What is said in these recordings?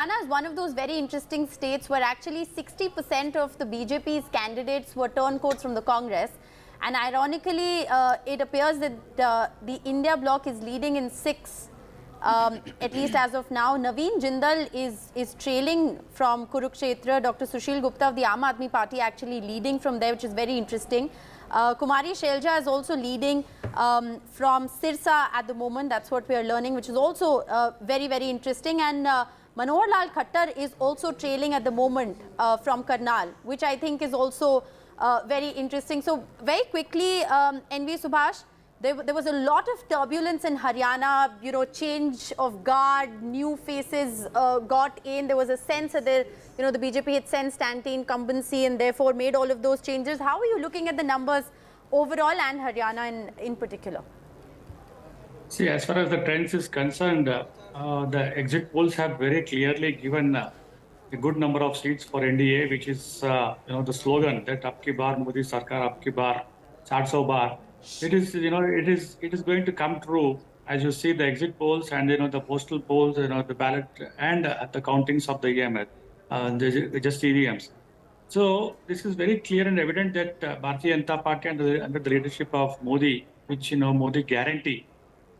Haryana is one of those very interesting states where actually 60% of the BJP's candidates were turncoats from the Congress. And ironically, it appears that the India bloc is leading in 6, at least as of now. Naveen Jindal is trailing from Kurukshetra. Dr. Sushil Gupta of the Aam Aadmi Party actually leading from there, which is very interesting. Kumari Shelja is also leading from Sirsa at the moment. That's what we are learning, which is also very, very interesting. And Manohar Lal Khattar is also trailing at the moment from Karnal, which I think is also very interesting. So very quickly, NV Subhash, there was a lot of turbulence in Haryana, you know, change of guard, new faces got in. There was a sense that the BJP had sensed anti-incumbency and therefore made all of those changes. How are you looking at the numbers overall and Haryana in particular? See, as far as the trends is concerned, the exit polls have very clearly given a good number of seats for NDA, which is the slogan that "Abki baar Modi Sarkar, Abki baar 400 bar." It is going to come true as you see the exit polls and the postal polls, the ballot and the countings of the EMS, just EVMs. So this is very clear and evident that Bharatiya Janata Party under the leadership of Modi, which Modi guarantee,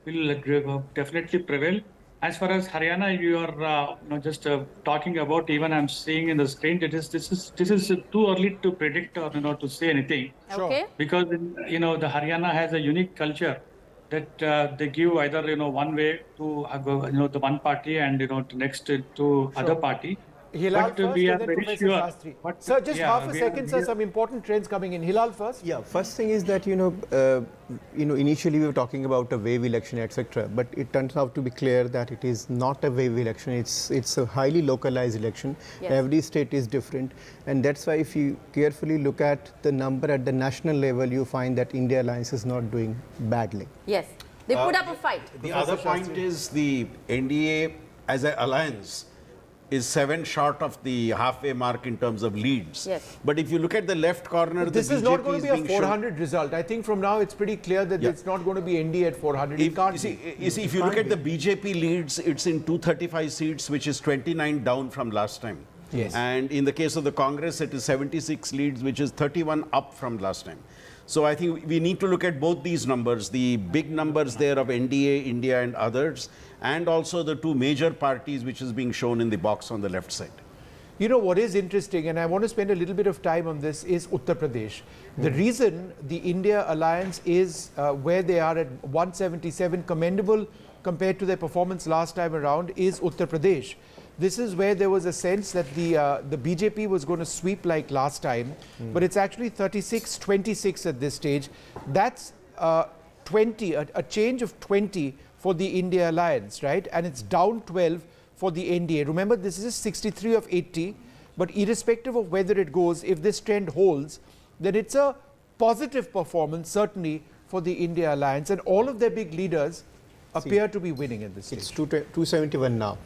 will definitely prevail. As far as Haryana, you are just talking about. Even I'm seeing in the screen that this is too early to predict or to say anything. Okay. Because the Haryana has a unique culture that they give either one way to the one party and to next to other party. Hilal but first, we are and then very Professor sure. Shastri. But, Sir, just half a second, sir. Some important trends coming in. Hilal first. Yeah, first thing is that initially we were talking about a wave election, etc. But it turns out to be clear that it is not a wave election. It's a highly localized election. Yes. Every state is different, and that's why if you carefully look at the number at the national level, you find that India Alliance is not doing badly. Yes, they put up a fight. The other point is the NDA as an alliance is 7 short of the halfway mark in terms of leads. Yes. But if you look at the left corner, this is not going to be a 400 result. I think from now it's pretty clear that it's not going to be NDA at 400. You see, if you look at the BJP leads, it's in 235 seats, which is 29 down from last time. Yes. And in the case of the Congress, it is 76 leads, which is 31 up from last time. So I think we need to look at both these numbers, the big numbers there of NDA, India and others, and also the 2 major parties which is being shown in the box on the left side. You know what is interesting, and I want to spend a little bit of time on this, is Uttar Pradesh. The reason the India Alliance is where they are at 177, commendable compared to their performance last time around, is Uttar Pradesh. This is where there was a sense that the BJP was going to sweep like last time, but it's actually 36-26 at this stage. That's 20, a change of 20 for the India Alliance, right? And it's down 12 for the NDA. Remember, this is 63 of 80, but irrespective of whether it goes, if this trend holds, then it's a positive performance, certainly, for the India Alliance. And all of their big leaders appear to be winning at this stage. It's 271 now.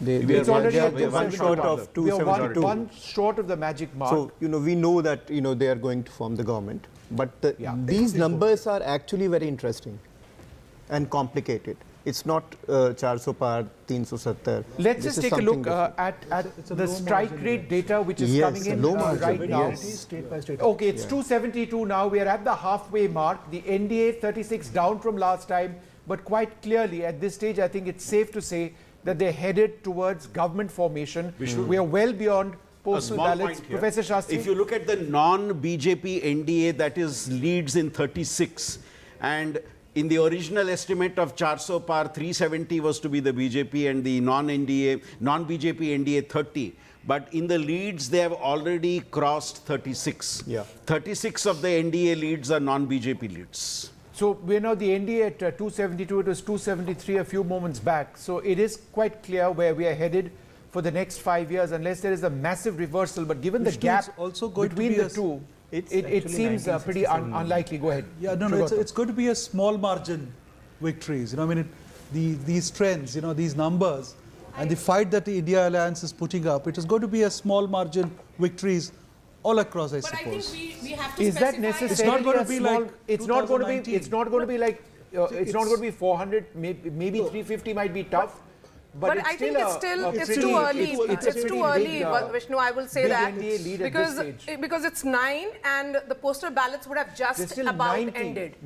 It's already at one short of 272. One short of the magic mark. So, we know that, they are going to form the government. But these numbers are actually very interesting and complicated. It's not 400 par, 370. Let's just take a look at the strike rate data which is coming in right now. Yes. Okay, it's 272 now. We are at the halfway mark. The NDA 36 down from last time, but quite clearly at this stage, I think it's safe to say that they're headed towards government formation. We are well beyond postal ballots. Professor Shastri. If you look at the non-BJP NDA, that is leads in 36. And in the original estimate of 400 par, 370 was to be the BJP and the non-BJP NDA 30. But in the leads, they have already crossed 36. Yeah. 36 of the NDA leads are non-BJP leads. So we're now the NDA at 272, it was 273 a few moments back. So it is quite clear where we are headed for the next 5 years, unless there is a massive reversal. But given the gap between the two, it seems pretty unlikely. Go ahead. Yeah, no, it's going to be a small margin victories. These trends, these numbers, and the fight that the India Alliance is putting up, it is going to be a small margin victories all across, I suppose. But I think we have to Is that necessarily it's not going to be small, like it's not going to be. It's not going to be like. It's not going to be 400. Maybe 350 might be tough. But I think it's too early. It's too early, Vishnu. I will say that because it's 9 and the postal ballots would have just about ended.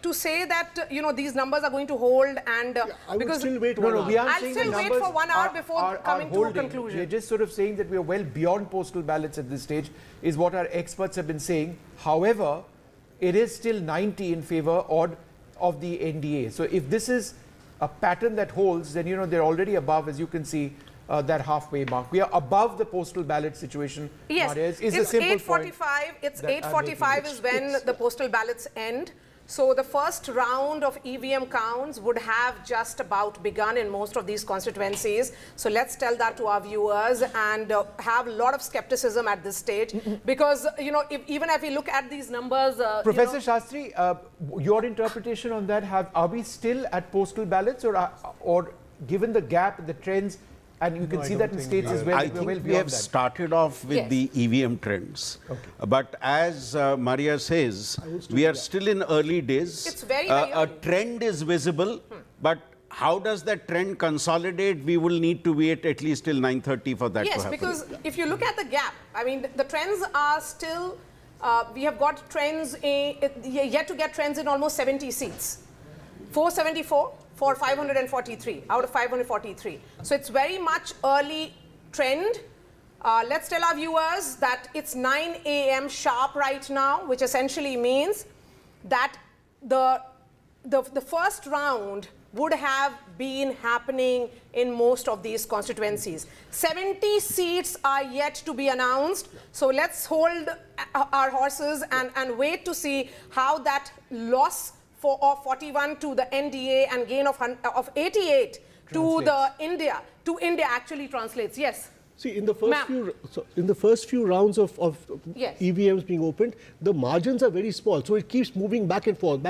To say that these numbers are going to hold and I will still wait. I'll still wait for 1 hour before coming to a conclusion. We're just sort of saying that we are well beyond postal ballots at this stage, is what our experts have been saying. However, it is still 90 in favor of the NDA. So if this is a pattern that holds, then they're already above, as you can see, that halfway mark. We are above the postal ballot situation. Yes, it's 8:45. It's 8:45 is when the postal ballots end. So the first round of EVM counts would have just about begun in most of these constituencies. So let's tell that to our viewers and have a lot of skepticism at this stage because, even if we look at these numbers... Professor Shastri, your interpretation on that, are we still at postal ballots or given the gap, the trends, and you can see that in states as well? I think we have started off with the EVM trends. Okay. But as Maria says, we are still in early days. It's very early. A trend is visible, but how does that trend consolidate? We will need to wait at least till 9:30 for that to happen. Yes, because if you look at the gap, I mean, the trends are still, we have got trends, yet to get trends in almost 70 seats. 474 for 543 out of 543. So it's very much early trend. Let's tell our viewers that it's 9 a.m. sharp right now, which essentially means that the first round would have been happening in most of these constituencies. 70 seats are yet to be announced. So let's hold our horses and wait to see how that loss of 41 to the NDA and gain of 88 to the India actually translates. Yes. See, in the first few rounds of EVMs being opened, the margins are very small, so it keeps moving back and forth,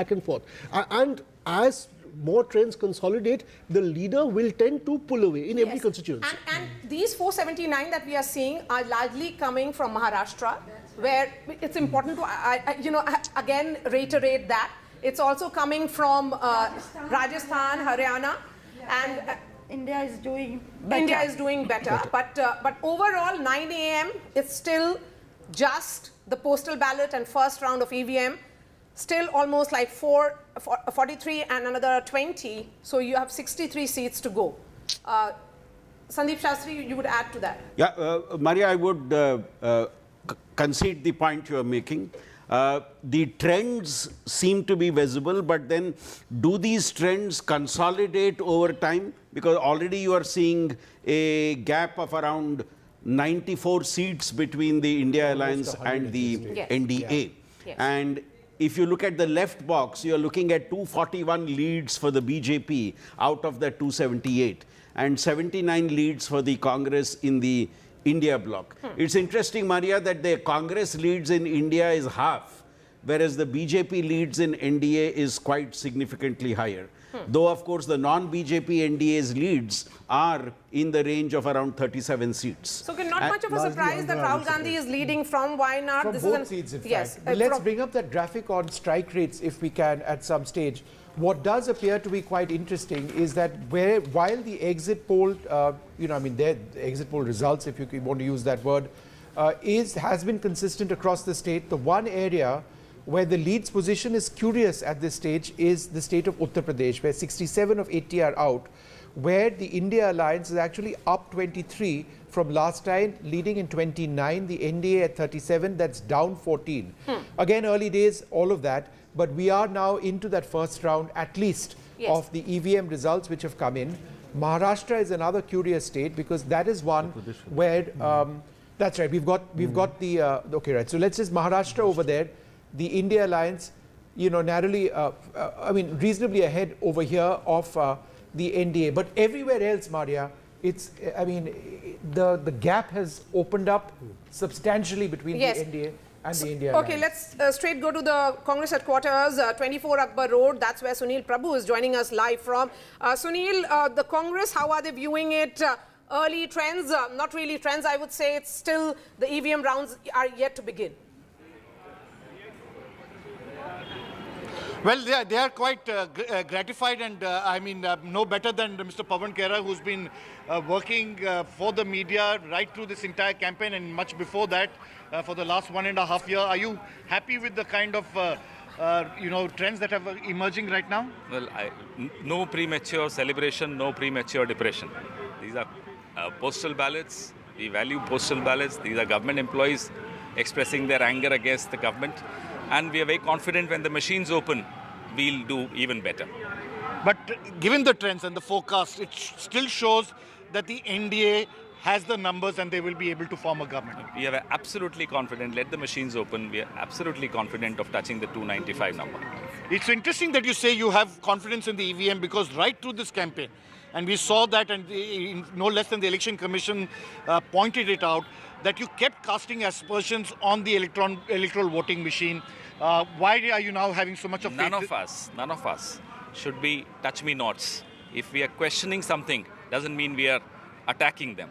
and as more trends consolidate, the leader will tend to pull away in every constituency. And these 479 that we are seeing are largely coming from Maharashtra, where it's important to again reiterate that. It's also coming from Rajasthan, Haryana, and India is doing better. But overall, 9 a.m. it's still just the postal ballot and first round of EVM. Still almost like 43 and another 20. So you have 63 seats to go. Sandeep Shastri, you would add to that. Yeah, Maria, I would concede the point you are making. The trends seem to be visible, but then do these trends consolidate over time? Because already you are seeing a gap of around 94 seats between the India Alliance and the NDA. Yes. And if you look at the left box, you are looking at 241 leads for the BJP out of the 278 and 79 leads for the Congress in the India bloc. It's interesting, Maria, that the Congress leads in India is half, whereas the BJP leads in NDA is quite significantly higher. Though, of course, the non-BJP NDA's leads are in the range of around 37 seats. So, not much of a surprise that Rahul Gandhi is leading from Wayanad. From both seats, in fact. Let's bring up that graphic on strike rates, if we can, at some stage. What does appear to be quite interesting is that while the exit poll, the exit poll results, if you want to use that word, has been consistent across the state, the one area where the lead's position is curious at this stage is the state of Uttar Pradesh, where 67 of 80 are out, where the India Alliance is actually up 23 from last time, leading in 29, the NDA at 37, that's down 14. Again, early days, all of that, but we are now into that first round, at least, of the EVM results which have come in. Maharashtra is another curious state because that is one where, that's right, we've got the, okay, right, so let's just Maharashtra over there. The India Alliance, narrowly, reasonably ahead over here of the NDA. But everywhere else, Maria, the gap has opened up substantially between the NDA and the India Alliance. Okay, let's straight go to the Congress headquarters, 24 Akbar Road. That's where Sunil Prabhu is joining us live from. Sunil, the Congress, how are they viewing it? Early trends, not really trends, I would say. It's still the EVM rounds are yet to begin. Well, they are quite gratified, and I mean, no better than Mr. Pawan Khera, who's been working for the media right through this entire campaign and much before that for the last 1.5 years. Are you happy with the kind of trends that are emerging right now? Well, no premature celebration, no premature depression. These are postal ballots. We value postal ballots. These are government employees expressing their anger against the government. And we are very confident when the machines open, we'll do even better. But given the trends and the forecast, it still shows that the NDA has the numbers and they will be able to form a government. We are absolutely confident. Let the machines open. We are absolutely confident of touching the 295 number. It's interesting that you say you have confidence in the EVM, because right through this campaign, and we saw that, and no less than the Election Commission pointed it out, that you kept casting aspersions on the electoral voting machine. Why are you now having so much of None of us should be touch-me-nots. If we are questioning something, doesn't mean we are attacking them.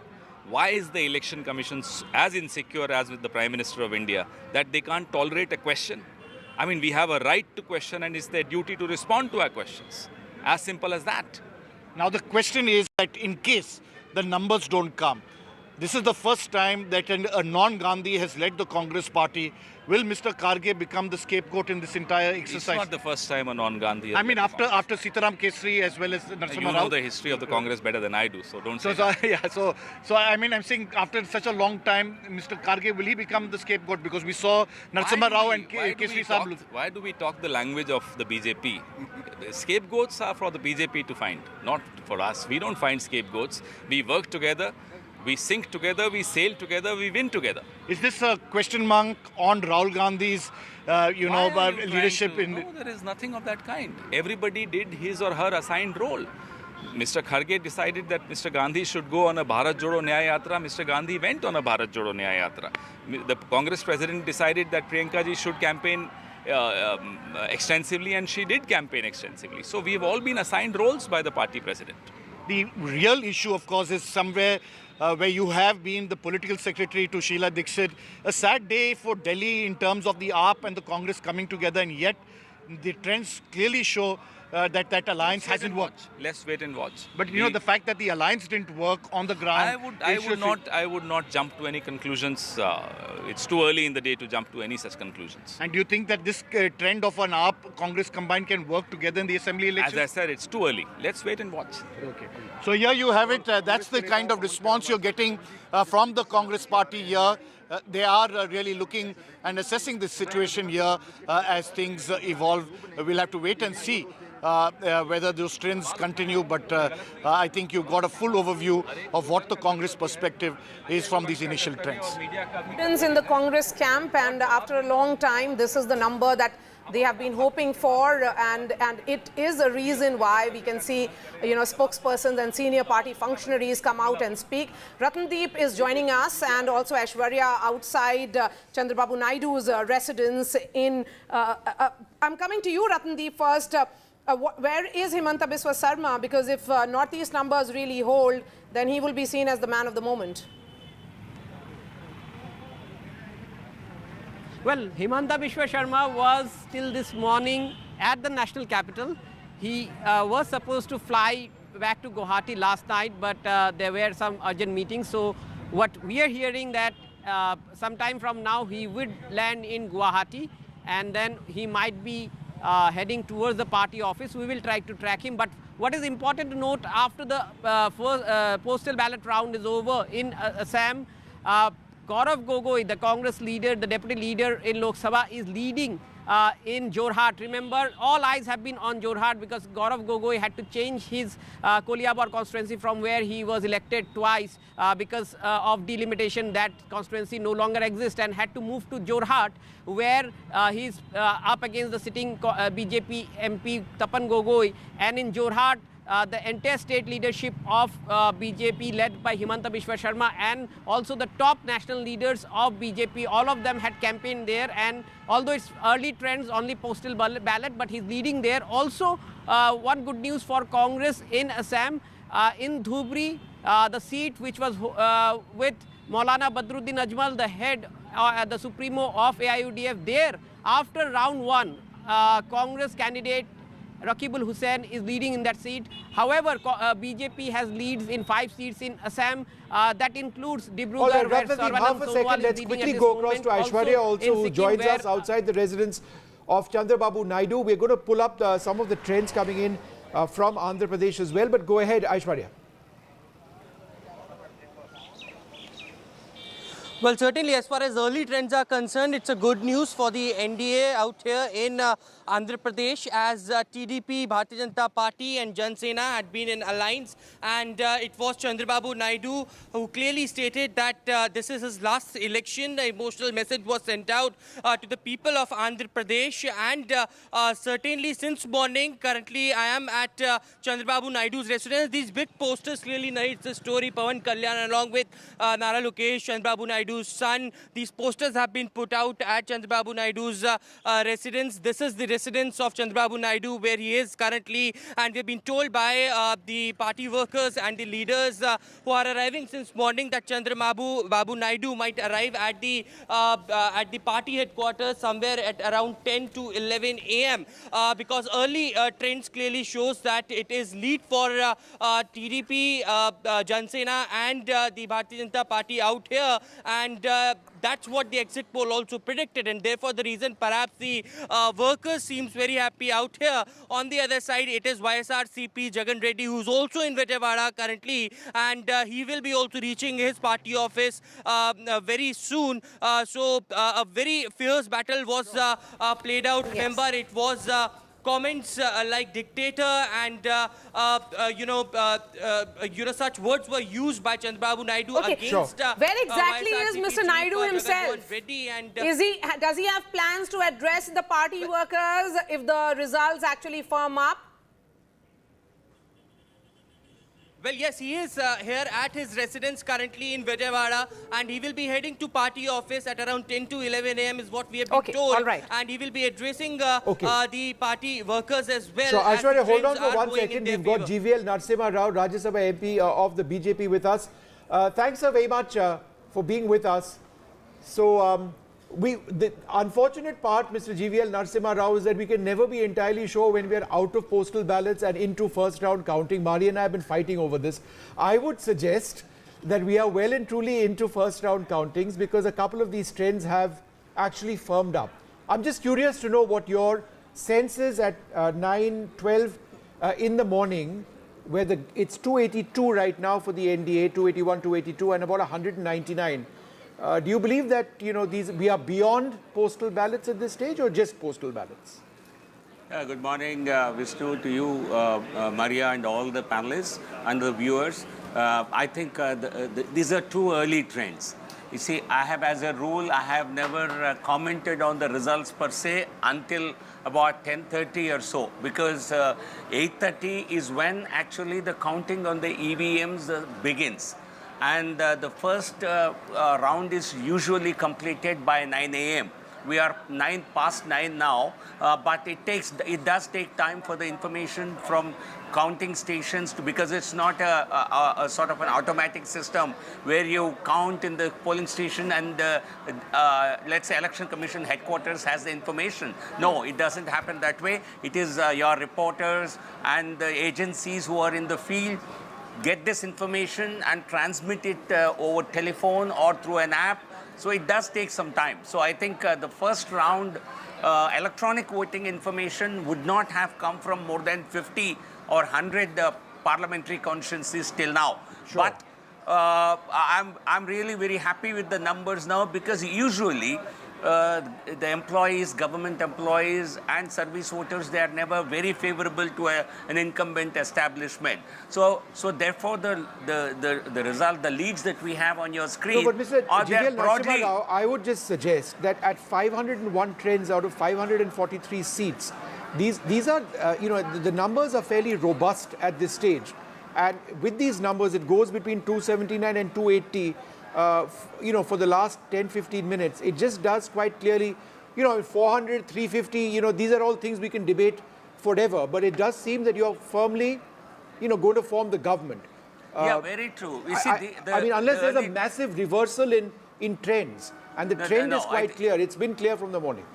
Why is the Election Commission as insecure as with the Prime Minister of India that they can't tolerate a question? I mean, we have a right to question, and it's their duty to respond to our questions. As simple as that. Now the question is that in case the numbers don't come, this is the first time that a non-Gandhi has led the Congress party. Will Mr. Kharge become the scapegoat in this entire exercise? It's not the first time a non-Gandhi has I mean, after Sitaram Kesri as well as Narasimha Rao. You know the history of the Congress better than I do, so don't say that. So I mean, I'm saying after such a long time, Mr. Kharge, will he become the scapegoat? Because we saw Narasimha Rao and Kesri Sahib. Why do we talk the language of the BJP? Scapegoats are for the BJP to find, not for us. We don't find scapegoats. We work together. We sink together, we sail together, we win together. Is this a question mark on Rahul Gandhi's, leadership? No, there is nothing of that kind. Everybody did his or her assigned role. Mr. Kharge decided that Mr. Gandhi should go on a Bharat Jodo Nyaya Yatra. Mr. Gandhi went on a Bharat Jodo Nyaya Yatra. The Congress president decided that Priyanka ji should campaign extensively, and she did campaign extensively. So we have all been assigned roles by the party president. The real issue, of course, is somewhere where you have been the political secretary to Sheila Dixit. A sad day for Delhi in terms of the AAP and the Congress coming together, and yet the trends clearly show that alliance hasn't worked. Let's wait and watch. But you know, the fact that the alliance didn't work on the ground. I would not jump to any conclusions. It's too early in the day to jump to any such conclusions. And do you think that this trend of an AAP Congress combined can work together in the assembly election? As I said, it's too early. Let's wait and watch. Okay. So here you have it. That's the kind of response you're getting from the Congress party here. They are really looking and assessing this situation here as things evolve. We'll have to wait and see whether those trends continue, but I think you've got a full overview of what the Congress perspective is from these initial trends. In the Congress camp, and after a long time, this is the number that they have been hoping for, and it is a reason why we can see, spokespersons and senior party functionaries come out and speak. Ratandeep is joining us, and also Aishwarya outside Chandrababu Naidu's residence in. I'm coming to you, Ratandeep, first. Where is Himanta Biswa Sarma? Because if Northeast numbers really hold, then he will be seen as the man of the moment. Well, Himanta Biswa Sarma was till this morning at the national capital. He was supposed to fly back to Guwahati last night, but there were some urgent meetings. So what we are hearing that sometime from now he would land in Guwahati, and then he might be heading towards the party office. We will try to track him. But what is important to note, after the postal ballot round is over in Assam, Gaurav Gogoi, the Congress leader, the deputy leader in Lok Sabha, is leading in Jorhat. Remember, all eyes have been on Jorhat because Gaurav Gogoi had to change his Koliabar constituency from where he was elected twice because of delimitation. That constituency no longer exists, and had to move to Jorhat, where he's up against the sitting BJP MP Tapan Gogoi. And in Jorhat, the entire state leadership of BJP led by Himanta Biswa Sarma, and also the top national leaders of BJP, all of them had campaigned there. And although it's early trends, only postal ballot, but he's leading there. Also, one good news for Congress in Assam, in Dhubri, the seat which was with Maulana Badruddin Ajmal, the head, the supremo of AIUDF, there after round one, Congress candidate Rakibul Hussain is leading in that seat. However, BJP has leads in 5 seats in Assam. That includes Dibrugarh, All right, where Ratnadeep, Sarvanand half a Sonowal second. is Let's leading quickly at go this across to moment. Aishwarya also, in who Sikkim, joins where us outside the residence of Chandrababu Naidu. We're going to pull up some of the trends coming in from Andhra Pradesh as well. But go ahead, Aishwarya. Well, certainly as far as early trends are concerned, it's a good news for the NDA out here in Andhra Pradesh, as TDP, Bharatiya Janata Party and Jan Sena had been in alliance, and it was Chandrababu Naidu who clearly stated that this is his last election. The emotional message was sent out to the people of Andhra Pradesh, and certainly since morning, currently I am at Chandrababu Naidu's residence. These big posters clearly narrates the story. Pawan Kalyan along with Nara Lokesh, Chandrababu Naidu's son. These posters have been put out at Chandrababu Naidu's residence. This is the residence of Chandrababu Naidu where he is currently, and we've been told by the party workers and the leaders who are arriving since morning that Chandrababu Naidu might arrive at the party headquarters somewhere at around 10 to 11 a.m. Because early trends clearly shows that it is lead for TDP, Jan Sena and the Bharatiya Janata Party out here, and that's what the exit poll also predicted, and therefore the reason perhaps the workers seems very happy out here. On the other side, it is YSRCP Jagan Reddy, who's also in Vijayawada currently, and he will be also reaching his party office very soon. So a very fierce battle was played out. Yes. Remember, it was comments like dictator and such words were used by Chandrababu Naidu against. Where exactly is Mr. Naidu himself? Does he have plans to address the party workers if the results actually firm up? Well, yes, he is here at his residence currently in Vijayawada, and he will be heading to party office at around 10 to 11 a.m. is what we have been told. All right. And he will be addressing the party workers as well. So, Aishwarya, hold on for 1 second. We've got GVL Narasimha Rao, Rajya Sabha MP of the BJP with us. Thanks very much for being with us. So, the unfortunate part, Mr. GVL Narasimha Rao, is that we can never be entirely sure when we are out of postal ballots and into first round counting. Mari and I have been fighting over this. I would suggest that we are well and truly into first round countings because a couple of these trends have actually firmed up. I'm just curious to know what your sense is at 9:12 in the morning, where it's 282 right now for the NDA, 281, 282, and about 199. Do you believe that we are beyond postal ballots at this stage, or just postal ballots? Good morning, Vishnu, to you, Maria, and all the panelists and the viewers. I think these are too early trends. You see, as a rule, I have never commented on the results per se until about 10:30 or so, because 8:30 is when actually the counting on the EVMs begins. And the first round is usually completed by 9 a.m. We are 9:09 now, but it does take time for the information from counting stations because it's not a sort of an automatic system where you count in the polling station and let's say Election Commission headquarters has the information. No, it doesn't happen that way. It is your reporters and the agencies who are in the field get this information and transmit it over telephone or through an app. So it does take some time. So I think the first round electronic voting information would not have come from more than 50 or 100 parliamentary constituencies till now. Sure. But I'm really very happy with the numbers now, because usually the employees, government employees and service voters, they are never very favorable to an incumbent establishment. So therefore the result, the leads that we have on your screen, no, but Mr. GVL Narasimha Rao, I would just suggest that at 501 trends out of 543 seats, these are, the numbers are fairly robust at this stage. And with these numbers, it goes between 279 and 280. For the last 10-15 minutes, it just does quite clearly, 400, 350, these are all things we can debate forever, but it does seem that you're firmly, going to form the government. Yeah, very true. You see, unless there's a massive reversal in trends, and the trend is quite clear. It's been clear from the morning.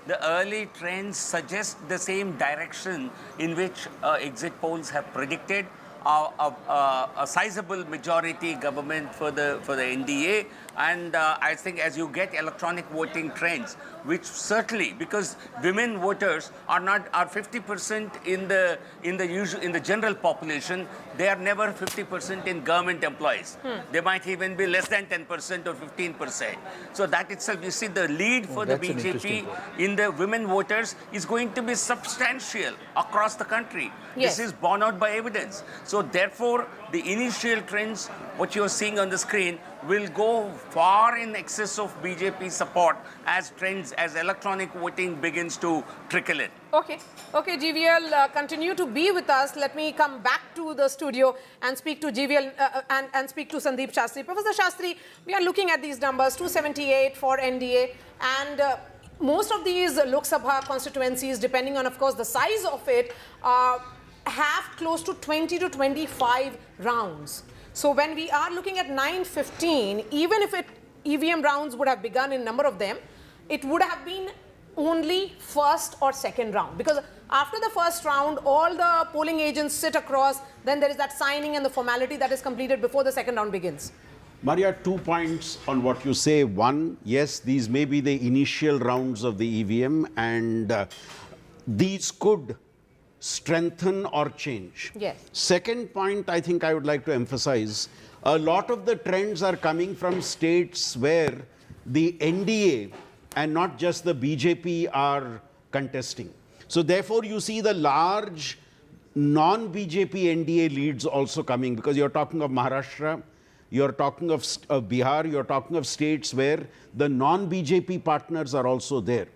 the early trends suggest the same direction in which exit polls have predicted. A sizable majority government for the NDA, and I think as you get electronic voting trends, which certainly, because women voters are 50% in the general population, they are never 50% in government employees. They might even be less than 10% or 15%. So that itself, you see, the lead for the BJP in the women voters is going to be substantial across the country. Yes. This is borne out by evidence. So therefore, the initial trends, what you're seeing on the screen, will go far in excess of BJP support as electronic voting begins to trickle in. Okay, GVL, continue to be with us. Let me come back to the studio and speak to GVL and speak to Sandeep Shastri. Professor Shastri, we are looking at these numbers, 278 for NDA, and most of these Lok Sabha constituencies, depending on, of course, the size of it, have close to 20 to 25 rounds. So when we are looking at 915, even if EVM rounds would have begun in number of them, it would have been only first or second round. Because after the first round, all the polling agents sit across, then there is that signing and the formality that is completed before the second round begins. Maria, 2 points on what you say. One, yes, these may be the initial rounds of the EVM, and these could strengthen or change. Yes. Second point, I think I would like to emphasize, a lot of the trends are coming from states where the NDA and not just the BJP are contesting. So therefore, you see the large non-BJP NDA leads also coming, because you're talking of Maharashtra, you're talking of Bihar, you're talking of states where the non-BJP partners are also there.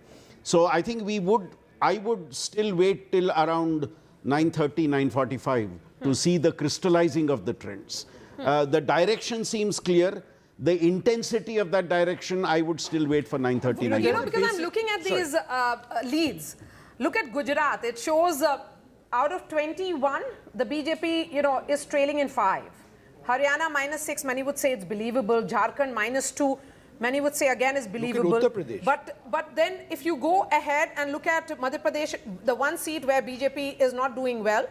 So I think I would still wait till around 9:30, 9:45 to see the crystallizing of the trends. The direction seems clear. The intensity of that direction, I would still wait for 9:30, 9:45. You know, because I'm looking at these leads. Look at Gujarat. It shows out of 21, the BJP, is trailing in 5. Haryana -6, many would say it's believable. Jharkhand -2. Many would say again is believable. Look at Uttar Pradesh. But then if you go ahead and look at Madhya Pradesh, the one seat where BJP is not doing well,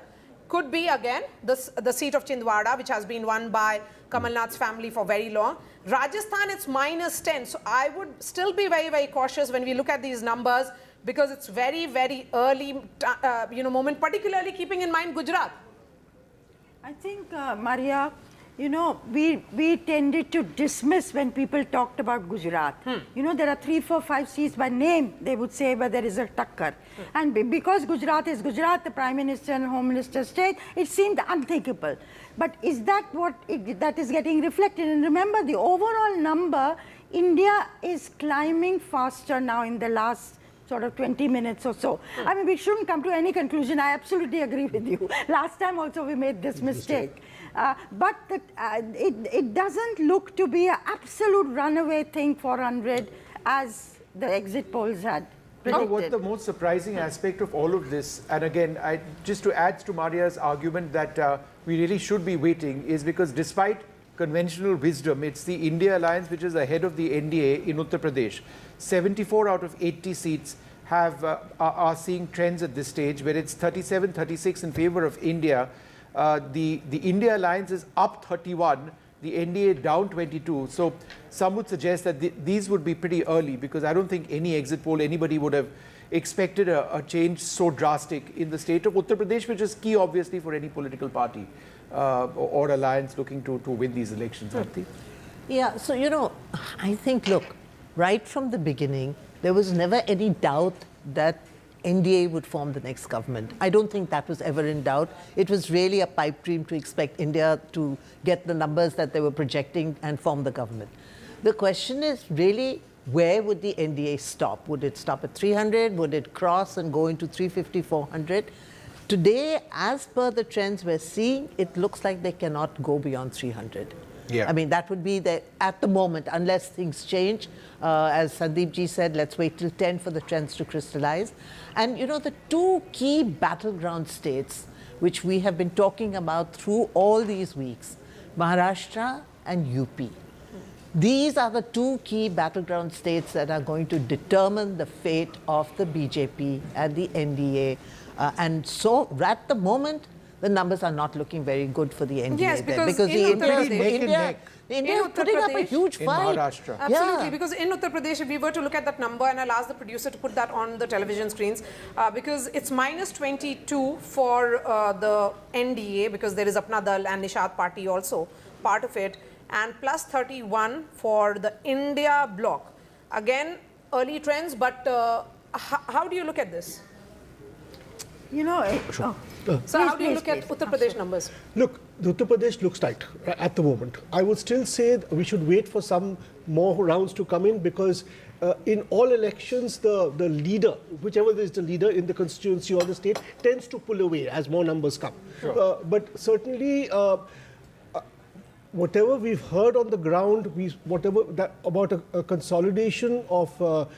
could be again the seat of Chindwara, which has been won by Kamal Nath's family for very long. Rajasthan, it's -10. So I would still be very, very cautious when we look at these numbers, because it's very, very early moment, particularly keeping in mind Gujarat. I think, Maria, we tended to dismiss when people talked about Gujarat. There are 3, 4, 5 seats by name, they would say, where there is a takkar. And because Gujarat is Gujarat, the Prime Minister and Home Minister state, it seemed unthinkable. But is that what that is getting reflected? And remember, the overall number, India is climbing faster now in the last sort of 20 minutes or so. I mean, we shouldn't come to any conclusion. I absolutely agree with you. Last time also we made this mistake. But it doesn't look to be an absolute runaway thing, 400, as the exit polls had predicted. What the most surprising aspect of all of this, and again, just to add to Maria's argument that we really should be waiting, is because despite conventional wisdom, it's the India alliance which is ahead of the NDA in Uttar Pradesh. 74 out of 80 seats are seeing trends at this stage, where it's 37-36 in favor of India. The India alliance is up 31, the NDA down 22. So some would suggest that these would be pretty early, because I don't think any exit poll, anybody would have expected a change so drastic in the state of Uttar Pradesh, which is key obviously for any political party or alliance looking to win these elections. Yeah, so I think, look, right from the beginning, there was never any doubt that NDA would form the next government. I don't think that was ever in doubt. It was really a pipe dream to expect India to get the numbers that they were projecting and form the government. The question is really, where would the NDA stop? Would it stop at 300? Would it cross and go into 350, 400? Today, as per the trends we're seeing, it looks like they cannot go beyond 300. Yeah. I mean, that would be at the moment, unless things change. As Sandeep ji said, let's wait till 10 for the trends to crystallize. And the two key battleground states, which we have been talking about through all these weeks, Maharashtra and UP. These are the two key battleground states that are going to determine the fate of the BJP and the NDA. And so, at the moment, the numbers are not looking very good for the NDA. Yes, because India is putting up a huge fight. In Maharashtra. Absolutely, Yeah. because in Uttar Pradesh, if we were to look at that number, and I'll ask the producer to put that on the television screens, because it's minus 22 for the NDA, because there is Apna Dal and Nishad Party also part of it, and plus 31 for the India bloc. Again, early trends, but how do you look at this? You know, So how do you look at Uttar Pradesh numbers? Look, the Uttar Pradesh looks tight at the moment. I would still say we should wait for some more rounds to come in, because in all elections, the leader, whichever is the leader in the constituency or the state, tends to pull away as more numbers come. Sure. But certainly, whatever we've heard on the ground, about a consolidation of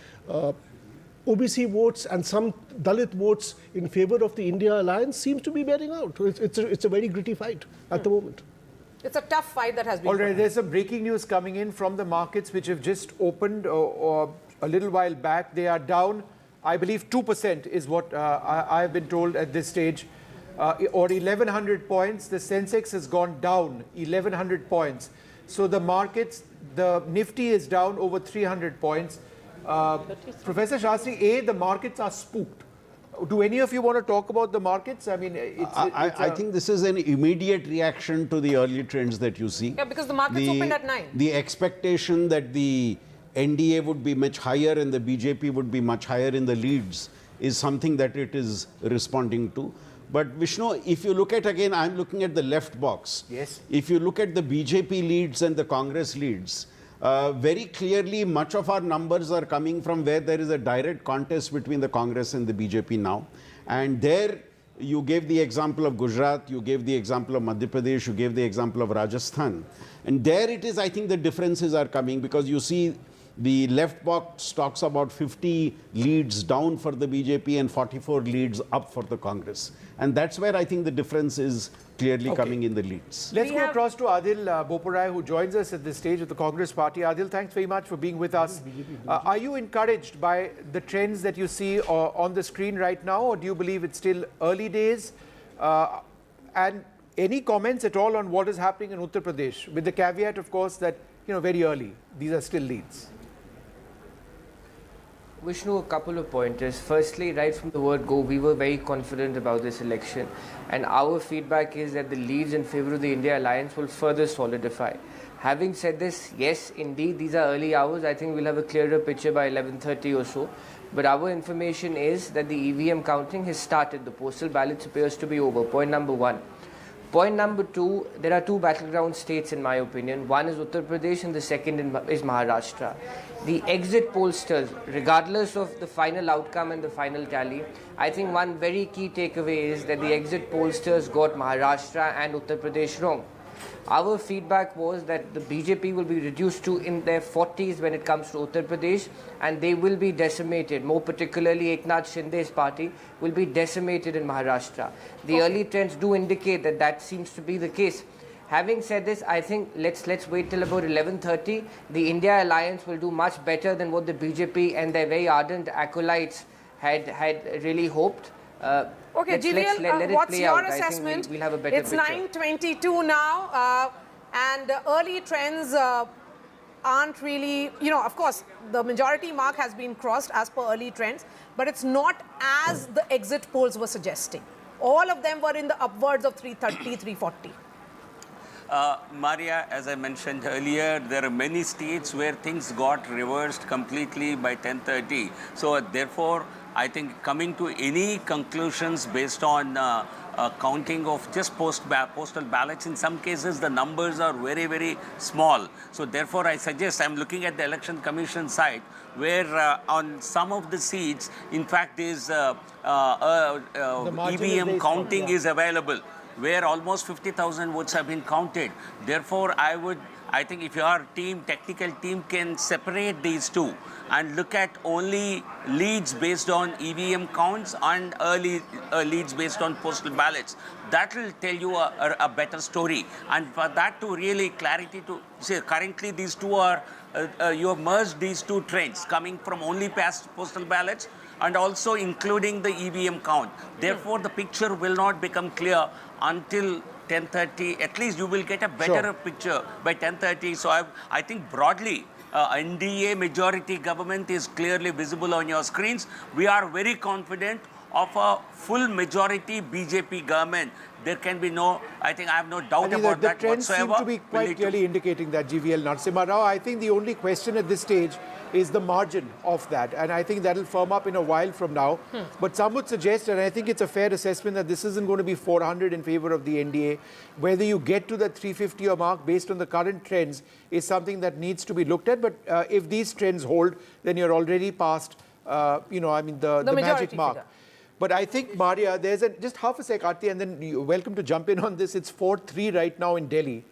OBC votes and some Dalit votes in favor of the India alliance seems to be bearing out. It's a very gritty fight at the moment. It's a tough fight that has been. All right, there's some breaking news coming in from the markets which have just opened a little while back. They are down, I believe 2% is what I have been told at this stage, or 1,100 points. The Sensex has gone down 1,100 points. So the markets, the Nifty is down over 300 points. Professor Shastri, the markets are spooked. Do any of you want to talk about the markets? I mean, I think this is an immediate reaction to the early trends that you see. Yeah, because the markets opened at 9. The expectation that the NDA would be much higher and the BJP would be much higher in the leads is something that it is responding to. But Vishnu, if you look at, again, I'm looking at the left box. Yes. If you look at the BJP leads and the Congress leads, very clearly, much of our numbers are coming from where there is a direct contest between the Congress and the BJP now. And there, you gave the example of Gujarat, you gave the example of Madhya Pradesh, you gave the example of Rajasthan. And there it is, I think the differences are coming, because you see the left box talks about 50 leads down for the BJP and 44 leads up for the Congress. And that's where I think the difference is clearly coming in the leads. Let's go across to Adil Boparai, who joins us at this stage of the Congress Party. Adil, thanks very much for being with us. Are you encouraged by the trends that you see on the screen right now, or do you believe it's still early days? And any comments at all on what is happening in Uttar Pradesh, with the caveat, of course, that, very early, these are still leads? Vishnu, a couple of pointers. Firstly, right from the word go, we were very confident about this election, and our feedback is that the leads in favor of the India alliance will further solidify. Having said this, yes, indeed, these are early hours. I think we'll have a clearer picture by 11:30 or so. But our information is that the EVM counting has started. The postal ballots appears to be over. Point number one. Point number two, there are two battleground states in my opinion. One is Uttar Pradesh and the second is Maharashtra. The exit pollsters, regardless of the final outcome and the final tally, I think one very key takeaway is that the exit pollsters got Maharashtra and Uttar Pradesh wrong. Our feedback was that the BJP will be reduced to in their 40s when it comes to Uttar Pradesh, and they will be decimated. More particularly, Eknath Shinde's party will be decimated in Maharashtra. The early trends do indicate that that seems to be the case. Having said this, I think let's wait till about 11:30. The India alliance will do much better than what the BJP and their very ardent acolytes had really hoped. Okay, GVL, what's your assessment? We'll have a better picture. 9:22 now, and early trends aren't really, of course, the majority mark has been crossed as per early trends, but it's not as the exit polls were suggesting. All of them were in the upwards of 330, 340. Maria, as I mentioned earlier, there are many states where things got reversed completely by 10:30. So therefore, I think coming to any conclusions based on counting of just postal ballots, in some cases the numbers are very, very small. So therefore, I suggest, I'm looking at the Election Commission site, where on some of the seats, in fact, is EVM counting is available. where almost 50,000 votes have been counted. Therefore, I think if your team, technical team, can separate these two and look at only leads based on EVM counts and early leads based on postal ballots, that will tell you a better story. And for that to really clarity to say, currently these two are, you have merged these two trends coming from only past postal ballots and also including the EVM count. Therefore, the picture will not become clear until 10:30. At least you will get a better picture by 10:30. So I think broadly, NDA majority government is clearly visible on your screens. We are very confident of a full majority BJP government. There can be no, I think I have no doubt about that the trends whatsoever. seem to be quite clearly indicating that, GVL Narasimha Rao. I think the only question at this stage is the margin of that. And I think that will firm up in a while from now. But some would suggest, and I think it's a fair assessment, that this isn't going to be 400 in favor of the NDA. Whether you get to the 350 mark based on the current trends is something that needs to be looked at. But if these trends hold, then you're already past, the magic mark. Figure. But I think, Maria, there's just half a sec, Aarti, and then you're welcome to jump in on this. It's 4-3 right now in Delhi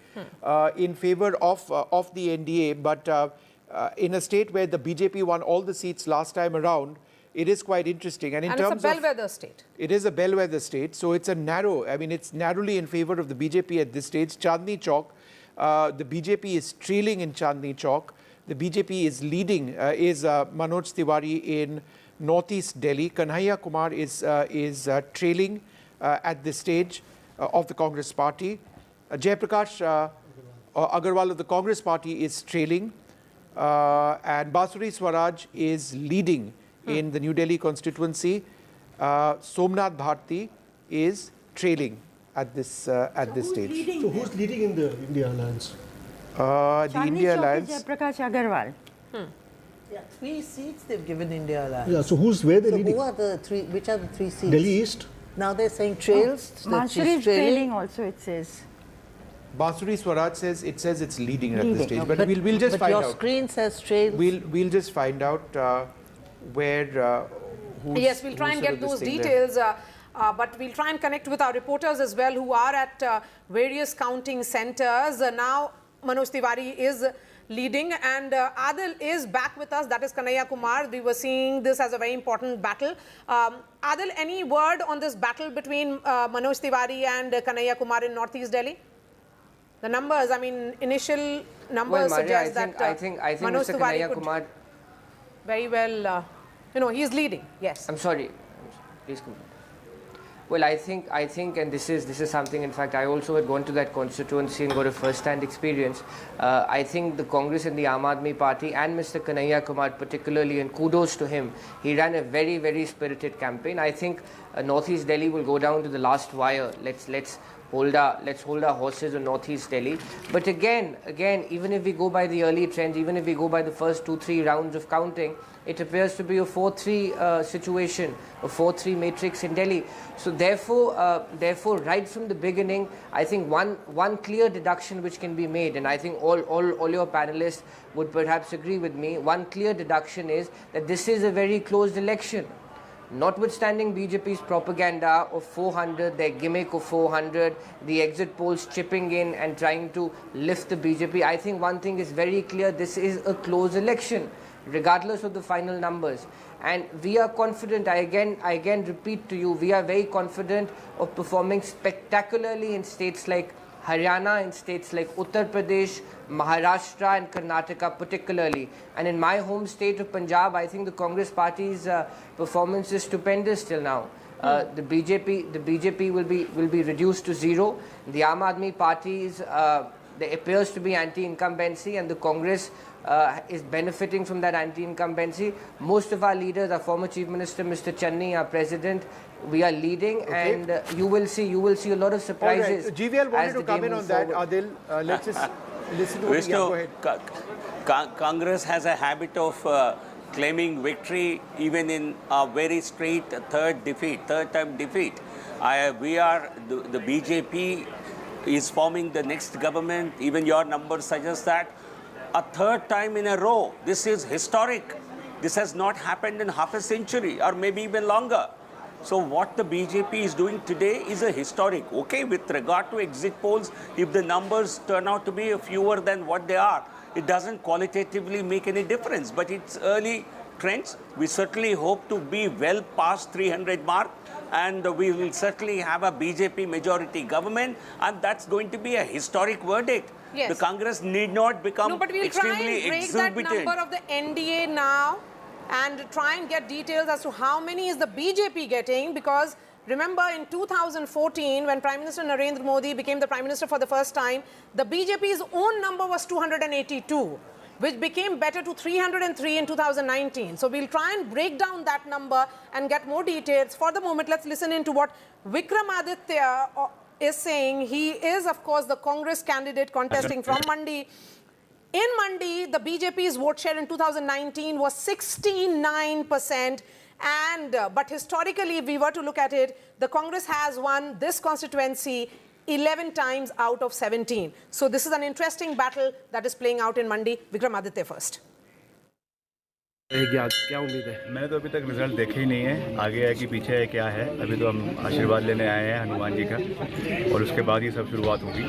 in favor of the NDA. But in a state where the BJP won all the seats last time around, it is quite interesting. And it's a bellwether state. It is a bellwether state. So it's it's narrowly in favor of the BJP at this stage. Chandni Chowk, the BJP is trailing in Chandni Chowk. The BJP is leading, is Manoj Tiwari in Northeast Delhi. Kanhaiya Kumar is trailing at this stage of the Congress party. Jaiprakash Agarwal of the Congress party is trailing. And Basuri Swaraj is leading in the New Delhi constituency. Somnath Bharti is trailing at this stage. So who's leading in the India Alliance? The India Alliance. Jaiprakash Agarwal. Yeah, 3 seats they've given India Alliance. Yeah, so where they're leading? Who are the three? Which are the 3 seats? Delhi East. Now they're saying trails. Basuri is trailing also, it says. Basuri Swaraj says it's leading at this stage, but we'll just find out. But your screen says trails. We'll just find out where. Yes, we'll try and get those details. But we'll try and connect with our reporters as well, who are at various counting centers. Now, Manoj Tiwari is leading, and Adil is back with us. That is Kanhaiya Kumar. We were seeing this as a very important battle. Adil, any word on this battle between Manoj Tiwari and Kanhaiya Kumar in Northeast Delhi? The numbers, initial numbers suggest that I think Manoj Mr. Tiwari Kanhaiya Kumar very well, he's leading. Yes. I'm sorry. Please complete. Well, I think, and this is something. In fact, I also had gone to that constituency and got a first-hand experience. I think the Congress and the Aam Aadmi Party and Mr. Kanhaiya Kumar particularly, and kudos to him, he ran a very, very spirited campaign. I think Northeast Delhi will go down to the last wire. Let's hold our horses on Northeast Delhi. But again, even if we go by the early trends, even if we go by the first 2-3 rounds of counting, it appears to be a 4-3 situation, a 4-3 matrix in Delhi. So therefore, right from the beginning, I think one clear deduction which can be made, and I think all your panelists would perhaps agree with me, one clear deduction is that this is a very closed election. Notwithstanding BJP's propaganda of 400, their gimmick of 400, the exit polls chipping in and trying to lift the BJP, I think one thing is very clear, this is a close election, regardless of the final numbers. And we are confident, I again repeat to you, we are very confident of performing spectacularly in states like Haryana, in states like Uttar Pradesh, Maharashtra and Karnataka particularly. And in my home state of Punjab, I think the Congress party's performance is stupendous till now. The BJP will be reduced to 0. The Aam Aadmi Party's there appears to be anti-incumbency, and the Congress is benefiting from that anti-incumbency. Most of our leaders, our former Chief Minister Mr. Channi, our President, we are leading, and you will see a lot of surprises. All right. GVL wanted to come in on that, Adil. Let's just listen to what go ahead. Congress has a habit of claiming victory even in a very straight third-time defeat. The BJP is forming the next government. Even your numbers suggest that. A third time in a row. This is historic. This has not happened in half a century or maybe even longer. So what the BJP is doing today is a historic. Okay, with regard to exit polls, if the numbers turn out to be fewer than what they are, it doesn't qualitatively make any difference. But it's early trends. We certainly hope to be well past 300 mark, and we will certainly have a BJP majority government, and that's going to be a historic verdict. Yes. The Congress need not become but we'll extremely try and break exorbitant. that number of the NDA now and try and get details as to how many is the BJP getting, because remember in 2014 when Prime Minister Narendra Modi became the Prime Minister for the first time, the BJP's own number was 282, which became better to 303 in 2019. So we'll try and break down that number and get more details. For the moment, let's listen into what Vikramaditya is saying. He is, of course, the Congress candidate contesting from Mandi. In Mandi, the BJP's vote share in 2019 was 69%. But historically, if we were to look at it, the Congress has won this constituency 11 times out of 17. So this is an interesting battle that is playing out in Mandi. Vikramaditya first. क्या उम्मीद है? मैंने तो अभी तक result देखे ही नहीं है, आगे है कि पीछे है क्या है। अभी तो हम आशीर्वाद लेने आए हैं हनुमान जी का, और उसके बाद ही सब शुरुआत होगी।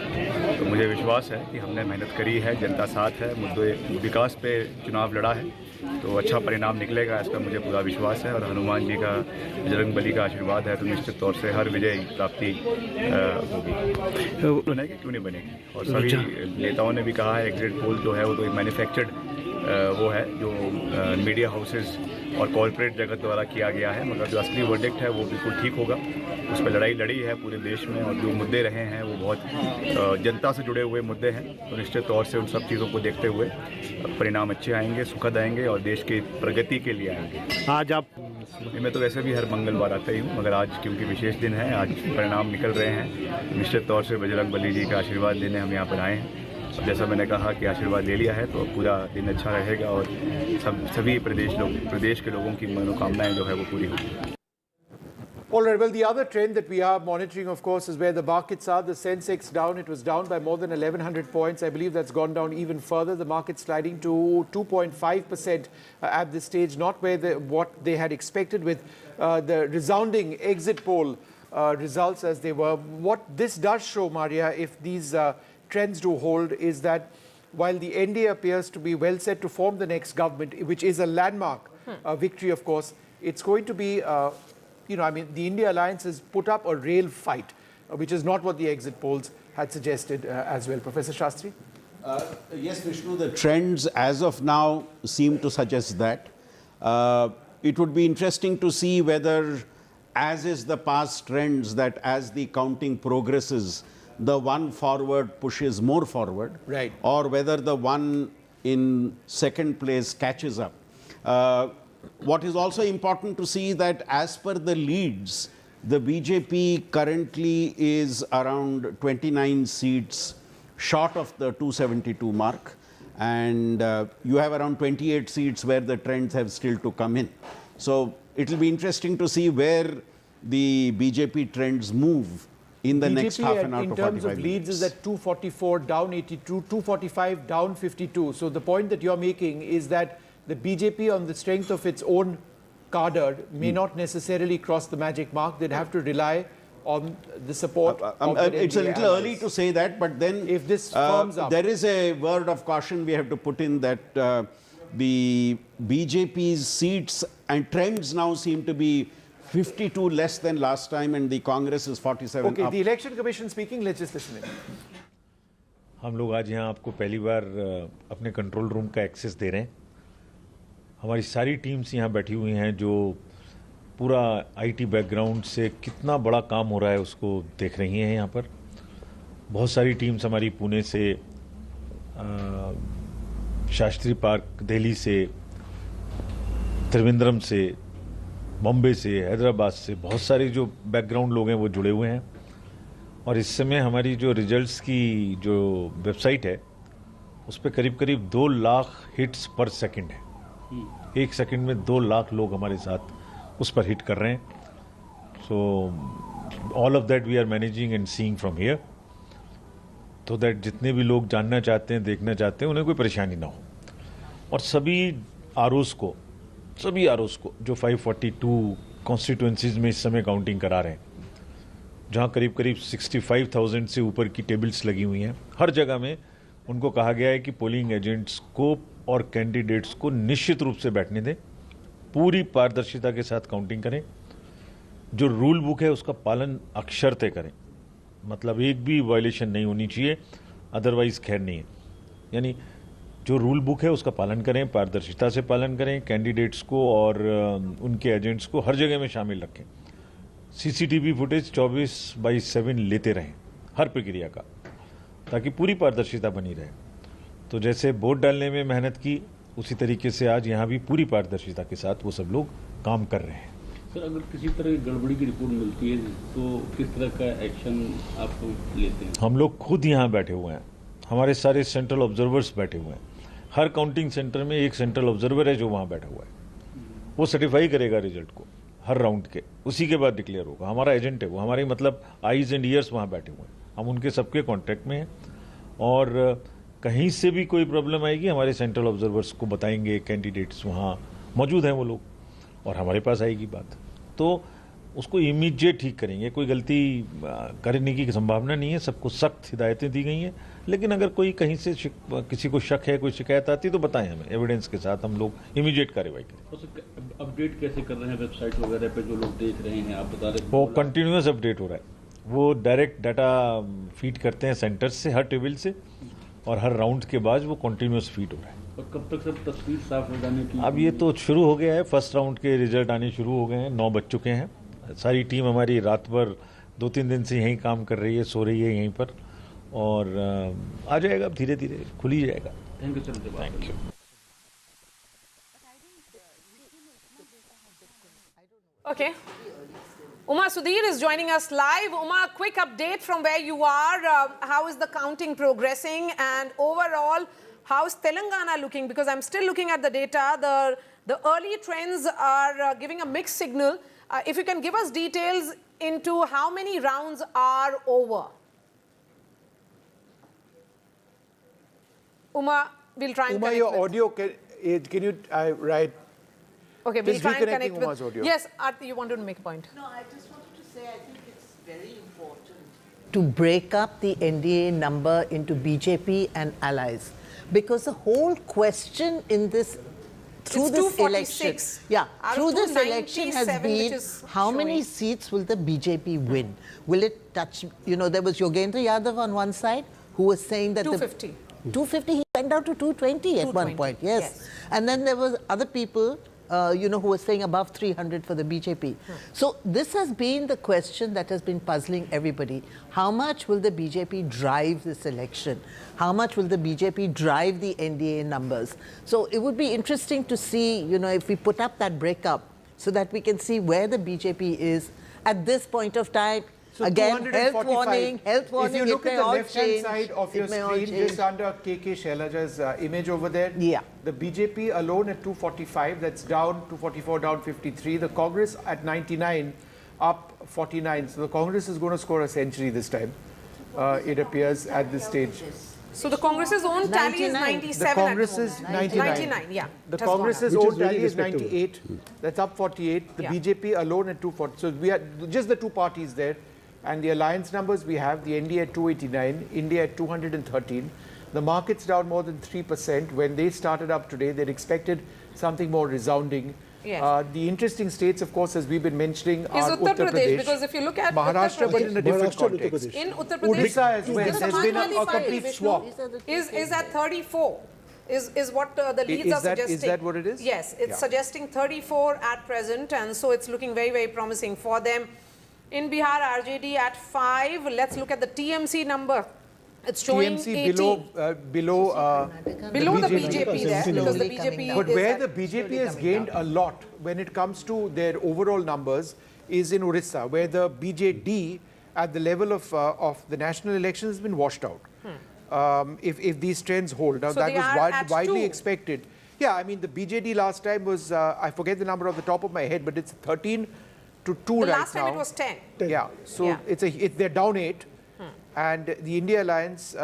तो मुझे विश्वास है कि हमने मेहनत करी है, जनता साथ है, मुद्दे विकास पे चुनाव लड़ा है, तो अच्छा परिणाम निकलेगा, इसका मुझे पूरा विश्वास है। और हनुमान जी का, बजरंग बली का आशीर्वाद है, तो निश्चित तौर से हर विजय प्राप्ति होगी। बनेगी क्यों नहीं बनेगी? और सभी नेताओं ने भी कहा है एग्जिट पोल जो है वो तो मैन्युफैक्चर्ड वो है, जो मीडिया हाउसेस और कॉरपोरेट जगत द्वारा किया गया है, मगर जो असली वर्डिक्ट है वो बिल्कुल ठीक होगा। उस पर लड़ाई लड़ी है पूरे देश में, और जो मुद्दे रहे हैं वो बहुत जनता से जुड़े हुए मुद्दे हैं। तो निश्चित तौर से उन सब चीज़ों को देखते हुए परिणाम अच्छे आएंगे, सुखद आएंगे और देश की प्रगति के लिए आएंगे। आज आप, मैं तो वैसे भी हर मंगलवार आता ही हूँ, मगर आज क्योंकि विशेष दिन है, आज परिणाम निकल रहे हैं, निश्चित तौर से बजरंग बली जी का आशीर्वाद लेने हम यहाँ पर आए हैं। जैसा मैंने कहा कि आशीर्वाद ले लिया है तो पूरा दिन अच्छा रहेगा, और सभी प्रदेश के लोगों की मनोकामनाएं जो है वो पूरी होगी। All right, well, the other trend that we are monitoring, of course, is where the markets are. The Sensex down. It was down by more than 1,100 points. I believe that's gone down even further. The market sliding to 2.5% at this stage, not where what they had expected with the resounding exit poll results as they were. What this does show, Maria, if these trends do hold, is that while the NDA appears to be well set to form the next government, which is a landmark victory, of course, it's going to be, the India Alliance has put up a real fight, which is not what the exit polls had suggested as well. Professor Shastri? Yes, Vishnu, the trends as of now seem to suggest that. It would be interesting to see whether, as is the past trends, that as the counting progresses, the one forward pushes more forward, right, or whether the one in second place catches up. What is also important to see that as per the leads, the BJP currently is around 29 seats short of the 272 mark, and you have around 28 seats where the trends have still to come in. So it will be interesting to see where the BJP trends move in the next half an hour to 45 minutes. In terms of leads is at 244 down 82, 245 down 52. So the point that you're making is that the BJP, on the strength of its own cadre, may not necessarily cross the magic mark. They'd have to rely on the support of the it's a little allies. early to say that, but then if this firms up, there is a word of caution we have to put in that the BJP's seats and trends now seem to be 52 less than last time, and the Congress is 47 okay, up. the Election Commission speaking, let's just listen in. हम लोग आज यहाँ आपको पहली बार अपने control room का access दे रहे हैं। हमारी सारी टीम्स यहाँ बैठी हुई हैं जो पूरा आईटी बैकग्राउंड से कितना बड़ा काम हो रहा है उसको देख रही हैं यहाँ पर। बहुत सारी टीम्स हमारी पुणे से, शास्त्री पार्क दिल्ली से, त्रिवेंद्रम से, बॉम्बे से, हैदराबाद से, बहुत सारे जो बैकग्राउंड लोग हैं वो जुड़े हुए हैं। और इस समय हमारी जो रिजल्ट्स की जो वेबसाइट है उस पर करीब करीब 2 लाख हिट्स पर सेकंड है। एक सेकंड में 2 लाख लोग हमारे साथ उस पर हिट कर रहे हैं। So all of that we are managing and seeing from here, तो दैट जितने भी लोग जानना चाहते हैं, देखना चाहते हैं, उन्हें कोई परेशानी ना हो। और सभी आरओस को जो 542 कॉन्स्टिट्यूंसीज में इस समय काउंटिंग करा रहे हैं, जहां करीब करीब 65,000 से ऊपर की टेबल्स लगी हुई हैं। हर जगह में उनको कहा गया है कि पोलिंग एजेंट्स को और कैंडिडेट्स को निश्चित रूप से बैठने दें, पूरी पारदर्शिता के साथ काउंटिंग करें, जो रूल बुक है उसका पालन अक्षरते करें, मतलब एक भी वायलेशन नहीं होनी चाहिए, अदरवाइज खैर नहीं है। यानी जो रूल बुक है उसका पालन करें, पारदर्शिता से पालन करें, कैंडिडेट्स को और उनके एजेंट्स को हर जगह में शामिल रखें। सीसीटीवी फुटेज 24/7 लेते रहें हर प्रक्रिया का, ताकि पूरी पारदर्शिता बनी रहे। तो जैसे वोट डालने में मेहनत की, उसी तरीके से आज यहाँ भी पूरी पारदर्शिता के साथ वो सब लोग काम कर रहे हैं। सर, अगर किसी तरह की गड़बड़ी की रिपोर्ट मिलती है तो किस तरह का एक्शन आप लेते हैं? हम लोग खुद यहाँ बैठे हुए हैं, हमारे सारे सेंट्रल ऑब्जर्वर्स बैठे हुए हैं। हर काउंटिंग सेंटर में एक सेंट्रल ऑब्जर्वर है जो वहाँ बैठा हुआ है, वो सर्टिफाई करेगा रिजल्ट को हर राउंड के, उसी के बाद डिक्लेयर होगा। हमारा एजेंट है वो, हमारे मतलब आईज एंड ईयर्स वहाँ बैठे हुए हैं, हम उनके सबके कॉन्टैक्ट में हैं। और कहीं से भी कोई प्रॉब्लम आएगी हमारे सेंट्रल ऑब्जर्वर्स को बताएंगे, कैंडिडेट्स वहाँ मौजूद हैं वो लोग, और हमारे पास आएगी बात तो उसको इमीडिएट ठीक करेंगे। कोई गलती करने की संभावना नहीं है, सबको सख्त हिदायतें दी गई हैं। लेकिन अगर कोई कहीं से किसी को शक है, कोई शिकायत आती है तो बताएं हमें, एविडेंस के साथ हम लोग इमीडिएट कार्रवाई करें। अपडेट कैसे कर रहे हैं वेबसाइट वगैरह पे जो लोग देख रहे हैं, आप बता रहे हैं? वो कंटिन्यूस अपडेट हो रहा है, वो डायरेक्ट डाटा फीड करते हैं सेंटर्स से, हर टेबल से, और हर राउंड के बाद वो कंटिन्यूस फीड हो रहा है। और कब तक सब तस्वीर साफ हो जाने की? अब ये तो शुरू हो गया है, फर्स्ट राउंड के रिजल्ट आने शुरू हो गए हैं, 9 बज चुके हैं। सारी टीम हमारी रात भर 2-3 दिन से यहीं काम कर रही है, सो रही है यहीं पर, और आ जाएगा, अब धीरे धीरे खुल ही जाएगा। Thank you sir. Thank you. Okay. Uma Sudhir is joining us live. Uma, quick update from where you are. How is the counting progressing, and overall, how is Telangana looking? Because I'm still looking at the data. The early trends are giving a mixed signal. If you can give us details into how many rounds are over. Uma, we'll try and Uma, connect your with. audio, can you write? Okay, we'll Just try and reconnecting connect with. Uma's audio. Yes, Aarti, you wanted to make a point. No, I just wanted to say I think it's very important to break up the NDA number into BJP and allies, because the whole question in this through It's this 246 election, out through of this election has 297, which been is how many showing. seats will the BJP win? Will it touch? You know, there was Yogendra Yadav on one side who was saying that 250. 250, he went down to 220 at one point, yes. And then there was other people, who were saying above 300 for the BJP. So this has been the question that has been puzzling everybody. How much will the BJP drive this election? How much will the BJP drive the NDA numbers? So it would be interesting to see, if we put up that breakup so that we can see where the BJP is at this point of time. So Again, health warning, If you look it at may the all left-hand change. side of your It may all screen, change. just under KK Shailaja's image over there, the BJP alone at 245, that's down 244, down 53. The Congress at 99, up 49. So the Congress is going to score a century this time, it appears at this stage. So the Congress's own tally is 97 The Congress at is the moment. 99. Yeah. The it has gone Congress's up. own tally is 98. That's up 48. The Yeah. BJP alone at 240. So we are just the two parties there. And the alliance numbers we have, the NDA at 289, India at 213. The market's down more than 3%. When they started up today, they'd expected something more resounding. Yes. The interesting states, of course, as we've been mentioning, Is are Uttar Pradesh, because if you look at Maharashtra, Uttar but in a different Maharashtra and Uttar context. Pradesh. in Uttar Pradesh, Odisha as well. the There's been a Samajwadi complete Party, swap. is at 34. Is what the leads Is are that- suggesting. is that what it is? Yes, it's Yeah. suggesting 34 at present, and so it's looking very, very promising for them. In Bihar, RJD at 5. Let's look at the TMC number. It's showing TMC 80. below Below the BJP there, because the BJP But is where at- the BJP has gained a lot when it comes to their overall numbers is in Orissa, where the BJD at the level of the national election has been washed out. If these trends hold. Now So that they was are at widely 2. expected. Yeah, I mean the BJD last time was, I forget the number off the top of my head, but it's 13 to 2 The right last now. time it was 10. Yeah, so Yeah. they're down 8. And the India Alliance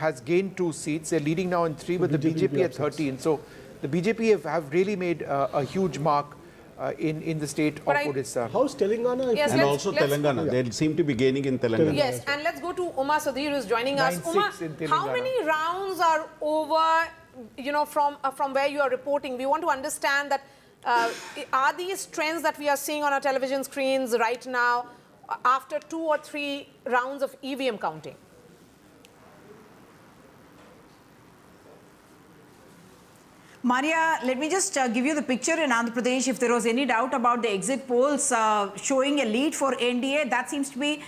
has gained 2 seats. They're leading now in 3, but the BJP at 13. So the BJP have really made a huge mark in the state of Odisha. How's Telangana? Yes, And also Telangana. They seem to be gaining in Telangana. Yes, and let's go to Uma Sudhir, who's joining us. 9-6 Uma, in Telangana. how many rounds are over, from where you are reporting? We want to understand that are these trends that we are seeing on our television screens right now after 2 or 3 rounds of EVM counting? Maria, let me just give you the picture in Andhra Pradesh. If there was any doubt about the exit polls showing a lead for NDA, that seems to be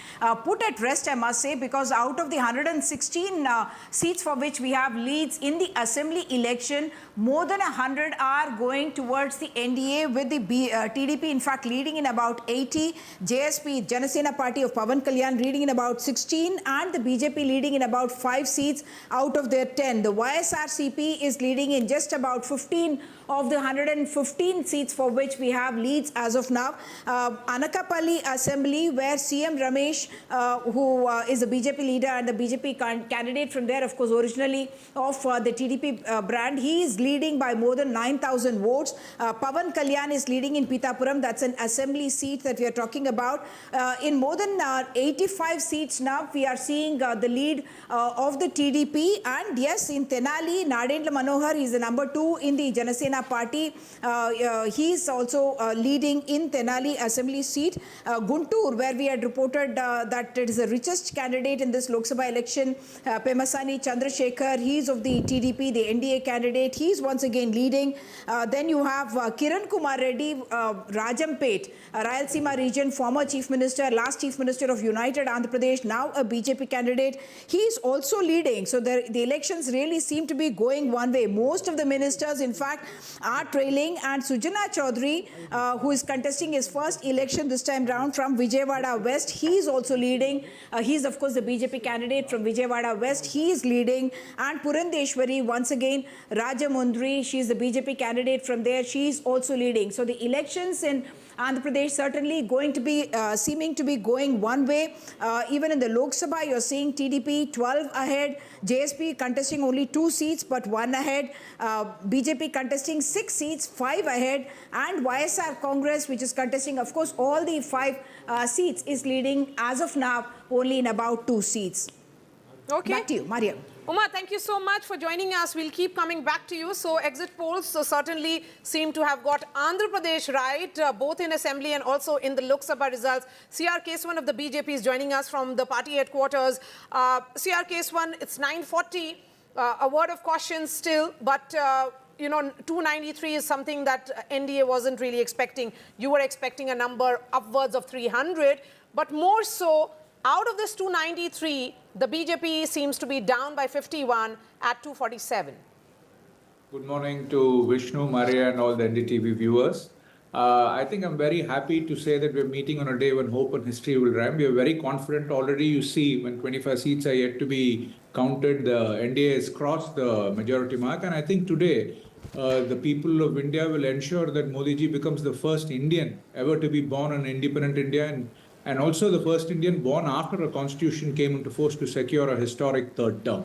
put at rest, I must say, because out of the 116 seats for which we have leads in the assembly election, more than 100 are going towards the NDA, with the TDP in fact leading in about 80, JSP, Janasena Party of Pawan Kalyan, leading in about 16, and the BJP leading in about 5 seats out of their 10. The YSRCP is leading in just about 15 of the 115 seats for which we have leads as of now. Anakapalli Assembly, where CM Ramesh, who is a BJP leader and the BJP candidate from there, of course, originally of the TDP brand, he is leading by more than 9,000 votes. Pawan Kalyan is leading in Pitapuram. That's an assembly seat that we are talking about. In more than 85 seats now, we are seeing the lead of the TDP. And yes, in Tenali, Nadendra Manohar is the number 2 in the Janasena Party. He is also leading in Tenali Assembly seat. Guntur, where we had reported that it is the richest candidate in this Lok Sabha election, Pemasani Chandrasekhar, he is of the TDP, the NDA candidate. He is once again leading. Then you have Kiran Kumar Reddy, Rajampet, Rayalaseema region, former Chief Minister, last Chief Minister of United Andhra Pradesh, now a BJP candidate. He is also leading. So the elections really seem to be going one way. Most of the ministers, in fact, are trailing, and Sujana Chaudhary, who is contesting his first election this time round from Vijayawada West, he is also leading. He is, of course, the BJP candidate from Vijayawada West. He is leading. And Purandeshwari, once again, Rajamundry, she is the BJP candidate from there. She is also leading. So the elections in Andhra Pradesh certainly going to be seeming to be going one way. Even in the Lok Sabha, you're seeing TDP 12 ahead, JSP contesting only 2 seats but 1 ahead, BJP contesting 6 seats, 5 ahead, and YSR Congress, which is contesting, of course, all the 5 seats, is leading as of now only in about 2 seats. Okay. Back to you, Maria. Uma, thank you so much for joining us. We'll keep coming back to you. So exit polls certainly seem to have got Andhra Pradesh right, both in Assembly and also in the Lok Sabha results. C.R. Keswan of the BJP is joining us from the party headquarters. C.R. Keswan, it's 9:40. A word of caution still, but 293 is something that NDA wasn't really expecting. You were expecting a number upwards of 300, but more so, out of this 293, the BJP seems to be down by 51 at 247. Good morning to Vishnu, Maria and all the NDTV viewers. I think I'm very happy to say that we're meeting on a day when hope and history will rhyme. We are very confident already. You see, when 25 seats are yet to be counted, the NDA has crossed the majority mark. And I think today, the people of India will ensure that Modi ji becomes the first Indian ever to be born in independent India, and also the first Indian born after a constitution came into force to secure a historic 3rd term.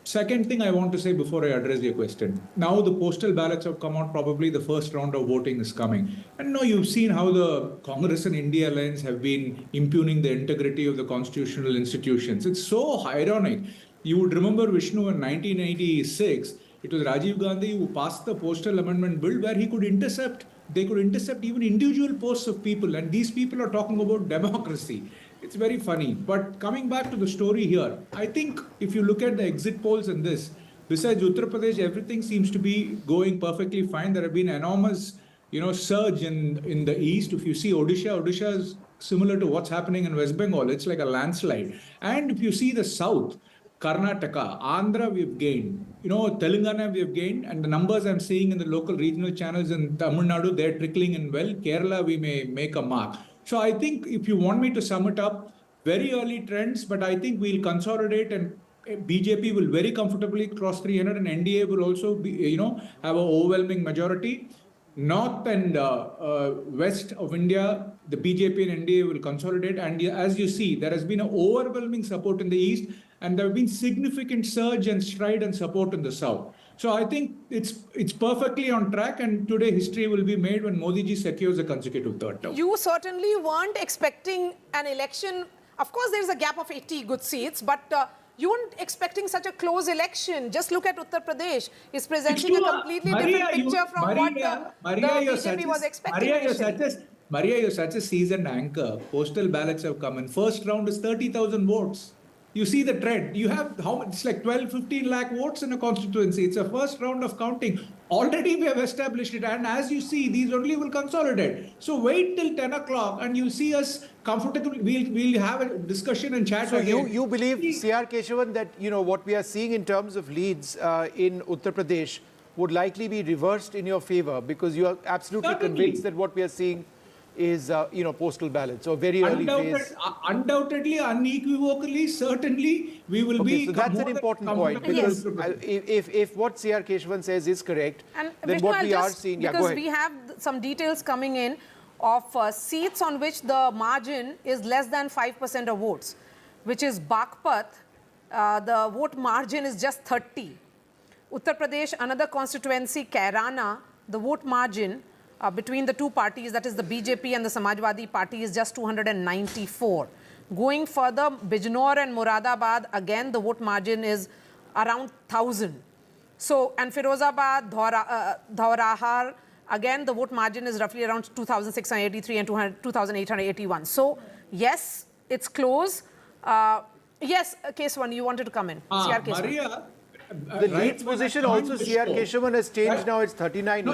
Second thing I want to say before I address your question. Now the postal ballots have come out, probably the first round of voting is coming. And now you've seen how the Congress and India alliance have been impugning the integrity of the constitutional institutions. It's so ironic. You would remember, Vishnu, in 1986, it was Rajiv Gandhi who passed the postal amendment bill where they could intercept even individual posts of people, and these people are talking about democracy. It's very funny. But coming back to the story here, I think if you look at the exit polls in this, besides Uttar Pradesh, everything seems to be going perfectly fine. There have been enormous, surge in the east. If you see Odisha is similar to what's happening in West Bengal. It's like a landslide. And if you see the south, Karnataka, Andhra, we've gained. Telangana, we have gained. And the numbers I'm seeing in the local regional channels in Tamil Nadu, they're trickling in well. Kerala, we may make a mark. So I think if you want me to sum it up, very early trends, but I think we'll consolidate, and BJP will very comfortably cross 300, and NDA will also be, have an overwhelming majority. North and west of India, the BJP and NDA will consolidate. And as you see, there has been an overwhelming support in the east. and there have been significant surge and stride and support in the south. So I think it's perfectly on track, and today history will be made when Modi ji secures a consecutive third term. You certainly weren't expecting an election. Of course, there's a gap of 80 good seats, but you weren't expecting such a close election. Just look at Uttar Pradesh. It's presenting a completely different picture from what the BJP was expecting. Maria, you're such a seasoned anchor. Postal ballots have come in. First round is 30,000 votes. You see the trend. You have how much? It's like 12, 15 lakh votes in a constituency. It's a first round of counting. Already we have established it. And as you see, these only will consolidate. So wait till 10 o'clock and you'll see us comfortably. We'll have a discussion and chat so again. You believe, C.R. Keshavan, that what we are seeing in terms of leads in Uttar Pradesh would likely be reversed in your favor, because you are absolutely convinced that what we are seeing is, postal ballots or very early phase. Undoubtedly, unequivocally, certainly, we will be. So that's an important point, because if what C.R. Keshavan says is correct, and then Vishnu, what we are seeing, because we have some details coming in of seats on which the margin is less than 5% of votes, which is Bagpat, the vote margin is just 30. Uttar Pradesh, another constituency, Kairana, the vote margin between the two parties, that is the BJP and the Samajwadi Party, is just 294. Going further, Bijnor and Moradabad, again the vote margin is around 1,000. So, and Firozabad, Dhaurahar, again the vote margin is roughly around 2,683 and 2,881. So, yes, it's close. Yes, case one, you wanted to come in. Maria, the leads position also, C.R. Keshavan, has changed now. It's 39.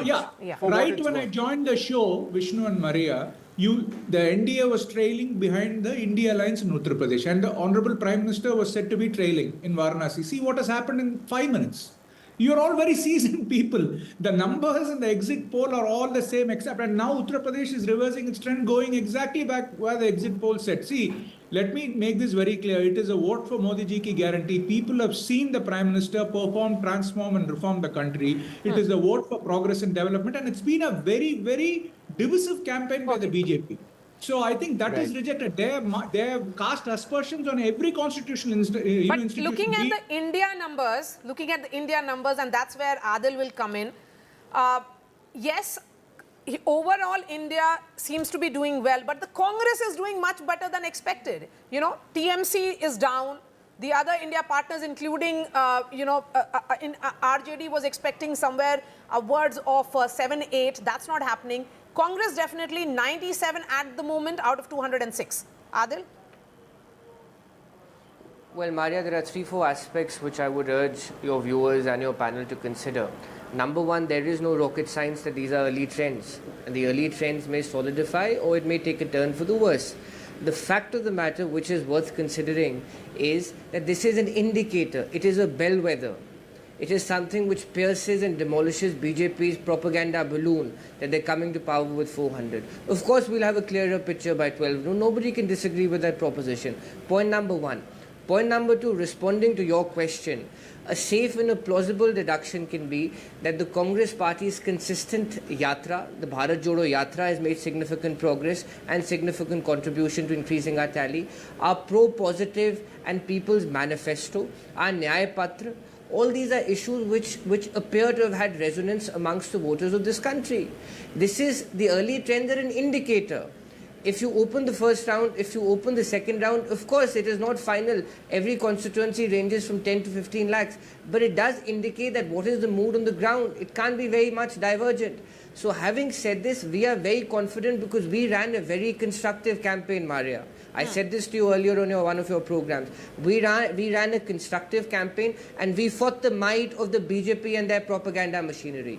Right when I joined the show, Vishnu and Maria, the NDA was trailing behind the India alliance in Uttar Pradesh, and the Honorable Prime Minister was said to be trailing in Varanasi. See what has happened in 5 minutes. You're all very seasoned people. The numbers in the exit poll are all the same, except, and now Uttar Pradesh is reversing its trend, going exactly back where the exit poll said. See, let me make this very clear. It is a vote for Modi ji ki guarantee. People have seen the Prime Minister perform, transform and reform the country. It is a vote for progress and development, and it's been a very, very divisive campaign by the BJP. So I think that is rejected. They have cast aspersions on every constitutional institution. But looking at the India numbers, and that's where Adil will come in. Yes, overall India seems to be doing well, but the Congress is doing much better than expected. TMC is down. The other India partners, including, RJD was expecting somewhere upwards of 7, 8. That's not happening. Congress definitely 97 at the moment out of 206. Adil? Well, Maria, there are 3-4 aspects which I would urge your viewers and your panel to consider. Number one, there is no rocket science that these are early trends. And the early trends may solidify or it may take a turn for the worse. The fact of the matter which is worth considering is that this is an indicator. It is a bellwether. It is something which pierces and demolishes BJP's propaganda balloon that they're coming to power with 400. Of course, we'll have a clearer picture by 12 noon. Nobody can disagree with that proposition. Point number one. Point number two, responding to your question, a safe and a plausible deduction can be that the Congress party's consistent yatra, the Bharat Jodo yatra, has made significant progress and significant contribution to increasing our tally. Our pro-positive and People's Manifesto, our Nyaya Patra, all these are issues which appear to have had resonance amongst the voters of this country. This is the early trend, are an indicator. If you open the first round, if you open the second round, of course it is not final. Every constituency ranges from 10 to 15 lakhs. But it does indicate that what is the mood on the ground. It can't be very much divergent. So having said this, we are very confident because we ran a very constructive campaign, Maria. I said this to you earlier on one of your programs. We ran a constructive campaign and we fought the might of the BJP and their propaganda machinery.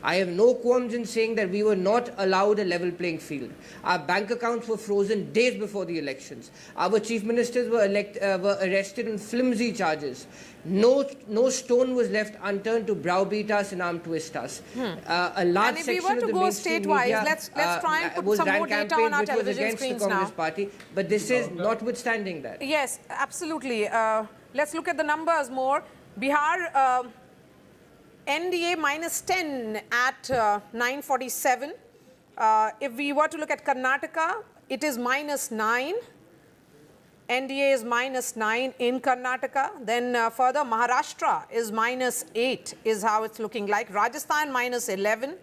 I have no qualms in saying that we were not allowed a level playing field. Our bank accounts were frozen days before the elections. Our chief ministers were arrested on flimsy charges. No stone was left unturned to browbeat us and arm twist us. A large and if section we were to of the go mainstream statewise, media, let's try and put some more data on our television screens the now. Congress party, but this is notwithstanding that. Yes, absolutely. Let's look at the numbers more. Bihar, NDA minus 10 at 947. If we were to look at Karnataka, it is minus 9. NDA is -9 in Karnataka. Then further, Maharashtra is -8 is how it's looking like. Rajasthan -11.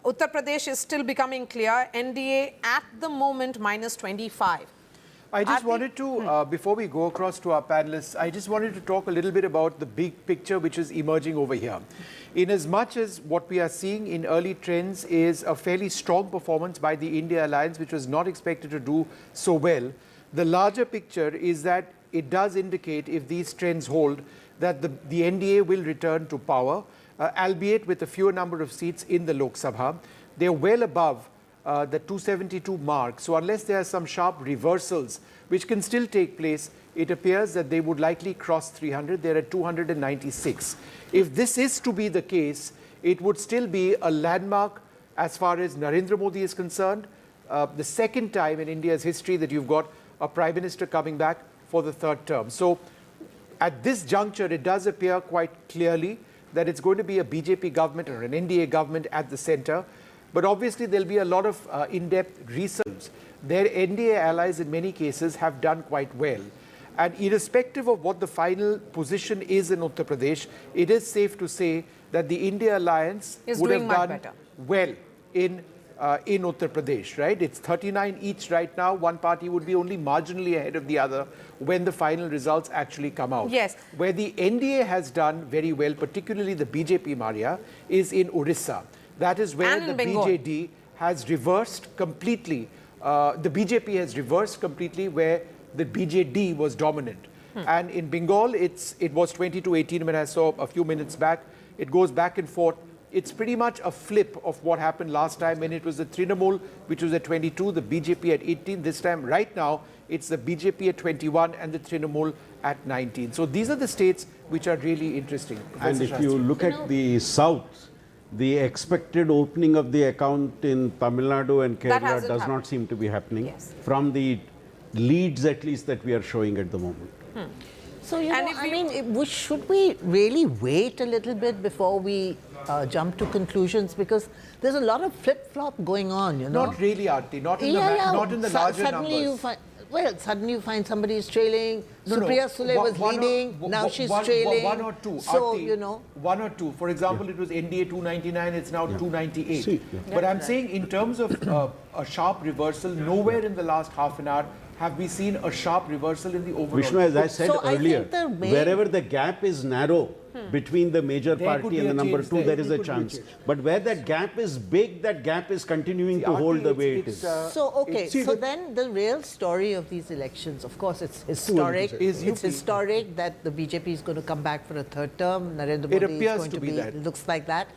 Uttar Pradesh is still becoming clear. NDA at the moment -25. I just wanted to, before we go across to our panelists, I just wanted to talk a little bit about the big picture which is emerging over here. In as much as what we are seeing in early trends is a fairly strong performance by the India alliance, which was not expected to do so well, the larger picture is that it does indicate, if these trends hold, that the NDA will return to power, albeit with a fewer number of seats in the Lok Sabha. They're well above the 272 mark. So unless there are some sharp reversals, which can still take place, it appears that they would likely cross 300. They're at 296. If this is to be the case, it would still be a landmark as far as Narendra Modi is concerned. The second time in India's history that you've got a prime minister coming back for the third term. So at this juncture, it does appear quite clearly that it's going to be a BJP government or an NDA government at the center. But obviously, there'll be a lot of in-depth research. Their NDA allies, in many cases, have done quite well. And irrespective of what the final position is in Uttar Pradesh, it is safe to say that the India alliance would have done well in Uttar Pradesh, right? It's 39 each right now. One party would be only marginally ahead of the other when the final results actually come out. Yes. Where the NDA has done very well, particularly the BJP, Maria, is in Orissa. That is where the BJD has reversed completely. The BJP has reversed completely where the BJD was dominant. And in Bengal, it was 20-18 when I saw a few minutes back. It goes back and forth. It's pretty much a flip of what happened last time when it was the Trinamool, which was at 22, the BJP at 18. This time, right now, it's the BJP at 21 and the Trinamool at 19. So these are the states which are really interesting. And if you look at the south, the expected opening of the account in Tamil Nadu and Kerala does not seem to be happening from the leads, at least, that we are showing at the moment. So, you know, I mean, should we really wait a little bit before we jump to conclusions? Because there's a lot of flip-flop going on, you know. Not really, Aarti. Not in the larger suddenly numbers. Suddenly you find somebody is trailing. Supriya Sule was leading. Now she's trailing. One or two. So, Aarti, you know. One or two. For example, it was NDA 299. It's now 298. But I'm saying in terms of a sharp reversal, nowhere in the last half an hour have we seen a sharp reversal in the overall. Vishnu, as I said earlier, wherever the gap is narrow between the major party and the number two, there is a chance. But where that gap is big, that gap is continuing to hold the way it is. So then the real story of these elections, of course, it's historic. It's historic that the BJP is going to come back for a third term. Narendra Modi is going to be that. It looks like that.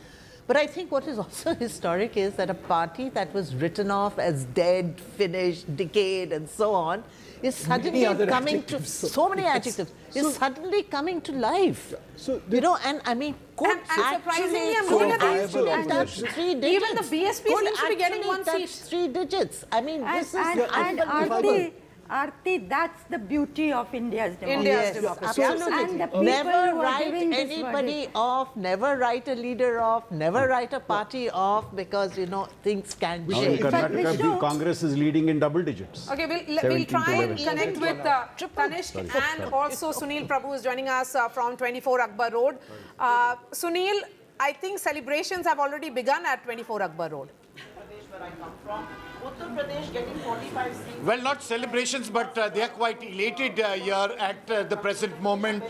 But I think what is also historic is that a party that was written off as dead, finished, decayed, and so on, is suddenly coming to so many adjectives. Is suddenly coming to life. So you know, and I mean, and surprisingly, I'm looking at the 3 digits. Even the BSP seems to be getting one seat. 3 digits. I mean, this is unbelievable. Aarti, that's the beauty of India's democracy. Absolutely. Never write anybody off, never write a leader off, never write a party off, because, you know, things can change. In Karnataka, the Congress is leading in double digits. Okay, we'll try and connect with Tanishq and also Sunil Prabhu is joining us from 24 Akbar Road. Sunil, I think celebrations have already begun at 24 Akbar Road. Where I come from, Uttar Pradesh getting 45 seats. Well, not celebrations, but they are quite elated here at the present moment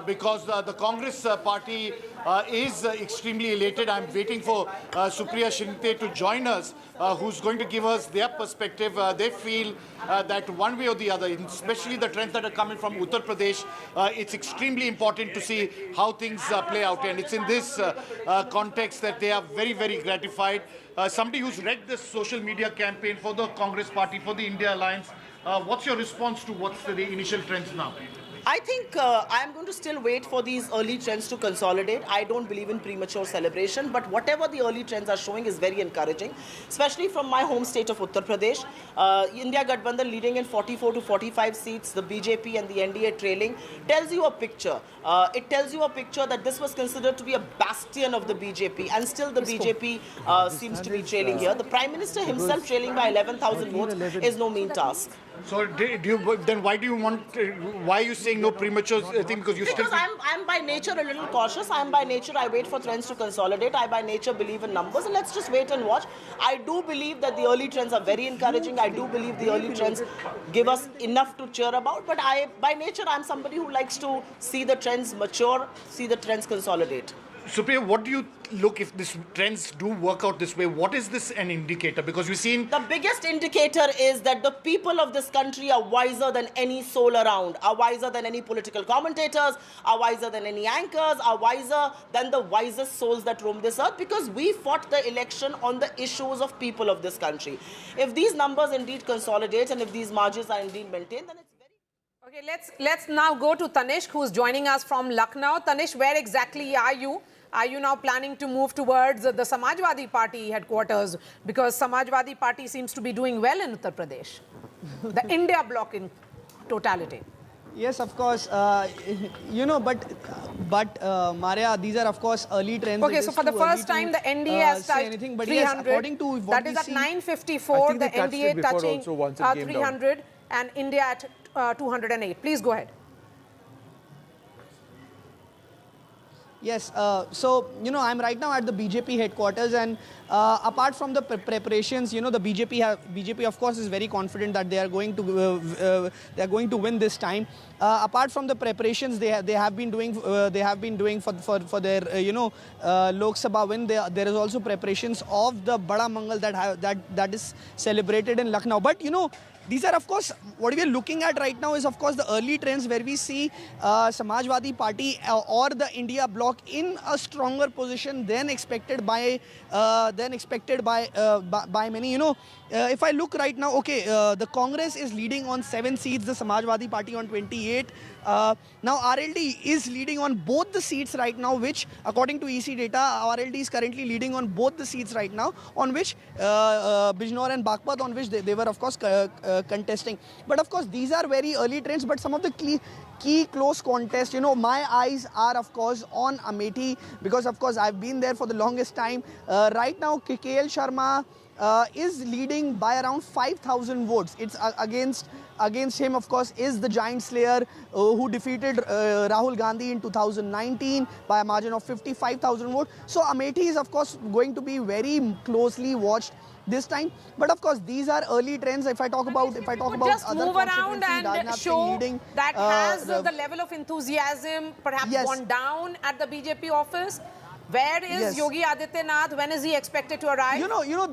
because the Congress party is extremely elated. I'm waiting for Supriya Shinde to join us, who's going to give us their perspective. They feel that one way or the other, especially the trends that are coming from Uttar Pradesh, it's extremely important to see how things play out. And it's in this context that they are very, very gratified. Somebody who's read this social media campaign for the Congress party, for the India Alliance, what's your response to what's the initial trends now? I think I'm going to still wait for these early trends to consolidate. I don't believe in premature celebration, but whatever the early trends are showing is very encouraging, especially from my home state of Uttar Pradesh. India Gathbandhan leading in 44 to 45 seats, the BJP and the NDA trailing, tells you a picture. It tells you a picture that this was considered to be a bastion of the BJP, and still the BJP seems to be trailing here. The Prime Minister himself trailing by 11,000 votes is no mean task. So then why do you want? Why are you saying no premature thing? Because I'm by nature a little cautious. I'm by nature, I wait for trends to consolidate. I by nature believe in numbers, and let's just wait and watch. I do believe that the early trends are very encouraging. I do believe the early trends give us enough to cheer about. But by nature, I'm somebody who likes to see the trends mature, see the trends consolidate. Supriya, what do you look if these trends do work out this way? What is this an indicator? Because we've seen... The biggest indicator is that the people of this country are wiser than any soul around, are wiser than any political commentators, are wiser than any anchors, are wiser than the wisest souls that roam this earth, because we fought the election on the issues of people of this country. If these numbers indeed consolidate and if these margins are indeed maintained, then it's very... Okay, let's now go to Tanishq, who's joining us from Lucknow. Tanishq, where exactly are you? Are you now planning to move towards the Samajwadi Party headquarters? Because Samajwadi Party seems to be doing well in Uttar Pradesh. The India bloc in totality. Yes, of course. You know, but Maria, these are of course early trends. Okay, so for the first time, the NDA has touched 300. Yes, according to what that is at 954. The NDA touching 300 and India at 208. Please go ahead. Yes, so, you know, I'm right now at the BJP headquarters, and apart from the preparations, you know, the BJP of course is very confident that they are going to win this time. Apart from the preparations they have been doing for their you know, Lok Sabha win, there is also preparations of the Bada Mangal that is celebrated in Lucknow. But you know, these are, of course, what we are looking at right now is, of course, the early trends where we see Samajwadi Party or the India bloc in a stronger position than expected by many. You know, if I look right now, okay, the Congress is leading on 7 seats, the Samajwadi Party on 28. Now RLD is leading on both the seats right now, which according to EC data, RLD is currently leading on both the seats right now, on which Bijnor and Baghpat, on which they were of course contesting. But of course these are very early trends, but some of the key close contests, you know, my eyes are of course on Amethi, because of course I've been there for the longest time. Right now KL Sharma is leading by around 5,000 votes. It's against him, of course, is the giant slayer who defeated Rahul Gandhi in 2019 by a margin of 55,000 votes. So Amethi is, of course, going to be very closely watched this time. But of course, these are early trends. If I talk about just other move around and show leading, that has the level of enthusiasm perhaps gone down at the BJP office. Where is Yogi Adityanath? When is he expected to arrive? You know,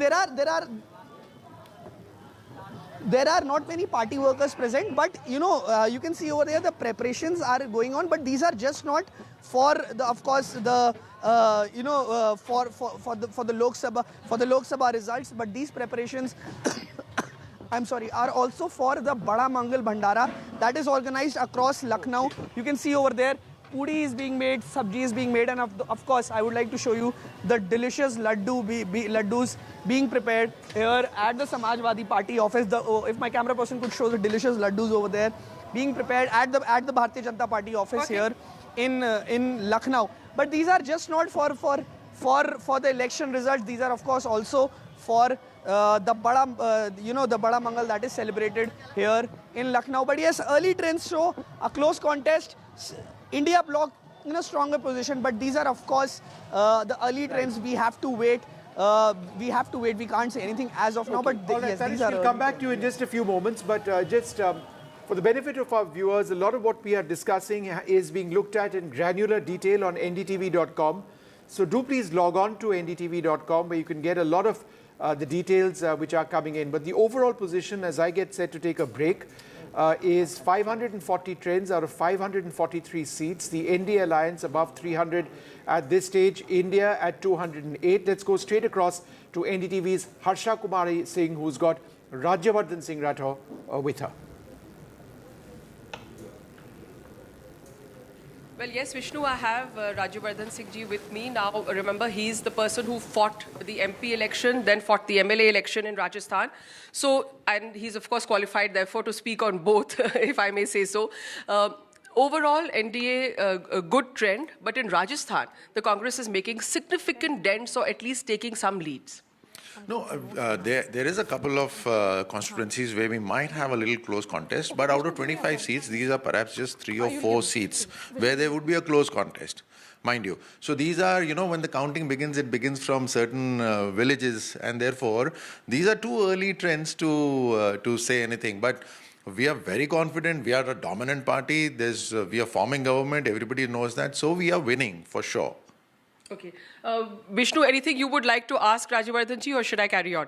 there are not many party workers present, but you know, you can see over there the preparations are going on, but these are just not for the, of course, the you know, for the Lok Sabha results, but these preparations I'm sorry, are also for the Bada Mangal Bhandara that is organized across Lucknow. You can see over there, puri is being made, sabji is being made, and of course I would like to show you the delicious laddus being prepared here at the Samajwadi Party office. If my camera person could show the delicious laddus over there being prepared at the Bharatiya Janata Party office here in Lucknow. But these are just not for the election results. These are of course also for the Bada Mangal that is celebrated here in Lucknow. But yes, early trends show a close contest. India bloc in a stronger position, but these are of course the early trends. We have to wait. We can't say anything as of now. But yes, these are. We'll come back to you in just a few moments. But just for the benefit of our viewers, a lot of what we are discussing is being looked at in granular detail on NDTV.com. So do please log on to NDTV.com, where you can get a lot of the details which are coming in. But the overall position, as I get set to take a break, is 540 trends out of 543 seats. The NDA alliance above 300 at this stage. India at 208. Let's go straight across to NDTV's Harsha Kumari Singh, who's got Rajyavardhan Singh Rathore with her. Well, yes, Vishnu, I have Rajyavardhan Singh ji with me. Now, remember, he's the person who fought the MP election, then fought the MLA election in Rajasthan. So, and he's, of course, qualified, therefore, to speak on both, if I may say so. Overall, NDA, a good trend, but in Rajasthan, the Congress is making significant dents or at least taking some leads. No, there is a couple of constituencies where we might have a little close contest, but out of 25 seats, these are perhaps just 3 or 4 seats where there would be a close contest, mind you. So these are, when the counting begins, it begins from certain villages, and therefore these are too early trends to say anything. But we are very confident. We are a dominant party. We are forming government. Everybody knows that. So we are winning for sure. Okay. Vishnu, anything you would like to ask Rajyavardhanji, or should I carry on?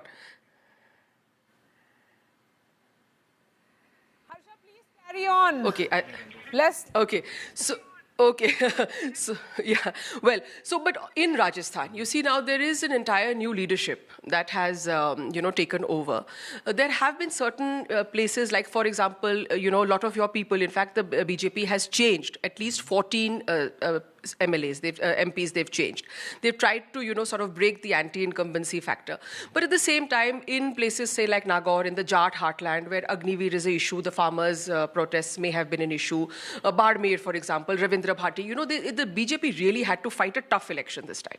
Harsha, please carry on. Okay. Let's. Okay. Okay, so yeah, well, but in Rajasthan, you see now there is an entire new leadership that has, taken over. There have been certain places, like for example, a lot of your people, in fact, the BJP has changed at least 14 MLAs, MPs they've changed. They've tried to, sort of break the anti-incumbency factor. But at the same time, in places, say like Nagaur, in the Jat heartland, where Agniveer is an issue, the farmers' protests may have been an issue. Bardmer, for example, Ravindra Bhati, the BJP really had to fight a tough election this time.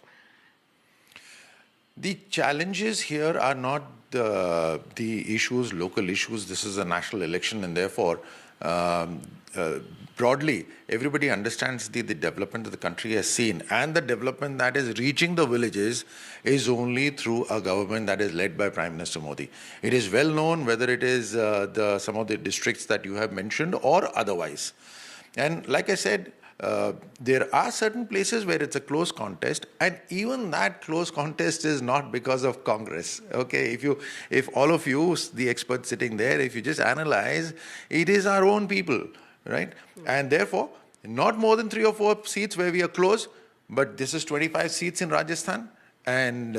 The challenges here are not the issues, local issues. This is a national election, and therefore, broadly, everybody understands the development that the country has seen, and the development that is reaching the villages is only through a government that is led by Prime Minister Modi. It is well known, whether it is some of the districts that you have mentioned or otherwise. And like I said, there are certain places where it's a close contest, and even that close contest is not because of Congress. Okay, if all of you, the experts sitting there, if you just analyze, it is our own people, right? And therefore, not more than 3 or 4 seats where we are close, but this is 25 seats in Rajasthan, and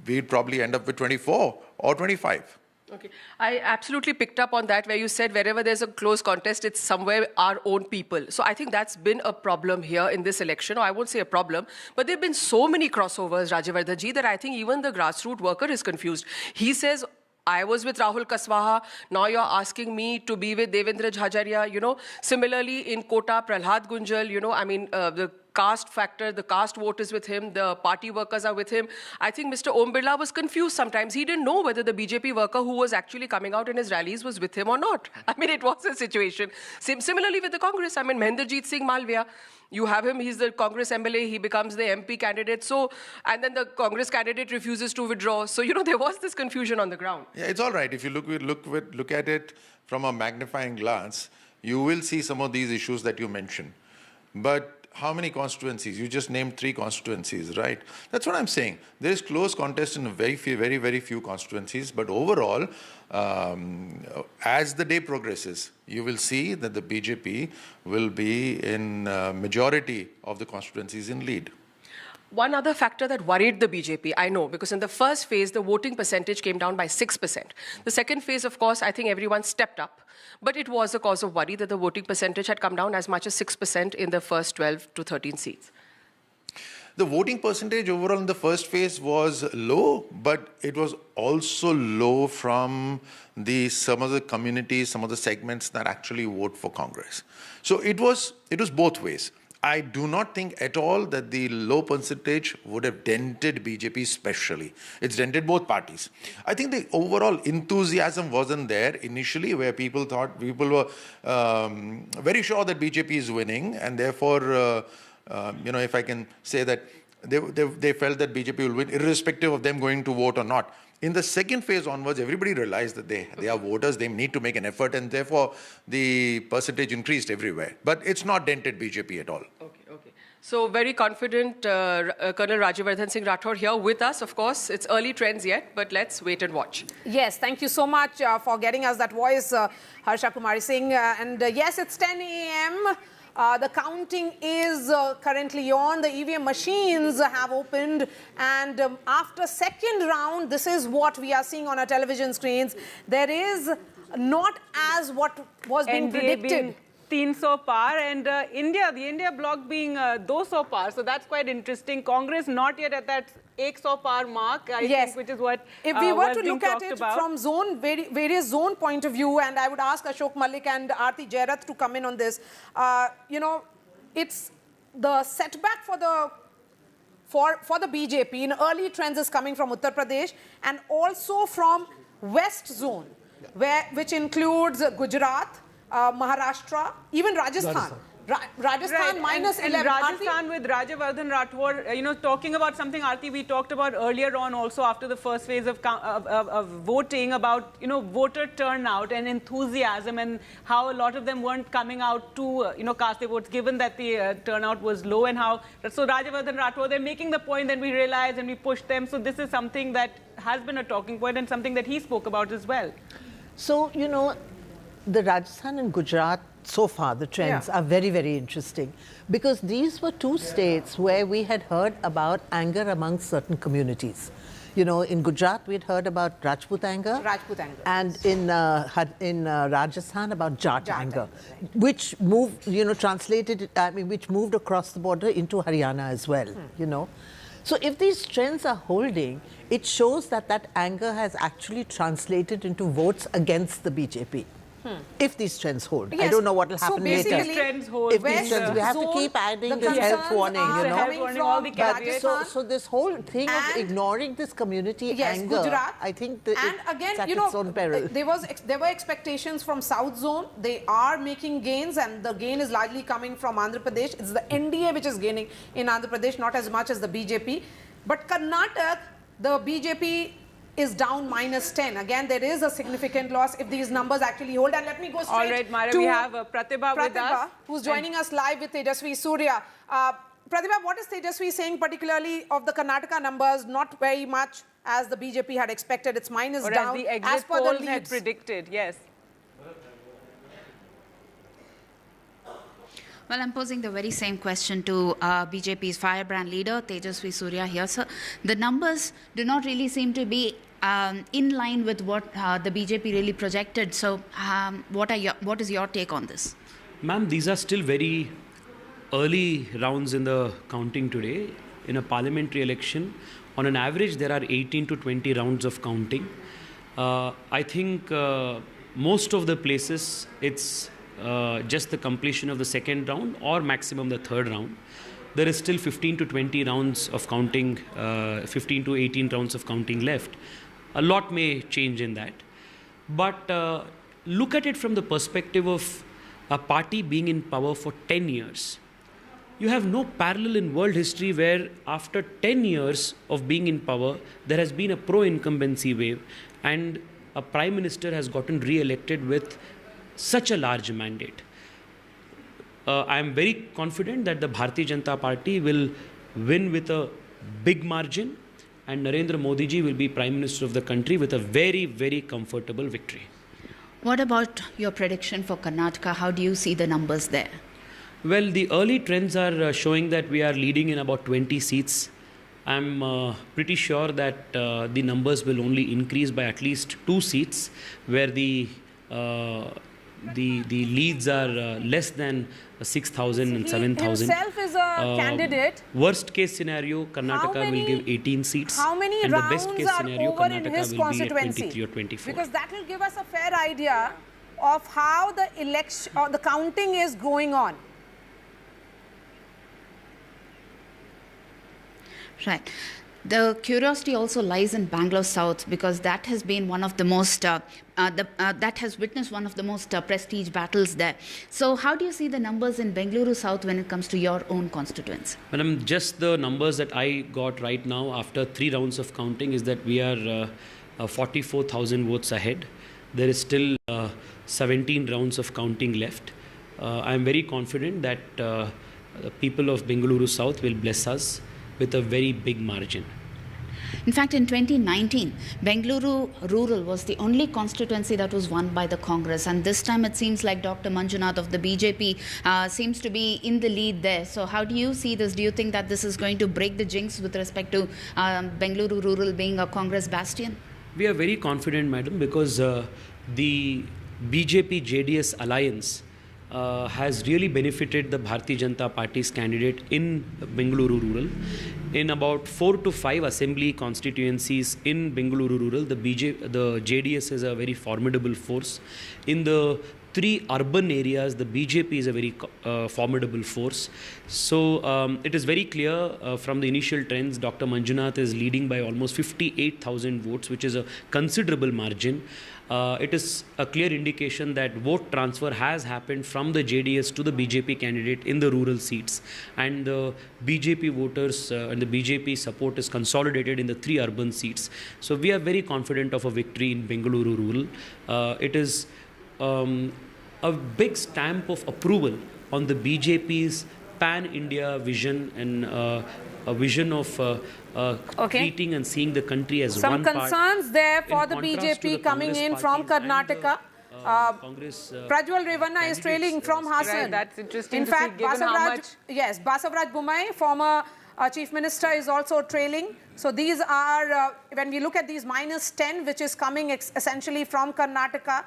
we'd probably end up with 24 or 25. Okay, I absolutely picked up on that, where you said wherever there's a close contest, it's somewhere our own people. So I think that's been a problem here in this election, or I won't say a problem, but there have been so many crossovers, Rajyavardhanji, that I think even the grassroots worker is confused. He says, I was with Rahul Kaswaha, now you're asking me to be with Devendra Jhajaria, Similarly, in Kota, Prahlad Gunjal, the caste factor, the caste vote is with him, the party workers are with him. I think Mr. Om Birla was confused sometimes. He didn't know whether the BJP worker who was actually coming out in his rallies was with him or not. It was a situation. Similarly with the Congress, Mahendrajit Singh Malviya, you have him, he's the Congress MLA, he becomes the MP candidate. And then the Congress candidate refuses to withdraw. So, there was this confusion on the ground. Yeah, it's all right. If you look at it from a magnifying glass, you will see some of these issues that you mentioned. But how many constituencies? You just named 3 constituencies, right? That's what I'm saying. There is close contest in very few constituencies, but overall, as the day progresses, you will see that the BJP will be in majority of the constituencies in lead. One other factor that worried the BJP, I know, because in the first phase, the voting percentage came down by 6%. The second phase, of course, I think everyone stepped up. But it was a cause of worry that the voting percentage had come down as much as 6% in the first 12 to 13 seats. The voting percentage overall in the first phase was low, but it was also low from some of the communities, some of the segments that actually vote for Congress. So it was both ways. I do not think at all that the low percentage would have dented BJP especially. It's dented both parties. I think the overall enthusiasm wasn't there initially, where people were very sure that BJP is winning, and therefore, if I can say that, they felt that BJP will win irrespective of them going to vote or not. In the second phase onwards, everybody realized that they are voters, they need to make an effort, and therefore the percentage increased everywhere. But it's not dented BJP at all. Okay. So very confident Colonel Rajyavardhan Singh Rathore here with us. Of course, it's early trends yet, but let's wait and watch. Yes, thank you so much for getting us that voice, Harsha Kumari Singh. Yes, it's 10 a.m. The counting is currently on. The EVM machines have opened, and after second round, this is what we are seeing on our television screens. There is not as what was being predicted. 300 par, and the India bloc being 200 par. So that's quite interesting. Congress not yet at that 100 par mark, I think, which is what if we were to look at it about. from various zone point of view, and I would ask Ashok Malik and Aarti Jairath to come in on this, it's the setback for for the BJP in early trends is coming from Uttar Pradesh and also from West Zone, which includes Gujarat, Maharashtra, even Rajasthan. Rajasthan minus 11. And Rajasthan with Rajavardhan Rathore, talking about something, Aarti, we talked about earlier on also after the first phase of voting about, voter turnout and enthusiasm and how a lot of them weren't coming out to, cast their votes given that the turnout was low and how, so Rajavardhan Rathore, they're making the point and we realized and we pushed them. So this is something that has been a talking point and something that he spoke about as well. So, the Rajasthan and Gujarat, so far, the trends are very, very interesting because these were two states where we had heard about anger among certain communities. In Gujarat, we had heard about Rajput anger. And in Rajasthan about Jat anger, which moved, which moved across the border into Haryana as well, So if these trends are holding, it shows that that anger has actually translated into votes against the BJP. If these trends hold. Yes. I don't know what will happen later. If these trends hold, we have to keep adding this health warning, all the But so this whole thing of ignoring this community anger, Gujarat, I think again, it's its own peril. There were expectations from South Zone. They are making gains and the gain is largely coming from Andhra Pradesh. It's the NDA which is gaining in Andhra Pradesh, not as much as the BJP. But Karnataka, the BJP is down minus 10. Again, there is a significant loss if these numbers actually hold. And let me go straight all right, Mara, to we have Pratibha with us, who's joining us live with Tejasvi Surya. Pratibha, what is Tejasvi saying particularly of the Karnataka numbers? Not very much as the BJP had expected. It's minus down as the exit as per the polls leads. had predicted, yes. Well, I'm posing the very same question to BJP's firebrand leader, Tejasvi Surya here. So the numbers do not really seem to be in line with what the BJP really projected. So what is your take on this? Ma'am, these are still very early rounds in the counting today. In a parliamentary election, on an average, there are 18 to 20 rounds of counting. I think most of the places, it's just the completion of the second round or maximum the third round. There is still 15 to 20 rounds of counting, 15 to 18 rounds of counting left. A lot may change in that. But look at it from the perspective of a party being in power for 10 years. You have no parallel in world history where after 10 years of being in power, there has been a pro-incumbency wave and a prime minister has gotten re-elected with such a large mandate. I am very confident that the Bharatiya Janata Party will win with a big margin and Narendra Modi ji will be Prime Minister of the country with a very, very comfortable victory. What about your prediction for Karnataka? How do you see the numbers there? Well, the early trends are showing that we are leading in about 20 seats. I'm pretty sure that the numbers will only increase by at least 2 seats where the leads are less than 6,000 and 7,000. He himself is a candidate. Worst case scenario, Karnataka will give 18 seats. How many and rounds the best case scenario, are over Karnataka in his will constituency? Be at 23 or 24. Because that will give us a fair idea of how the election or the counting is going on. Right. The curiosity also lies in Bangalore South because that has been one of the most, that has witnessed one of the most prestige battles there. So how do you see the numbers in Bengaluru South when it comes to your own constituency? Madam, just the numbers that I got right now after 3 rounds of counting is that we are 44,000 votes ahead. There is still 17 rounds of counting left. I am very confident that the people of Bengaluru South will bless us with a very big margin. In fact, in 2019, Bengaluru Rural was the only constituency that was won by the Congress. And this time it seems like Dr. Manjunath of the BJP seems to be in the lead there. So how do you see this? Do you think that this is going to break the jinx with respect to Bengaluru Rural being a Congress bastion? We are very confident, madam, because the BJP-JDS alliance has really benefited the Bharatiya Janata Party's candidate in Bengaluru Rural. In about 4 to 5 assembly constituencies in Bengaluru Rural, the JDS is a very formidable force. In the three urban areas, the BJP is a very formidable force. So it is very clear from the initial trends, Dr. Manjunath is leading by almost 58,000 votes, which is a considerable margin. It is a clear indication that vote transfer has happened from the JDS to the BJP candidate in the rural seats, and the BJP voters and the BJP support is consolidated in the three urban seats. So we are very confident of a victory in Bengaluru rural. It is a big stamp of approval on the BJP's pan-India vision and a vision of treating and seeing the country as some one part. Some concerns there for the contrast to BJP the coming in Congress from parties Karnataka. Congress, Prajwal Revanna is trailing from Hassan. Right, that's interesting In to fact, see, given how much... Yes, Basavaraj Bommai, former Chief Minister, is also trailing. So these are, when we look at these -10, which is coming essentially from Karnataka,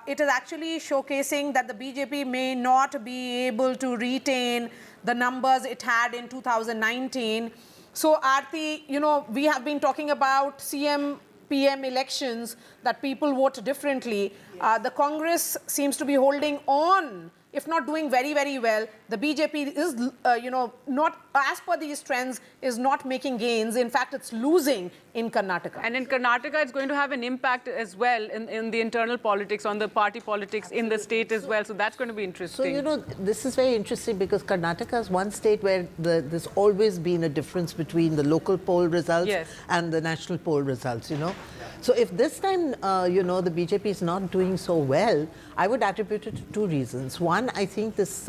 it is actually showcasing that the BJP may not be able to retain the numbers it had in 2019. So, Aarti, you know, we have been talking about CM, PM elections, that people vote differently. The Congress seems to be holding on, if not doing very, very well. The BJP is, you know, not, as per these trends, is not making gains. In fact, it's losing in Karnataka. And in Karnataka, it's going to have an impact as well in the internal politics, on the party politics in the state as well. So that's going to be interesting. So, you know, this is very interesting because Karnataka is one state where there's always been a difference between the local poll results and the national poll results, you know. So if this time, you know, the BJP is not doing so well, I would attribute it to two reasons. One, I think this,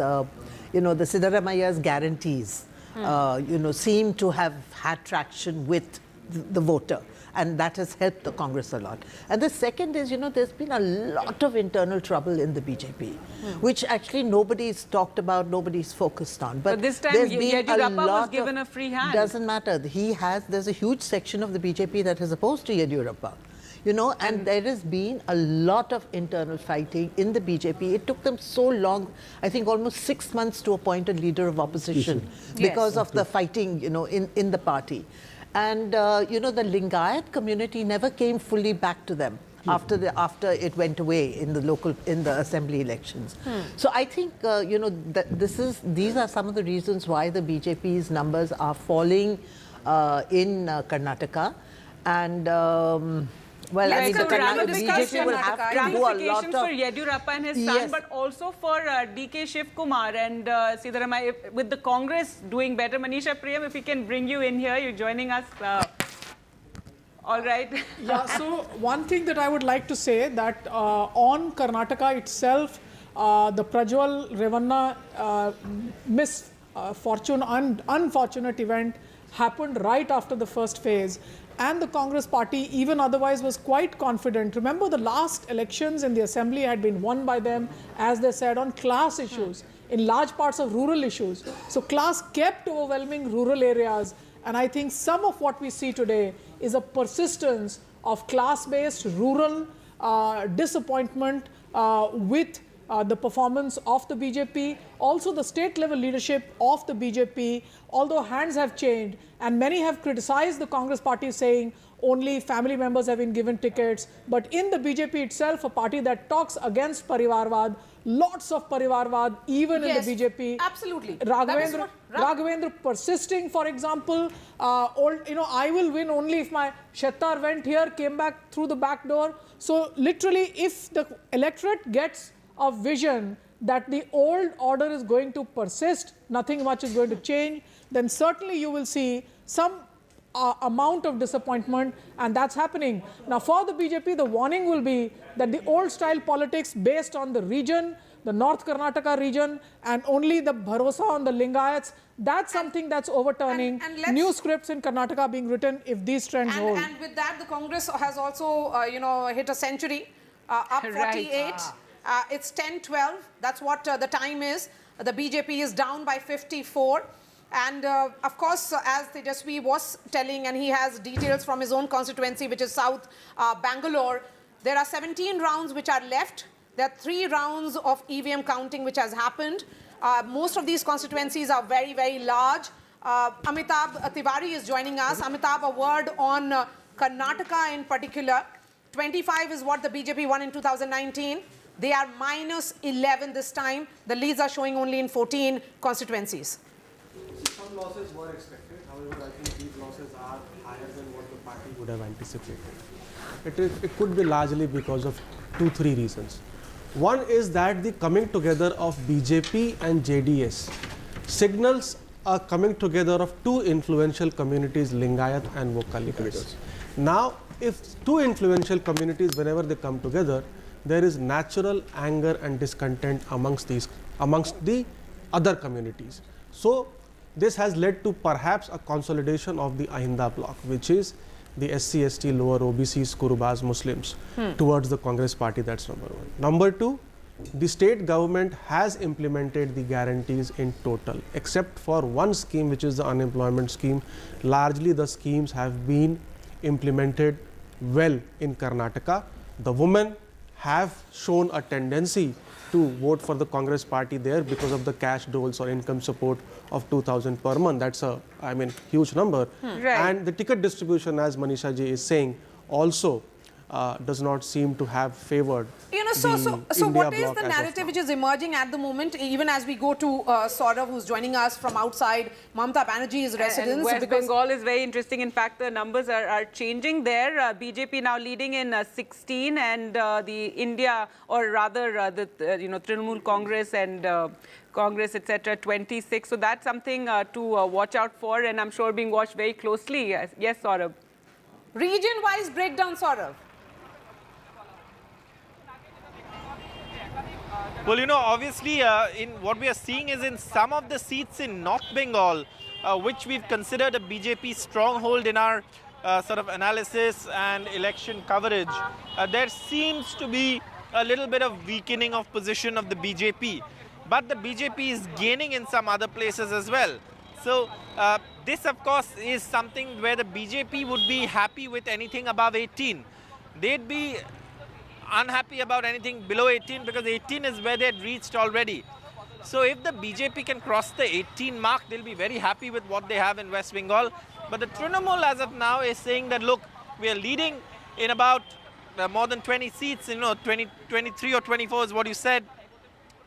you know, the Siddaramaya's guarantees, you know, seem to have had traction with the voter, and that has helped the Congress a lot. And the second is, you know, there's been a lot of internal trouble in the BJP, which actually nobody's talked about, nobody's focused on. But this time, Yediyurappa was given a free hand. Doesn't matter. There's a huge section of the BJP that is opposed to Yediyurappa. You know, and there has been a lot of internal fighting in the BJP. It took them so long, I think almost 6 months to appoint a leader of opposition because of the fighting, you know, in the party. And, you know, the Lingayat community never came fully back to them after it went away in the assembly elections. So I think, you know, that these are some of the reasons why the BJP's numbers are falling in Karnataka. And... well, I mean, the BJP will have to do a lot of... for Yediyurappa and his son, but also for DK Shiv Kumar and Siddaramaiah, with the Congress doing better. Manisha Priyam, if we can bring you in here, you're joining us. All right. Yeah, so one thing that I would like to say that on Karnataka itself, the Prajwal Revanna unfortunate event happened right after the first phase. And the Congress party, even otherwise, was quite confident. Remember, the last elections in the assembly had been won by them, as they said, on class issues, in large parts of rural issues. So class kept overwhelming rural areas. And I think some of what we see today is a persistence of class-based rural disappointment with the performance of the BJP, also the state level leadership of the BJP, although hands have changed, and many have criticized the Congress party saying only family members have been given tickets. But in the BJP itself, a party that talks against Parivarvad, lots of Parivarvad, even in the BJP. Absolutely. Raghavendra persisting, for example, you know, I will win only if my Shettar went here, came back through the back door. So literally, if the electorate gets a vision that the old order is going to persist, nothing much is going to change, then certainly you will see some amount of disappointment, and that's happening. Now for the BJP, the warning will be that the old style politics based on the region, the North Karnataka region, and only the bharosa on the Lingayats, that's something that's overturning. New scripts in Karnataka being written if these trends hold. And with that, the Congress has also, you know, hit a century, up 48. It's 10-12. That's what the time is. The BJP is down by 54. And of course, as Tejasvi was telling, and he has details from his own constituency, which is South Bangalore, there are 17 rounds which are left. There are 3 rounds of EVM counting which has happened. Most of these constituencies are very, very large. Amitabh Tiwari is joining us. Amitabh, a word on Karnataka in particular. 25 is what the BJP won in 2019. They are minus 11 this time. The leads are showing only in 14 constituencies. Some losses were expected. However, I think these losses are higher than what the party would have anticipated. It could be largely because of 2-3 reasons. One is that the coming together of BJP and JDS signals a coming together of two influential communities, Lingayat and Vokalikas. Now, if two influential communities, whenever they come together, there is natural anger and discontent amongst the other communities. So, this has led to perhaps a consolidation of the Ahinda bloc, which is the SC, ST, lower OBCs, Kurubas, Muslims, towards the Congress party. That's number one. Number two, the state government has implemented the guarantees in total, except for one scheme, which is the unemployment scheme. Largely, the schemes have been implemented well in Karnataka. The women have shown a tendency to vote for the Congress party there because of the cash doles or income support of 2,000 per month. That's a, huge number. Right. And the ticket distribution, as Manisha ji is saying, also does not seem to have favored So what is bloc the as of narrative now. which is emerging at the moment, even as we go to Saurav, who's joining us from outside Mamata Banerjee's residence? And West because Bengal is very interesting. In fact, the numbers are changing there. BJP now leading in 16, and the India, or rather the Trinamool Congress and Congress, etc., 26. So that's something to watch out for, and I'm sure being watched very closely. Yes, Saurav. Region-wise breakdown, Saurav. Well, obviously, in what we are seeing is in some of the seats in North Bengal, which we've considered a BJP stronghold in our sort of analysis and election coverage, there seems to be a little bit of weakening of position of the BJP. But the BJP is gaining in some other places as well. So this, of course, is something where the BJP would be happy with anything above 18. They'd be unhappy about anything below 18 because 18 is where they had reached already. So if the BJP can cross the 18 mark, they'll be very happy with what they have in West Bengal. But the Trinamool as of now is saying that, look, we are leading in about more than 20 seats, 23 or 24 is what you said.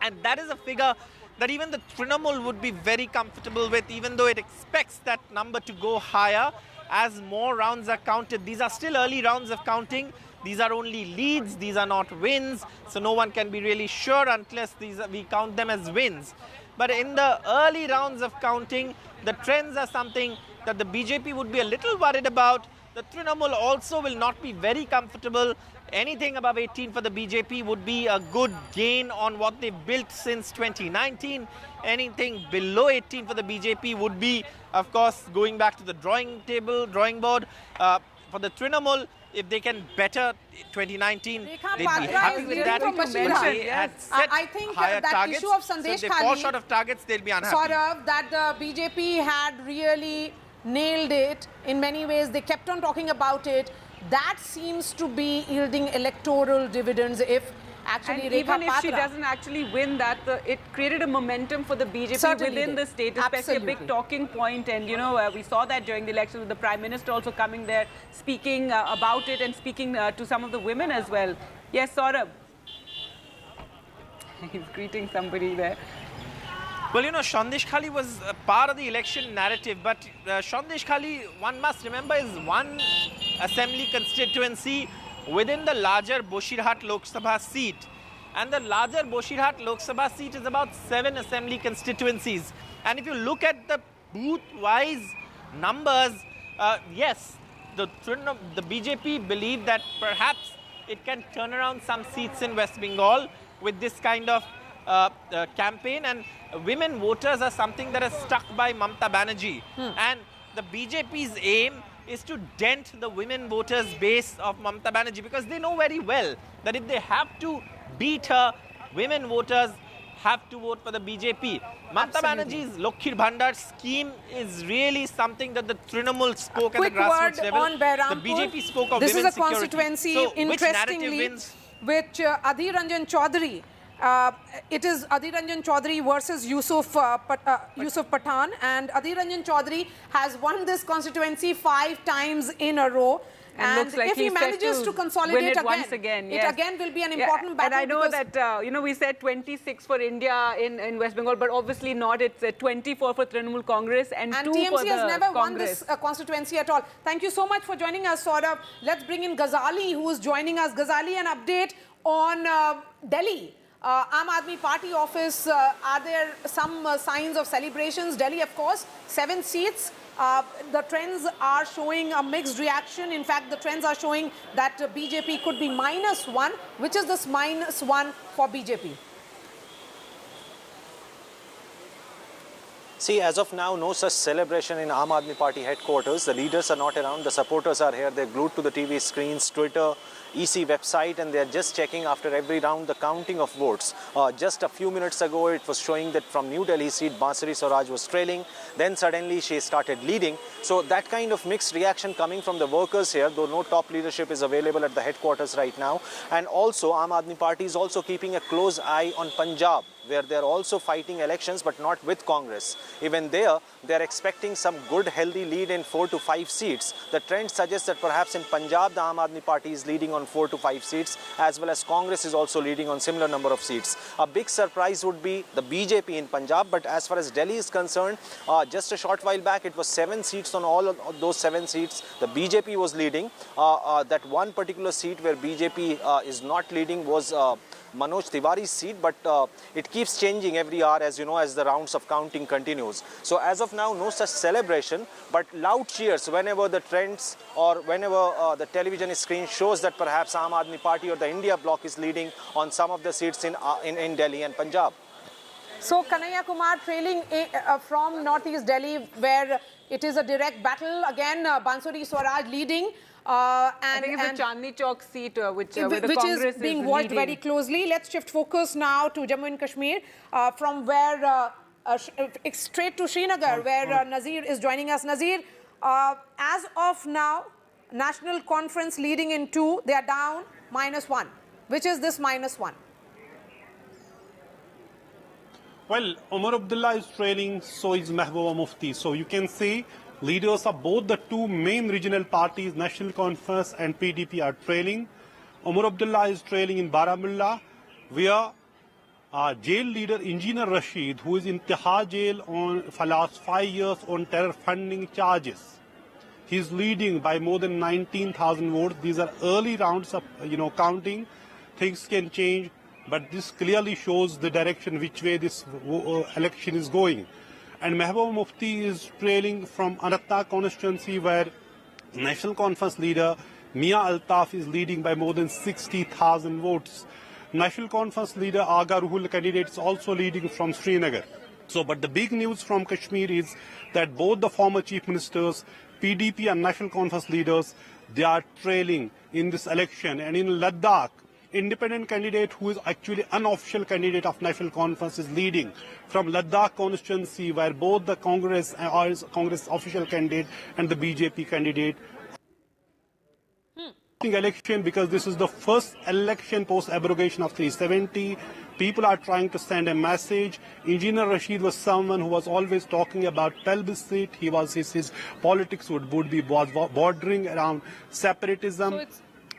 And that is a figure that even the Trinamool would be very comfortable with, even though it expects that number to go higher as more rounds are counted. These are still early rounds of counting. These are only leads, these are not wins, so no one can be really sure unless we count them as wins. But in the early rounds of counting, the trends are something that the BJP would be a little worried about. The Trinamool also will not be very comfortable. Anything above 18 for the BJP would be a good gain on what they've built since 2019. Anything below 18 for the BJP would be, of course, going back to the drawing board. For the Trinamool, if they can better 2019, they'd be happy with that. I think that targets. issue of Sandesh So if they fall short of targets, they'll be unhappy. Saurav, that the BJP had really nailed it in many ways. They kept on talking about it. That seems to be yielding electoral dividends if actually and Rekha even if she Patra doesn't actually win that, it created a momentum for the BJP Certainly within did. the state, especially Absolutely. a big talking point. And, we saw that during the election with the Prime Minister also coming there, speaking about it and speaking to some of the women as well. Yes, Saurabh. He's greeting somebody there. Well, Sandesh Khali was part of the election narrative, but Sandesh Khali, one must remember, is one assembly constituency within the larger Boshirhat Lok Sabha seat. And the larger Boshirhat Lok Sabha seat is about 7 assembly constituencies. And if you look at the booth-wise numbers, yes, the BJP believe that perhaps it can turn around some seats in West Bengal with this kind of campaign. And women voters are something that is stuck by Mamata Banerjee. And the BJP's aim is to dent the women voters base of Mamata Banerjee, because they know very well that if they have to beat her, women voters have to vote for the BJP. Mamata Banerjee's Lokhir Bhandar scheme is really something that the Trinamool spoke at the grassroots level. On Behrampur. The BJP spoke of This women's is a constituency, security. So interestingly, which Adhir Ranjan Chaudhary, it is Adhir Ranjan Chaudhary versus Yusuf Pathan, and Adhir Ranjan Chaudhary has won this constituency 5 times in a row. And looks like if he manages to consolidate win it again, once again, yes. it again will be an important battle. And I know that, we said 26 for India in West Bengal, but obviously not. It's 24 for Trinamool Congress and 2 TMC for the has never won Congress. this constituency at all. Thank you so much for joining us, Saurabh. Let's bring in Ghazali, who is joining us. Ghazali, an update on Delhi. Aam Aadmi Party office, are there some signs of celebrations? Delhi, of course, 7 seats. The trends are showing a mixed reaction. In fact, the trends are showing that BJP could be -1. Which is this -1 for BJP? See, as of now, no such celebration in Aam Aadmi Party headquarters. The leaders are not around. The supporters are here. They're glued to the TV screens, Twitter, EC website, and they're just checking after every round the counting of votes. Just a few minutes ago, it was showing that from New Delhi seat, Bansuri Swaraj was trailing. Then suddenly she started leading. So that kind of mixed reaction coming from the workers here, though no top leadership is available at the headquarters right now. And also, Aam Aadmi Party is also keeping a close eye on Punjab, where they're also fighting elections, but not with Congress. Even there, they're expecting some good, healthy lead in 4 to 5 seats. The trend suggests that perhaps in Punjab, the Aam Aadmi Party is leading on 4 to 5 seats, as well as Congress is also leading on similar number of seats. A big surprise would be the BJP in Punjab, but as far as Delhi is concerned, just a short while back, it was 7 seats. On all of those 7 seats, the BJP was leading. That one particular seat where BJP is not leading was Manoj Tiwari's seat, but it keeps changing every hour, as you know, as the rounds of counting continues. So as of now, no such celebration, but loud cheers whenever the trends or whenever the television screen shows that perhaps Aam Aadmi Party or the India bloc is leading on some of the seats in Delhi and Punjab. So Kanhaiya Kumar trailing from Northeast Delhi, where it is a direct battle. Again, Bansuri Swaraj leading. I think it's the Chandni Chowk seat, which the Congress is being watched very closely. Let's shift focus now to Jammu and Kashmir, from where straight to Srinagar, where Nazir is joining us. Nazir, as of now, National Conference leading in 2, they are down -1. Which is this -1? Well, Omar Abdullah is trailing, so is Mehbooba Mufti. So you can see leaders of both the 2 main regional parties, National Conference and PDP, are trailing. Omar Abdullah is trailing in Baramulla, where jail leader Engineer Rashid, who is in Tihar jail for last 5 years on terror funding charges. He's leading by more than 19,000 votes. These are early rounds of counting. Things can change, but this clearly shows the direction which way this election is going. And Mehbooba Mufti is trailing from Anantnag constituency, where National Conference leader Mia Altaf is leading by more than 60,000 votes. National Conference leader Aga Ruhul candidate is also leading from Srinagar. So, but the big news from Kashmir is that both the former chief ministers, PDP and National Conference leaders, they are trailing in this election. And in Ladakh, independent candidate who is actually unofficial candidate of National Conference is leading from Ladakh constituency, where both the Congress official candidate and the BJP candidate election, because this is the first election post abrogation of 370. People are trying to send a message. Engineer Rashid was someone who was always talking about plebiscite. He was his politics was bordering around separatism.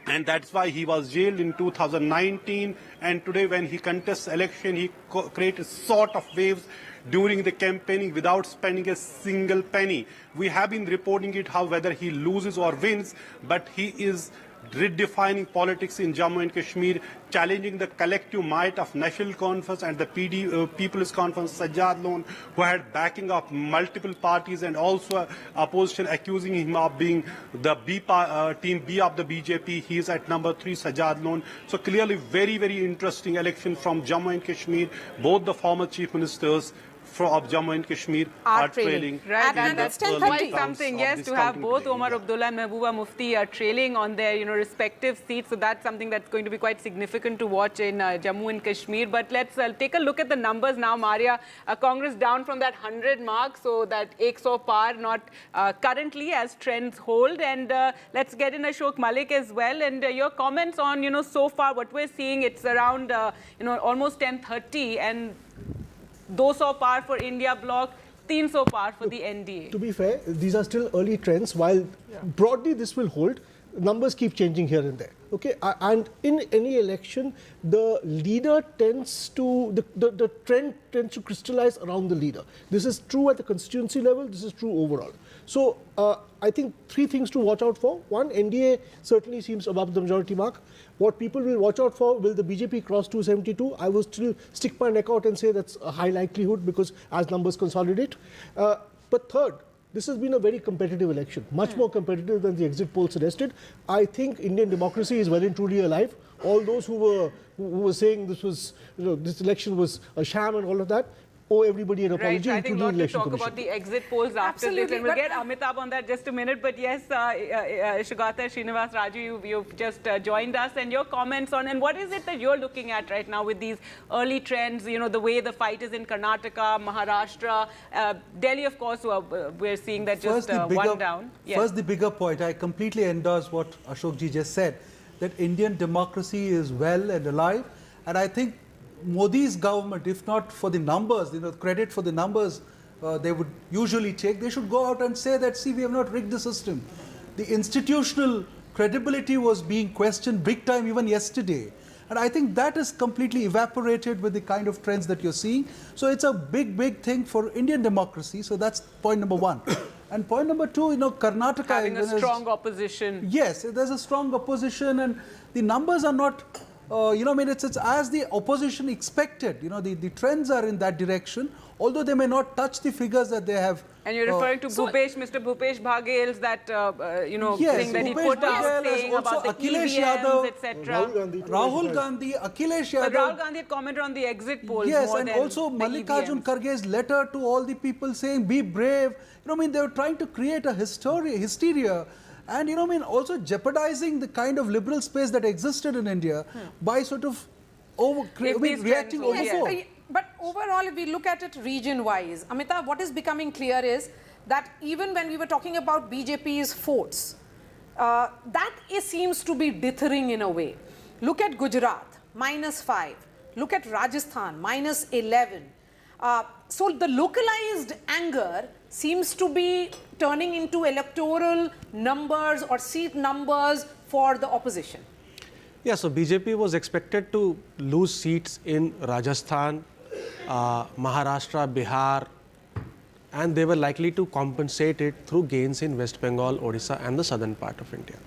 And that's why he was jailed in 2019. And today, when he contests election, he created sort of waves during the campaigning without spending a single penny. We have been reporting it, how whether he loses or wins, but he is redefining politics in Jammu and Kashmir, challenging the collective might of National Conference and the People's Conference, Sajjad Lone, who had backing of multiple parties, and also opposition accusing him of being the team B of the BJP. He is at number 3, Sajjad Lone. So clearly very, very interesting election from Jammu and Kashmir. Both the former chief ministers of Jammu and Kashmir are trailing. Right, and that's quite something, yes, to have both Omar Abdullah and Mehbooba Mufti trailing on their respective seats. So that's something that's going to be quite significant to watch in Jammu and Kashmir. But let's take a look at the numbers now, Maria. Congress down from that 100 mark, so that 100 par not currently as trends hold. And let's get in Ashok Malik as well. And your comments on, so far what we're seeing, it's around, almost 10:30 and 200 par for India bloc, 300 par for the NDA. To be fair, these are still early trends. While broadly this will hold, numbers keep changing here and there. Okay, and in any election, the leader tends to, the trend tends to crystallize around the leader. This is true at the constituency level, this is true overall. So I think three things to watch out for. One, NDA certainly seems above the majority mark. What people will watch out for, will the BJP cross 272? I will still stick my neck out and say that's a high likelihood because as numbers consolidate. But third, this has been a very competitive election, much more competitive than the exit poll suggested. I think Indian democracy is well and truly alive. All those who were saying this was, this election was a sham and all of that, owe everybody an apology, right, I think including the Election talk Commission. about the exit polls after this, and we'll get Amitabh on that just a minute. But yes, Shugata, Srinivas, Raju, you've just joined us, and your comments on, and what is it that you're looking at right now with these early trends, the way the fight is in Karnataka, Maharashtra, Delhi, of course, we're seeing that just one down. Yes. First, the bigger point, I completely endorse what Ashokji just said, that Indian democracy is well and alive, and I think Modi's government, if not for the numbers, credit for the numbers they would usually take, they should go out and say that, see, we have not rigged the system. The institutional credibility was being questioned big time even yesterday. And I think that is completely evaporated with the kind of trends that you're seeing. So it's a big, big thing for Indian democracy. So that's point number one. And point number two, Karnataka having a strong opposition. Yes, there's a strong opposition, and the numbers are not. It's as the opposition expected. The trends are in that direction, although they may not touch the figures that they have. And you're referring to Mr. Bhupesh Baghel's that, yes, thing that he put out saying about the Akhilesh EVMs, Yadav, etc. Rahul Gandhi, Akhilesh Yadav. But Rahul Gandhi had commented on the exit polls yes, more and than also Mallikarjun Kharge's letter to all the people saying, be brave. They were trying to create a hysteria. And also jeopardizing the kind of liberal space that existed in India by sort of reacting overboard. Yes, but overall, if we look at it region-wise, Amitabh, what is becoming clear is that even when we were talking about BJP's forts, that seems to be dithering in a way. Look at Gujarat, -5. Look at Rajasthan, -11. So the localized anger seems to be turning into electoral numbers or seat numbers for the opposition. Yeah, so BJP was expected to lose seats in Rajasthan, Maharashtra, Bihar, and they were likely to compensate it through gains in West Bengal, Odisha and the southern part of India.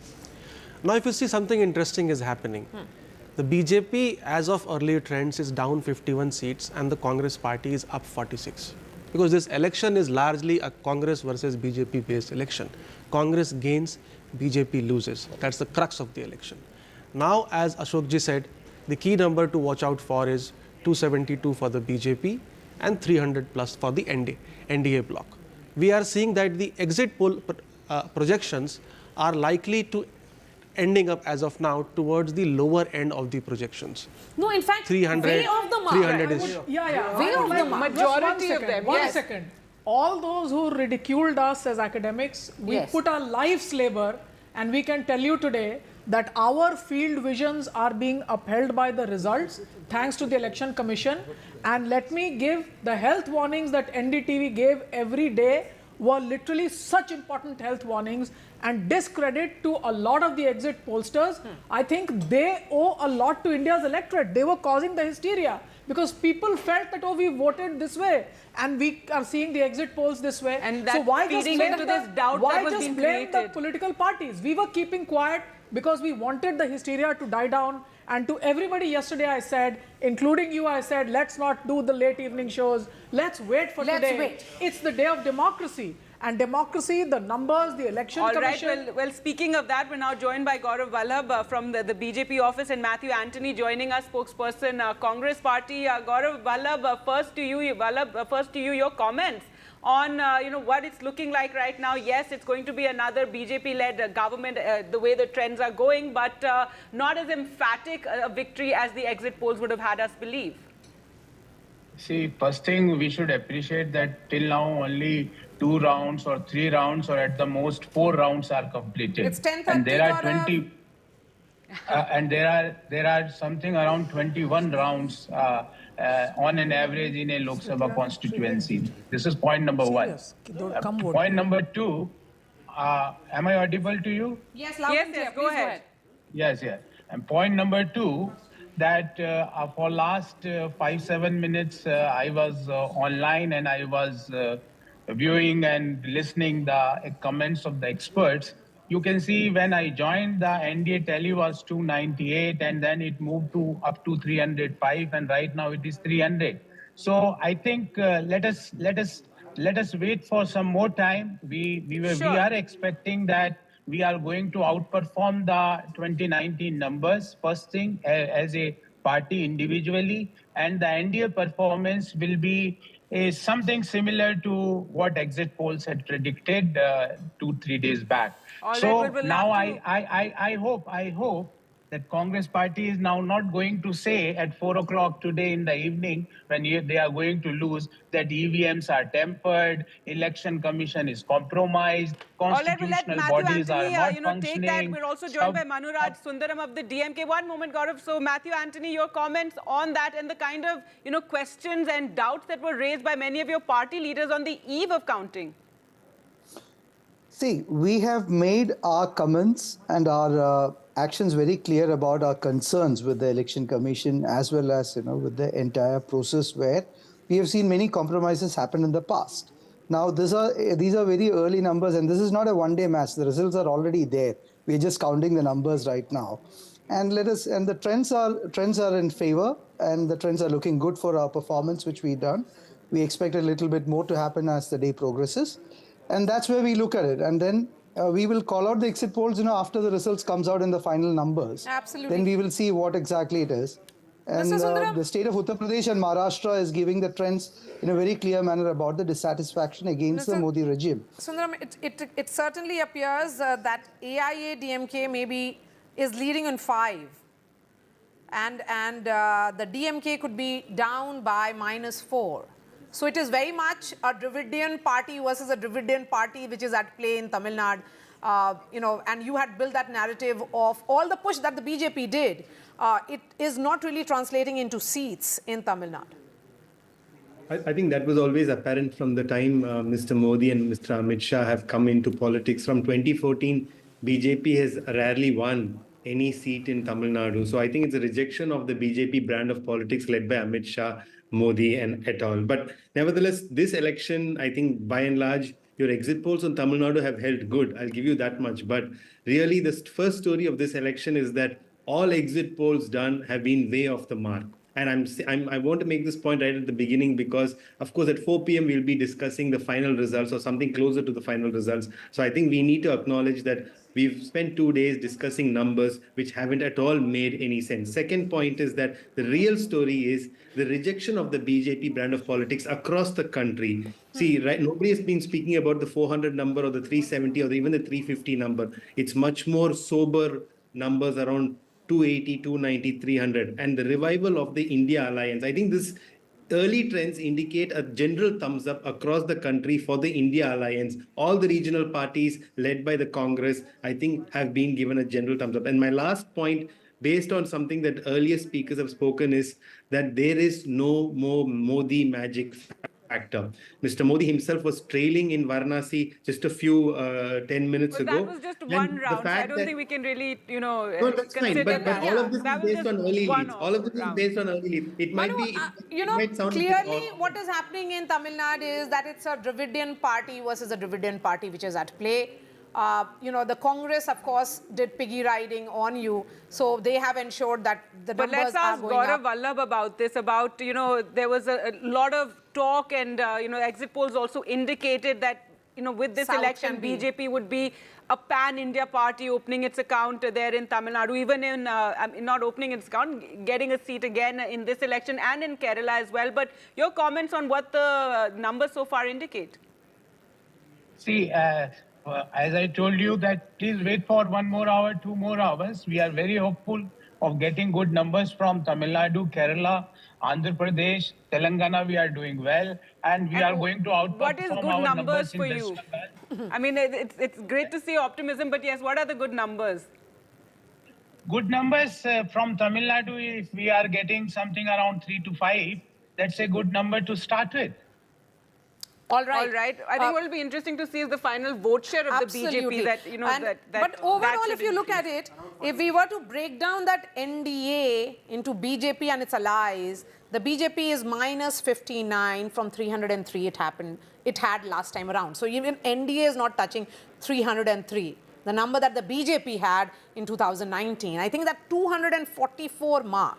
Now, if you see, something interesting is happening. The BJP, as of earlier trends, is down 51 seats and the Congress party is up 46. Because this election is largely a Congress versus BJP based election. Congress gains, BJP loses. That's the crux of the election. Now, as Ashokji said, the key number to watch out for is 272 for the BJP and 300 plus for the NDA bloc. We are seeing that the exit poll projections are likely to ending up as of now towards the lower end of the projections. No, in fact, 300, way off the mark. 300 is... Way off the mark. Majority of them. One second. All those who ridiculed us as academics, we put our life's labor, and we can tell you today that our field visions are being upheld by the results thanks to the Election Commission. And let me give the health warnings that NDTV gave every day were literally such important health warnings, and discredit to a lot of the exit pollsters. I think they owe a lot to India's electorate. They were causing the hysteria because people felt that, oh, we voted this way and we are seeing the exit polls this way. And that so why feeding just into this doubt why that was just being blame created? the political parties? We were keeping quiet because we wanted the hysteria to die down. And to everybody yesterday I said, including you, I said, let's not do the late evening shows. Let's wait for today. Wait. It's the day of democracy. And democracy, the numbers, the election commission. All right, well, speaking of that, we're now joined by Gaurav Vallabh from the BJP office and Matthew Antony joining us, spokesperson, Congress party. Gaurav Vallabh, first to you, your comments on what it's looking like right now. Yes, it's going to be another BJP-led government, the way the trends are going, but not as emphatic a victory as the exit polls would have had us believe. See, first thing, we should appreciate that till now only 2 rounds or 3 rounds or at the most 4 rounds are completed. It's 10:30, and there are 20 and there are something around 21 rounds on an average in a Lok Sabha constituency. This is point number 1. Point number 2, Am I audible to you? Yes, loud and clear. Go ahead. Yes, yes. And point number two, that for last 5-7 minutes, I was online and I was viewing and listening the comments of the experts. You can see when I joined, the NDA tally was 298, and then it moved to up to 305, and right now it is 300. So I think let us wait for some more time. We are expecting that we are going to outperform the 2019 numbers, first thing, as a party individually, and the NDA performance will be something similar to what exit polls had predicted 2-3 days back. All so right, we'll now have to- I hope that Congress party is now not going to say at 4 o'clock today in the evening, when they are going to lose, that EVMs are tempered, election commission is compromised, All right, we'll let constitutional Matthew bodies are Anthony, not take that. functioning. We're also joined by Manuraj Sundaram of the DMK. One moment, Gaurav. So, Matthew Anthony, your comments on that and the kind of, questions and doubts that were raised by many of your party leaders on the eve of counting. See, we have made our comments and our actions very clear about our concerns with the Election Commission, as well as with the entire process, where we have seen many compromises happen in the past. Now, these are very early numbers, and this is not a one-day match. The results are already there. We're just counting the numbers right now, and the trends are in favor, and the trends are looking good for our performance, which we've done. We expect a little bit more to happen as the day progresses. And that's where we look at it. And then we will call out the exit polls, after the results comes out in the final numbers. Absolutely. Then we will see what exactly it is. And the state of Uttar Pradesh and Maharashtra is giving the trends in a very clear manner about the dissatisfaction against the Modi regime. Sundaram, it certainly appears that AIA-DMK maybe is leading on 5. And the DMK could be down by -4. So it is very much a Dravidian party versus a Dravidian party which is at play in Tamil Nadu. And you had built that narrative of all the push that the BJP did. It is not really translating into seats in Tamil Nadu. I think that was always apparent from the time Mr. Modi and Mr. Amit Shah have come into politics. From 2014, BJP has rarely won any seat in Tamil Nadu. So I think it's a rejection of the BJP brand of politics led by Amit Shah, Modi and et al. But nevertheless, this election, I think by and large, your exit polls on Tamil Nadu have held good. I'll give you that much. But really, the first story of this election is that all exit polls done have been way off the mark. And I want to make this point right at the beginning because, of course, at 4 p.m. we'll be discussing the final results or something closer to the final results. So I think we need to acknowledge that we've spent 2 days discussing numbers which haven't at all made any sense. Second point is that the real story is the rejection of the BJP brand of politics across the country. See, right, nobody has been speaking about the 400 number or the 370 or even the 350 number. It's much more sober numbers around 280, 290, 300. And the revival of the India alliance. I think this early trends indicate a general thumbs up across the country for the India alliance. All the regional parties led by the Congress, I think, have been given a general thumbs up. And my last point, based on something that earlier speakers have spoken, is that there is no more Modi magic factor. Mr. Modi himself was trailing in Varanasi just a few 10 minutes ago. That was just one round, so I don't think we can really, No, that's fine, but all of this is based on early leads. All of this is based on early leads. It might be, it might sound clearly what is happening in Tamil Nadu is that it's a Dravidian party versus a Dravidian party which is at play. The Congress, of course, did piggy riding on you. So they have ensured that the numbers are going up. But let's ask Gaurav Vallabh about this, there was a lot of talk and, exit polls also indicated that, with this election, BJP would be a pan-India party opening its account there in Tamil Nadu, even in, not opening its account, getting a seat again in this election and in Kerala as well. But your comments on what the numbers so far indicate? See, as I told you that please wait for 1 more hour, 2 more hours. We are very hopeful of getting good numbers from Tamil Nadu, Kerala, Andhra Pradesh, Telangana. We are doing well, and we are going to outperform what is good our numbers for in you? I mean, it's great to see optimism, but yes, what are the good numbers? Good numbers from Tamil Nadu, if we are getting something around 3 to 5, that's a good number to start with. All right. All right. I think what will be interesting to see is the final vote share of absolutely. the BJP. That you know And, but overall, if you look at it, if we were to break down that NDA into BJP and its allies, the BJP is minus 59 from 303. It had last time around. So even NDA is not touching 303. The number that the BJP had in 2019. I think that 244 mark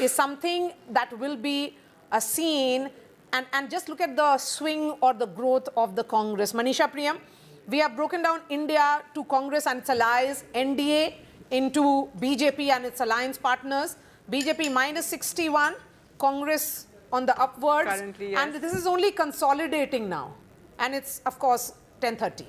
is something that will be seen. And just look at the swing or the growth of the Congress. Manisha Priyam, we have broken down India to Congress and its allies, NDA into BJP and its alliance partners, BJP minus 61, Congress on the upwards. Currently, yes. And this is only consolidating now. And it's, of course, 10:30.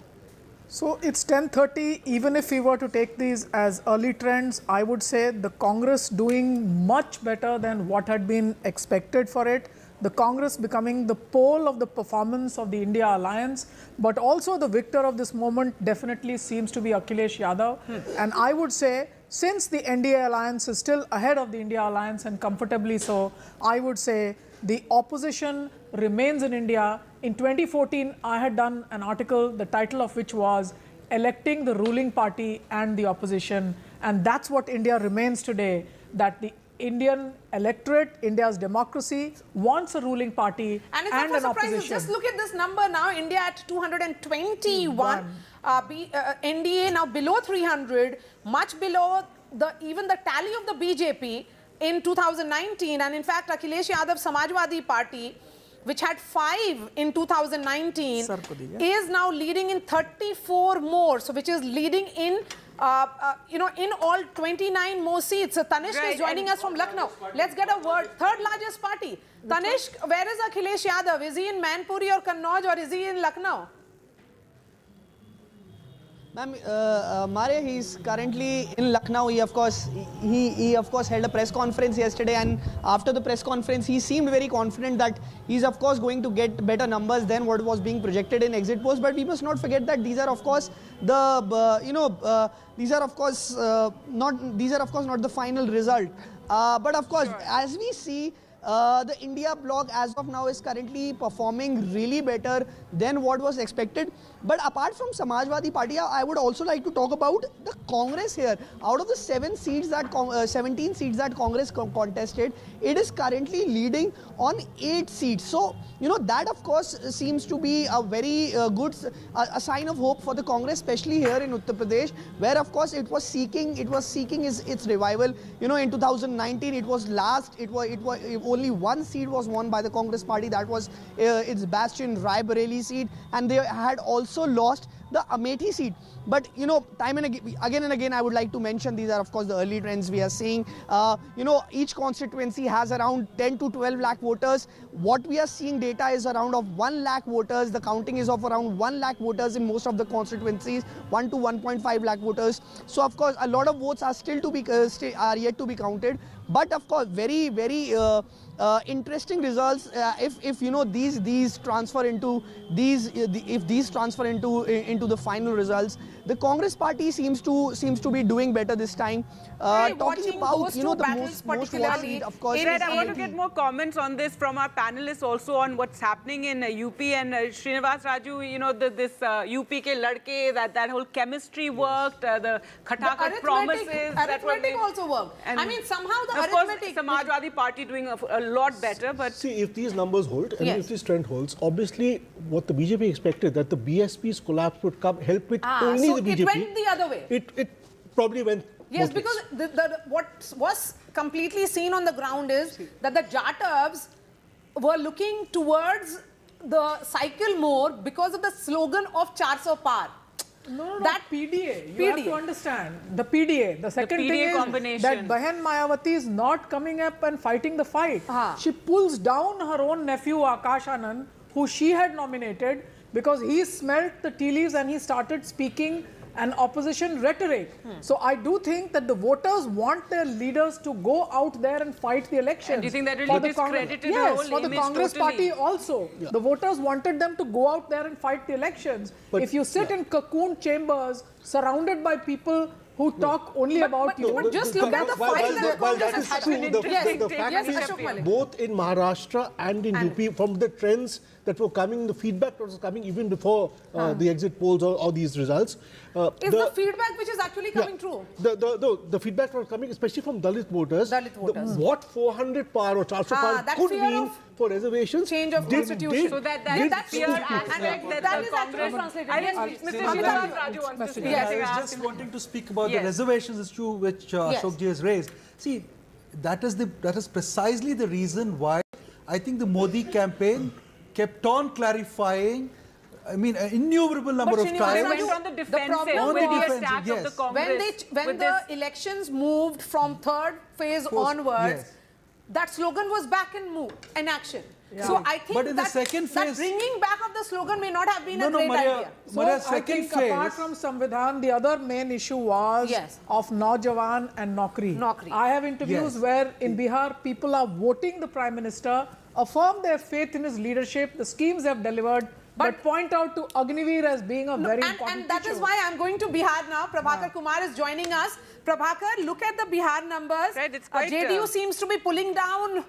So it's 10:30. Even if we were to take these as early trends, I would say the Congress doing much better than what had been expected for it. The Congress becoming the pole of the performance of the India alliance, but also the victor of this moment definitely seems to be Akhilesh Yadav. And I would say, since the NDA alliance is still ahead of the India alliance and comfortably so, I would say the opposition remains in India. In 2014, I had done an article, the title of which was Electing the Ruling Party and the Opposition. And that's what India remains today, that the Indian electorate, India's democracy, wants a ruling party and it's and not an for surprises. opposition. Just look at this number now. India at 221. NDA now below 300, much below even the tally of the BJP in 2019. And in fact, Akhilesh Yadav Samajwadi Party, which had 5 in 2019, is now leading in 34 more. So which is leading in in all 29 more seats. So Tanishq is joining us from Lucknow. Let's get a word. Third largest party. Tanishq, where is Akhilesh Yadav? Is he in Manpuri or Kannauj, or is he in Lucknow? Ma'am, Maria, he's currently in Lucknow. He of course held a press conference yesterday, and after the press conference, he seemed very confident that he's of course going to get better numbers than what was being projected in exit polls. But we must not forget that these are of course these are of course not the final result. But of course, as we see, the India bloc as of now is currently performing really better than what was expected. But apart from Samajwadi Party, I would also like to talk about the Congress here. Out of the 17 seats that Congress contested, it is currently leading on 8 seats. So, that of course seems to be a very good sign of hope for the Congress, especially here in Uttar Pradesh, where of course it was seeking its revival. In 2019, it was last. Only 1 seat was won by the Congress party. That was its bastion Raebareli seat, and they had also lost the Amethi seat. But time and again, I would like to mention these are of course the early trends we are seeing. Each constituency has around 10 to 12 lakh voters. What we are seeing data is around of 1 lakh voters. The counting is of around 1 lakh voters in most of the constituencies, 1 to 1.5 lakh voters. So of course a lot of votes are still to be are yet to be counted. But of course, very interesting results. If these transfer into into the final results, the Congress party seems to be doing better this time. Talking about the most watched, of course. I want to get more comments on this from our panelists also on what's happening in UP and Srinivas Raju. This UP ke ladke, that whole chemistry worked, the Khatakhat promises. Arithmetic also worked. I mean, somehow the of arithmetic. Course, Samajwadi Party doing a lot better. But see, if these numbers hold and if this trend holds, obviously what the BJP expected, that the BSP's collapse would help with only so the BJP. it went the other way. It probably went. Yes, because what was completely seen on the ground is that the Jatavs were looking towards the cycle more because of the slogan of 400 par. No, that PDA. You have to understand the PDA. The second thing is that Bahan Mayawati is not coming up and fighting the fight. She pulls down her own nephew Akash Anand, who she had nominated, because he smelt the tea leaves and he started speaking an opposition rhetoric. So I do think that the voters want their leaders to go out there and fight the elections. And do you think that really discredited the whole image? For the Congress party also. Yeah. The voters wanted them to go out there and fight the elections. But if you sit in cocoon chambers surrounded by people who talk only about you. But just look at the fight that Congress has happened. The fact is, both in Maharashtra and in UP, from the trends that were coming, the feedback that was coming even before the exit polls or these results. Is the feedback which is actually coming true? The feedback that was coming, especially from Dalit voters, what 400 par or 400 par could mean for reservations. Change of constitution. So that fear aspect that the Congress translated. I guess Mr. Srivastava Raju wants to speak. I was just wanting to speak about the reservations issue which Ashok ji has raised. See, that is precisely the reason why I think the Modi campaign kept on clarifying. I mean, an innumerable number of times. On the defensive, yes. Of the Congress When the elections moved from third phase onwards, that slogan was back in action. Yeah. So I think but in the second phase, that bringing back of the slogan may not have been a great idea. So I think apart from Samvidhan, the other main issue was of Naujawan and Naukri. I have interviews where in Bihar people are voting the Prime Minister, affirm their faith in his leadership, the schemes they have delivered, but point out to Agniveer as being a very important And that is why I'm going to Bihar now. Prabhakar Kumar is joining us. Prabhakar, look at the Bihar numbers. Right, it's quite, JDU seems to be pulling down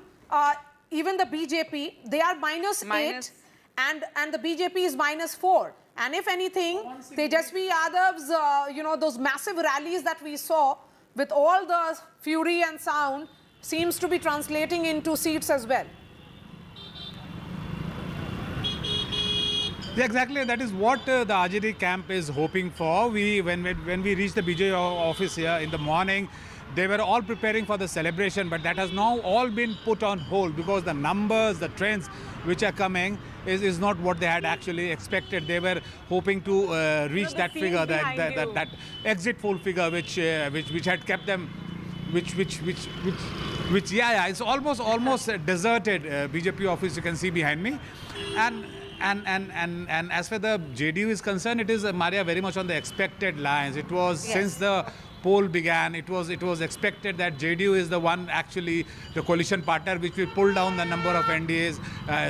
even the BJP. They are -8 and the BJP is -4. And if anything, Tejasvi Yadav's, those massive rallies that we saw with all the fury and sound seems to be translating into seats as well. Yeah, exactly. That is what the RJD camp is hoping for. When we reached the BJP office here in the morning, they were all preparing for the celebration, but that has now all been put on hold because the numbers, the trends which are coming is not what they had actually expected. They were hoping to reach that figure, that exit poll figure, which had kept them, it's almost a deserted BJP office. You can see behind me, and as far the JDU is concerned, it is Maria very much on the expected lines. It was since the poll began, it was expected that JDU is the one actually the coalition partner which will pull down the number of NDA's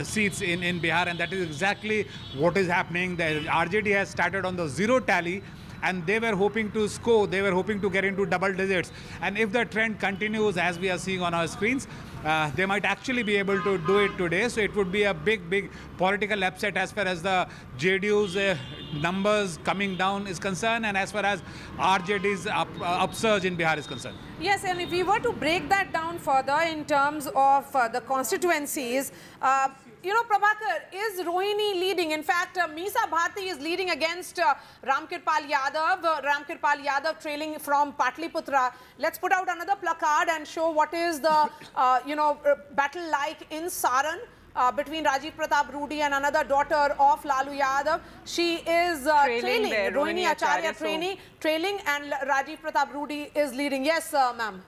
seats in Bihar, and that is exactly what is happening. The RJD has started on the zero tally, and they were hoping to score, they were hoping to get into double digits. And if the trend continues as we are seeing on our screens, they might actually be able to do it today. So it would be a big political upset as far as the JDU's numbers coming down is concerned, and as far as RJD's upsurge in Bihar is concerned. Yes, and if we were to break that down further in terms of the constituencies, Prabhakar, is Rohini leading? In fact, Meesa Bharti is leading against Ramkirpal Yadav. Ramkirpal Yadav trailing from Patliputra. Let's put out another placard and show what is the, battle like in Saran between Rajiv Pratap Rudy and another daughter of Lalu Yadav. She is trailing. Rohini Acharya trailing, and Rajiv Pratap Rudy is leading. Yes, ma'am.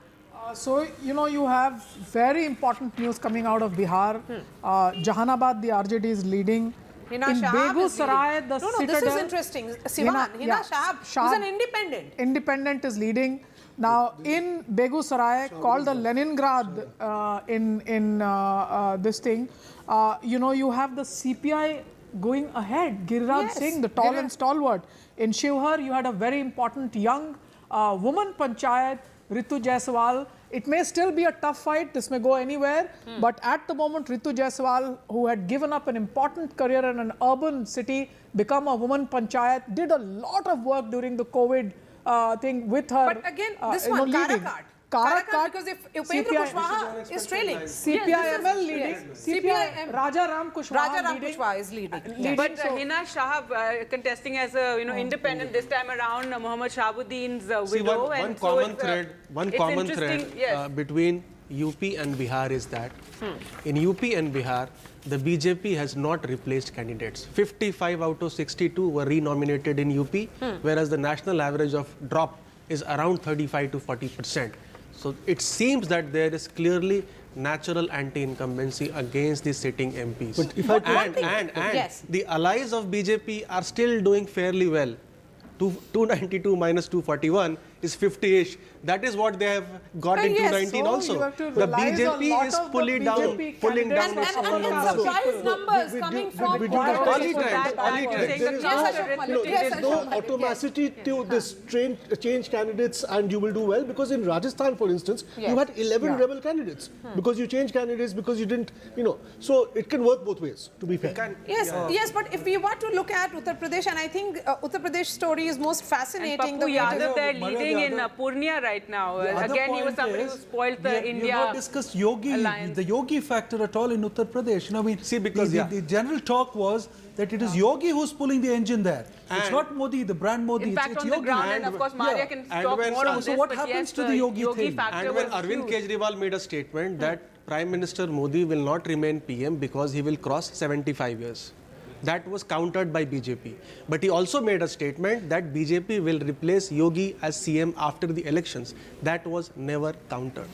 So, you have very important news coming out of Bihar. Jahanabad, the RJD is leading. Hina in Shahab Begusarai, the Citadel. This is interesting. Sivan, Hina Shahab, who's an independent. Independent is leading. Now, in Begusarai, called the Leningrad in this thing, you have the CPI going ahead. Giriraj Singh, the tall and stalwart. In Shivhar, you had a very important young woman panchayat, Ritu Jaiswal. It may still be a tough fight, this may go anywhere, but at the moment Ritu Jaiswal, who had given up an important career in an urban city, become a woman panchayat, did a lot of work during the COVID thing with her. But again, this one, Karakat, because if Upendra Kushwaha is trailing. CPI-ML leading. CPI Raja Ram Kushwaha is leading. But Hina Shahab contesting as a independent this time around, Muhammad Shahabuddin's widow. One common thread between UP and Bihar is that in UP and Bihar, the BJP has not replaced candidates. 55 out of 62 were renominated in UP, whereas the national average of drop is around 35 to 40%. So it seems that there is clearly natural anti-incumbency against the sitting MPs. But if I the allies of BJP are still doing fairly well. 292 minus 241 is 50-ish. That is what they have got in 2019 also. The BJP is pulling down the surprise numbers coming from there is no automaticity to this change candidates and you will do well, because in Rajasthan, for instance, you had 11 rebel candidates because you changed candidates because you didn't, so it can work both ways, to be fair. Yes, but if we were to look at Uttar Pradesh, and I think Uttar Pradesh story is most fascinating. And Pappu Yadav, they're leading in Purnia right now. Again, he was somebody who spoiled the India. We have not discussed the Yogi factor at all in Uttar Pradesh. See, because the general talk was that it is Yogi who's pulling the engine there. It's not Modi, the brand Modi. In fact, it's on Yogi. the ground, and of course, Maria can talk more on this. So what happens to the Yogi thing? And when Arvind Kejriwal made a statement that Prime Minister Modi will not remain PM because he will cross 75 years. That was countered by BJP. But he also made a statement that BJP will replace Yogi as CM after the elections. That was never countered.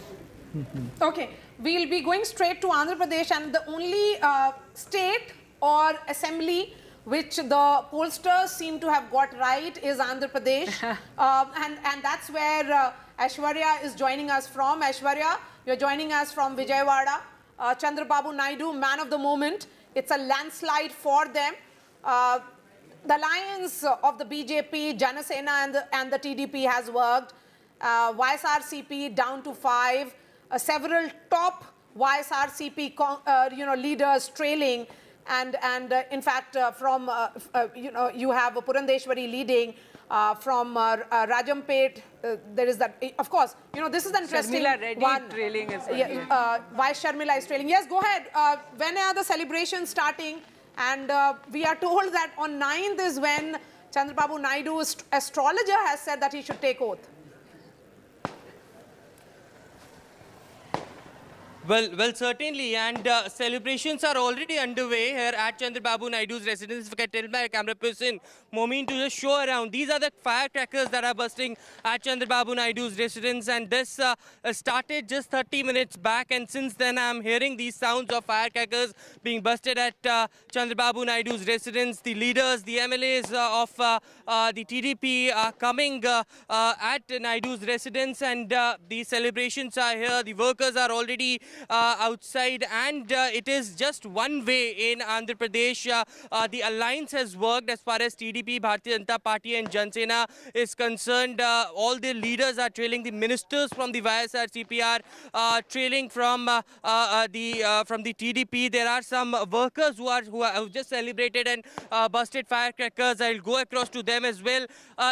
Okay, we'll be going straight to Andhra Pradesh, and the only state or assembly which the pollsters seem to have got right is Andhra Pradesh. And that's where Aishwarya is joining us from. Aishwarya, you're joining us from Vijayawada. Chandrababu Naidu, man of the moment. It's a landslide for them. The alliance of the BJP, Jana Sena and the TDP has worked. YSRCP down to 5. Several top YSRCP leaders trailing. And in fact, you have Purandeshwari leading. From Rajampet, there is that. Of course, this is an interesting one. Trailing as well. Why Sharmila is trailing? Yes, go ahead. When are the celebrations starting? And we are told that on 9th is when Chandrababu Naidu's astrologer has said that he should take oath. Well, certainly, and celebrations are already underway here at Chandrababu Naidu's residence. If I can tell my camera person, Momin, to just show around. These are the firecrackers that are bursting at Chandrababu Naidu's residence, and this started just 30 minutes back, and since then I'm hearing these sounds of firecrackers being busted at Chandrababu Naidu's residence. The leaders, the MLAs of the TDP are coming at Naidu's residence, and the celebrations are here. The workers are already outside, and it is just one way in Andhra Pradesh. The alliance has worked as far as TDP, Bharatiya Janata Party and Jana Sena is concerned. All the leaders are trailing. The ministers from the YSRCP are trailing from the TDP. There are some workers who have just celebrated and busted firecrackers. I'll go across to them as well.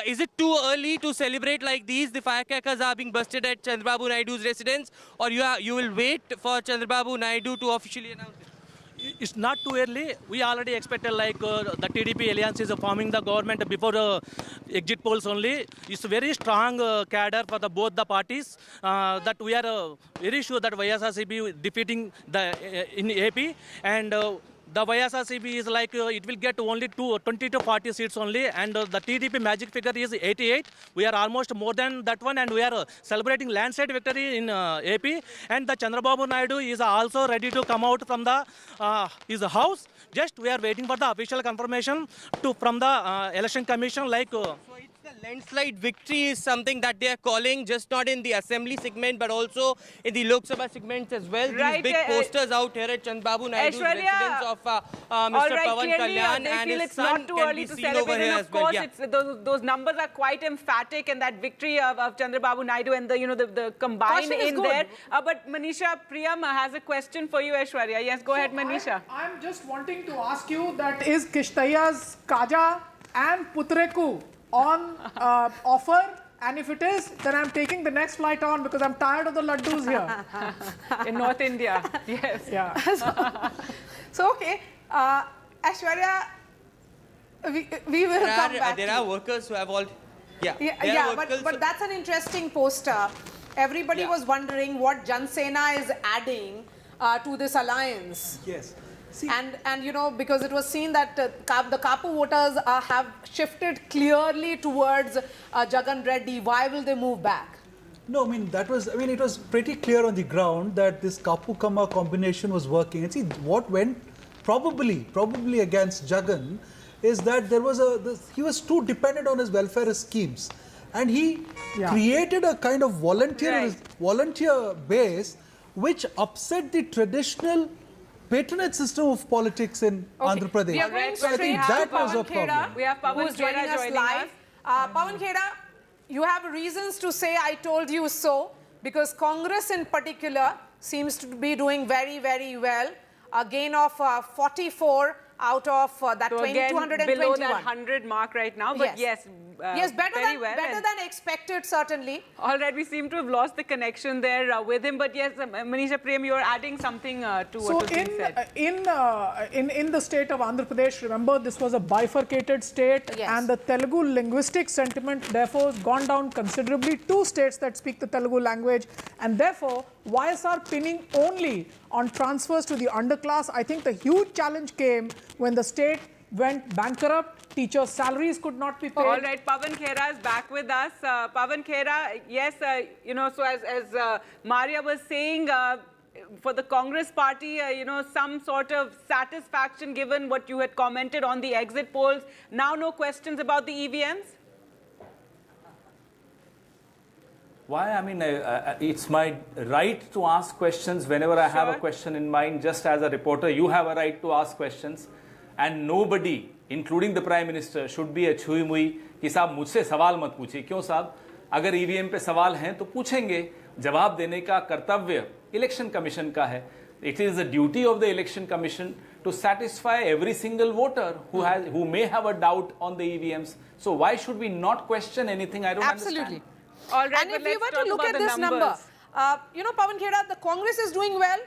Is it too early to celebrate like these? The firecrackers are being busted at Chandrababu Naidu's residence, or you will wait for Chandrababu Naidu to officially announce it? It's not too early. We already expected the TDP alliance is forming the government before the exit polls only. It's a very strong cadre for both the parties that we are very sure that YSRCP defeating in AP, and the YSRCP is it will get only 20 to 40 seats only, and the TDP magic figure is 88. We are almost more than that one, and we are celebrating landslide victory in AP. And the Chandrababu Naidu is also ready to come out from his house. Just we are waiting for the official confirmation from the election commission. The landslide victory is something that they are calling, just not in the assembly segment, but also in the Lok Sabha segments as well. Right, these big posters out here at Chandrababu Naidu's residence of Mr. Pawan Kalyan and his son can be seen over here as well. Those numbers are quite emphatic, and that victory of Chandrababu Naidu and the combined in there. But Manisha Priyam has a question for you, Aishwarya. Yes, go ahead, Manisha. I'm just wanting to ask you that is Kishtaiya's Kaja and Putreku on offer, and if it is, then I'm taking the next flight on because I'm tired of the laddus here. In North India, yes. Yeah. So okay, Aishwarya, we will come back. There are workers who have all... But that's an interesting poster. Everybody was wondering what Jana Sena is adding to this alliance. Yes. And because it was seen that the Kapu voters have shifted clearly towards Jagan Reddy. Why will they move back? No, it was pretty clear on the ground that this Kapu Kama combination was working. And see, what went probably against Jagan is that there was he was too dependent on his welfare schemes, and he created a kind of volunteer base which upset the traditional patronage system of politics in Andhra Pradesh. We are going So I think that was a problem. We have Pawan who is joining us live. Pawan Kheda, you have reasons to say I told you so, because Congress in particular seems to be doing very, very well. A gain of 44 out of that So again, 221. below that 100 mark right now, but yes, better very than expected, certainly. All right, we seem to have lost the connection there with him, but yes, Manisha Prem, you are adding something to what was being said. In the state of Andhra Pradesh, remember this was a bifurcated state, and the Telugu linguistic sentiment therefore has gone down considerably. 2 states that speak the Telugu language, and therefore YSR pinning only on transfers to the underclass. I think the huge challenge came when the state went bankrupt, teachers' salaries could not be paid. All right, Pawan Khera is back with us. Pawan Khera, yes, you know, so as Maria was saying, for the Congress party, you know, some sort of satisfaction given what you had commented on the exit polls. Now no questions about the EVMs? Why? I mean, it's my right to ask questions whenever I have a question in mind. Just as a reporter, you have a right to ask questions. And nobody, including the Prime Minister, should be a छुई मुई कि साहब मुझसे सवाल मत पूछिए. क्यों साहब? अगर EVM पे सवाल हैं तो पूछेंगे. जवाब देने का कर्तव्य इलेक्शन कमीशन का है. It is the duty of the election commission to satisfy every single voter who may have a doubt on the EVMs. So why should we not question anything? I don't understand. All right, and if we were to look at this number, you know, Pawan Khera, the Congress is doing well.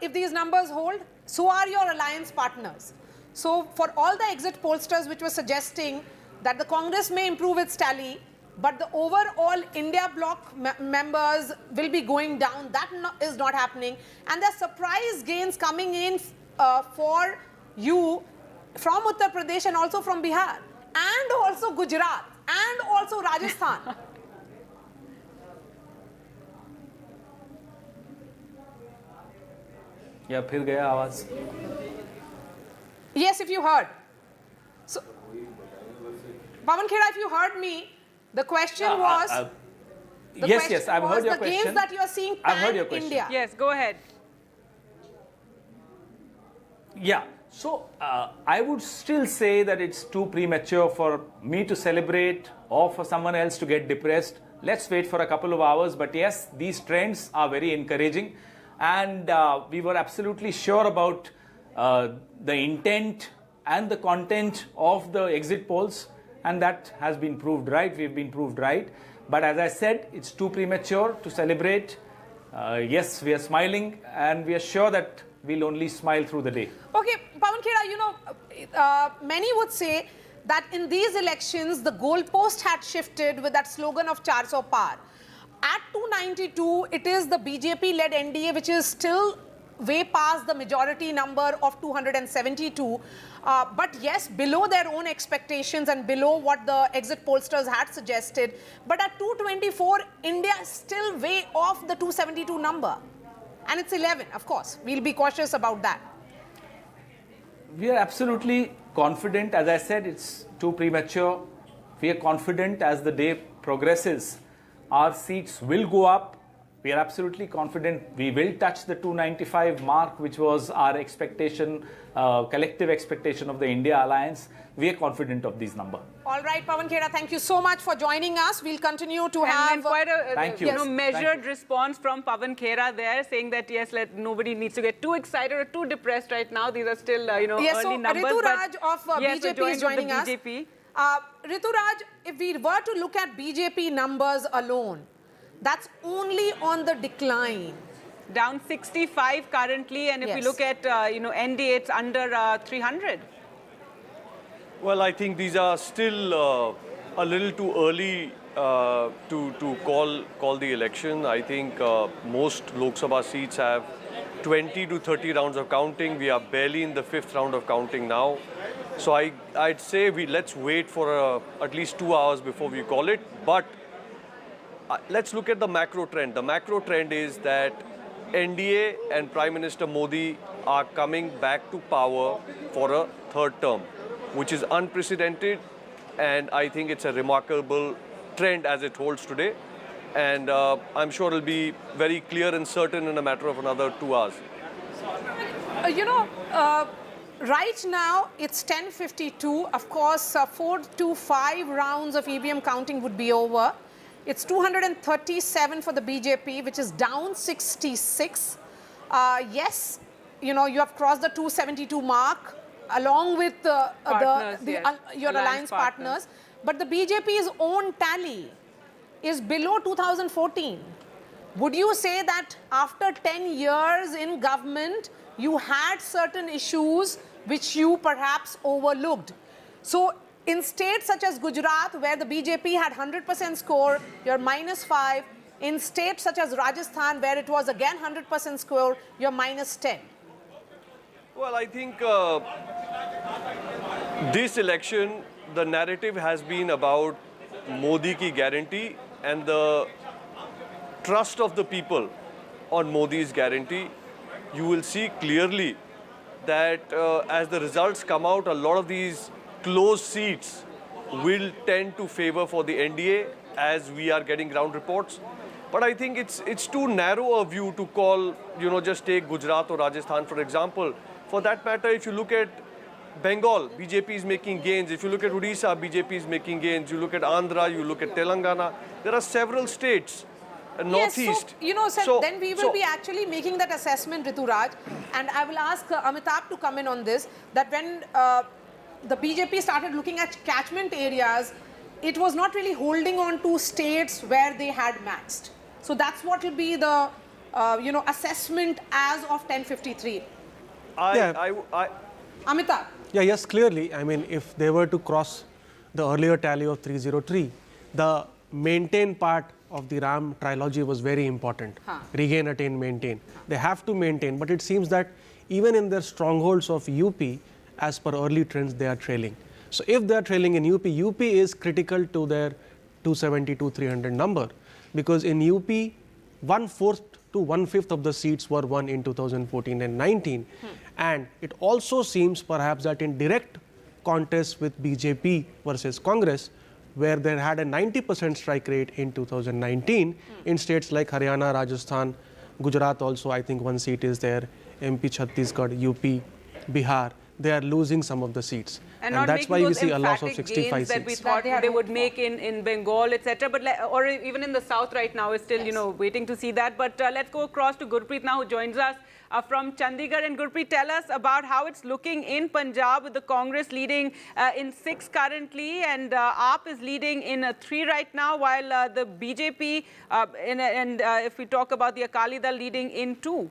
If these numbers hold, so are your alliance partners. So for all the exit pollsters which were suggesting that the Congress may improve its tally, but the overall India bloc members will be going down, that is not happening. And there are surprise gains coming in for you from Uttar Pradesh and also from Bihar, and also Gujarat, and also Rajasthan. या फिर गया आवाज. Yes, if you heard. So, Pawan Khera, if you heard me, the question was. Yes, I've heard your the question. gains that you are seeing pan-India. Yes, go ahead. Yeah, so I would still say that it's too premature for me to celebrate or for someone else to get depressed. Let's wait for a couple of hours. But yes, these trends are very encouraging. And we were absolutely sure about the intent and the content of the exit polls, and that has been proved right. We've been proved right. But as I said, it's too premature to celebrate. Yes, we are smiling, and we are sure that we'll only smile through the day. Okay, Pawan Khera, you know, many would say that in these elections, the goalpost had shifted with that slogan of 400 par. At 292, it is the BJP-led NDA which is still way past the majority number of 272. But yes, below their own expectations and below what the exit pollsters had suggested. But at 224, India is still way off the 272 number. And it's 11, of course. We'll be cautious about that. We are absolutely confident. As I said, it's too premature. We are confident as the day progresses. Our seats will go up. We are absolutely confident we will touch the 295 mark, which was our expectation, collective expectation of the India alliance. We are confident of these numbers. All right, Pawan Khera, thank you so much for joining us. We'll continue to have quite a thank you. Measured response from Pawan Khera there, saying that yes, nobody needs to get too excited or too depressed right now. These are still early numbers. Ritu Raj of BJP is joining us. BJP. Ritu Raj, if we were to look at BJP numbers alone, that's only on the decline. Down 65 currently, and if we look at NDA, it's under 300. Well, I think these are still a little too early to call the election. I think most Lok Sabha seats have 20 to 30 rounds of counting. We are barely in the 5th round of counting now. So I'd say let's wait for at least 2 hours before we call it. But let's look at the macro trend. The macro trend is that NDA and Prime Minister Modi are coming back to power for a 3rd term. which is unprecedented, and I think it's a remarkable trend as it holds today. And I'm sure it'll be very clear and certain in a matter of another 2 hours. Right now it's 10:52. Of course, 4 to 5 rounds of EVM counting would be over. It's 237 for the BJP, which is down 66. Yes, you have crossed the 272 mark along with your alliance partners. But the BJP's own tally is below 2014. Would you say that after 10 years in government, you had certain issues which you perhaps overlooked? So in states such as Gujarat, where the BJP had 100% score, you're -5. In states such as Rajasthan, where it was again 100% score, you're -10. Well, I think this election, the narrative has been about Modi ki guarantee and the trust of the people on Modi's guarantee. You will see clearly that as the results come out, a lot of these closed seats will tend to favor for the NDA as we are getting ground reports. But I think it's too narrow a view to call, just take Gujarat or Rajasthan, for example. For that matter, if you look at Bengal, BJP is making gains. If you look at Odisha, BJP is making gains. You look at Andhra, you look at Telangana. There are several states, northeast. Yes, so, then we will be actually making that assessment, Rituraj. And I will ask Amitabh to come in on this, that when the BJP started looking at catchment areas, it was not really holding on to states where they had maxed. So that's what will be the, assessment as of 10:53. Amitabh. Yeah, yes, clearly. I mean, if they were to cross the earlier tally of 303, the maintain part of the Ram trilogy was very important. Regain, attain, maintain. They have to maintain, but it seems that even in their strongholds of UP, as per early trends, they are trailing. So if they are trailing in UP, UP is critical to their 272, 300 number, because in UP, 1/4 to 1/5 of the seats were won in 2014 and 19. And it also seems perhaps that in direct contest with BJP versus Congress, where they had a 90% strike rate in 2019, in states like Haryana, Rajasthan, Gujarat also, I think one seat is there, MP, Chhattisgarh, UP, Bihar, they are losing some of the seats. And that's why we see a loss of 65 that we seats. thought they would make in Bengal, etc. But or even in the south right now, is still waiting to see that. But let's go across to Gurpreet now, who joins us from Chandigarh. And Gurpreet, tell us about how it's looking in Punjab, with the Congress leading in 6 currently, and AAP is leading in 3 right now, while the BJP if we talk about the Akali Dal, leading in 2.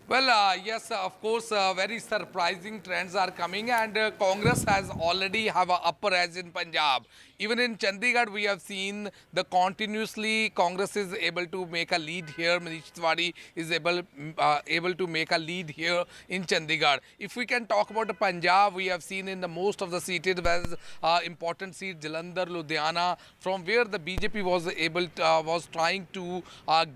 Well, yes, of course, very surprising trends are coming, and Congress has already have an upper edge in Punjab. Even in Chandigarh, we have seen the continuously Congress is able to make a lead here. Manish Tiwari is able to make a lead here in Chandigarh. If we can talk about the Punjab, we have seen in the most of the seats, important seat Jalandhar, Ludhiana, from where the BJP was trying to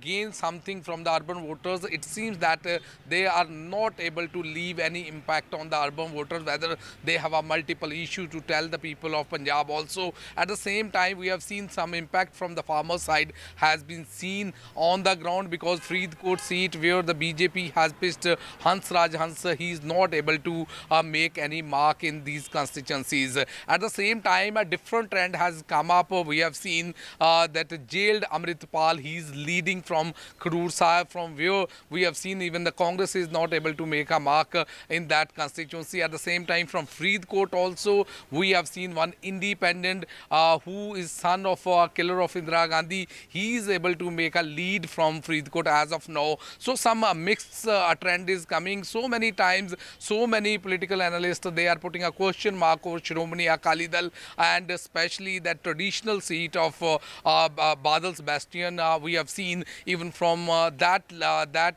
gain something from the urban voters. It seems that they are not able to leave any impact on the urban voters, whether they have a multiple issue to tell the people of Punjab also. At the same time, we have seen some impact from the farmer side has been seen on the ground, because Faridkot seat where the BJP has pitched Hans Raj Hans, he is not able to make any mark in these constituencies. At the same time, a different trend has come up. We have seen that jailed Amritpal, he is leading from Khadur Sahib, from where we have seen even the Congress is not able to make a mark in that constituency. At the same time, from Faridkot also, we have seen one independent who is son of a killer of Indira Gandhi. He is able to make a lead from Faridkot as of now. So some mixed trend is coming. So many times, so many political analysts, they are putting a question mark over Shiromani Akali Dal, and especially that traditional seat of Badal's Bastion. We have seen even from that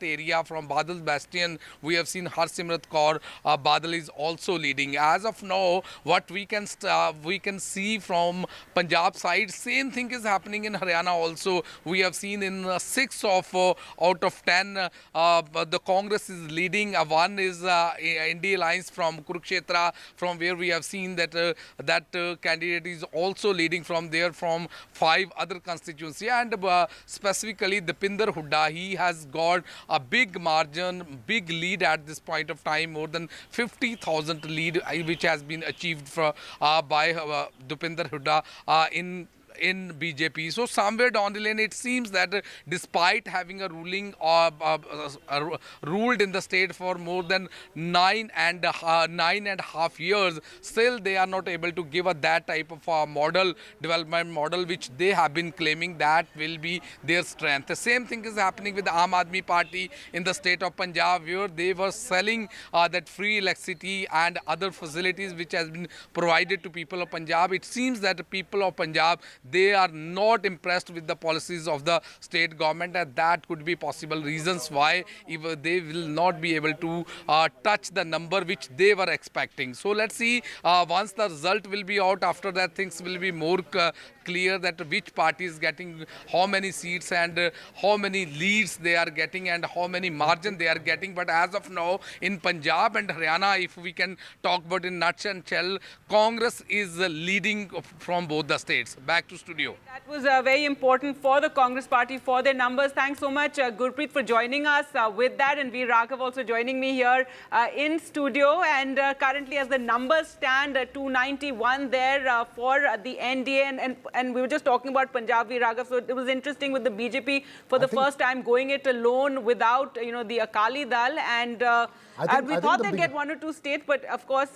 area, from Badal's Bastion, we have seen Harsimrat Kaur Badal is also leading. As of now, what we can see from from Punjab side. Same thing is happening in Haryana also. We have seen in 6 of out of 10, the Congress is leading. One is NDA alliance from Kurukshetra, from where we have seen that candidate is also leading from there from 5 other constituencies. And specifically Dipinder Hooda, he has got a big margin, big lead at this point of time, more than 50,000 lead which has been achieved by Dipinder Hooda in BJP. So somewhere down the lane, it seems that despite having a ruling ruled in the state for more than 9.5 years, still they are not able to give that type of development model which they have been claiming that will be their strength. The same thing is happening with the Aam Aadmi Party in the state of Punjab, where they were selling that free electricity and other facilities which has been provided to people of Punjab. It seems that the people of Punjab, they are not impressed with the policies of the state government, and that could be possible reasons why they will not be able to touch the number which they were expecting. So let's see, once the result will be out, after that things will be more clear that which party is getting how many seats and how many leads they are getting and how many margin they are getting. But as of now, in Punjab and Haryana, if we can talk about in nutshell, Congress is leading from both the states. Back to studio. That was very important for the Congress party, for their numbers. Thanks so much, Gurpreet, for joining us with that, and Veer Raghav also joining me here in studio. And currently, as the numbers stand, 291 there for the NDA, and we were just talking about Punjab, Veer Raghav. So it was interesting with the BJP for the first time going it alone without the Akali Dal, and we thought they'd get 1 or 2 states, but of course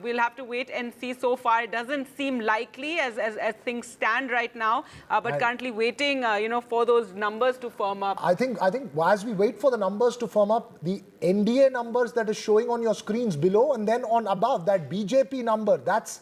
we'll have to wait and see. So far, it doesn't seem likely as things stand right now, but currently waiting, for those numbers to firm up. I think as we wait for the numbers to firm up, the NDA numbers that is showing on your screens below, and then on above, that BJP number, that's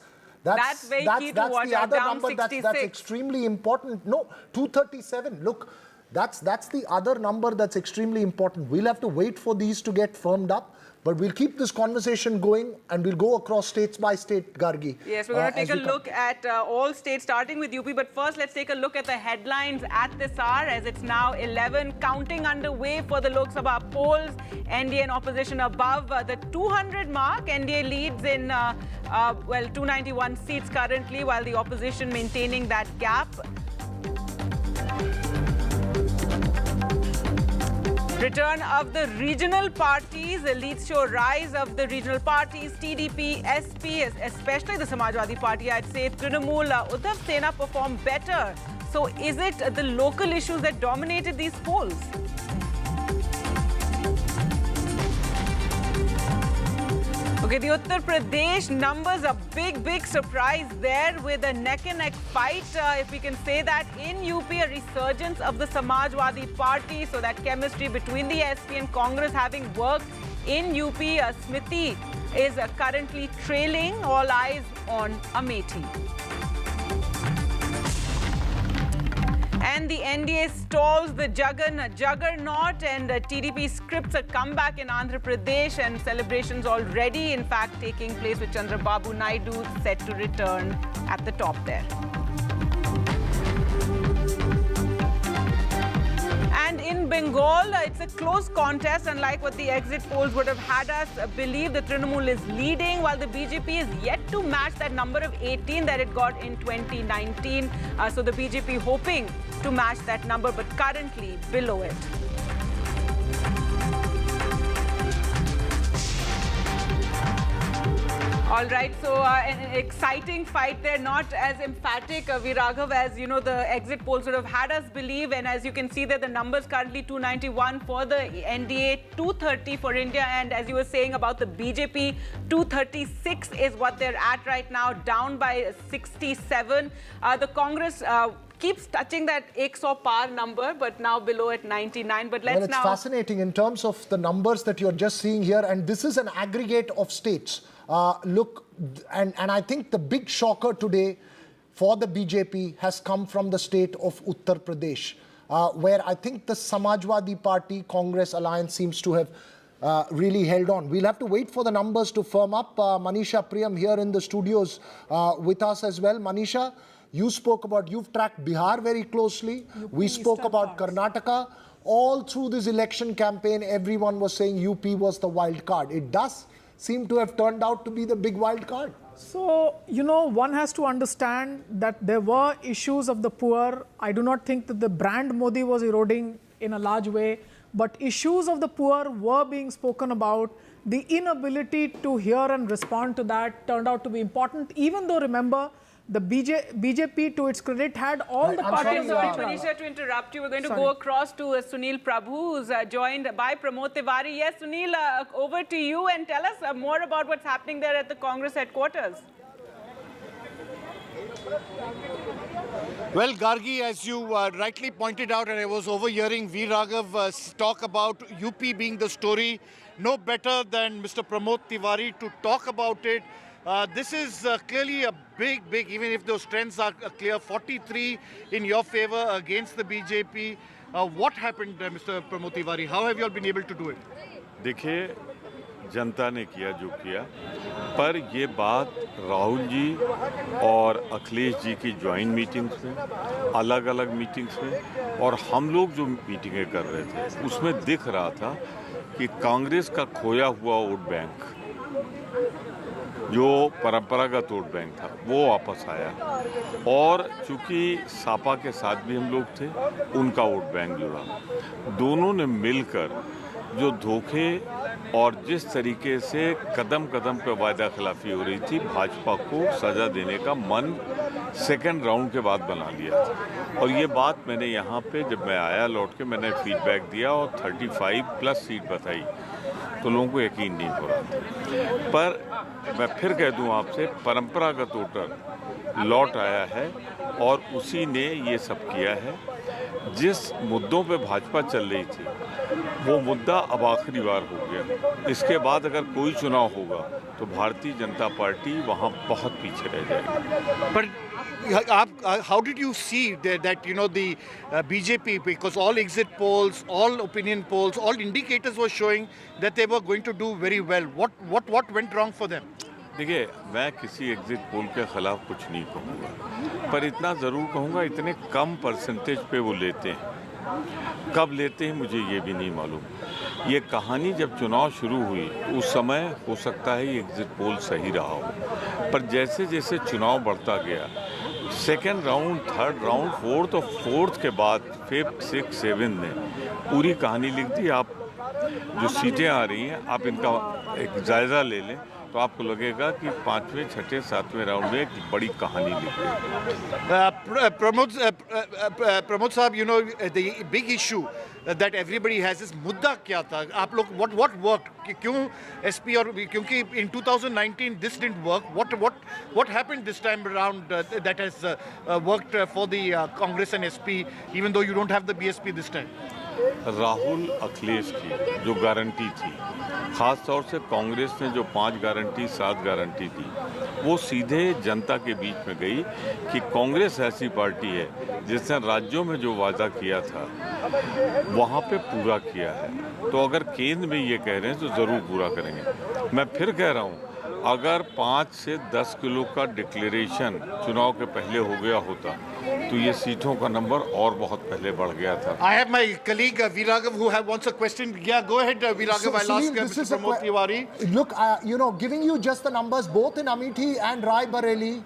very key to watch. The other down number 66. that's extremely important. No, 237. Look, that's the other number that's extremely important. We'll have to wait for these to get firmed up. But we'll keep this conversation going, and we'll go across states by state, Gargi. Yes, we're going to take a look at all states, starting with UP. But first, let's take a look at the headlines at this hour, as it's now 11. Counting underway for the Lok Sabha polls. NDA and opposition above the 200 mark. NDA leads in, 291 seats currently, while the opposition maintaining that gap. Return of the regional parties leads to a rise of the regional parties. TDP, SP, especially the Samajwadi Party, I'd say. Trinamool, Uddhav Sena performed better. So is it the local issues that dominated these polls? Okay, the Uttar Pradesh numbers, a big surprise there with a neck-and-neck fight, if we can say that. In UP, a resurgence of the Samajwadi Party, so that chemistry between the SP and Congress having worked. In UP, Smriti is currently trailing. All eyes on Amethi. And the NDA stalls the juggernaut, and TDP scripts a comeback in Andhra Pradesh, and celebrations already, in fact, taking place with Chandrababu Naidu set to return at the top there. And in Bengal, it's a close contest, unlike what the exit polls would have had us believe. The Trinamool is leading, while the BJP is yet to match that number of 18 that it got in 2019. So the BJP hoping to match that number, but currently below it. All right, so an exciting fight there, not as emphatic, Viraghav, as the exit polls would have had us believe. And as you can see there, the numbers currently 291 for the NDA, 230 for India, and as you were saying about the BJP, 236 is what they're at right now, down by 67. The Congress keeps touching that 100 par number, but now below at 99. But let's it's fascinating in terms of the numbers that you're just seeing here, and this is an aggregate of states. Look, and I think the big shocker today for the BJP has come from the state of Uttar Pradesh, where I think the Samajwadi Party Congress alliance seems to have really held on. We'll have to wait for the numbers to firm up. Manisha Priyam here in the studios with us as well. Manisha, You spoke about, you've tracked Bihar very closely. We spoke about Karnataka. All through this election campaign, everyone was saying UP was the wild card. It does seem to have turned out to be the big wild card. So, one has to understand that there were issues of the poor. I do not think that the brand Modi was eroding in a large way, but issues of the poor were being spoken about. The inability to hear and respond to that turned out to be important, even though, remember, the BJP, to its credit, had all the parties. Sorry, Manisha, to interrupt you. We're going to go across to Sunil Prabhu, who's joined by Pramod Tiwari. Yes, Sunil, over to you, and tell us more about what's happening there at the Congress headquarters. Well, Gargi, as you rightly pointed out, and I was overhearing V. Raghav talk about UP being the story, no better than Mr. Pramod Tiwari to talk about it. This is clearly a big, even if those trends are clear, 43 in your favor against the BJP. What happened, Mr. Pramod Tiwari? How have you all been able to do it? देखिए, जनता ने किया जो किया, पर ये बात राहुल जी और अखिलेश जी की ज्वाइंट मीटिंग्स में, अलग-अलग मीटिंग्स में, और हम लोग जो मीटिंगें कर रहे थे, उसमें दिख रहा था कि कांग्रेस का खोया हुआ वोट बैंक, जो परंपरागत वोट बैंक था, वो वापस आया, और चूंकि सापा के साथ भी हम लोग थे, उनका वोट बैंक जुड़ा। दोनों ने मिलकर जो धोखे और जिस तरीके से कदम कदम पे वायदा खिलाफी हो रही थी, भाजपा को सजा देने का मन सेकेंड राउंड के बाद बना लिया था। और ये बात मैंने यहाँ पे जब मैं आया लौट के मैंने फीडबैक दिया और 35+ सीट बताई, तो लोगों को यकीन नहीं हो रहा था। पर मैं फिर कह दूं आपसे, परंपरागत वोटर लौट आया है और उसी ने ये सब किया है। जिस मुद्दों पे भाजपा चल रही थी, वो मुद्दा अब आखिरी बार हो गया। इसके बाद अगर कोई चुनाव होगा तो भारतीय जनता पार्टी वहाँ बहुत पीछे रह जाएगी। But how did you see that the BJP, because all exit polls, all opinion polls, all indicators were showing that they were going to do very well. What went wrong for them? देखिए, मैं किसी exit poll के खिलाफ कुछ नहीं कहूँगा, पर इतना ज़रूर कहूँगा, इतने कम परसेंटेज पे वो लेते हैं। कब लेते हैं मुझे ये भी नहीं मालूम। ये कहानी जब चुनाव शुरू हुई, उस समय हो सकता है ये एग्जिट पोल सही रहा हो, पर जैसे जैसे चुनाव बढ़ता गया, second round, third round, fourth और फोर्थ के बाद 5th, 6th, 7th ने पूरी कहानी लिख दी। आप जो सीटें आ रही हैं, आप इनका एक जायज़ा ले लें, तो आपको लगेगा कि 5वें, 6ठे, 7वें राउंड में एक बड़ी कहानी लिख गई। Pramod साहब, the big issue that everybody has is मुद्दा क्या था? आप लोग what worked? क्यों SP और क्योंकि in 2019 this didn't work. What happened this time around that has worked for the Congress and SP, even though you don't have the BSP this time? Rahul Akhilesh की जो गारंटी थी, ख़ास तौर से कांग्रेस ने जो 5 गारंटी 7 गारंटी दी, वो सीधे जनता के बीच में गई कि कांग्रेस ऐसी पार्टी है जिसने राज्यों में जो वादा किया था वहाँ पे पूरा किया है। तो अगर केंद्र में ये कह रहे हैं तो ज़रूर पूरा करेंगे। मैं फिर कह रहा हूँ, अगर 5 से 10 किलो का डिक्लेरेशन चुनाव के पहले हो गया होता तो ये सीटों का नंबर और बहुत पहले बढ़ गया था। I have my colleague V. Raghav who wants a question. Yeah, go ahead, V. Raghav. I'll ask Mr. Pramod Tiwari. Look, giving you just the numbers, both in Amethi and Raebareli,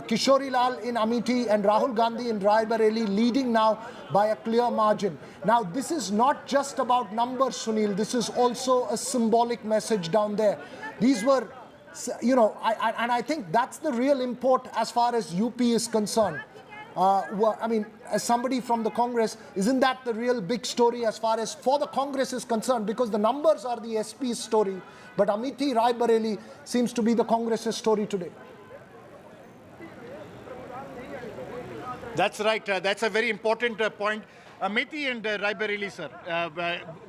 Kishori Lal in Amethi and Rahul Gandhi in Raebareli leading now by a clear margin. Now, this is not just about numbers, Sunil. This is also a symbolic message down there. These were, and I think that's the real import as far as UP is concerned. I mean, as somebody from the Congress, isn't that the real big story as far as for the Congress is concerned? Because the numbers are the SP's story, but Amethi, Raebareli seems to be the Congress's story today. That's right. That's a very important point. Amethi and Raebareli, sir,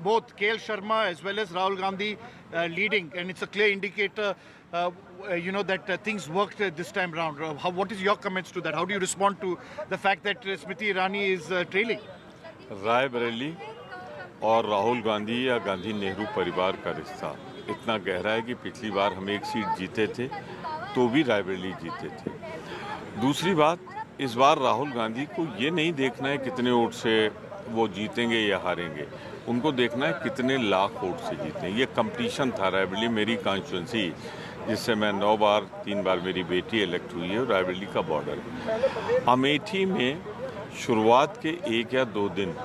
both KL Sharma as well as Rahul Gandhi leading, and it's a clear indicator, that things worked this time round. What is your comments to that? How do you respond to the fact that Smriti Irani is trailing? Raebareli और राहुल गांधी या गांधी नेहरू परिवार का रिश्ता इतना गहरा है कि पिछली बार हम 1 सीट जीते थे तो भी रायबरेली जीते थे। दूसरी बात, इस बार राहुल गांधी को ये नहीं देखना है कितने वोट से वो जीतेंगे या हारेंगे, उनको देखना है कितने लाख वोट से जीते। ये कंपटीशन था। रायबरेली मेरी कॉन्स्टिट्यूंसी, जिससे मैं 9 बार 3 बार मेरी बेटी इलेक्ट हुई है, रायबरेली का बॉर्डर है। अमेठी में शुरुआत के 1 या 2 दिन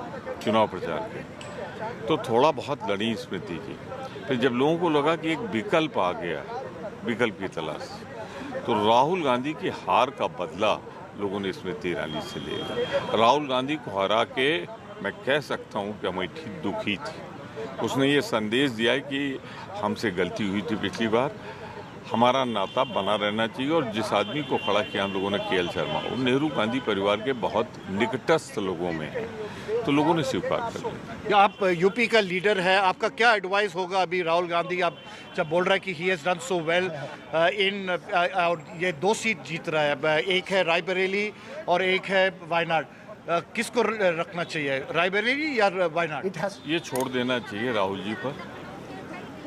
चुनाव प्रचार के तो थोड़ा बहुत लड़ी स्मृति जी, फिर जब लोगों को लगा कि एक विकल्प आ गया, विकल्प की तलाश, तो राहुल गांधी की हार का बदला लोगों ने स्मृति ईरानी से लिया। राहुल गांधी को हरा के मैं कह सकता हूं कि अमेठी दुखी थी। उसने ये संदेश दिया है कि हमसे गलती हुई थी पिछली बार, हमारा नाता बना रहना चाहिए, और जिस आदमी को खड़ा किया हम लोगों ने KL शर्मा, वो नेहरू गांधी परिवार के बहुत निकटस्थ लोगों में है, तो लोगों ने स्वीकार कर लिया। आप यूपी का लीडर है, आपका क्या एडवाइस होगा अभी राहुल गांधी आप जब बोल रहा है कि he has done so well in, और ये 2 सीट जीत रहा है, एक है रायबरेली और एक है वायनाड, किसको रखना चाहिए, रायबरेली या वायनाड? ये छोड़ देना चाहिए राहुल जी पर,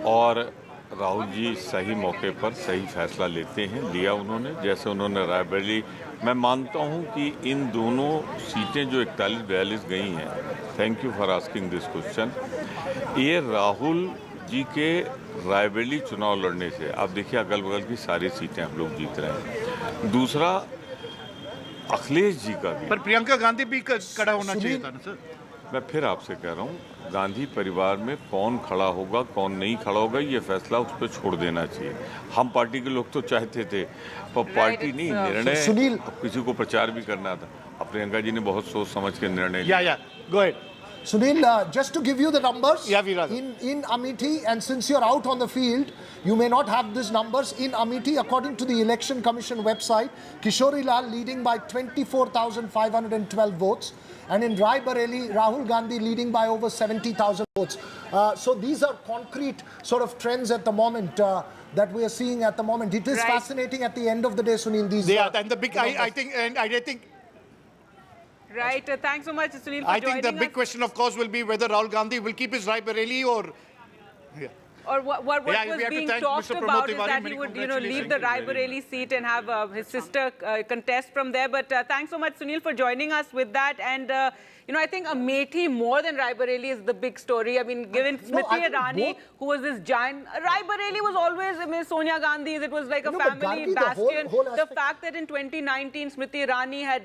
और राहुल जी सही मौके पर सही फैसला लेते हैं, लिया उन्होंने। जैसे उन्होंने रायबरेली, मैं मानता हूं कि इन दोनों सीटें जो 41-42 गई हैं, thank you for asking this question, ये राहुल जी के रायबरेली चुनाव लड़ने से, आप देखिए अगल बगल की सारी सीटें हम लोग जीत रहे हैं। दूसरा, अखिलेश जी का भी, पर प्रियंका गांधी भी खड़ा होना चाहिए था ना सर। मैं फिर आपसे कह रहा हूँ, गांधी परिवार में कौन खड़ा होगा कौन नहीं खड़ा होगा, ये फैसला उस पर छोड़ देना चाहिए। हम पार्टी के लोग तो चाहते थे, पर पार्टी नहीं, निर्णय, सुनील, अब किसी को प्रचार भी करना था, अब प्रियंका जी ने बहुत सोच समझ के निर्णय लिया। Go ahead. Sunil, just to give you the numbers, Viraj. in Amethi, and since you're out on the field, you may not have these numbers. In Amethi, according to the Election Commission website, Kishori Lal leading by 24,512 votes. And in Raebareli, Rahul Gandhi leading by over 70,000 votes. So these are concrete sort of trends at the moment that we are seeing at the moment. It is fascinating at the end of the day, Sunil. These and the big, I think. Right. Thanks so much, Sunil, for I think the joining big us. question, of course, will be whether Rahul Gandhi will keep his Raebareli or. Or what we was have to being thank talked Mr. about Pramod is Tiwari. that he Many would, congratulations. leave the Raebareli seat and have his sister contest from there. But thanks so much, Sunil, for joining us with that. And I think Amethi more than Raebareli is the big story. I mean, given Smriti Irani, who was this giant, Raebareli was always, I mean, Sonia Gandhi's. It was like a family bastion. The fact that in 2019 Smriti Irani had,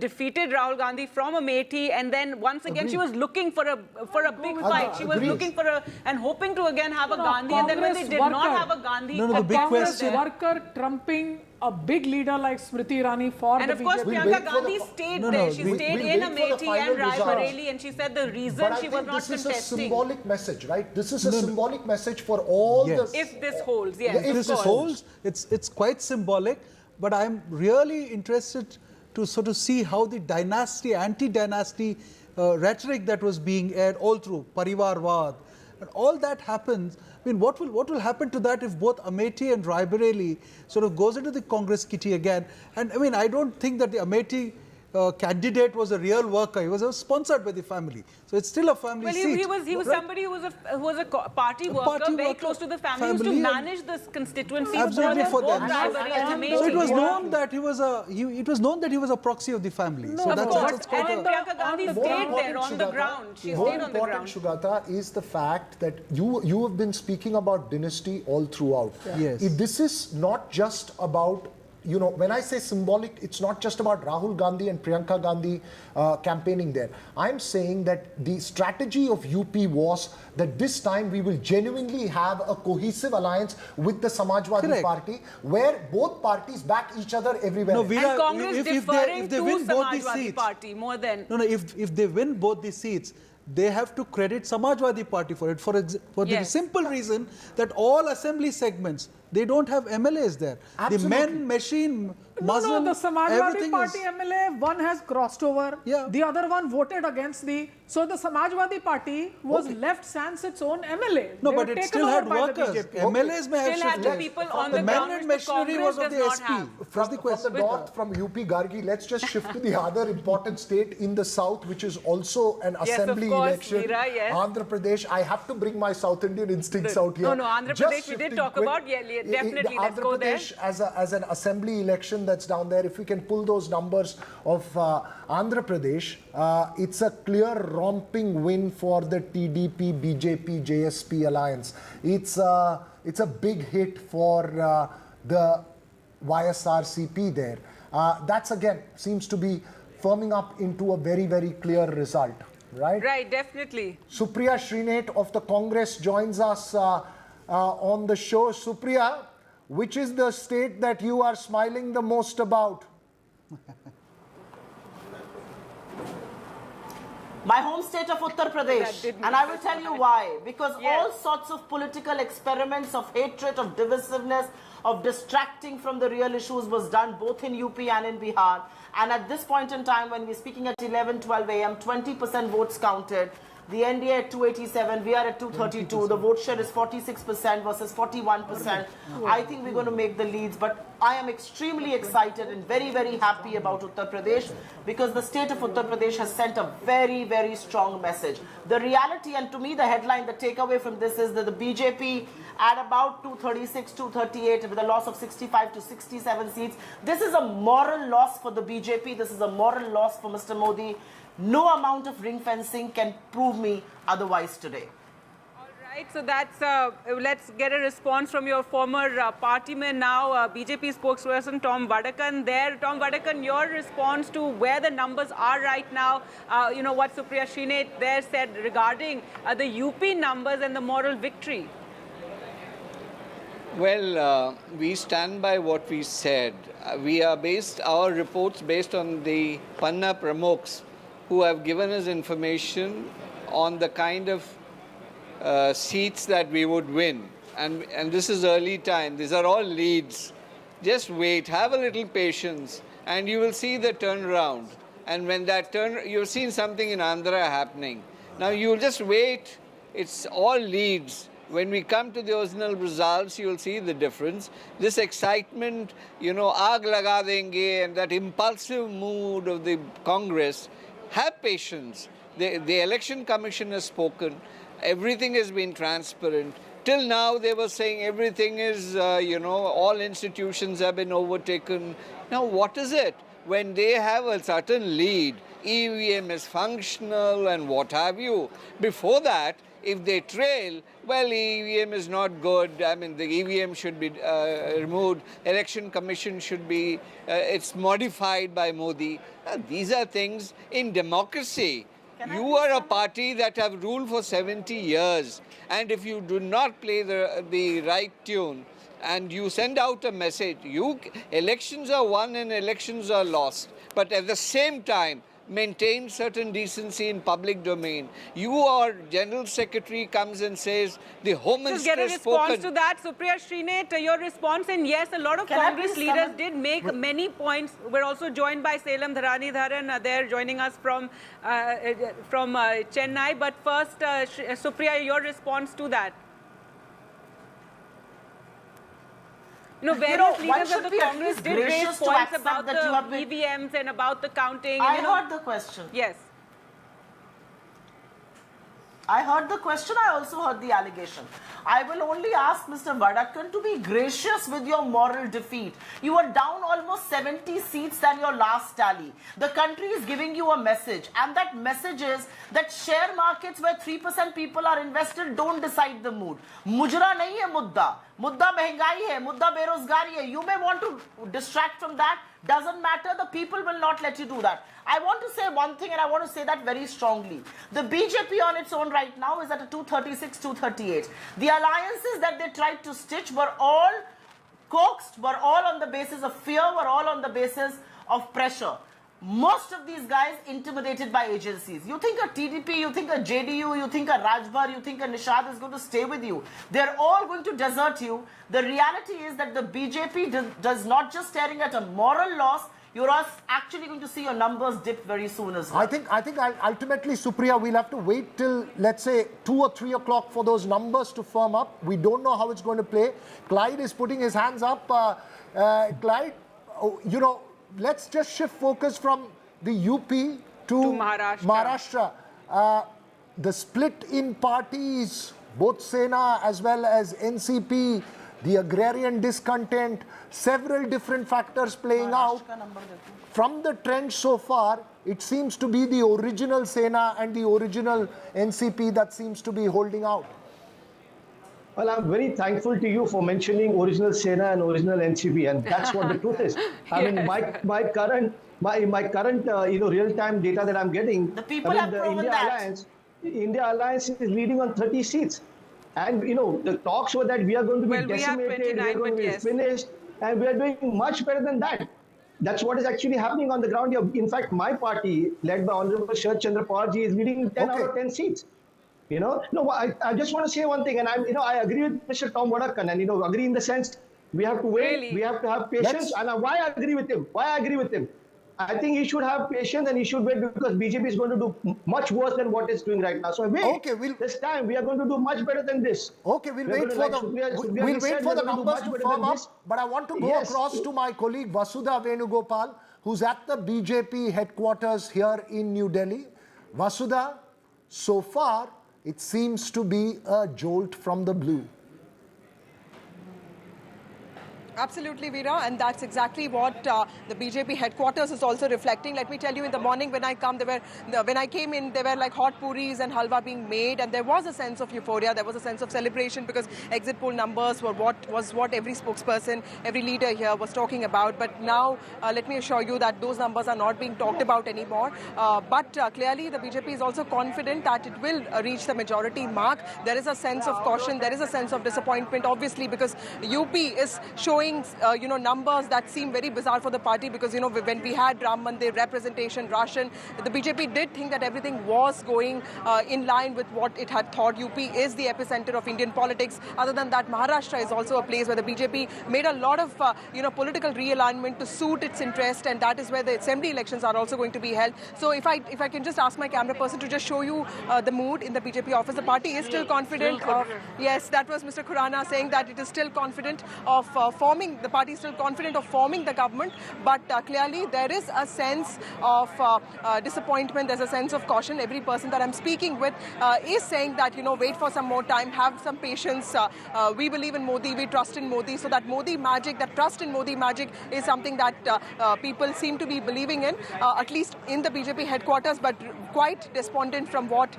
defeated Rahul Gandhi from Amethi, and then once again she was looking for a big fight. She was looking for and hoping to again have a Gandhi, and then when they did not have a Gandhi, the big question, worker trumping a big leader like Smriti Irani for and the of course, Priyanka Gandhi stayed there. She stayed in Amethi and Raebareli, and she said the reason she was not contesting. This is a symbolic message, right? This is a symbolic message for all the... If this holds, yes. If this holds, it's quite symbolic, but I'm really interested to sort of see how the dynasty, anti-dynasty rhetoric that was being aired all through, Parivarvad, and all that happens. I mean, what will happen to that if both Amethi and Raebareli sort of goes into the Congress kitty again? And I mean, I don't think that the Amethi candidate was a real worker. He was sponsored by the family, so it's still a family seat. He was somebody who was a party worker, very close to the family, used to manage this constituency. Absolutely for them. So it was known that he was a proxy of the family. No, so of that's course. quite And Priyanka Gandhi stayed there on the ground. She stayed on the ground. Shugata, is the fact that you have been speaking about dynasty all throughout. Yes. This is not just about, when I say symbolic, it's not just about Rahul Gandhi and Priyanka Gandhi campaigning there. I'm saying that the strategy of UP was that this time we will genuinely have a cohesive alliance with the Samajwadi Party, where both parties back each other everywhere. No, Veera, and Congress deferring if they to win both the Samajwadi seats, Party more than... No, if they win both the seats, they have to credit Samajwadi Party for it, for the simple reason that all assembly segments, they don't have MLAs there. Absolutely. The men, machine, Muslim, the Samajwadi everything Party MLA, one has crossed over, the other one voted against so the Samajwadi Party was left sans its own MLA. No, They but were it taken still over had by the workers. BJP. MLAs may have Still had shifted. people on the the men ground and which the machinery was of the Congress does SP. not have. That's the question. From the north, from UP Gargi, let's just shift to the other important state in the south, which is also an assembly election. Veera, yes. Andhra Pradesh. I have to bring my South Indian instincts out here. No, Andhra Just Pradesh we did shifting talk quick. about. definitely, let's go there. Pradesh as an assembly election that's down there, if we can pull those numbers of Andhra Pradesh, it's a clear romping win for the TDP, BJP, JSP alliance. It's a big hit for the YSRCP there. That's again seems to be firming up into a very, very clear result, right? Right, definitely. Supriya Srinath of the Congress joins us on the show. Supriya, which is the state that you are smiling the most about? My home state of Uttar Pradesh, and I will tell you why. Because all sorts of political experiments of hatred, of divisiveness, of distracting from the real issues was done both in UP and in Bihar. And at this point in time, when we're speaking at 11-12 a.m., 20% votes counted. The NDA at 287, we are at 232. The vote share is 46% versus 41%. I think we're going to make the leads, but I am extremely excited and very, very happy about Uttar Pradesh because the state of Uttar Pradesh has sent a very, very strong message. The reality, and to me the headline, the takeaway from this is that the BJP at about 236, 238 with a loss of 65 to 67 seats. This is a moral loss for the BJP. This is a moral loss for Mr. Modi. No amount of ring fencing can prove me otherwise today. All right, so that's, let's get a response from your former partyman now, BJP spokesperson Tom Vadakan there. Tom Vadakan, your response to where the numbers are right now, you know, what Supriya Srinath there said regarding the UP numbers and the moral victory. Well, we stand by what we said. We are based, our reports based on the Panna Pramukhs who have given us information on the kind of seats that we would win. And this is early time. These are all leads. Just wait, have a little patience, and you will see the turnaround. And when that you've seen something in Andhra happening. Now you'll just wait. It's all leads. When we come to the original results, you'll see the difference. This excitement, you know, aag laga denge, and that impulsive mood of the Congress, have patience. The Election Commission has spoken. Everything has been transparent. Till now, they were saying everything is, you know, all institutions have been overtaken. Now, what is it? When they have a certain lead, EVM is functional and what have you. Before that, if they trail, well, EVM is not good. I mean, the EVM should be removed. Election Commission should be, it's modified by Modi. These are things in democracy. You are a party that have ruled for 70 years. And if you do not play the right tune and you send out a message, elections are won and elections are lost. But at the same time, maintain certain decency in public domain. Your General Secretary comes and says, the Home Minister Just get a response spoken. to that. Supriya Srinath, your response, and yes, a lot of Congress leaders did make many points. We're also joined by Salem Dharani Dharan. They're joining us from Chennai. But first, Supriya, your response to that. You know, various leaders of the Congress did raise points about the EVMs and about the counting. I heard the question. Yes. I heard the question, I also heard the allegation. I will only ask Mr. Vadakan to be gracious with your moral defeat. You are down almost 70 seats than your last tally. The country is giving you a message, and that message is that share markets where 3% people are invested don't decide the mood. Mujra nahi hai mudda. Mudda mehengai hai, mudda berozgari hai. You may want to distract from that. Doesn't matter, the people will not let you do that. I want to say one thing, and I want to say that very strongly. The BJP on its own right now is at a 236, 238. The alliances that they tried to stitch were all coaxed, were all on the basis of fear, were all on the basis of pressure. Most of these guys intimidated by agencies. You think a TDP, you think a JDU, you think a Rajbhar, you think a Nishad is going to stay with you. They're all going to desert you. The reality is that the BJP does not just staring at a moral loss, you're actually going to see your numbers dip very soon as well. I think ultimately, Supriya, we'll have to wait till, let's say, 2 or 3 o'clock for those numbers to firm up. We don't know how it's going to play. Clyde is putting his hands up. Clyde, you know, let's just shift focus from the UP to Maharashtra. The split in parties, both Sena as well as NCP, the agrarian discontent, several different factors playing out. From the trend so far, it seems to be the original Sena and the original NCP that seems to be holding out. Well, I'm very thankful to you for mentioning original Sena and original NCP, and that's what the truth is. I mean, my current real-time data that I'm getting, the people have proven that. India Alliance is leading on 30 seats. And, the talks were that we are going to be decimated, we are going to be finished, and we are doing much better than that. That's what is actually happening on the ground here. In fact, my party, led by Honorable Sharad Chandra Pawarji, is leading 10 out of 10 seats. No, I just want to say one thing, and I agree with Mr. Tom Vadakan, and agree in the sense we have to wait, we have to have patience. And why I agree with him? I think he should have patience and he should wait, because BJP is going to do much worse than what it's doing right now. So wait. This time we are going to do much better than this. Okay, we'll wait for the numbers to firm up. But I want to go across to my colleague Vasudha Venugopal, who's at the BJP headquarters here in New Delhi. Vasudha, so far it seems to be a jolt from the blue. Absolutely, Veera, and that's exactly what the BJP headquarters is also reflecting. Let me tell you, in the morning when I came in, there were like hot puris and halwa being made, and there was a sense of euphoria, there was a sense of celebration, because exit poll numbers were what every spokesperson, every leader here was talking about. But now, let me assure you that those numbers are not being talked about anymore. But clearly, the BJP is also confident that it will reach the majority mark. There is a sense of caution, there is a sense of disappointment, obviously, because UP is showing numbers that seem very bizarre for the party, because when we had Ram Mandir representation, Ration, the BJP did think that everything was going in line with what it had thought. UP is the epicenter of Indian politics. Other than that, Maharashtra is also a place where the BJP made a lot of political realignment to suit its interest, and that is where the assembly elections are also going to be held. So if I can just ask my camera person to just show you the mood in the BJP office, the party is still confident of, yes, that was Mr. Khurana saying that it is still confident of the party is still confident of forming the government, but clearly there is a sense of disappointment, there's a sense of caution. Every person that I'm speaking with is saying that, wait for some more time, have some patience. We believe in Modi, we trust in Modi, so that Modi magic, that trust in Modi magic is something that people seem to be believing in, at least in the BJP headquarters, but quite despondent from what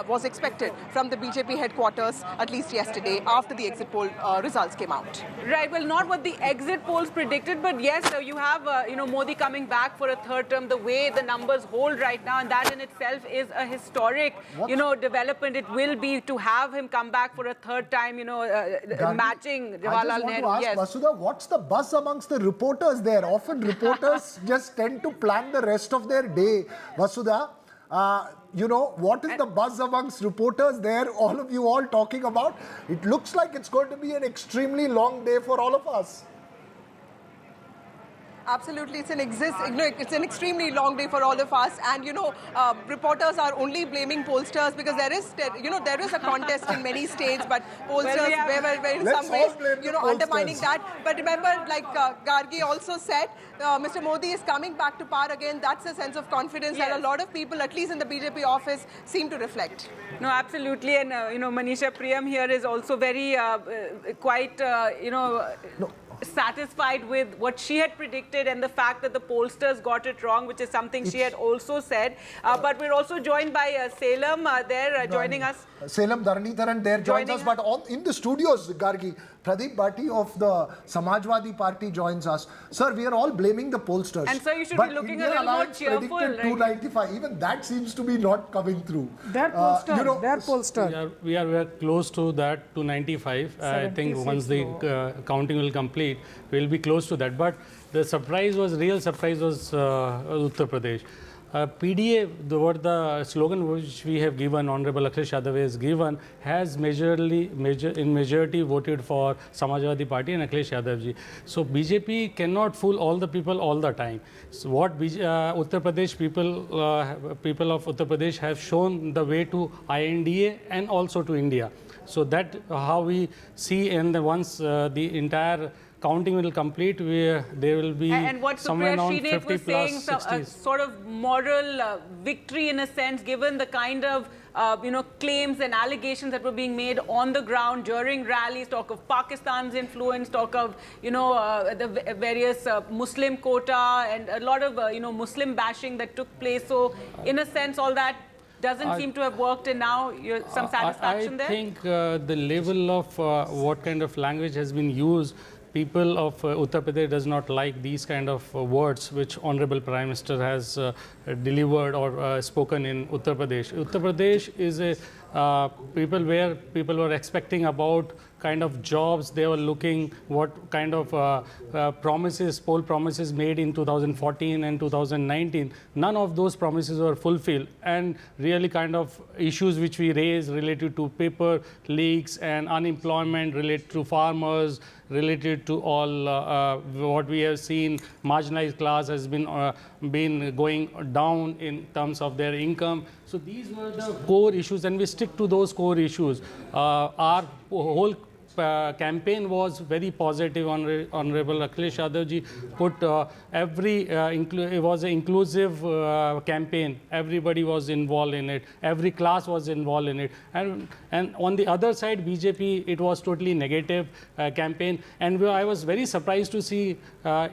was expected from the BJP headquarters, at least yesterday, after the exit poll results came out. Right, well, not what the exit polls predicted, but yes, you have Modi coming back for a third term, the way the numbers hold right now, and that in itself is a historic development. It will be to have him come back for a third time, matching Jawaharlal Nehru. I just want to ask Vasudha, what's the buzz amongst the reporters there? Often reporters just tend to plan the rest of their day. Vasudha, what is the buzz amongst reporters there? All of you all talking about? It looks like it's going to be an extremely long day for all of us. Absolutely, it's an extremely long day for all of us, and reporters are only blaming pollsters because there is a contest in many states, but pollsters were in some ways undermining that. But remember, like Gargi also said, Mr. Modi is coming back to power again. That's a sense of confidence that a lot of people, at least in the BJP office, seem to reflect. No, absolutely, and Manisha Priyam here is also very satisfied with what she had predicted and the fact that the pollsters got it wrong, which is something she had also said. But we're also joined by Salem joining us. Salem Dharanidharan there joins us, but in the studios, Gargi, Pradeep Bhatti of the Samajwadi Party joins us. Sir, we are all blaming the pollsters. And sir, you should be looking a little more cheerful. Predicted 295. Even that seems to be not coming through. They're pollsters. We are close to that 295. I think once the counting will complete, we'll be close to that. But the real surprise was Uttar Pradesh. PDA, the slogan which we have given, Honorable Akhilesh Yadav has given, has in majority voted for Samajwadi Party and Akhilesh Yadav ji. So BJP cannot fool all the people all the time. So what Uttar Pradesh people of Uttar Pradesh have shown the way to INDA and also to India. So that how we see, and once the entire counting will complete, there will be and what somewhere Supriya around Shinde 50 was plus saying, 60. a sort of moral victory in a sense, given the kind of claims and allegations that were being made on the ground during rallies, talk of Pakistan's influence, talk of the various Muslim quota and a lot of Muslim bashing that took place. So in a sense, all that doesn't seem to have worked, and now some satisfaction there? I think the level of what kind of language has been used, people of Uttar Pradesh does not like these kind of words which Honorable Prime Minister has delivered or spoken in Uttar Pradesh. Uttar Pradesh is a people where people were expecting about kind of jobs they were looking, what kind of poll promises made in 2014 and 2019. None of those promises were fulfilled, and really kind of issues which we raised related to paper leaks and unemployment, related to farmers, related to all what we have seen, marginalized class has been going down in terms of their income. So these were the core issues, and we stick to those core issues. Our whole campaign was very positive. Honorable Akhilesh Yadav ji put it was an inclusive campaign. Everybody was involved in it. Every class was involved in it. And on the other side, BJP, it was totally negative campaign. And I was very surprised to see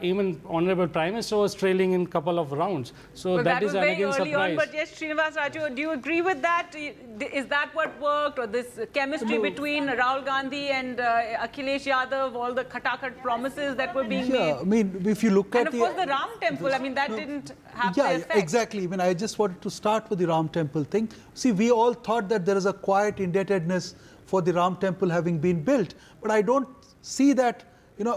even Honorable Prime Minister was trailing in a couple of rounds. So well, that is was again very early surprise. on, but yes, Srinivas Raju, do you agree with that? Is that what worked, or this chemistry between Rahul Gandhi and Akhilesh Yadav, all the khatakhat promises that were being made? I mean, if you look at and of course the Ram Temple, I mean, that didn't have the effect. Exactly. I mean, I just wanted to start with the Ram Temple thing. See, we all thought that there is a quiet indebtedness for the Ram Temple having been built, but I don't see that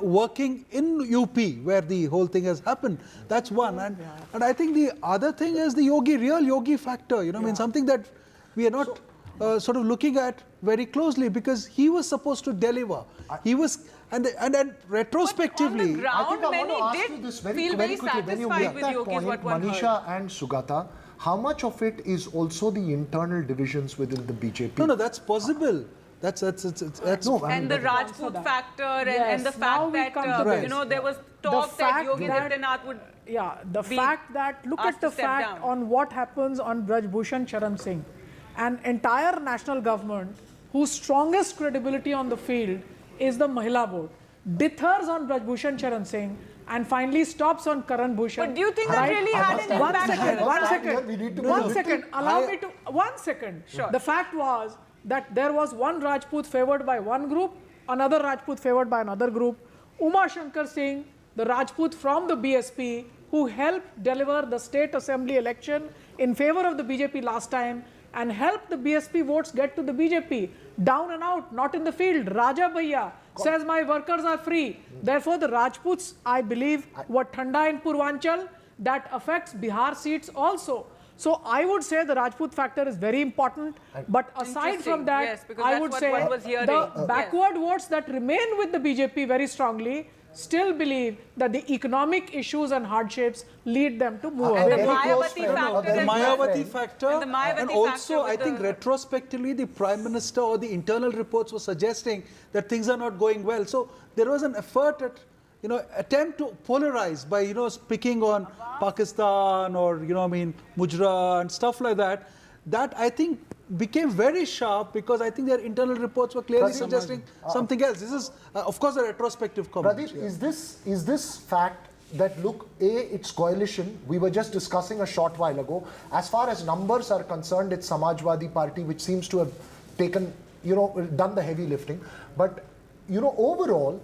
working in UP where the whole thing has happened. That's one. And I think the other thing is the real yogi factor, I mean, something that we are not sort of looking at very closely, because he was supposed to deliver. He was, and then retrospectively, but on the ground, I think I want to ask did you this feel very quickly. When you satisfied make with that Yogi, is point, what one Manisha heard. and Sugata, how much of it is also the internal divisions within the BJP? No, that's possible. That's no, and the Rajput factor, and the fact that there was talk that Yogi Adityanath would the fact that look at the fact on what happens on Braj Bhushan Charan Singh, an entire national government whose strongest credibility on the field is the Mahila vote, dithers on Braj Bhushan Charan Singh, and finally stops on Karan Bhushan. But do you think that really had an impact? Allow me to 1 second. Sure. The fact was that there was one Rajput favored by one group, another Rajput favored by another group. Uma Shankar Singh, the Rajput from the BSP, who helped deliver the state assembly election in favor of the BJP last time and helped the BSP votes get to the BJP. Down and out, not in the field. Raja Bhaiya says my workers are free. Therefore, the Rajputs, I believe, were Thanda in Purvanchal. That affects Bihar seats also. So I would say the Rajput factor is very important, but aside from that, I would say the backward votes that remain with the BJP very strongly still believe that the economic issues and hardships lead them to move away. The Mayawati factor, and also I think the retrospectively the Prime Minister or the internal reports were suggesting that things are not going well. So there was an effort at attempt to polarize by picking on Pakistan or Mujra and stuff like that. That I think became very sharp because I think their internal reports were clearly suggesting something else. This is of course a retrospective comment. Pradeep, is this fact that look, it's coalition. We were just discussing a short while ago. As far as numbers are concerned, it's Samajwadi Party which seems to have taken done the heavy lifting. But overall,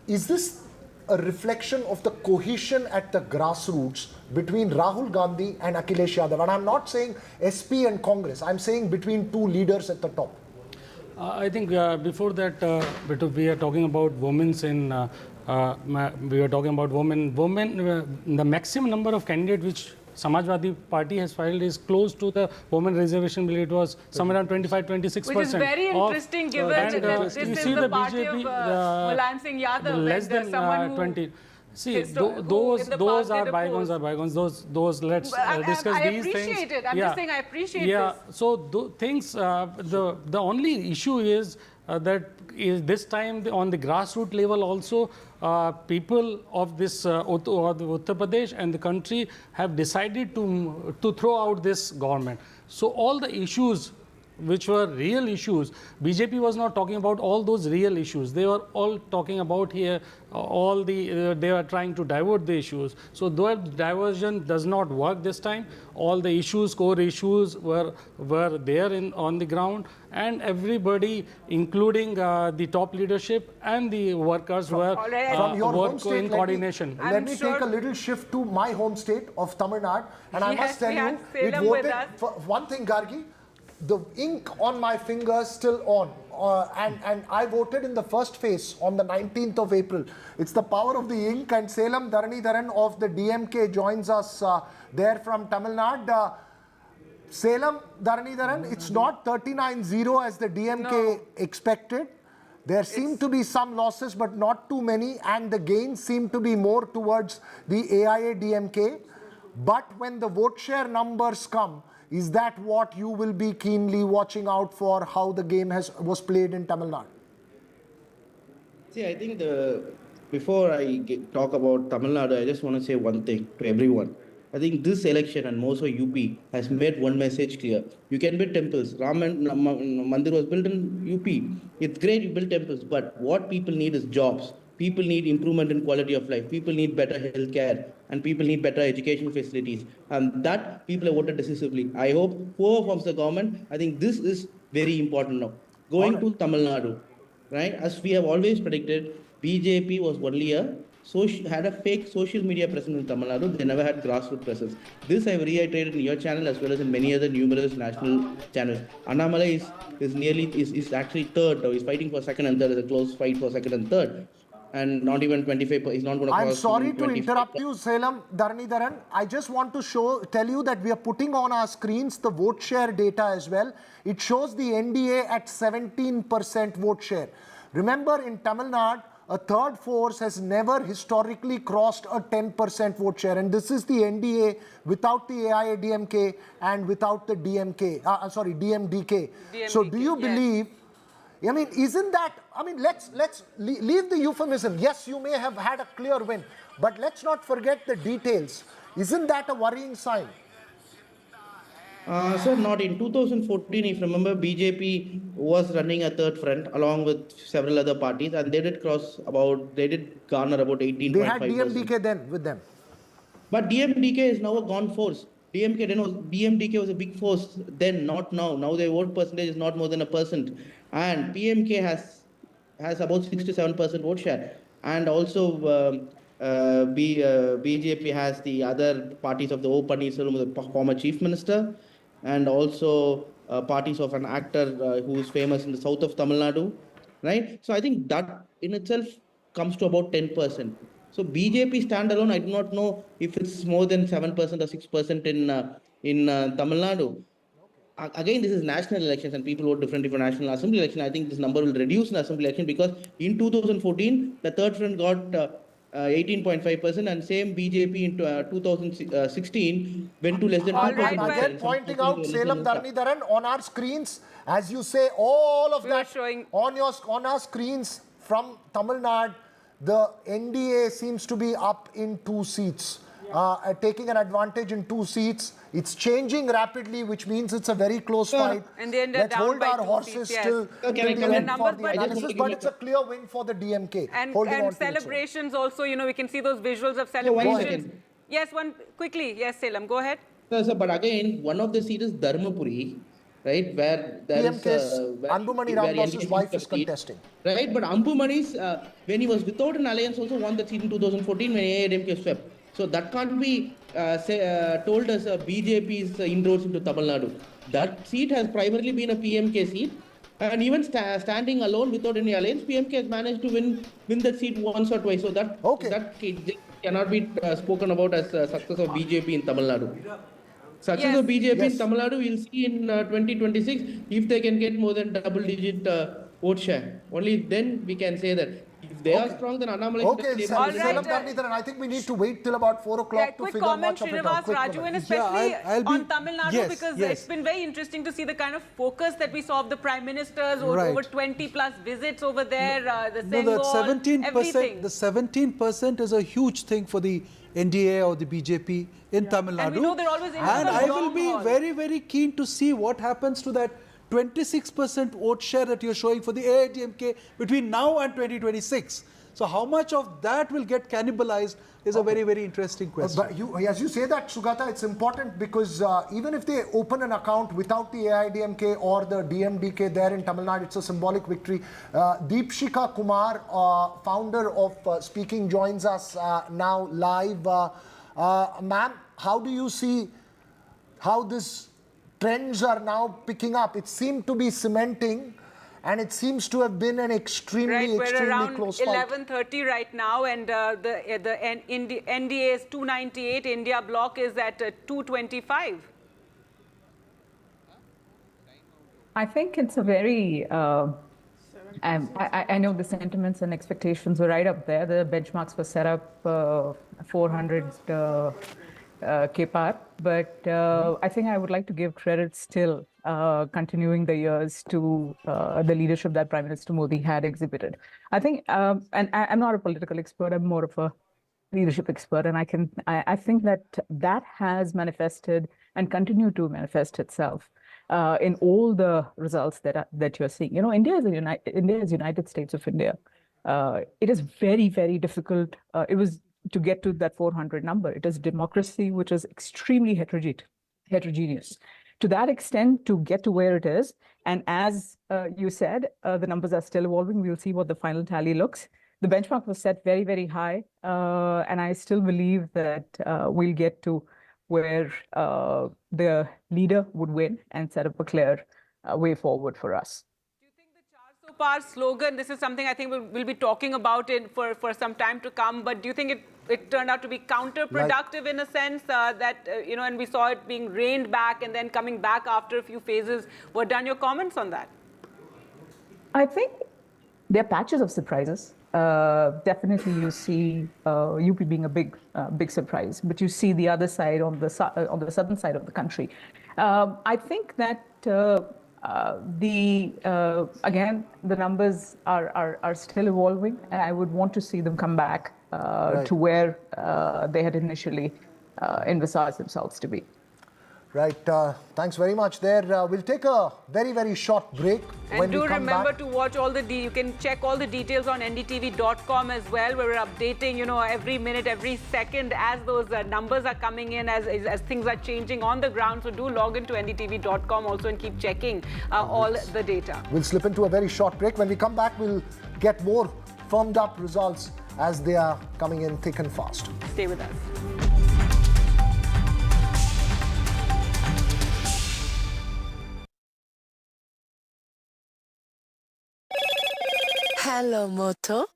is this a reflection of the cohesion at the grassroots between Rahul Gandhi and Akhilesh Yadav? And I'm not saying SP and Congress, I'm saying between two leaders at the top. I think before that, we are talking about women's in, we are talking about women, the maximum number of candidates which Samajwadi Party has filed is close to the women reservation bill. It was somewhere around 25-26%. Which is very interesting given that this is the party of Mulayam Singh Yadav. Less than 20. See, those are bygones. Those let's discuss these things. I appreciate it. I'm just saying I appreciate this. So things, the only issue is that is this time on the grassroots level also, people of this Uttar Pradesh and the country have decided to throw out this government. So all the issues which were real issues, BJP was not talking about all those real issues. They were all talking about here, they were trying to divert the issues. So that diversion does not work this time. All the issues, core issues were there on the ground, and everybody, including the top leadership and the workers were in coordination. Let me take a little shift to my home state of Tamil Nadu, and I must tell you, it voted for one thing, Gargi. The ink on my fingers still on, and I voted in the first phase on the 19th of April. It's the power of the ink, and Salem Dharanidharan of the DMK joins us there from Tamil Nadu. Salem Dharanidharan, it's not 39-0 as the DMK expected. There seem to be some losses, but not too many, and the gains seem to be more towards the AIA-DMK. But when the vote share numbers come, is that what you will be keenly watching out for, how the game was played in Tamil Nadu? See, I think before I talk about Tamil Nadu, I just want to say one thing to everyone. I think this election and more so UP has made one message clear. You can build temples. Ram Mandir was built in UP. It's great you build temples, but what people need is jobs. People need improvement in quality of life. People need better health care, and people need better education facilities. And that people have voted decisively. I hope whoever forms the government, I think this is very important now. Going to Tamil Nadu, right? As we have always predicted, BJP was only had a fake social media presence in Tamil Nadu. They never had grassroots presence. This I have reiterated in your channel as well as in many other numerous national channels. Annamalai is actually third. He's fighting for second and third. It's a close fight for second and third. And not even 25%. He's not going to cross. I'm sorry to interrupt you, Salem Dharanidharan. I just want to tell you that we are putting on our screens the vote share data as well. It shows the NDA at 17% vote share. Remember, in Tamil Nadu, a third force has never historically crossed a 10% vote share. And this is the NDA without the AIA-DMK and without the DMDK. So do you believe... I mean, isn't that, I mean, let's leave the euphemism. Yes, you may have had a clear win, but let's not forget the details. Isn't that a worrying sign? Sir, not in 2014, if you remember, BJP was running a third front along with several other parties, and they did garner about 18.5%. They had DMDK then with them. But DMDK is now a gone force. DMDK was a big force then, not now. Now their vote percentage is not more than 1%. And PMK has about 67% vote share. And also BJP has the other parties of the O. Pannirselvam, the former chief minister, and also parties of an actor who is famous in the south of Tamil Nadu, right? So I think that in itself comes to about 10%. So BJP standalone, I do not know if it's more than 7% or 6% in Tamil Nadu. Again, this is national elections and people vote differently for national assembly election. I think this number will reduce in assembly election because in 2014, the third front got 18.5% and same BJP in 2016 went to less than 2%. Again, pointing out Salem Dharanidharan on our screens, as you say, all of that on our screens from Tamil Nadu, the NDA seems to be up in 2 seats. Taking an advantage in 2 seats. It's changing rapidly, which means it's a very close fight. And they ended Let's down hold by our 2 horses seats, till yes. the end for the analysis, but it's a clear win for the DMK. And celebrations also, you know, we can see those visuals of celebrations. Yes, quickly. Yes, Salem, go ahead. Sir, but again, one of the seats is Dharmapuri, right, where there is Anbumani Ramdas's wife is contesting. Right, but Ambumani's, when he was without an alliance, also won the seat in 2014 when AIDMK swept. So that can't be told as BJP's inroads into Tamil Nadu. That seat has primarily been a PMK seat. And even standing alone without any alliance, PMK has managed to win that seat once or twice. So that cannot be spoken about as success of BJP in Tamil Nadu. Success of BJP in Tamil Nadu, we'll see in 2026 if they can get more than double-digit vote share. Only then we can say that if they are strong, then Annamalai Okay, Salem Karnitharan, I think we need to wait till about 4 o'clock to figure much of it out. Quick comment, Raju, and especially on Tamil Nadu, because it's been very interesting to see the kind of focus that we saw of the Prime Ministers, over 20 plus visits over there, the Sengal, everything. The 17% is a huge thing for the NDA or the BJP in Tamil Nadu. And we know they're always in and the I long will be haul. very, very keen to see what happens to that 26% vote share that you're showing for the AIDMK between now and 2026. So how much of that will get cannibalized is a very, very interesting question. But as you say that, Sugata, it's important because even if they open an account without the AIDMK or the DMDK there in Tamil Nadu, it's a symbolic victory. Deepshika Kumar, founder of Speaking, joins us now live. Ma'am, how do you see how this trends are now picking up? It seemed to be cementing, and it seems to have been an extremely close fight. We're around 11:30 right now, and the NDA is 298. India bloc is at 225. I think it's a very. I know the sentiments and expectations were right up there. The benchmarks were set up 400 KPAR, but I think I would like to give credit still, continuing the years to the leadership that Prime Minister Modi had exhibited. I think, and I'm not a political expert, I'm more of a leadership expert, and I think that has manifested and continue to manifest itself in all the results that you're seeing. You know, India is United States of India. It is very, very difficult. It was to get to that 400 number. It is democracy, which is extremely heterogeneous. To that extent, to get to where it is, and as you said, the numbers are still evolving. We'll see what the final tally looks. The benchmark was set very, very high, and I still believe that we'll get to where the leader would win and set up a clear way forward for us. So far slogan, this is something I think we'll be talking about it for some time to come, but do you think it turned out to be counterproductive in a sense that, and we saw it being reined back and then coming back after a few phases were done? Your comments on that? I think there are patches of surprises. Definitely you see UP being a big surprise, but you see the other side on the southern side of the country. I think that again, the numbers are still evolving, and I would want to see them come back to where they had initially envisaged themselves to be. Right. Thanks very much there. We'll take a very, very short break. And do remember to watch all you can check all the details on ndtv.com as well, where we're updating, every minute, every second as those numbers are coming in, as things are changing on the ground. So do log into ndtv.com also and keep checking all the data. We'll slip into a very short break. When we come back, we'll get more firmed up results as they are coming in thick and fast. Stay with us. Hello, Moto.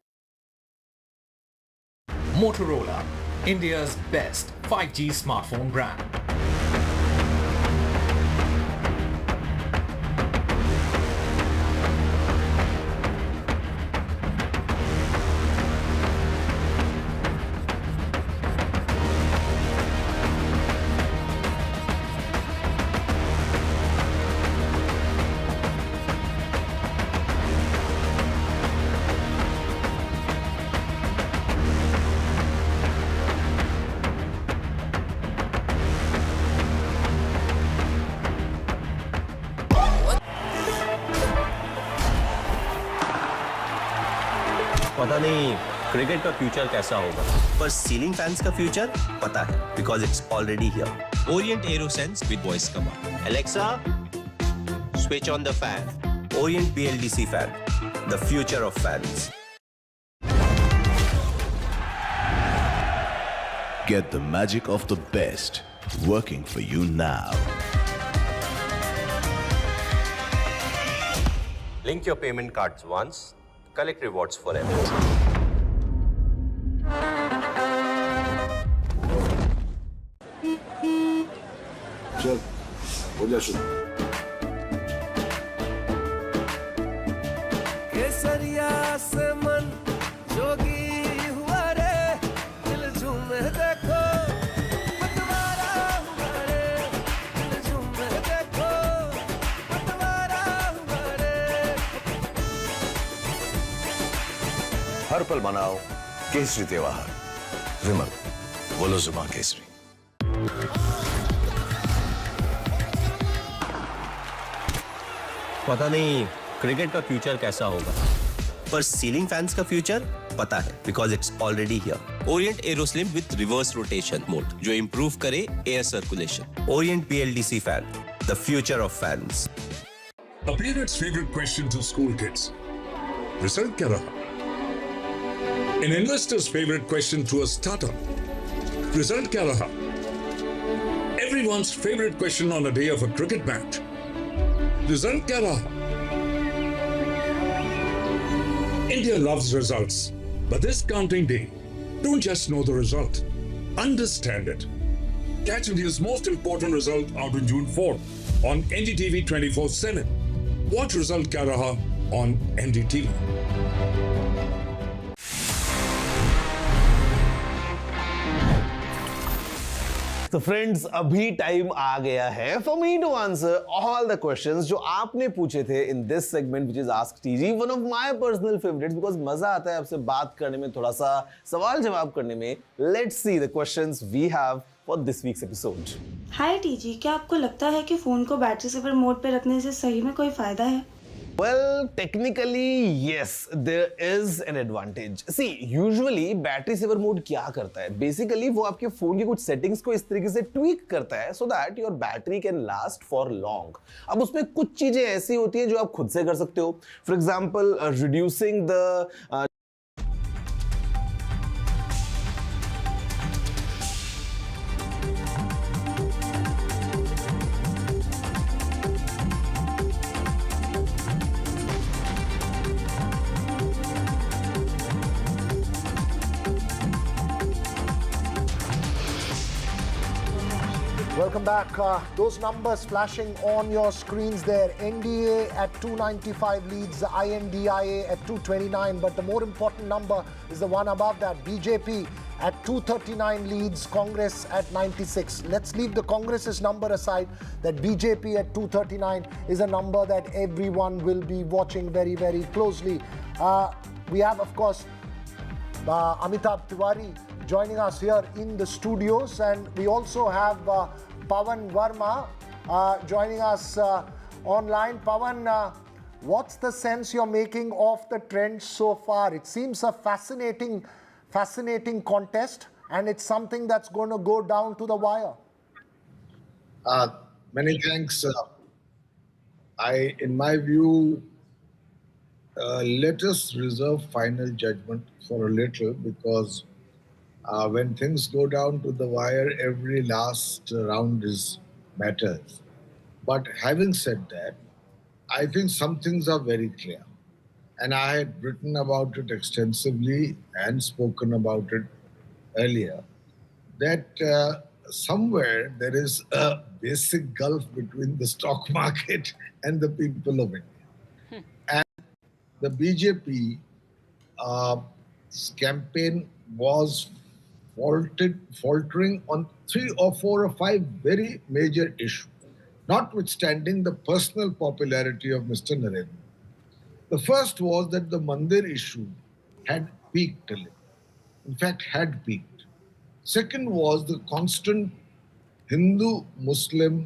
Motorola, India's best 5G smartphone brand. पता नहीं cricket का future कैसा होगा, पर ceiling fans का future पता है, because it's already here. Orient AeroSense with voice command. Alexa, switch on the fan. Orient BLDC fan, the future of fans. Get the magic of the best working for you now. Link your payment cards once, collect rewards forever. चल, हो जा शुरू। केसरिया से मन जो हर पल मनाओ केसरी त्योहार। विमल, बोलो जुबान केसरी। पता नहीं क्रिकेट का फ्यूचर कैसा होगा, पर सीलिंग फैंस का फ्यूचर पता है, because it's already here. Orient Aeroslim with reverse rotation mode जो इंप्रूव करे air circulation. Orient PLDC fan, the future of fans. A parent's favorite question to school kids. Result क्या रहा? An investor's favorite question to a startup. Result क्या रहा? Everyone's favorite question on a day of a cricket match. Result क्या रहा? India loves results, but this counting day, don't just know the result, understand it. Catch India's most important result out on June 4th on NDTV 24/7. Watch Result Kya Raha on NDTV. तो friends, अभी time आ गया है for me to answer all the questions जो आपने पूछे थे in this segment which is ask TG, one of my personal favourites, because मजा आता है आपसे बात करने में, थोड़ा सा सवाल जवाब करने में। Let's see the questions we have for this week's episode. Hi TG, क्या आपको लगता है कि फोन को बैटरी सेवर मोड पे रखने से सही में कोई फायदा है? Well, technically, yes, there is an advantage. See, usually battery saver mode क्या करता है? Basically, वो आपके फोन की कुछ सेटिंग्स को इस तरीके से ट्वीक करता है so that your battery can last for long. अब उसमें कुछ चीजें ऐसी होती हैं जो आप खुद से कर सकते हो. For example, reducing the Welcome back. Those numbers flashing on your screens there. NDA at 295 leads INDIA at 229. But the more important number is the one above that. BJP at 239 leads Congress at 96. Let's leave the Congress's number aside. That BJP at 239 is a number that everyone will be watching very, very closely. We have, of course, Amitabh Tiwari joining us here in the studios, and we also have Pawan Verma joining us online. Pawan, what's the sense you're making of the trend so far? It seems a fascinating contest, and it's something that's going to go down to the wire. Many thanks. In my view, let us reserve final judgment for a little, because when things go down to the wire, every last round matters. But having said that, I think some things are very clear. And I had written about it extensively and spoken about it earlier, that somewhere there is a basic gulf between the stock market and the people of India. And the BJP campaign was faltering on 3 or 4 or 5 very major issues, notwithstanding the personal popularity of Mr. Narendra. The first was that the Mandir issue had peaked a little. In fact, had peaked. Second was the constant Hindu-Muslim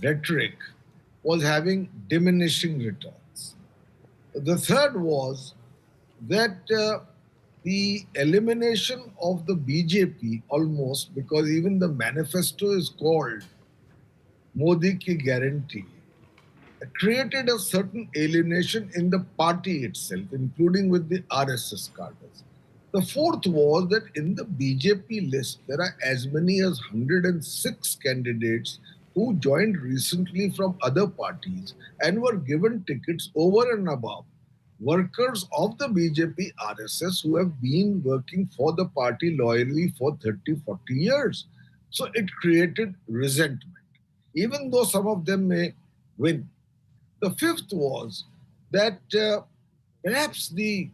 rhetoric was having diminishing returns. The third was that the elimination of the BJP almost, because even the manifesto is called Modi ki guarantee, created a certain alienation in the party itself, including with the RSS cadres. The fourth was that in the BJP list, there are as many as 106 candidates who joined recently from other parties and were given tickets over and above workers of the BJP RSS who have been working for the party loyally for 30, 40 years. So it created resentment, even though some of them may win. The fifth was that perhaps the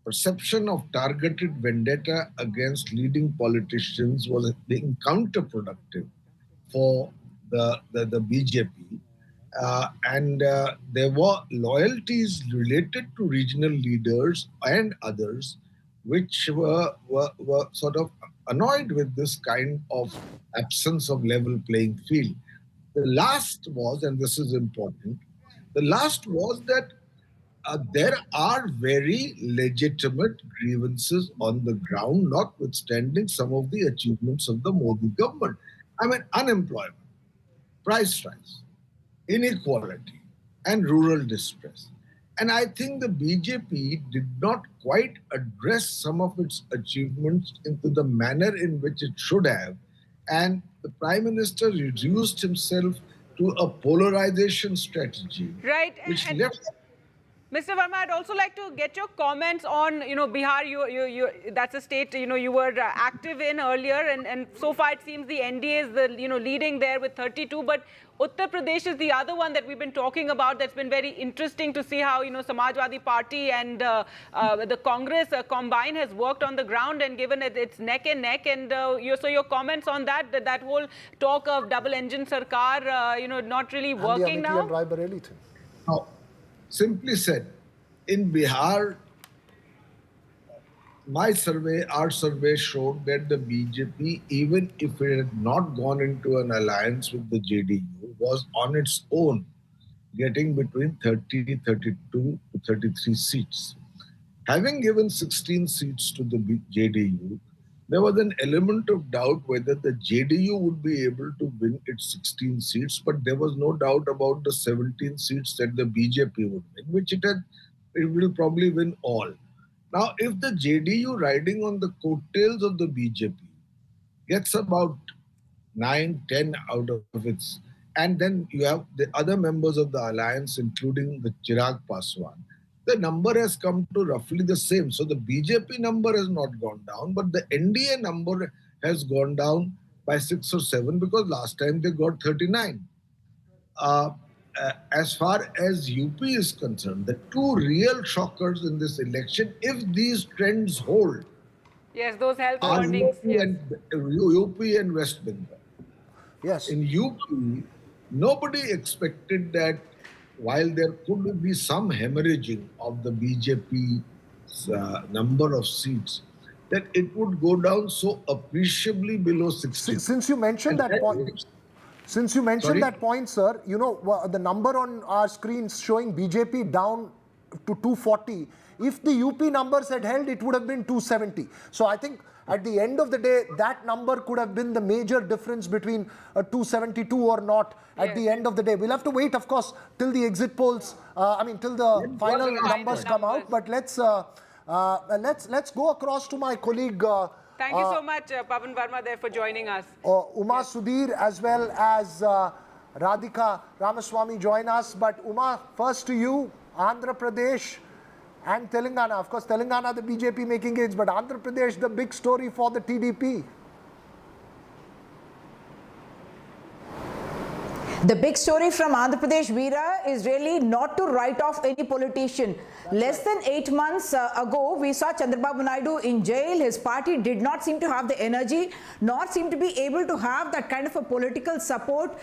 perception of targeted vendetta against leading politicians was being counterproductive for the BJP. There were loyalties related to regional leaders and others which were sort of annoyed with this kind of absence of level playing field. The last was, and this is important, the last was that there are very legitimate grievances on the ground, notwithstanding some of the achievements of the Modi government. I mean, unemployment, price rise, inequality, and rural distress. And I think the BJP did not quite address some of its achievements into the manner in which it should have. And the Prime Minister reduced himself to a polarization strategy. Right. Which left... Mr. Verma, I'd also like to get your comments on, Bihar. You that's a state, you were active in earlier, and so far it seems the NDA is the, leading there with 32. But Uttar Pradesh is the other one that we've been talking about. That's been very interesting to see how, Samajwadi Party and the Congress combine has worked on the ground and given it its neck and neck. And so your comments on that whole talk of double engine sarkar, not really working now. And the Amethi and Raebareli thing. Now, simply said, in Bihar, our survey showed that the BJP, even if it had not gone into an alliance with the JDU, was on its own getting between 30, 32 to 33 seats. Having given 16 seats to the JDU, there was an element of doubt whether the JDU would be able to win its 16 seats, but there was no doubt about the 17 seats that the BJP would win, which it will probably win all. Now, if the JDU riding on the coattails of the BJP gets about 9, 10 out of its, and then you have the other members of the alliance, including the Chirag Paswan, the number has come to roughly the same. So the BJP number has not gone down, but the NDA number has gone down by 6 or 7 because last time they got 39. As far as UP is concerned, the two real shockers in this election, if these trends hold, yes, those health are warnings, UP and West Bengal. Yes. In UP, nobody expected that while there could be some hemorrhaging of the BJP's number of seats, that it would go down so appreciably below 60. Since you mentioned that point, sir, the number on our screens showing BJP down to 240. If the UP numbers had held, it would have been 270. So I think at the end of the day, that number could have been the major difference between a 272 or not at the end of the day. We'll have to wait, of course, till the exit polls, till the final numbers come out. But let's go across to my colleague. Thank you so much, Pavan Verma, there for joining us. Uma Sudhir as well as Radhika Ramaswamy join us. But Uma, first to you, Andhra Pradesh and Telangana. Of course, Telangana, the BJP making gains, but Andhra Pradesh, the big story for the TDP. The big story from Andhra Pradesh, Veera, is really not to write off any politician. Less than 8 months ago, we saw Chandrababu Naidu in jail. His party did not seem to have the energy, nor seem to be able to have that kind of a political support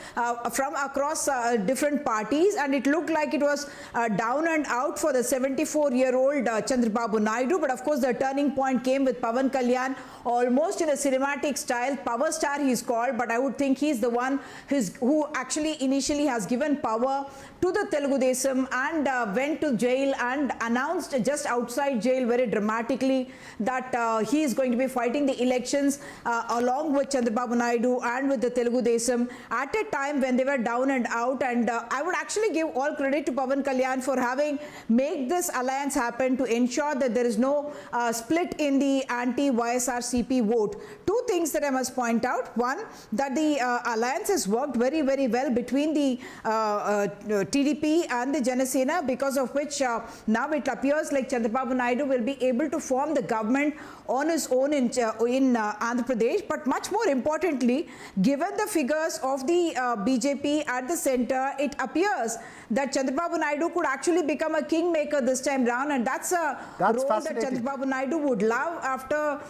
from across different parties. And it looked like it was down and out for the 74-year-old Chandrababu Naidu. But of course, the turning point came with Pawan Kalyan, almost in a cinematic style. Power star he's called, but I would think he's the one who actually initially has given power to the Telugu Desam and went to jail and announced just outside jail very dramatically that he is going to be fighting the elections along with Chandrababu Naidu and with the Telugu Desam at a time when they were down and out. And I would actually give all credit to Pawan Kalyan for having made this alliance happen to ensure that there is no split in the anti-YSRCP vote. Two things that I must point out. One, that the alliance has worked very, very well between the TDP and the Janasena, because of which now it appears like Chandrababu Naidu will be able to form the government on his own in Andhra Pradesh. But much more importantly, given the figures of the BJP at the center, it appears that Chandrababu Naidu could actually become a kingmaker this time round, and that's a role that Chandrababu Naidu would love after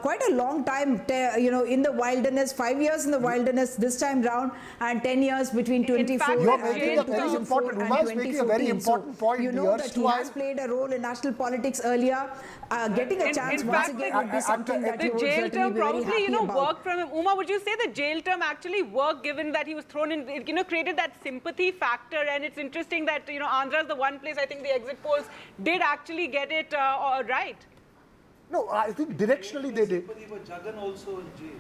quite a long time, in the wilderness, 5 years in the wilderness this time round, and 10 years years between 24 You're and making a very 2004 important, and Uma is making a very 2014. important point. You know that he has played a role in national politics earlier. Getting a chance once again would be something that the you would jail certainly term be very probably, happy about. worked from him. Uma, would you say the jail term actually worked given that he was thrown in, created that sympathy factor? And it's interesting that, Andhra is the one place I think the exit polls did actually get it right. No, I think directionally they did. Jagan also in jail.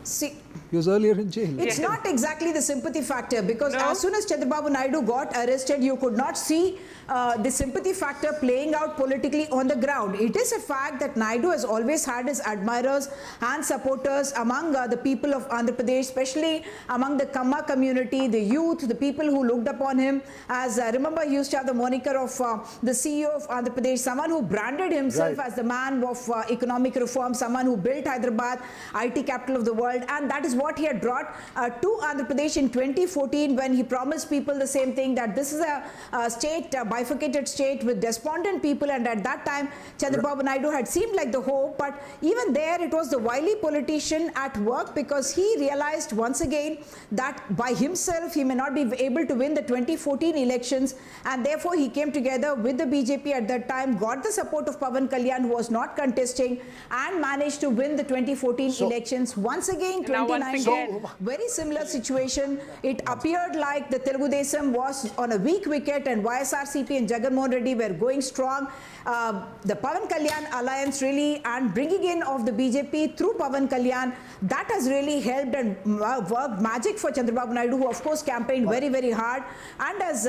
See, he was earlier in jail. it's not exactly the sympathy factor because as soon as Chandrababu Naidu got arrested, you could not see the sympathy factor playing out politically on the ground. It is a fact that Naidu has always had his admirers and supporters among the people of Andhra Pradesh, especially among the Kamma community, the youth, the people who looked upon him as, remember, he used to have the moniker of the CEO of Andhra Pradesh, someone who branded himself as the man of economic reform, someone who built Hyderabad, IT capital of the world, and that is what he had brought to Andhra Pradesh in 2014 when he promised people the same thing, that this is a state, a bifurcated state with despondent people, and at that time Chandrababu Naidu had seemed like the hope, but even there it was the wily politician at work because he realized once again that by himself he may not be able to win the 2014 elections, and therefore he came together with the BJP at that time, got the support of Pawan Kalyan who was not contesting, and managed to win the 2014 elections. Once again 2019, very similar situation. It appeared like the Telugu Desam was on a weak wicket and YSRCP and Jagan Mohan Reddy were going strong. The Pawan Kalyan alliance really, and bringing in of the BJP through Pawan Kalyan, that has really helped and worked magic for Chandrababu Naidu, who of course campaigned very, very hard and has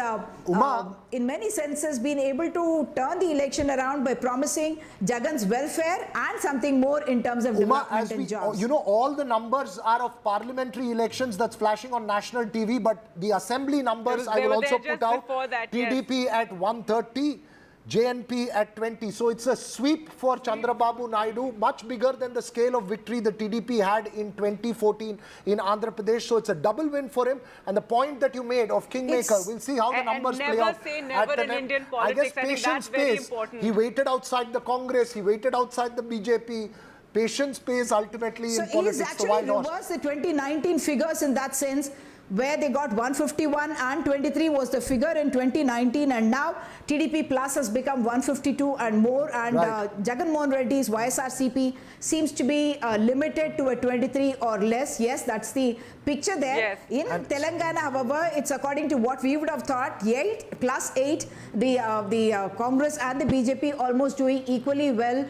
in many senses been able to turn the election around by promising Jagan's welfare and something more in terms of development and jobs. You know, all the numbers are of parliamentary elections that's flashing on national TV, but the assembly numbers I will also put out. TDP at 130, JNP at 20. So it's a sweep for Chandrababu Naidu, much bigger than the scale of victory the TDP had in 2014 in Andhra Pradesh. So it's a double win for him. And the point that you made of Kingmaker, we'll see how the numbers play out. Never say never in Indian politics. I think that's very important. He waited outside the Congress. He waited outside the BJP. Patience pays ultimately in politics. So he's actually reversed the 2019 figures in that sense, where they got 151 and 23 was the figure in 2019, and now TDP plus has become 152 and more, and Jagan Mohan Reddy's YSRCP seems to be limited to a 23 or less. Yes, that's the picture there. In Telangana, however, it's according to what we would have thought, 8 plus 8, the Congress and the BJP almost doing equally well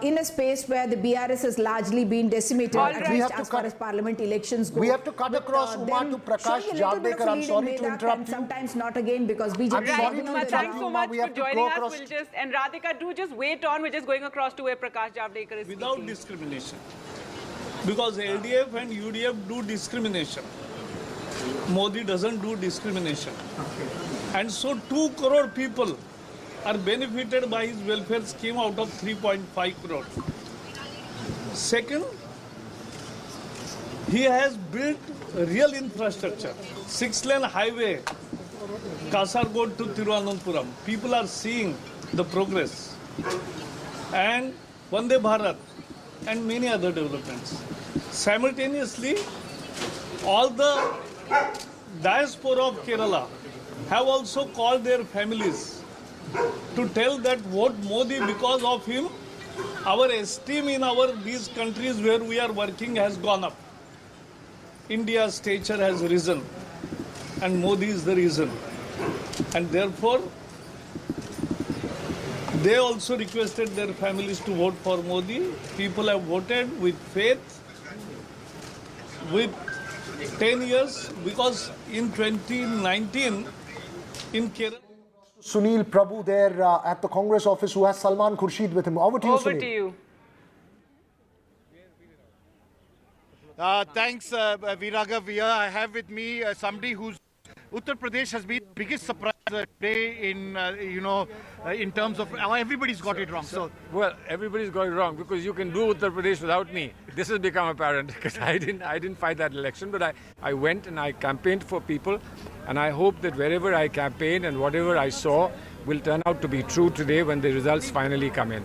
in a space where the BRS has largely been decimated, at least as far as parliament elections go. We have to cut across Uma to Prakash Javadekar. I'm sorry to interrupt you. Sometimes not again because BJP. Thanks so much for joining us. We'll just, and Radhika, do just wait on. We're just going across to where Prakash Javadekar is without speaking. Discrimination. Because LDF and UDF do discrimination. Modi doesn't do discrimination. And so 2 crore people are benefited by his welfare scheme out of 3.5 crore. Second, he has built real infrastructure. 6-lane highway, Kasargod to Thiruvananthapuram. People are seeing the progress. And Vande Bharat and many other developments. Simultaneously, all the diaspora of Kerala have also called their families to tell that vote Modi, because of him, our esteem in these countries where we are working has gone up. India's stature has risen, and Modi is the reason. And therefore, they also requested their families to vote for Modi. People have voted with faith, with 10 years, because in 2019, in Kerala... Sunil Prabhu there at the Congress office, who has Salman Khurshid with him. Over to you, Sunil. Over to you. Thanks, Viragha. I have with me somebody who's Uttar Pradesh has been the biggest surprise today in, in terms of everybody's got it wrong. So, well, everybody's got it wrong because you can do Uttar Pradesh without me. This has become apparent because I didn't fight that election, but I went and I campaigned for people, and I hope that wherever I campaigned and whatever I saw will turn out to be true today when the results finally come in.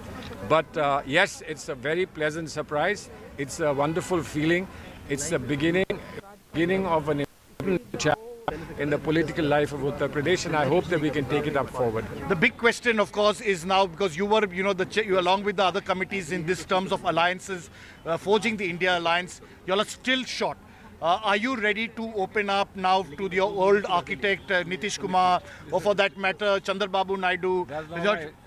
But yes, it's a very pleasant surprise. It's a wonderful feeling. It's the beginning of an in the political life of Uttar Pradesh, and I hope that we can take it up forward. The big question, of course, is now, because you were, you along with the other committees in this terms of alliances, forging the India alliance, you all are still short. Are you ready to open up now to your old architect, Nitish Kumar, or for that matter, Chandrababu Naidu?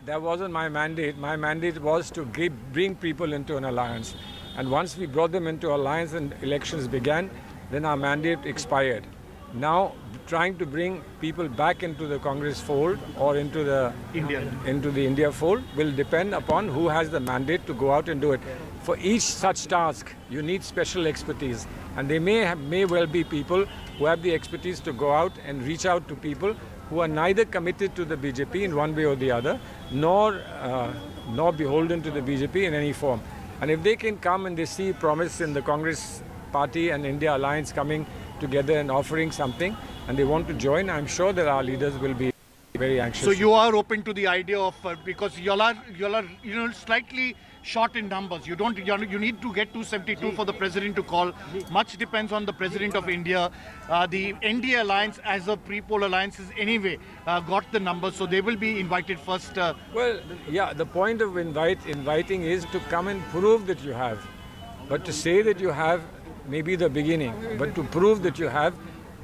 That wasn't my mandate. My mandate was to bring people into an alliance. And once we brought them into alliance and elections began, then our mandate expired. Now, trying to bring people back into the Congress fold or into the India fold will depend upon who has the mandate to go out and do it. For each such task, you need special expertise. And there may well be people who have the expertise to go out and reach out to people who are neither committed to the BJP in one way or the other, nor beholden to the BJP in any form. And if they can come and they see promise in the Congress party and India alliance coming together and offering something, and they want to join, I'm sure that our leaders will be very anxious. So you are open to the idea of, because you all are slightly short in numbers. You need to get 272 for the president to call. Much depends on the president of India. The NDA alliance, as a pre-poll alliance, is anyway got the numbers, so they will be invited first. Well, yeah, the point of inviting is to come and prove that you have. But to say that you have may be the beginning, but to prove that you have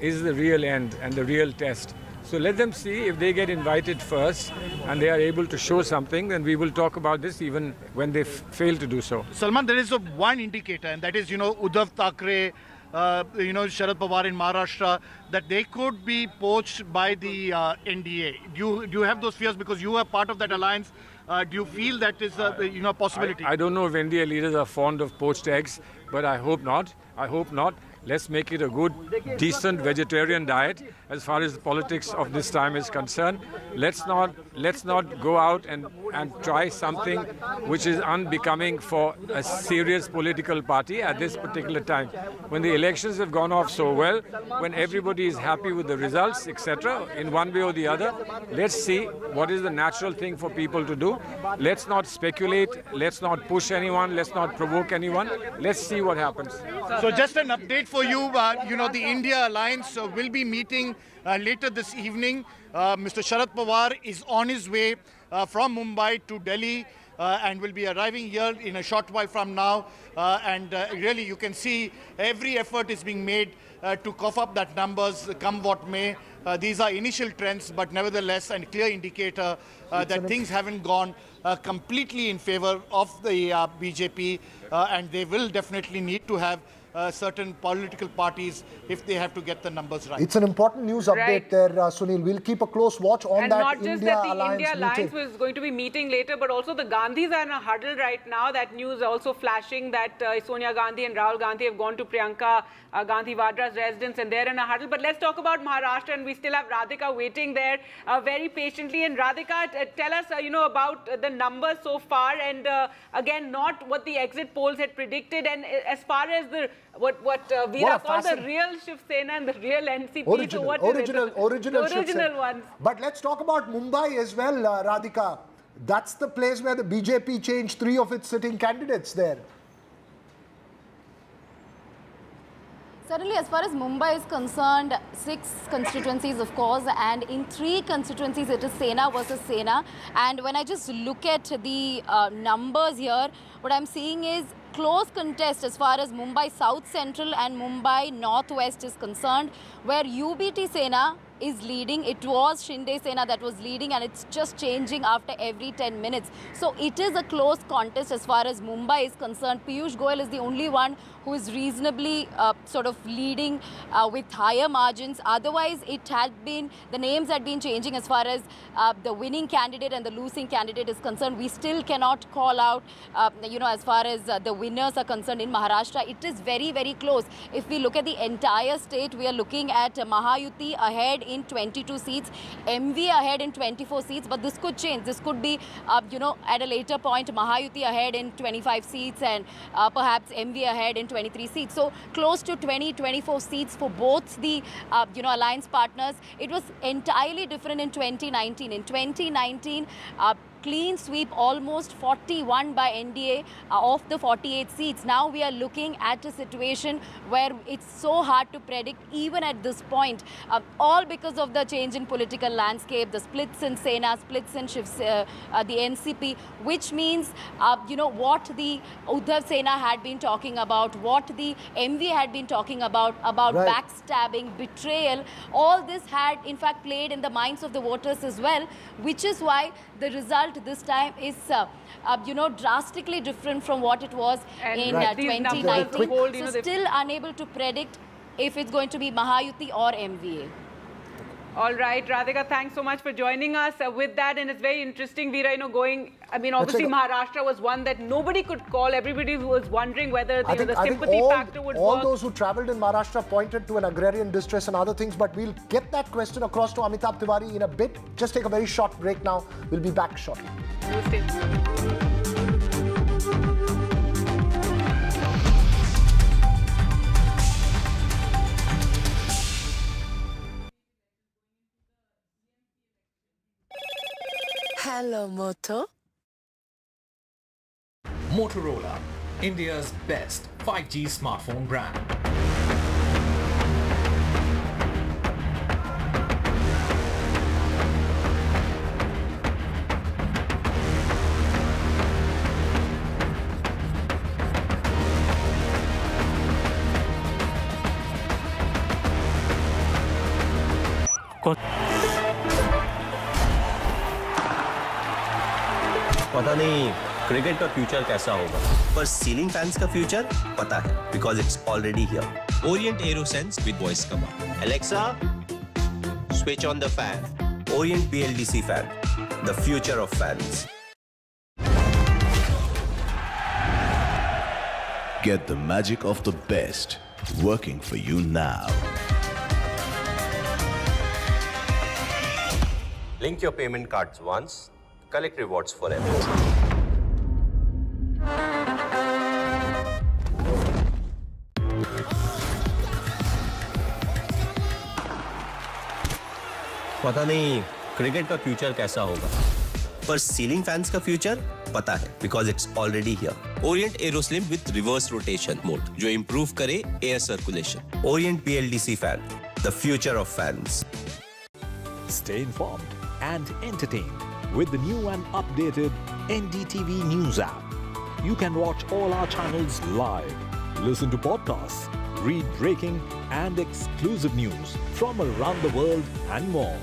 is the real end and the real test. So let them see. If they get invited first and they are able to show something, then we will talk about this even when they fail to do so. Salman, there is one indicator, and that is, Uddhav Thackeray, Sharad Pawar in Maharashtra, that they could be poached by the NDA. Do you have those fears because you are part of that alliance? Do you feel that is a possibility? I don't know if NDA leaders are fond of poached eggs, but I hope not. I hope not. Let's make it a good, decent vegetarian diet as far as the politics of this time is concerned. Let's not go out and try something which is unbecoming for a serious political party at this particular time. When the elections have gone off so well, when everybody is happy with the results, etc., in one way or the other, let's see what is the natural thing for people to do. Let's not speculate, let's not push anyone, let's not provoke anyone. Let's see what happens. So just an update for you, the India Alliance will be meeting later this evening. Mr. Sharad Pawar is on his way from Mumbai to Delhi and will be arriving here in a short while from now. Really, you can see every effort is being made to cough up that numbers, come what may. These are initial trends, but nevertheless, a clear indicator that things haven't gone completely in favor of the BJP, and they will definitely need to have certain political parties if they have to get the numbers right. It's an important news update there, Sunil. We'll keep a close watch on that India Alliance India Alliance was going to be meeting later, but also the Gandhis are in a huddle right now. That news also flashing that Sonia Gandhi and Rahul Gandhi have gone to Priyanka Gandhi Vadra's residence and they're in a huddle. But let's talk about Maharashtra, and we still have Radhika waiting there very patiently. And Radhika, tell us about the numbers so far, and again, not what the exit polls had predicted, and as far as the what Veera called the real Shiv Sena and the real NCP. Original ones. But let's talk about Mumbai as well, Radhika. That's the place where the BJP changed 3 of its sitting candidates there. Certainly, as far as Mumbai is concerned, 6 constituencies, of course, and in 3 constituencies, it is Sena versus Sena. And when I just look at the numbers here, what I'm seeing is close contest as far as Mumbai South Central and Mumbai Northwest is concerned, where UBT Sena is leading. It was Shinde Sena that was leading, and it's just changing after every 10 minutes. So it is a close contest as far as Mumbai is concerned. Piyush Goyal is the only one who is reasonably sort of leading with higher margins. Otherwise, it had been, the names had been changing as far as the winning candidate and the losing candidate is concerned. We still cannot call out, as far as the winners are concerned in Maharashtra. It is very, very close. If we look at the entire state, we are looking at Mahayuti ahead in 22 seats, MV ahead in 24 seats, but this could change. This could be, at a later point, Mahayuti ahead in 25 seats and perhaps MV ahead in 23 seats. So close to 20-24 seats for both the, alliance partners. It was entirely different in 2019. In 2019, clean sweep, almost 41 by NDA of the 48 seats. Now we are looking at a situation where it's so hard to predict even at this point, all because of the change in political landscape, the splits in Sena, splits in the NCP, which means, what the Uddhav Sena had been talking about, what the MV had been talking about Right. backstabbing, betrayal, all this had in fact played in the minds of the voters as well, which is why the result this time is, drastically different from what it was in Right. 2019. Hold, So still unable to predict if it's going to be Mahayuti or MVA. All right, Radhika, thanks so much for joining us with that. And it's very interesting, Veera, obviously Maharashtra was one that nobody could call. Everybody was wondering whether the sympathy factor would all work. those who travelled in Maharashtra pointed to an agrarian distress and other things, but we'll get that question across to Amitabh Tiwari in a bit. Just take a very short break now. We'll be back shortly. Do stay. Hello, Moto. Motorola, India's best 5G smartphone brand. पता नहीं cricket का future कैसा होगा, पर ceiling fans का future पता है, because it's already here. Orient AeroSense with voice command. Alexa, switch on the fan. Orient BLDC fan, the future of fans. Get the magic of the best working for you now. Link your payment cards once, collect rewards forever. पता नहीं cricket का future कैसा होगा, पर ceiling fans का future पता है, because it's already here. Orient AeroSlim with reverse rotation mode, जो improve करे air circulation. Orient BLDC fan, the future of fans. Stay informed and entertained with the new and updated NDTV News app. You can watch all our channels live, listen to podcasts, read breaking and exclusive news from around the world and more.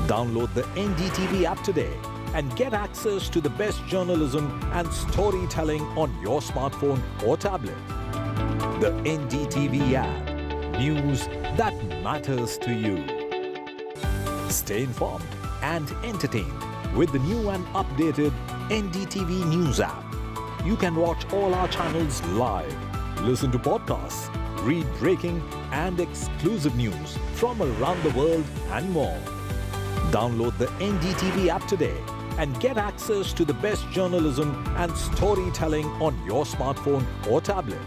Download the NDTV app today and get access to the best journalism and storytelling on your smartphone or tablet. The NDTV app, news that matters to you. Stay informed and entertained with the new and updated NDTV News app. You can watch all our channels live, listen to podcasts, read breaking and exclusive news from around the world and more. Download the NDTV app today and get access to the best journalism and storytelling on your smartphone or tablet.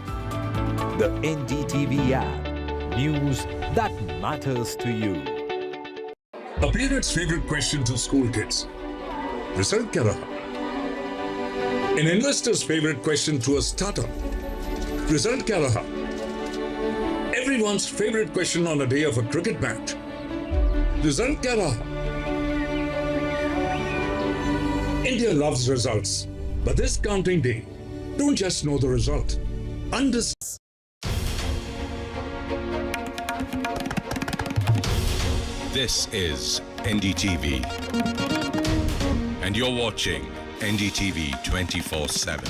The NDTV app, news that matters to you. A parent's favorite question to school kids. Result kya raha? An investor's favorite question to a startup. Result kya raha? Everyone's favorite question on a day of a cricket match. Result kya raha? India loves results, but this counting day, don't just know the result. Understand. This is NDTV, and you're watching NDTV 24/7.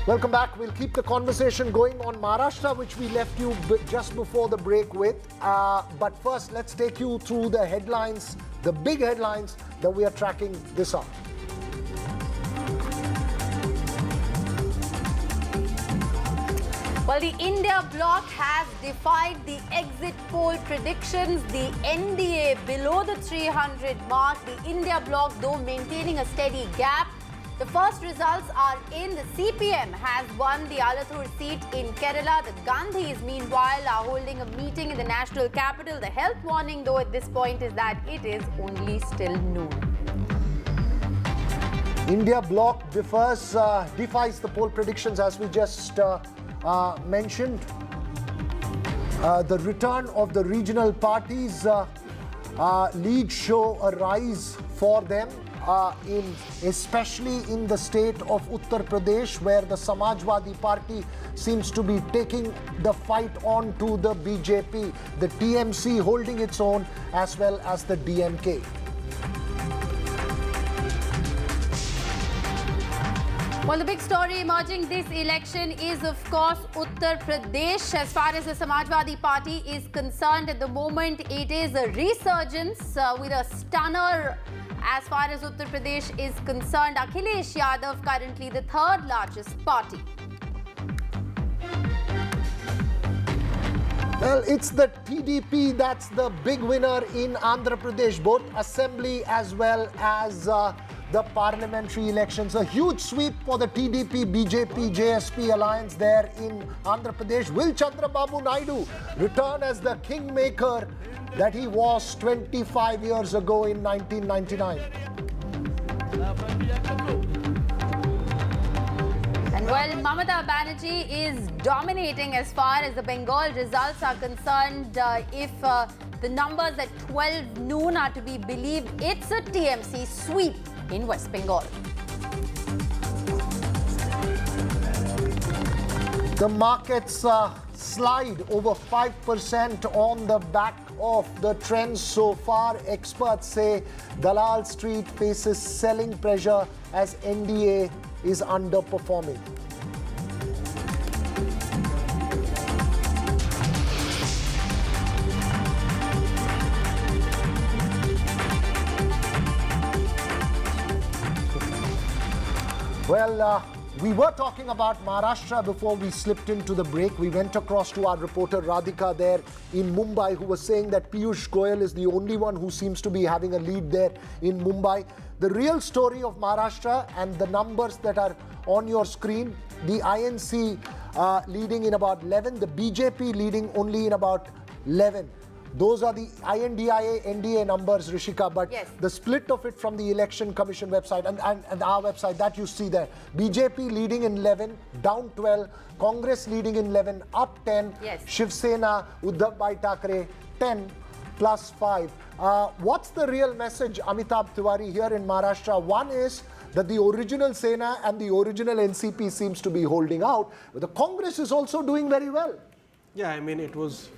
Welcome back. We'll keep the conversation going on Maharashtra, which we left you just before the break with. But first, let's take you through the headlines, the big headlines that we are tracking this hour. Well, the India bloc has defied the exit poll predictions. The NDA below the 300 mark. The India bloc, though, maintaining a steady gap. The first results are in. The CPM has won the Alathur seat in Kerala. The Gandhis, meanwhile, are holding a meeting in the national capital. The health warning, though, at this point is that it is only still noon. India bloc defies the poll predictions, as we just mentioned. The return of the regional parties leads show a rise for them, especially in the state of Uttar Pradesh, where the Samajwadi Party seems to be taking the fight on to the BJP, the TMC holding its own, as well as the DMK. Well, the big story emerging this election is, of course, Uttar Pradesh. As far as the Samajwadi Party is concerned, at the moment, it is a resurgence with a stunner. As far as Uttar Pradesh is concerned, Akhilesh Yadav currently the third largest party. Well, it's the TDP that's the big winner in Andhra Pradesh, both assembly as well as the parliamentary elections. A huge sweep for the TDP, BJP, JSP alliance there in Andhra Pradesh. Will Chandrababu Naidu return as the kingmaker that he was 25 years ago in 1999? And while Mamata Banerjee is dominating as far as the Bengal results are concerned, if the numbers at 12 noon are to be believed, it's a TMC sweep in West Bengal. The markets slide over 5% on the back of the trends so far. Experts say Dalal Street faces selling pressure as NDA is underperforming. Well, we were talking about Maharashtra before we slipped into the break. We went across to our reporter Radhika there in Mumbai, who was saying that Piyush Goyal is the only one who seems to be having a lead there in Mumbai. The real story of Maharashtra and the numbers that are on your screen, the INC leading in about 11, the BJP leading only in about 11. Those are the INDIA, NDA numbers, Rishika, but yes, the split of it from the Election Commission website and our website, that you see there. BJP leading in 11, down 12. Congress leading in 11, up 10. Yes. Shiv Sena, Uddhav Thackeray, 10 plus 5. What's the real message, Amitabh Tiwari, here in Maharashtra? One is that the original Sena and the original NCP seems to be holding out, but the Congress is also doing very well. Yeah, I mean, it was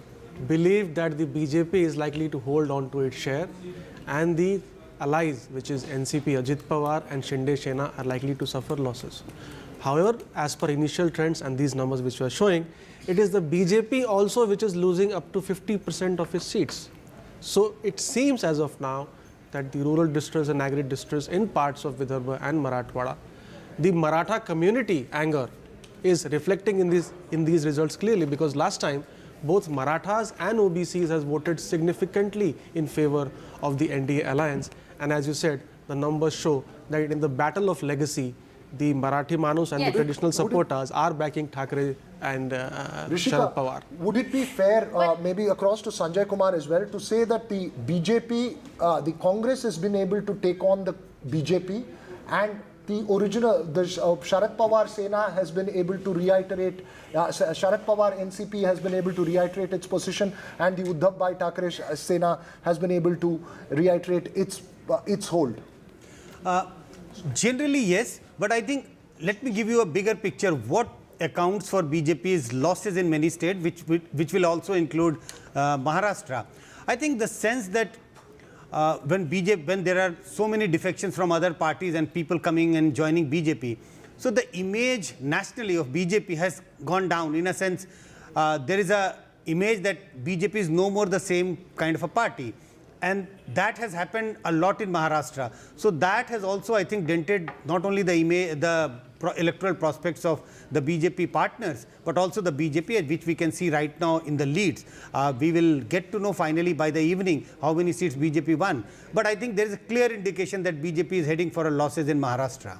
believed that the BJP is likely to hold on to its share, and the allies, which is NCP, Ajit Pawar and Shinde Sena, are likely to suffer losses. However, as per initial trends and these numbers which we are showing, it is the BJP also which is losing up to 50% of its seats. So it seems as of now that the rural districts and agri districts in parts of Vidarbha and Marathwada, the Maratha community anger is reflecting in these results clearly, because last time both Marathas and OBCs has voted significantly in favor of the NDA alliance. And as you said, the numbers show that in the battle of legacy, the Marathi Manus and the traditional supporters are backing Thackeray and Sharad Pawar. Would it be fair, maybe across to Sanjay Kumar as well, to say that the BJP, the Congress has been able to take on the BJP, and the original, the Sharad Pawar Sena has been able to reiterate, Sharad Pawar NCP has been able to reiterate its position, and the Uddhav Thackeray Sena has been able to reiterate its hold? Generally, yes, but I think, let me give you a bigger picture. What accounts for BJP's losses in many states, which will also include Maharashtra. I think the sense that when there are so many defections from other parties and people coming and joining BJP, so the image nationally of BJP has gone down. In a sense, there is a image that BJP is no more the same kind of a party. And that has happened a lot in Maharashtra. So that has also, I think, dented not only the electoral prospects of the BJP partners, but also the BJP, which we can see right now in the leads. We will get to know finally by the evening how many seats BJP won. But I think there is a clear indication that BJP is heading for losses in Maharashtra.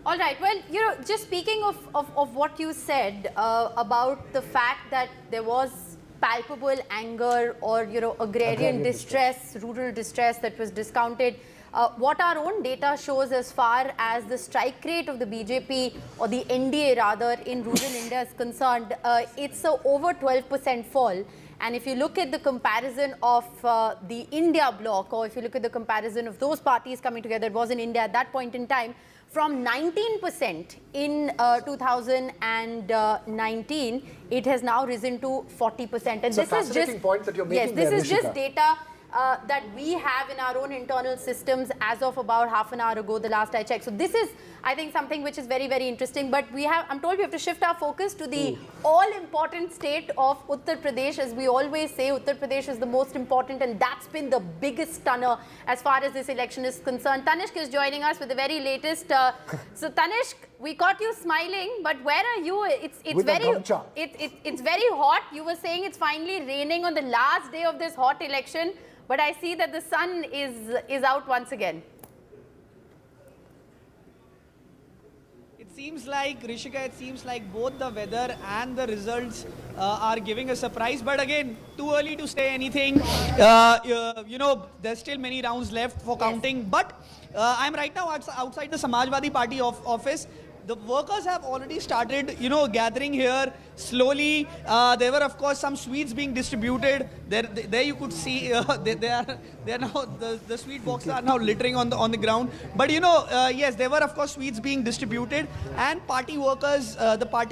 All right. Well, just speaking of what you said about the fact that there was palpable anger or, agrarian distress, rural distress that was discounted. What our own data shows as far as the strike rate of the BJP or the NDA rather in rural India is concerned, it's a over 12% fall. And if you look at the comparison of the India bloc, or if you look at the comparison of those parties coming together, it was in India at that point in time, from 19% in 2019, it has now risen to 40%. And it's this is just point that you're making this is just data that we have in our own internal systems as of about half an hour ago, the last I checked. So this is, I think, something which is very, very interesting. But I'm told we have to shift our focus to the all-important state of Uttar Pradesh. As we always say, Uttar Pradesh is the most important, and that's been the biggest stunner as far as this election is concerned. Tanishq is joining us with the very latest. So Tanishq, we caught you smiling, but where are you? It's very hot. You were saying it's finally raining on the last day of this hot election. But I see that the sun is out once again. It seems like, Rishika, it seems like both the weather and the results are giving a surprise. But again, too early to say anything. There's still many rounds left for counting. But I'm right now outside the Samajwadi Party office. The workers have already started, gathering here slowly. There were, of course, some sweets being distributed. There you could see they are now the sweet boxes are now littering on the ground. But yes, there were, of course, sweets being distributed, and the party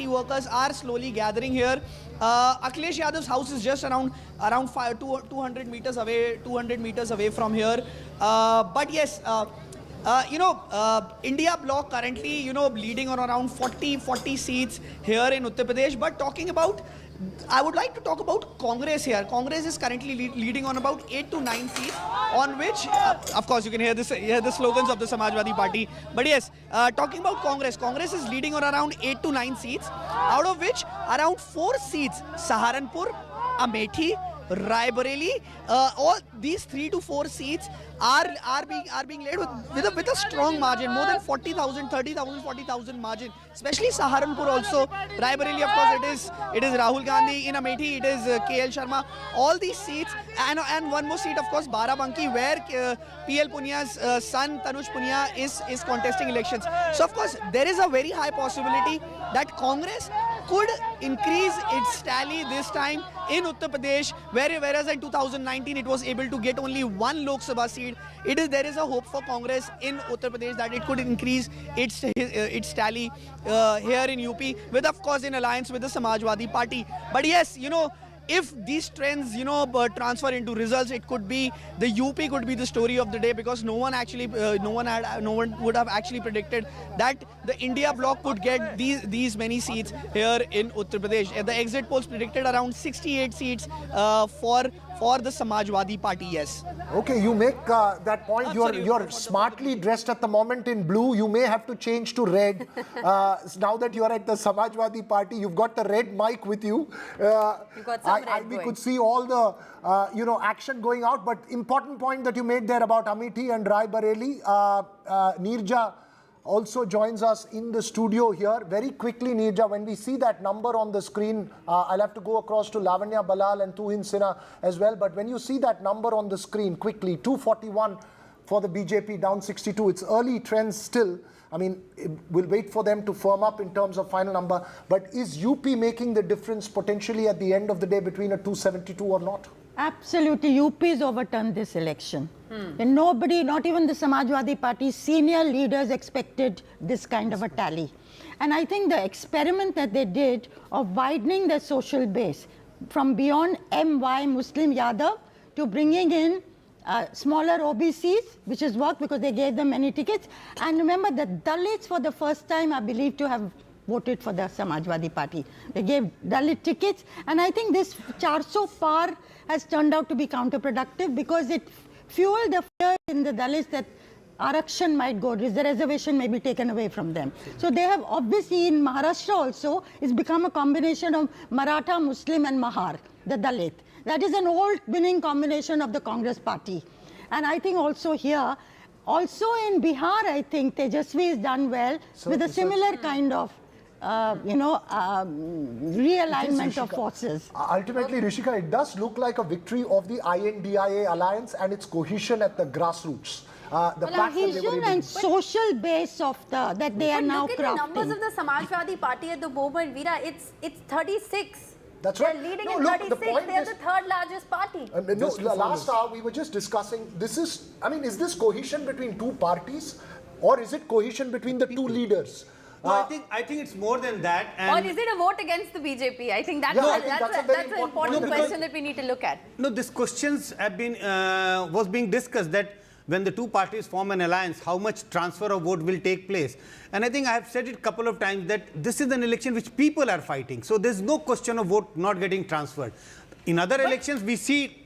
workers are slowly gathering here. Akhilesh Yadav's house is just around 200 meters away from here. But yes. India bloc currently, leading on around 40 seats here in Uttar Pradesh. But I would like to talk about Congress here. Congress is currently leading on about 8 to 9 seats, on which, of course, you can hear the slogans of the Samajwadi Party. But yes, talking about Congress is leading on around 8 to 9 seats, out of which around 4 seats, Saharanpur, Amethi, Raebareli, all these 3 to 4 seats are being led with a strong margin, more than 40,000, 30,000, 40,000 margin. Especially Saharanpur also. Raebareli, of course, it is Rahul Gandhi. In Amethi, it is KL Sharma. All these seats, and one more seat, of course, Barabanki, where PL Punya's son Tanuj Punya is contesting elections. So, of course, there is a very high possibility that Congress could increase its tally this time in Uttar Pradesh, whereas in 2019 it was able to get only 1 Lok Sabha seat. There is a hope for Congress in Uttar Pradesh that it could increase its tally here in UP, with, of course, in alliance with the Samajwadi Party. But yes, if these trends, transfer into results, it could be the UP could be the story of the day, because no one would have actually predicted that the India bloc could get these many seats here in Uttar Pradesh. The exit polls predicted around 68 seats for the Samajwadi Party. Yes. Okay, you make that point. Absolutely. You're smartly dressed at the moment in blue. You may have to change to red. Now that you're at the Samajwadi Party, you've got the red mic with you. We could see all the action going out. But important point that you made there about Amethi and Raebareli. Neerja also joins us in the studio here. Very quickly, Neerja, when we see that number on the screen, I'll have to go across to Lavanya Balal and Tuhin Sinha as well. But when you see that number on the screen, quickly, 241 for the BJP, down 62. It's early trends still. I mean, we'll wait for them to firm up in terms of final number. But is UP making the difference potentially at the end of the day between a 272 or not? Absolutely. UP has overturned this election. And nobody, not even the Samajwadi Party, senior leaders expected this kind of a tally. And I think the experiment that they did of widening their social base from beyond MY Muslim Yadav to bringing in smaller OBCs, which has worked because they gave them many tickets. And remember that Dalits for the first time are believed to have voted for the Samajwadi Party. They gave Dalit tickets, and I think this 400 par has turned out to be counterproductive because it fueled the fear in the Dalits that Arakshan might go, the reservation may be taken away from them. So they have obviously in Maharashtra also, it's become a combination of Maratha, Muslim and Mahar, the Dalit. That is an old winning combination of the Congress party. And I think also here, also in Bihar, I think Tejasvi has done well with a similar kind of realignment of forces. Ultimately, Rishika, it does look like a victory of the INDIA alliance and its cohesion at the grassroots. The cohesion and social base of that they are now crafting. Look at the numbers of the Samajwadi Party at the moment, Veera. It's 36. That's right. They're leading in 36. They are the third largest party. Last hour we were just discussing. This is, is this cohesion between two parties, or is it cohesion between the two leaders? No, I think it's more than that. Or is it a vote against the BJP? I think that's an important question that we need to look at. No, these questions have been was being discussed, that when the two parties form an alliance, how much transfer of vote will take place. And I think I have said it a couple of times that this is an election which people are fighting. So there's no question of vote not getting transferred. In other elections, we see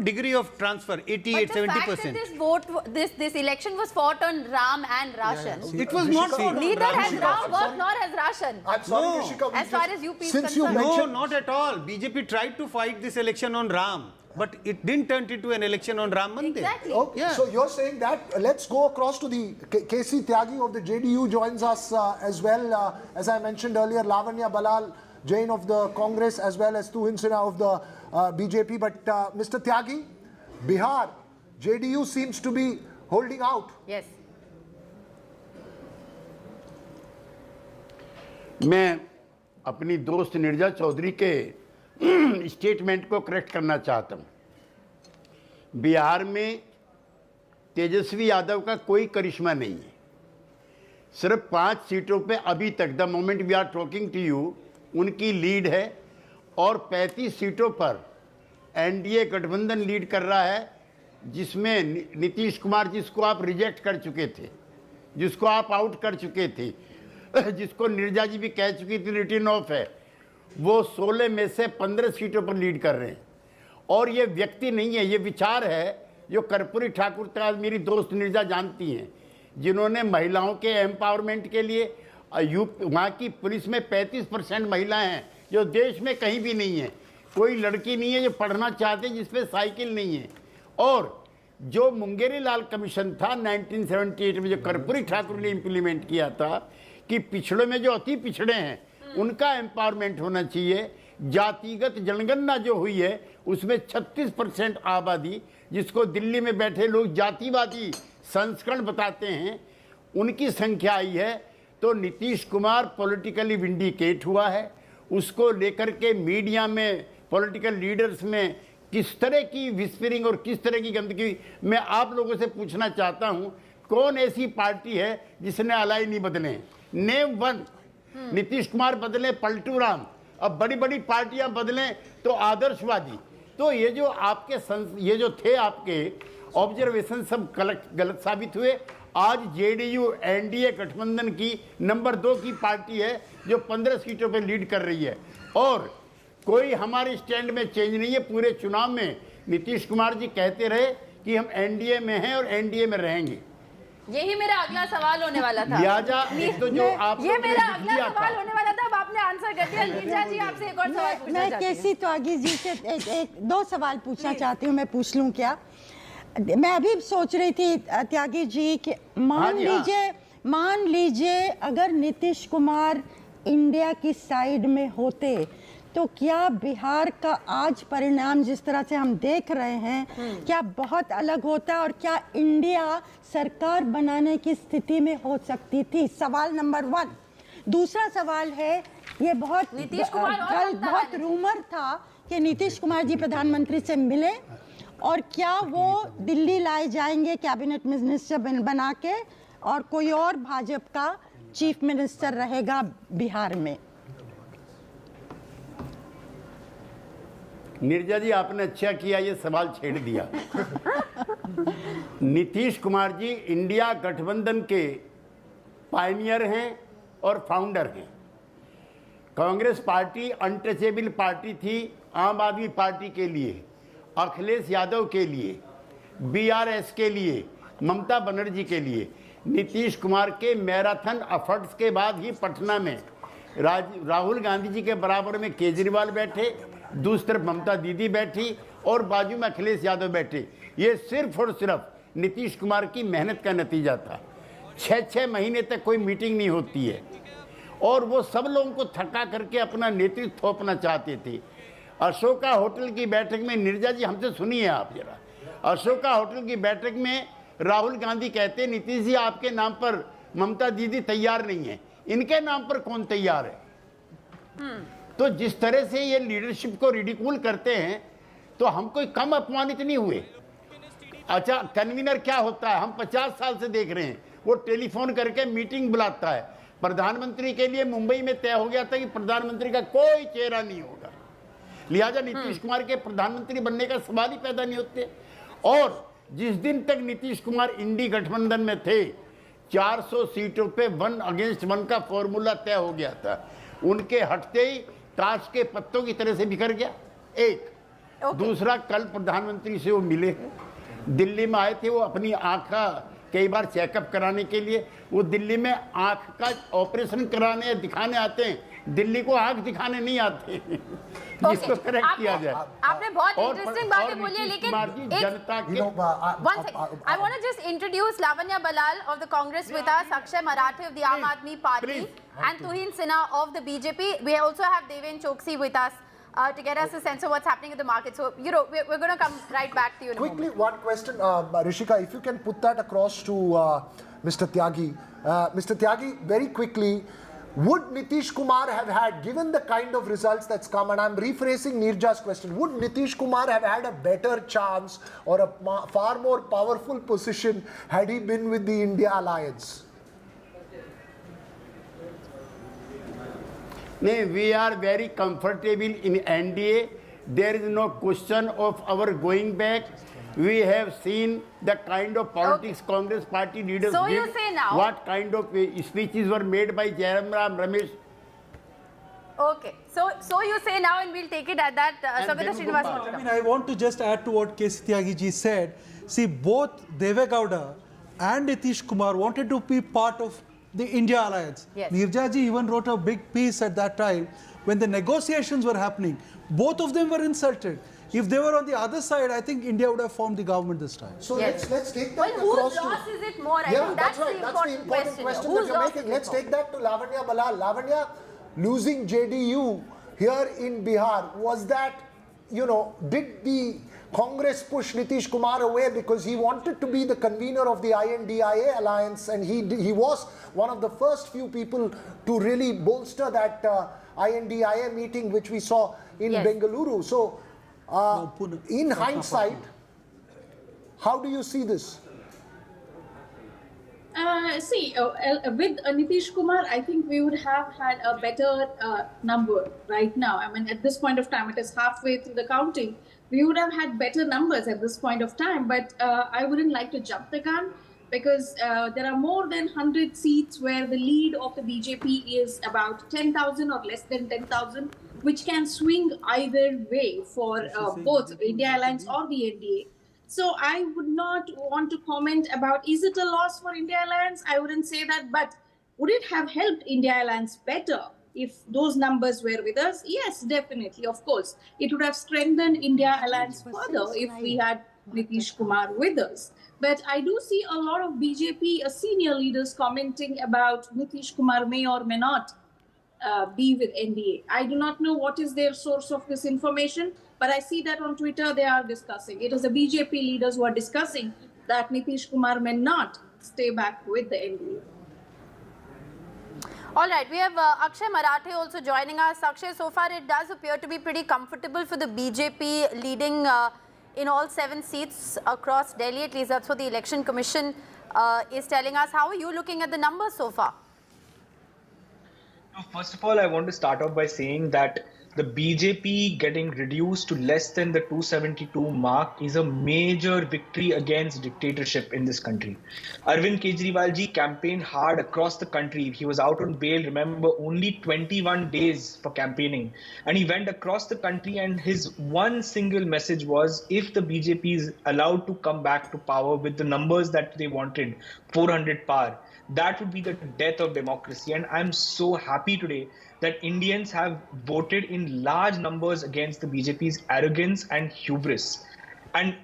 degree of transfer, 88, 70%. But the fact that this election was fought on Ram and Ration. It was not fought on Neither has Ram worked nor has Ration. I'm sorry, Rishika. As far as UP is concerned. No, not at all. BJP tried to fight this election on Ram, but it didn't turn into an election on Ram Mandir. Exactly. Okay, yeah. So you're saying that, let's go across to the KC Tyagi of the JDU joins us as well. As I mentioned earlier, Lavanya Balal Jain of the Congress as well as Shiv Sena of the BJP. But Mr. Tyagi, Bihar, JDU seems to be holding out. Yes. मैं अपनी दोस्त निर्जा चौधरी के statement को correct करना चाहता हूं। बिहार में तेजस्वी यादव का कोई करिश्मा नहीं है। सिर्फ 5 सीटों पे अभी तक the moment we are talking to you उनकी लीड है, और 35 सीटों पर एनडीए गठबंधन लीड कर रहा है, जिसमें नीतीश कुमार, जिसको आप रिजेक्ट कर चुके थे, जिसको आप आउट कर चुके थे, जिसको निर्जा जी भी कह चुकी थी रिटर्न ऑफ है, वो 16 में से 15 सीटों पर लीड कर रहे हैं। और ये व्यक्ति नहीं है, ये विचार है जो कर्पूरी ठाकुर तक मेरी दोस्त निर्जा जानती हैं, जिन्होंने महिलाओं के एम्पावरमेंट के लिए वहाँ की पुलिस में 35% महिलाएं हैं, जो देश में कहीं भी नहीं है। कोई लड़की नहीं है जो पढ़ना चाहते जिस पे साइकिल नहीं है। और जो मुंगेरी लाल कमीशन था 1978 में, जो कर्पूरी ठाकुर ने इम्प्लीमेंट किया था कि पिछड़ों में जो अति पिछड़े हैं उनका एम्पावरमेंट होना चाहिए। जातिगत जनगणना जो हुई है उसमें 36% आबादी, जिसको दिल्ली में बैठे लोग जातिवादी संस्करण बताते हैं, उनकी संख्या आई है। तो नीतीश कुमार पॉलिटिकली विंडिकेट हुआ है। उसको लेकर के मीडिया में, पॉलिटिकल लीडर्स में किस तरह की विस्परिंग और किस तरह की गंदगी, मैं आप लोगों से पूछना चाहता हूं, कौन ऐसी पार्टी है जिसने अलाई नहीं बदले? Name one. नीतीश कुमार बदले पलटू राम, अब बड़ी बड़ी पार्टियां बदलें तो आदर्शवादी। तो ये जो आपके ये जो थे आपके ऑब्जर्वेशन सब गलत साबित हुए। आज जेडीयू एनडीए गठबंधन की नंबर 2 की पार्टी है जो 15 सीटों पे लीड कर रही है, और कोई हमारे स्टैंड में चेंज नहीं है। पूरे चुनाव में नीतीश कुमार जी कहते रहे कि हम एनडीए में हैं और एनडीए में रहेंगे। यही मेरा अगला सवाल होने वाला था। लिहाजा तो जो आप ये मेरा अगला सवाल होने वाला था, अब आपने आंसर कर दिया। लीजा जी आपसे एक और सवाल पूछना चाहती हूं। मैं केसी त्यागी जी से दो सवाल पूछना चाहती हूँ, मैं पूछ लूँ क्या? मैं अभी सोच रही थी त्यागी जी कि मान लीजिए अगर नीतीश कुमार इंडिया की साइड में होते तो क्या बिहार का आज परिणाम जिस तरह से हम देख रहे हैं क्या बहुत अलग होता, और क्या इंडिया सरकार बनाने की स्थिति में हो सकती थी? सवाल नंबर 1। दूसरा सवाल है, ये बहुत बहुत रूमर था कि नीतीश कुमार जी प्रधानमंत्री से मिले, और क्या वो दिल्ली लाए जाएंगे कैबिनेट मिनिस्टर बना के, और कोई और भाजपा का चीफ मिनिस्टर रहेगा बिहार में? निर्जा जी आपने अच्छा किया ये सवाल छेड़ दिया। नीतीश कुमार जी इंडिया गठबंधन के पायनियर हैं और फाउंडर हैं। कांग्रेस पार्टी अनटचेबल पार्टी थी आम आदमी पार्टी के लिए, अखिलेश यादव के लिए, बीआरएस के लिए, ममता बनर्जी के लिए। नीतीश कुमार के मैराथन एफर्ट्स के बाद ही पटना में राहुल गांधी जी के बराबर में केजरीवाल बैठे, दूसरी तरफ ममता दीदी बैठी और बाजू में अखिलेश यादव बैठे। ये सिर्फ और सिर्फ नीतीश कुमार की मेहनत का नतीजा था। 6-6 महीने तक कोई मीटिंग नहीं होती है और वो सब लोगों को थका करके अपना नेतृत्व थोपना चाहते थे। अशोका होटल की बैठक में, नीरजा जी हमसे सुनिए आप जरा, अशोका होटल की बैठक में राहुल गांधी कहते नीतीश जी आपके नाम पर ममता दीदी तैयार नहीं है, इनके नाम पर कौन तैयार है? तो जिस तरह से ये लीडरशिप को रिडिकूल करते हैं तो हम कोई कम अपमानित नहीं हुए। अच्छा, कन्वीनर क्या होता है हम 50 साल से देख रहे हैं, वो टेलीफोन करके मीटिंग बुलाता है। प्रधानमंत्री के लिए मुंबई में तय हो गया था कि प्रधानमंत्री का कोई चेहरा नहीं होगा, लिहाजा नीतीश कुमार के प्रधानमंत्री बनने का सवाल ही पैदा नहीं होते। और जिस दिन तक नीतीश कुमार इंडी गठबंधन में थे 400 सीटों पे 1 अगेंस्ट 1 का फॉर्मूला तय हो गया था, उनके हटते ही ताश के पत्तों की तरह से बिखर गया। एक दूसरा, कल प्रधानमंत्री से वो मिले, दिल्ली में आए थे, वो अपनी आँख का कई बार चेकअप कराने के लिए, वो दिल्ली में आँख का ऑपरेशन कराने दिखाने आते हैं, दिल्ली को आँख दिखाने नहीं आते। इसको करेक्ट किया जाए। आपने बहुत इंटरेस्टिंग बातें बोली है, लेकिन जनता के one second, I want to just introduce Lavanya Balal of the Congress with us, Akshay Marathe of the Aam Aadmi Party, and Tuhin Sinha of the BJP. We also have Deven Choksi with us to get us a sense of what's happening in the market. So, you know, we're going to come right back to you in a moment. Quickly, one question, Rishika, if you can put that across to Mr. Tyagi. Mr. Tyagi, very quickly, would Nitish Kumar have had, given the kind of results that's come, and I'm rephrasing Nirja's question, would Nitish Kumar have had a better chance or a far more powerful position had he been with the India alliance? No, we are very comfortable in NDA. There is no question of our going back. We have seen the kind of politics Congress party leaders So did. you say now- What kind of speeches were made by Jairam Ram Ramesh. Okay, so you say now, and we'll take it at that. Sabita Srinivas. I mean, I want to just add to what K.C. Tyagi ji said. See, both Deve Gowda and Nitish Kumar wanted to be part of the India alliance. Yes. Nirja ji even wrote a big piece at that time when the negotiations were happening. Both of them were insulted. If they were on the other side, I think India would have formed the government this time. So Yes. let's take that Well, whose across loss to... is it more? I Yeah, think that's that's right. the That's the important important question Whose that you're loss making. is it Let's more? take that to Lavanya Balal. Lavanya, losing JDU here in Bihar, was that, you know, did the Congress push Nitish Kumar away because he wanted to be the convener of the INDIA alliance, and he was one of the first few people to really bolster that INDIA meeting which we saw in Yes. Bengaluru. So, in hindsight, how do you see this? With Nitish Kumar, I think we would have had a better number right now. I mean, at this point of time, it is halfway through the counting. We would have had better numbers at this point of time, but I wouldn't like to jump the gun because there are more than 100 seats where the lead of the BJP is about 10,000 or less than 10,000, which can swing either way for both India Alliance or the NDA. So I would not want to comment about, is it a loss for India Alliance? I wouldn't say that, but would it have helped India Alliance better if those numbers were with us? Yes, definitely, of course. It would have strengthened India Alliance further if we had Nitish Kumar with us. But I do see a lot of BJP senior leaders commenting about Nitish Kumar may or may not be with NDA. I do not know what is their source of this information, but I see that on Twitter they are discussing. It is the BJP leaders who are discussing that Nitish Kumar may not stay back with the NDA. All right, we have Akshay Marathe also joining us. Akshay, so far it does appear to be pretty comfortable for the BJP leading in all 7 seats across Delhi. At least that's what the Election Commission is telling us. How are you looking at the numbers so far? First of all, I want to start off by saying that the BJP getting reduced to less than the 272 mark is a major victory against dictatorship in this country. Arvind Kejriwal ji campaigned hard across the country. He was out on bail, remember, only 21 days for campaigning. And he went across the country, and his one single message was, if the BJP is allowed to come back to power with the numbers that they wanted, 400 par, that would be the death of democracy. And I'm so happy today that Indians have voted in large numbers against the BJP's arrogance and hubris. And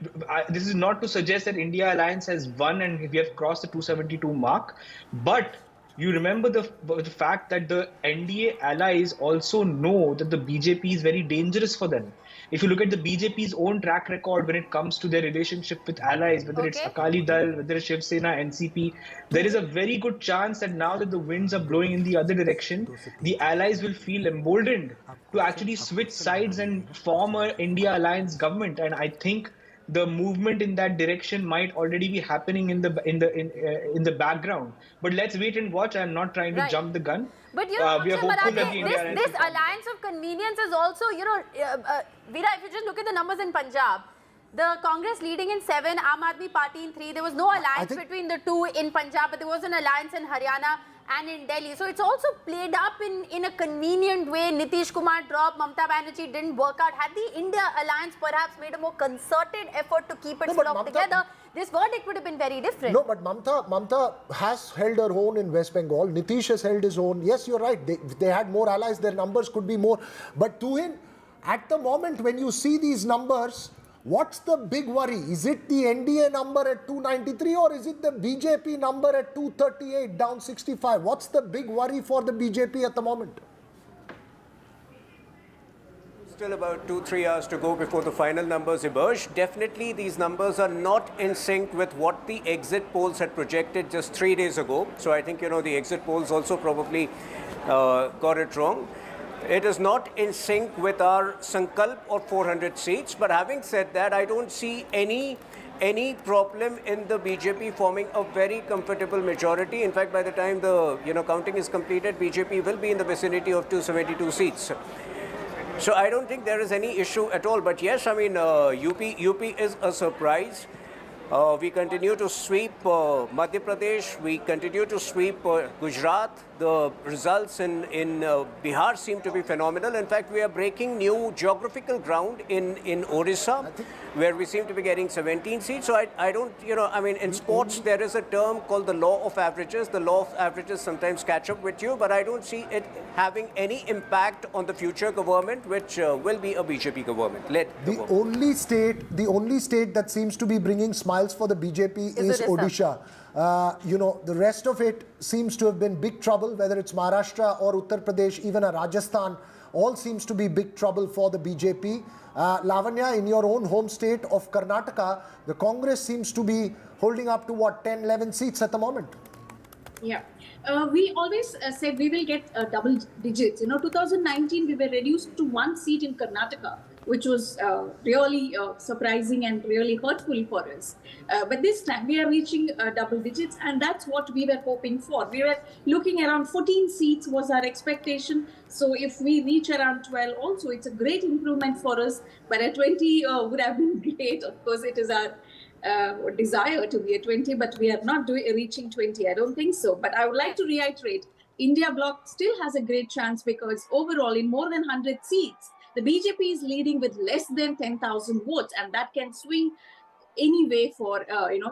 this is not to suggest that India Alliance has won and we have crossed the 272 mark, but you remember the fact that the NDA allies also know that the BJP is very dangerous for them. If you look at the BJP's own track record when it comes to their relationship with allies, whether it's Akali Dal, whether it's Shiv Sena, NCP, there is a very good chance that now that the winds are blowing in the other direction, the allies will feel emboldened to actually switch sides and form an India Alliance government. And I think the movement in that direction might already be happening in the background. But let's wait and watch. I'm not trying to jump the gun. But you know, we are hopeful that the this alliance of convenience is also, you know, Veera, if you just look at the numbers in Punjab, the Congress leading in 7, Aam Aadmi Party in 3. There was no alliance between the two in Punjab, but there was an alliance in Haryana and in Delhi. So it's also played up in a convenient way. Nitish Kumar dropped, Mamata Banerjee didn't work out. Had the India Alliance perhaps made a more concerted effort to keep its bloc together, this verdict would have been very different. No, but Mamata has held her own in West Bengal. Nitish has held his own. Yes, you're right. They had more allies. Their numbers could be more. But Tuhin, at the moment when you see these numbers, what's the big worry? Is it the NDA number at 293 or is it the BJP number at 238, down 65? What's the big worry for the BJP at the moment? Still about 2-3 hours to go before the final numbers emerge. Definitely these numbers are not in sync with what the exit polls had projected just 3 days ago. So I think, you know, the exit polls also probably got it wrong. It is not in sync with our Sankalp of 400 seats. But having said that, I don't see any problem in the BJP forming a very comfortable majority. In fact, by the time the counting is completed, BJP will be in the vicinity of 272 seats. So I don't think there is any issue at all. But yes, I mean, UP is a surprise. We continue to sweep Madhya Pradesh. We continue to sweep Gujarat. The results in Bihar seem to be phenomenal. In fact, we are breaking new geographical ground in Odisha, where we seem to be getting 17 seats. So I don't, I mean, in sports, there is a term called the law of averages. The law of averages sometimes catch up with you, but I don't see it having any impact on the future government, which will be a BJP government. The only state that seems to be bringing smiles for the BJP is Odisha. The rest of it seems to have been big trouble, whether it's Maharashtra or Uttar Pradesh, even Rajasthan, all seems to be big trouble for the BJP. Lavanya, in your own home state of Karnataka, the Congress seems to be holding up to what, 10, 11 seats at the moment? Yeah. We always said we will get double digits. 2019 we were reduced to 1 seat in Karnataka, which was really surprising and really hurtful for us. But this time we are reaching double digits, and that's what we were hoping for. We were looking around 14 seats was our expectation. So if we reach around 12 also, it's a great improvement for us. But at 20 would have been great. Of course, it is our desire to be at 20, but we are not reaching 20. I don't think so. But I would like to reiterate, India bloc still has a great chance because overall in more than 100 seats, the BJP is leading with less than 10,000 votes, and that can swing anyway for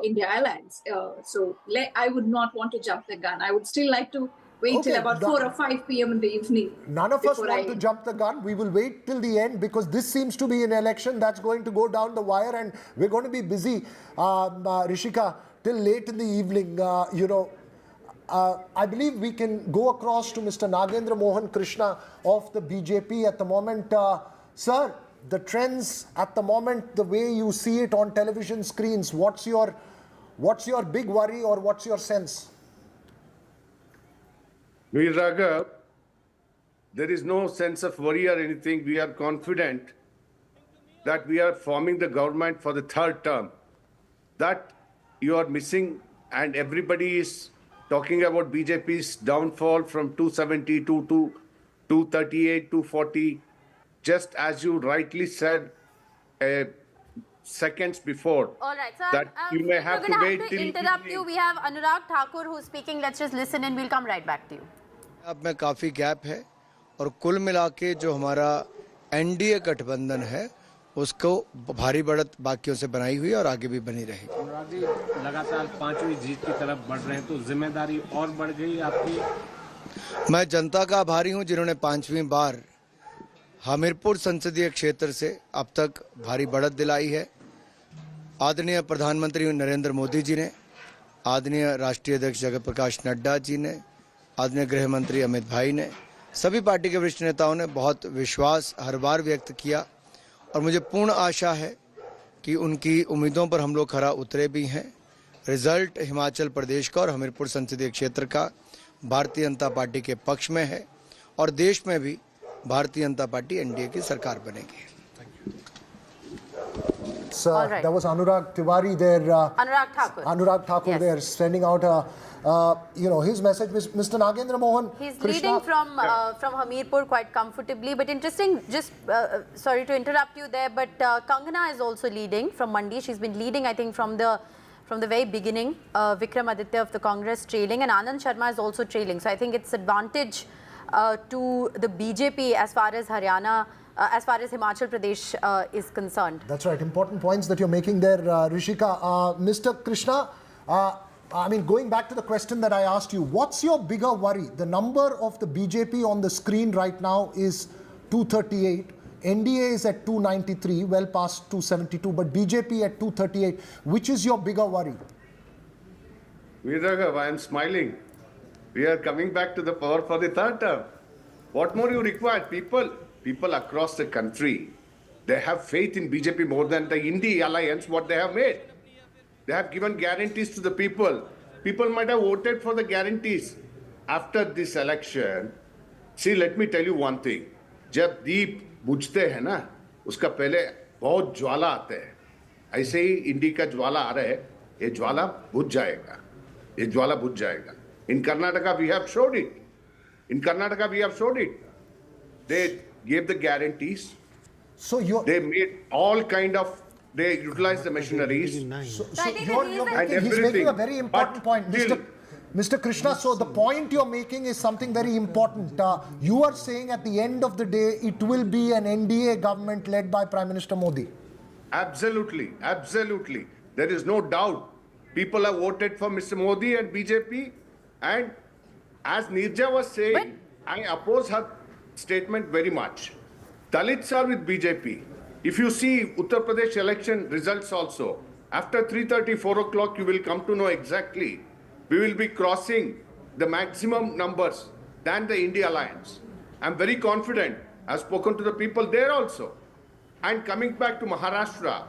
India Alliance. So I would not want to jump the gun. I would still like to wait till about 4 or 5 p.m. in the evening. None of us want to jump the gun. We will wait till the end because this seems to be an election that's going to go down the wire, and we're going to be busy, Rishika, till late in the evening. I believe we can go across to Mr. Nagendra Mohan Krishna of the BJP at the moment. Sir, the trends at the moment, the way you see it on television screens, what's your big worry or what's your sense? Veer Raghav, there is no sense of worry or anything. We are confident that we are forming the government for the 3rd term. That you are missing, and everybody is talking about BJP's downfall from 272 to 238, 240. just as you rightly said seconds before, All right, so that you may have to wait till interrupt you. We have Anurag Thakur who's speaking. Let's just listen and we'll come right back to you. अब में काफ़ी gap है और कुल मिला के जो हमारा एनडीए गठबंधन है उसको भारी बढ़त बाकियों से बनाई हुई और आगे भी बनी रहेगी। लगातार 5वीं जीत की तरफ बढ़ रहे हैं तो जिम्मेदारी और बढ़ गई आपकी। मैं जनता का आभारी हूं जिन्होंने 5वीं बार हमीरपुर संसदीय क्षेत्र से अब तक भारी बढ़त दिलाई है। आदरणीय प्रधानमंत्री नरेंद्र मोदी जी ने, आदरणीय राष्ट्रीय अध्यक्ष जगत प्रकाश नड्डा जी ने, आदरणीय गृह मंत्री अमित भाई ने, सभी पार्टी के वरिष्ठ नेताओं ने बहुत विश्वास हर बार व्यक्त किया और मुझे पूर्ण आशा है कि उनकी उम्मीदों पर हम लोग खरा उतरे भी हैं। रिजल्ट हिमाचल प्रदेश का और हमीरपुर संसदीय क्षेत्र का भारतीय जनता पार्टी के पक्ष में है और देश में भी भारतीय जनता पार्टी एनडीए की सरकार बनेगी। Sir, right. That was Anurag Tiwari there. Anurag Thakur. Anurag Thakur there, sending out his message. Mr. Nagendra Mohan. He's Krishna, leading from Hamirpur quite comfortably. But interesting, just sorry to interrupt you there, but Kangana is also leading from Mandi. She's been leading, I think, from the very beginning. Vikram Aditya of the Congress trailing, and Anand Sharma is also trailing. So I think it's advantage to the BJP as far as Haryana. As far as Himachal Pradesh is concerned. That's right. Important points that you're making there, Rishika. Mr. Krishna, I mean, going back to the question that I asked you, what's your bigger worry? The number of the BJP on the screen right now is 238. NDA is at 293, well past 272, but BJP at 238. Which is your bigger worry? Veerraghav, I am smiling. We are coming back to the power for the third term. What more you require? People across the country, they have faith in BJP more than the India alliance, what they have made. They have given guarantees to the people. People might have voted for the guarantees. After this election, see, let me tell you one thing. जब दीप बुझते हैं ना, उसका पहले बहुत ज्वाला आते हैं. ऐसे ही इंडी का ज्वाला आ रहा है, ये ज्वाला बुझ जाएगा. ये ज्वाला बुझ जाएगा. In Karnataka, we have showed it. They gave the guarantees. So they made all kind of, they utilized the machineries. He's making a very important point, Mr. Krishna. So the point you're making is something very important. You are saying at the end of the day, it will be an NDA government led by Prime Minister Modi. Absolutely. There is no doubt. People have voted for Mr. Modi and BJP. And as Nirja was saying, I oppose her statement very much. Dalits are with BJP. If you see Uttar Pradesh election results also, after 3:30, 4 o'clock, you will come to know exactly. We will be crossing the maximum numbers than the India alliance. I'm very confident. I've spoken to the people there also. And coming back to Maharashtra,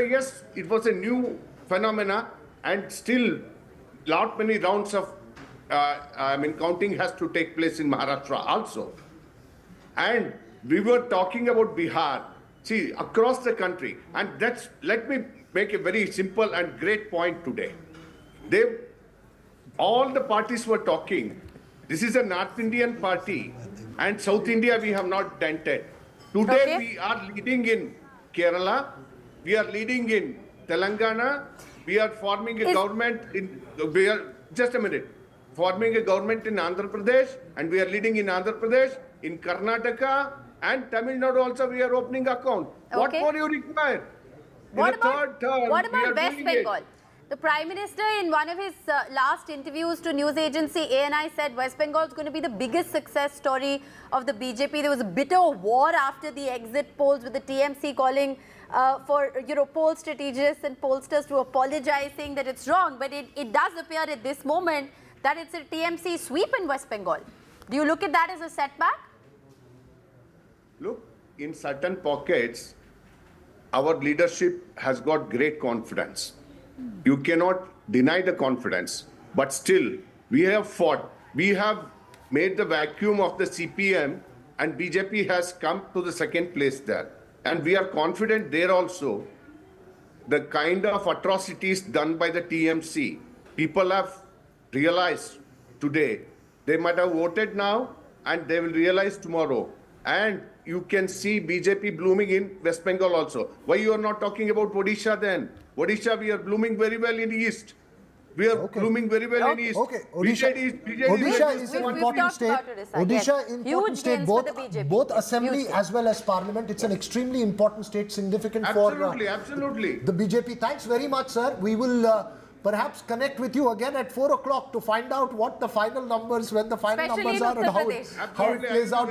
yes, it was a new phenomena, and still many rounds of counting has to take place in Maharashtra also. And we were talking about Bihar, see, across the country. And let me make a very simple and great point today. All the parties were talking. This is a North Indian party, and South India we have not dented. Today we are leading in Kerala, we are leading in Telangana, we are forming a government forming a government in Andhra Pradesh, and we are leading in Andhra Pradesh, in Karnataka, and Tamil Nadu also we are opening account. What more you require? What about West Bengal? The Prime Minister, in one of his last interviews to news agency ANI, said West Bengal is going to be the biggest success story of the BJP. There was a bitter war after the exit polls, with the TMC calling for poll strategists and pollsters to apologize, saying that it's wrong. But it does appear at this moment that it's a TMC sweep in West Bengal. Do you look at that as a setback? Look, in certain pockets, our leadership has got great confidence. You cannot deny the confidence, but still, we have fought. We have made the vacuum of the CPM, and BJP has come to the second place there. And we are confident there also. The kind of atrocities done by the TMC, people have realized today. They might have voted now, and they will realize tomorrow And you can see BJP blooming in West Bengal also. Why you are not talking about Odisha then? Odisha, we are blooming very well in East. We are blooming very well in East. Okay, Odisha is an important state. Odisha is important state, both assembly as well as parliament. It's an extremely important state, significant for the BJP. Thanks very much, sir. We will perhaps connect with you again at 4 o'clock to find out what the final numbers, when the final numbers are, and how it plays out.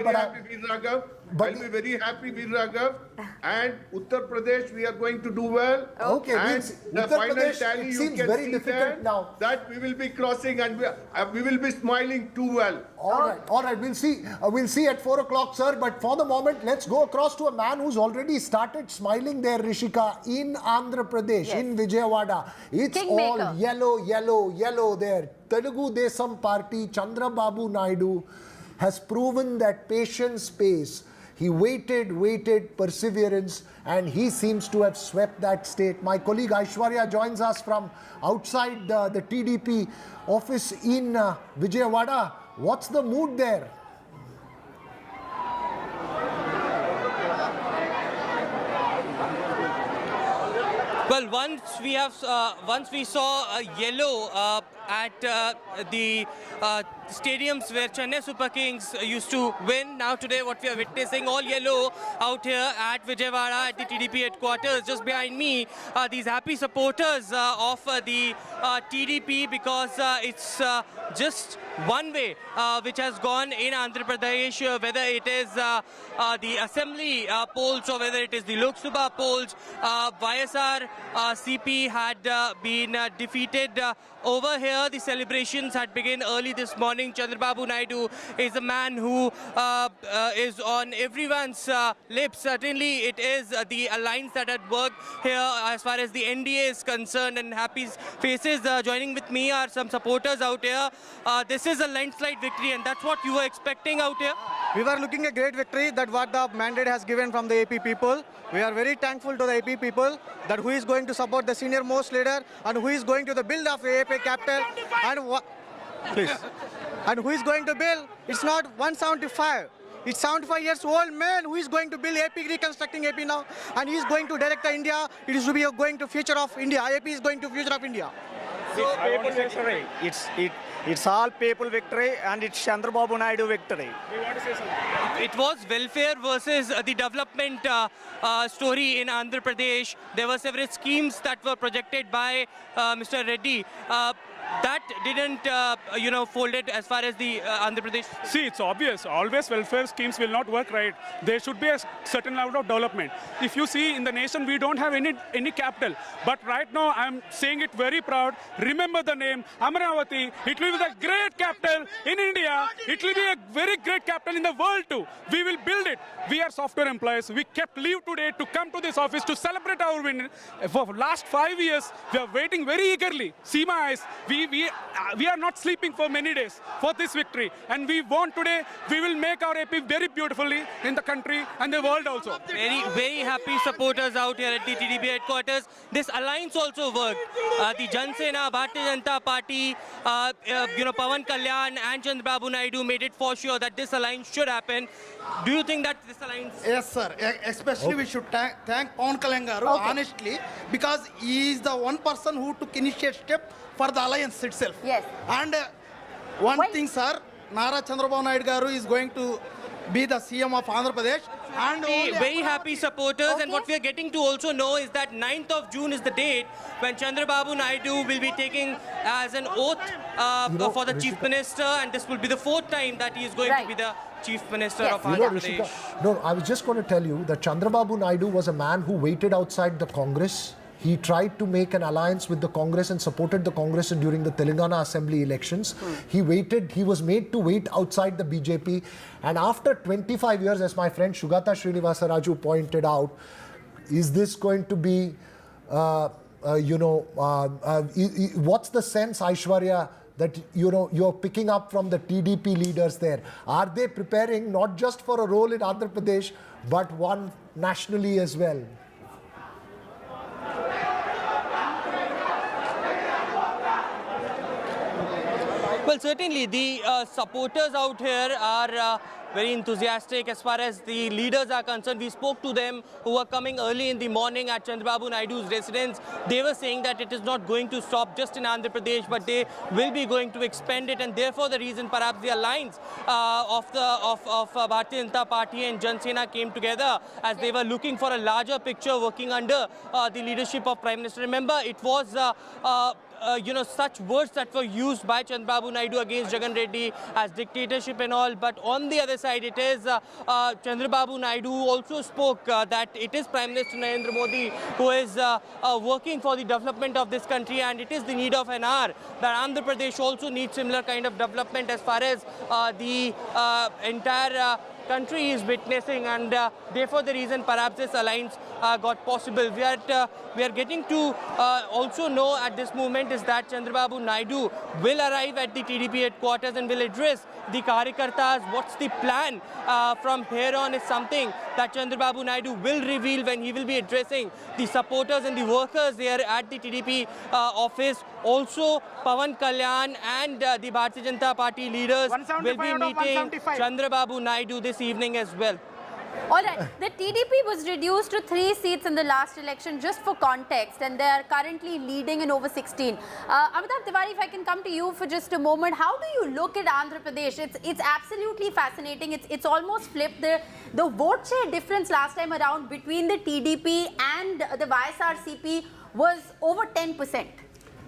I'll be very happy, Veer Raghav. And Uttar Pradesh, we are going to do well. Okay, and the Uttar final Pradesh, tally, it you seems can very see difficult now. that we will be crossing and we will be smiling too well. All right. We'll see at 4 o'clock, sir. But for the moment, let's go across to a man who's already started smiling there, Rishika, in Andhra Pradesh, in Vijayawada. It's all yellow there. Telugu Desam Party, Chandrababu Naidu has proven that patience pays. He waited, perseverance, and he seems to have swept that state. My colleague Aishwarya joins us from outside the TDP office in Vijayawada. What's the mood there? Well, once we saw yellow at the stadiums where Chennai Super Kings used to win. Now today what we are witnessing, all yellow out here at Vijayawada at the TDP headquarters. Just behind me, these happy supporters of the TDP, because it's just one way which has gone in Andhra Pradesh, whether it is the assembly polls or whether it is the Lok Sabha polls. YSR CP had been defeated over here. The celebrations had begun early this morning. Chandrababu Naidu is a man who is on everyone's lips. Certainly it is the alliance that had worked here as far as the NDA is concerned, and happy faces. Joining with me are some supporters out here. This is a landslide victory, and that's what you were expecting out here? We were looking at a great victory, that what the mandate has given from the AP people. We are very thankful to the AP people that who is going to support the senior most leader and who is going to the build of the AP capital and who is going to build. It's not 175. It's 75 years old man who is going to build AP, reconstructing AP now, and he is going to direct the India. It is to be going to future of India. AP is going to future of India. So people victory. It's all people victory, and it's Chandrababu Naidu victory. We want to say something. It was welfare versus the development story in Andhra Pradesh. There were several schemes that were projected by Mr. Reddy. That didn't, folded as far as the Andhra Pradesh. See, it's obvious. Always welfare schemes will not work right. There should be a certain level of development. If you see in the nation, we don't have any capital. But right now, I'm saying it very proud. Remember the name, Amaravati. It will be the great capital in India. It will be a very great capital in the world too. We will build it. We are software employees. We kept leave today to come to this office to celebrate our win. For last 5 years, we are waiting very eagerly. See my eyes. We are not sleeping for many days for this victory, and we want today. We will make our AP very beautifully in the country and the world also. Very happy supporters out here at the TDP headquarters. This alliance also worked. The Jan Sena, Bharatiya Janata Party, Pawan Kalyan and Chandrababu Naidu made it for sure that this alliance should happen. Do you think that this alliance? Yes, sir. Especially we should thank Pawan Kalyan garu, honestly, because he is the one person who took initiative step for the alliance itself. Yes. And one thing, sir, Nara Chandrababu Naidu garu is going to be the CM of Andhra Pradesh. And very happy supporters, and what we are getting to also know is that 9th of June is the date when Chandrababu Naidu will be taking as an oath for the Chief Minister, and this will be the 4th time that he is going to be the Chief Minister of Andhra Pradesh. No, I was just going to tell you that Chandrababu Naidu was a man who waited outside the Congress. He tried to make an alliance with the Congress and supported the Congress during the Telangana Assembly elections. He was made to wait outside the BJP. And after 25 years, as my friend Shugata Srinivasa Raju pointed out, is this going to be, what's the sense, Aishwarya, that you're picking up from the TDP leaders there? Are they preparing not just for a role in Andhra Pradesh, but one nationally as well? Well, certainly the supporters out here are very enthusiastic as far as the leaders are concerned. We spoke to them who were coming early in the morning at Chandrababu Naidu's residence. They were saying that it is not going to stop just in Andhra Pradesh, but they will be going to expand it, and therefore the reason perhaps the alliance of Bharatiya Janata Party and Shiv Sena came together as they were looking for a larger picture working under the leadership of Prime Minister. Remember, it was such words that were used by Chandrababu Naidu against Jagan Reddy as dictatorship and all. But on the other side, it is Chandrababu Naidu who also spoke that it is Prime Minister Narendra Modi who is working for the development of this country, and it is the need of an hour that Andhra Pradesh also needs similar kind of development as far as the entire country is witnessing, and therefore the reason perhaps this alliance got possible. We are getting to also know at this moment is that Chandrababu Naidu will arrive at the TDP headquarters and will address the Karyakartas. What's the plan from here on is something that Chandrababu Naidu will reveal when he will be addressing the supporters and the workers there at the TDP office. Also, Pawan Kalyan and the Bharatiya Janata Party leaders will be meeting Chandrababu Naidu this evening as well. All right, the TDP was reduced to 3 seats in the last election, just for context, and they are currently leading in over 16. Amitabh Tiwari, if I can come to you for just a moment, how do you look at Andhra Pradesh? It's absolutely fascinating. It's almost flipped. The vote share difference last time around between the TDP and the YSRCP was over 10%.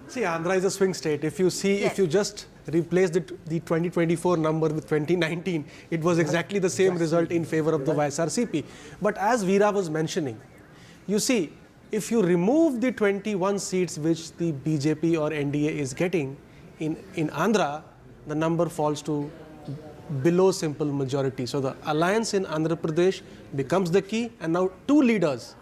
See, Andhra is a swing state. If you see, if you just replace the 2024 number with 2019, it was exactly the same result in favor of the YSRCP. But as Veera was mentioning, you see, if you remove the 21 seats which the BJP or NDA is getting in Andhra, the number falls to below simple majority. So the alliance in Andhra Pradesh becomes the key, and now 2 leaders.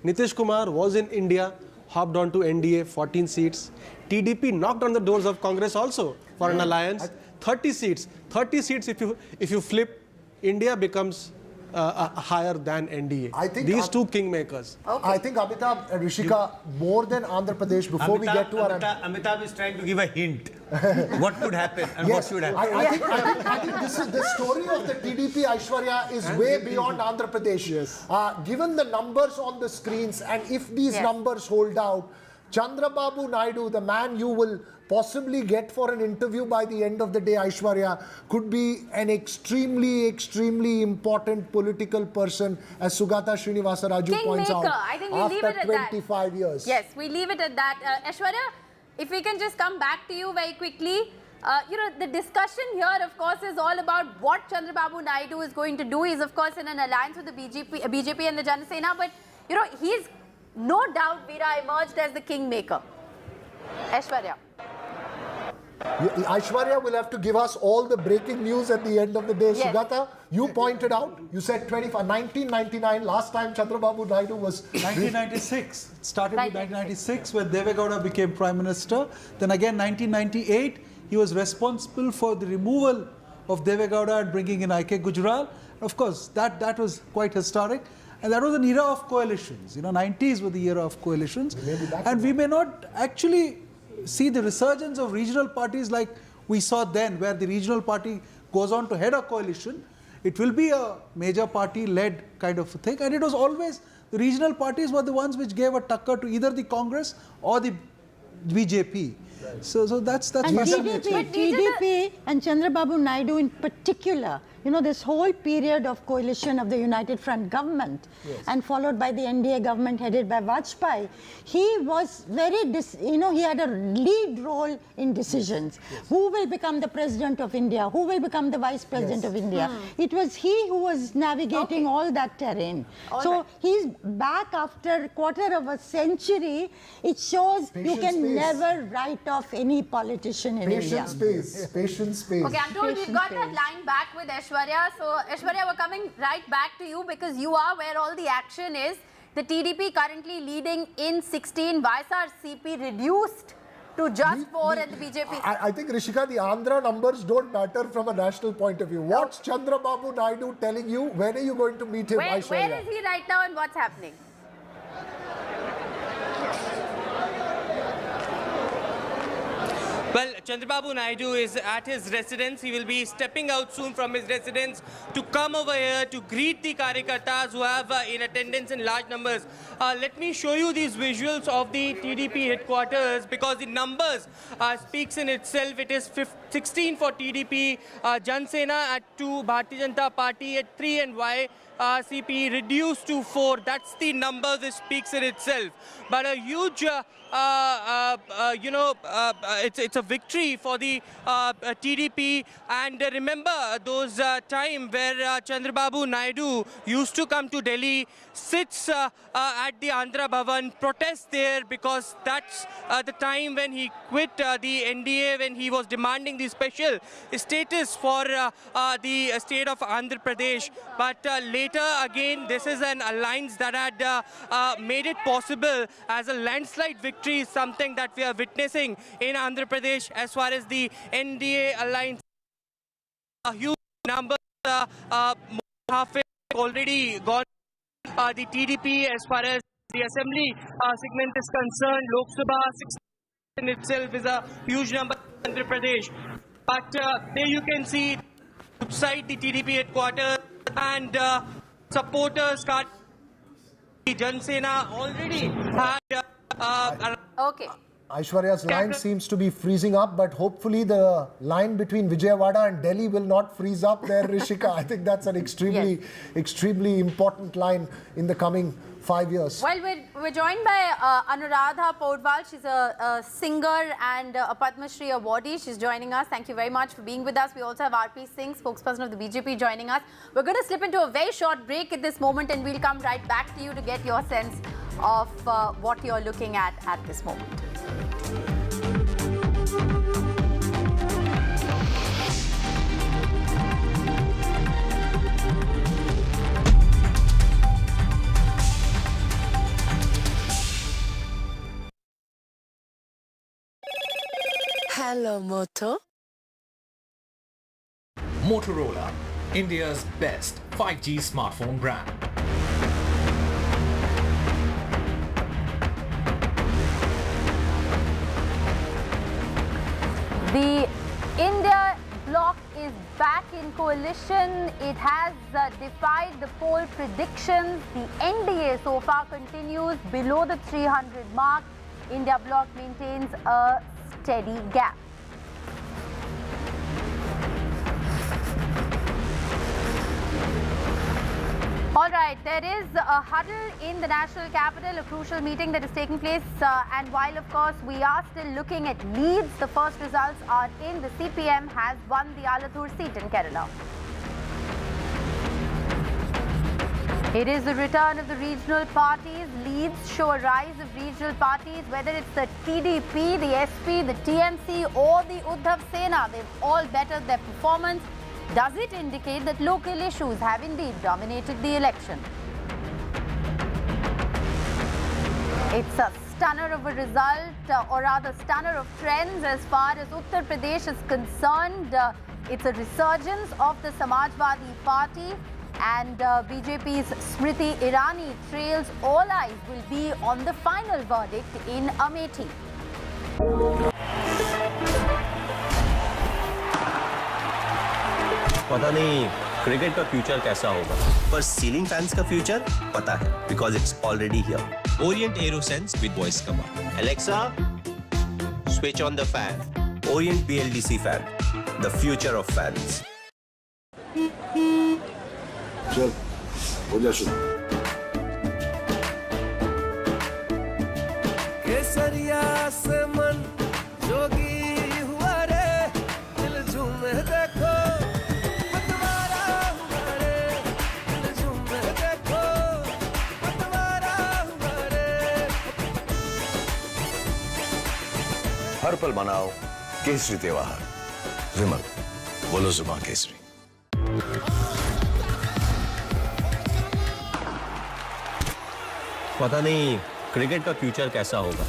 Nitish Kumar was in India, hopped on to NDA, 14 seats. TDP knocked on the doors of Congress also for an alliance, 30 seats. 30 seats, if you flip, India becomes higher than NDA. I think these 2 kingmakers. Okay. I think Amitabh and Rishika, more than Andhra Pradesh, before we get to our... Amitabh is trying to give a hint. What could happen and what should happen. I think this is the story of the TDP Aishwarya is way beyond Andhra Pradesh. Yes. Given the numbers on the screens, and if these numbers hold out, Chandrababu Naidu, the man you will possibly get for an interview by the end of the day, Aishwarya, could be an extremely, extremely important political person, as Sugata Srinivasa Raju points out, I think we leave it at 25 years. Yes, we leave it at that. Aishwarya, if we can just come back to you very quickly. The discussion here, of course, is all about what Chandrababu Naidu is going to do. He's, of course, in an alliance with the BJP and the Shiv Sena, but, he's no doubt, Veera, emerged as the kingmaker. Aishwarya. Aishwarya will have to give us all the breaking news at the end of the day. Yes. Sugata, you pointed out, you said 1999, last time Chandrababu Naidu was... 1996. It started with 1996 when Deve Gowda became Prime Minister. Then again 1998, he was responsible for the removal of Deve Gowda and bringing in I.K. Gujral. Of course, that was quite historic. And that was an era of coalitions. 90s were the era of coalitions. And we may not actually see the resurgence of regional parties like we saw then, where the regional party goes on to head a coalition. It will be a major party-led kind of a thing. And it was always, the regional parties were the ones which gave a tucker to either the Congress or the BJP. Right. So that's and TDP and Chandrababu Naidu in particular, this whole period of coalition of the United Front government and followed by the NDA government headed by Vajpayee, he was very, he had a lead role in decisions. Who will become the President of India? Who will become the Vice President of India? It was he who was navigating all that terrain. He's back after a quarter of a century. It shows you can never write off any politician in India. Patience space. Okay, I'm told we've got that line back with Aishwarya. So, Aishwarya, we're coming right back to you because you are where all the action is. The TDP currently leading in 16, YSRCP reduced to just 4 and the BJP. I think, Rishika, the Andhra numbers don't matter from a national point of view. What's Chandrababu Naidu telling you? When are you going to meet him, Aishwarya? Where is he right now and what's happening? Well, Chandrababu Naidu is at his residence. He will be stepping out soon from his residence to come over here to greet the Karyakartas who have in attendance in large numbers. Let me show you these visuals of the TDP headquarters because the numbers speaks in itself. It is 16 for TDP, Jan Sena at 2, Bharatiya Janata Party at 3 and YCP reduced to 4. That's the number that speaks in itself. But a huge, it's a victory for the TDP. And remember those time where Chandrababu Naidu used to come to Delhi, sits at the Andhra Bhavan, protest there because that's the time when he quit the NDA, when he was demanding the special status for the state of Andhra Pradesh. But later again, this is an alliance that had made it possible as a landslide victory, something that we are witnessing in Andhra Pradesh as far as the NDA alliance. A huge number, half already gone. The TDP as far as the assembly segment is concerned, Lok Sabha 16 in itself is a huge number in Andhra Pradesh. But there you can see outside the TDP headquarters and supporters, Jan Sena already had. Okay. Aishwarya's line seems to be freezing up, but hopefully the line between Vijayawada and Delhi will not freeze up there, Rishika. I think that's an extremely important line in the coming 5 years. Well, we're joined by Anuradha Podwal. She's a singer and a Padma Shri awardee. She's joining us. Thank you very much for being with us. We also have RP Singh, spokesperson of the BJP, joining us. We're going to slip into a very short break at this moment and we'll come right back to you to get your sense of what you're looking at this moment. Hello, Moto. Motorola, India's best 5G smartphone brand. The India bloc is back in coalition. It has defied the poll predictions. The NDA so far continues below the 300 mark. India bloc maintains a steady gap. All right, there is a huddle in the national capital, a crucial meeting that is taking place. And while, of course, we are still looking at leads, the first results are in. The CPM has won the Alathur seat in Kerala. It is the return of the regional parties. Leads show a rise of regional parties, whether it's the TDP, the SP, the TMC or the Uddhav Sena. They've all bettered their performance. Does it indicate that local issues have indeed dominated the election? It's a stunner of a result, or rather stunner of trends as far as Uttar Pradesh is concerned. It's a resurgence of the Samajwadi Party, and BJP's Smriti Irani trails. All eyes will be on the final verdict in Amethi. पता नहीं cricket का future कैसा होगा, पर ceiling fans का future पता है, because it's already here. Orient AeroSense with voice command. Alexa, switch on the fan. Orient BLDC fan, the future of fans. चल, हो जा शुरू. केसरिया से मन जोगी हुआ रे, दिल झूमे देखो. हर पल मनाओ केसरी त्योहार. विमल, बोलो जुबान केसरी. पता नहीं क्रिकेट का फ्यूचर कैसा होगा,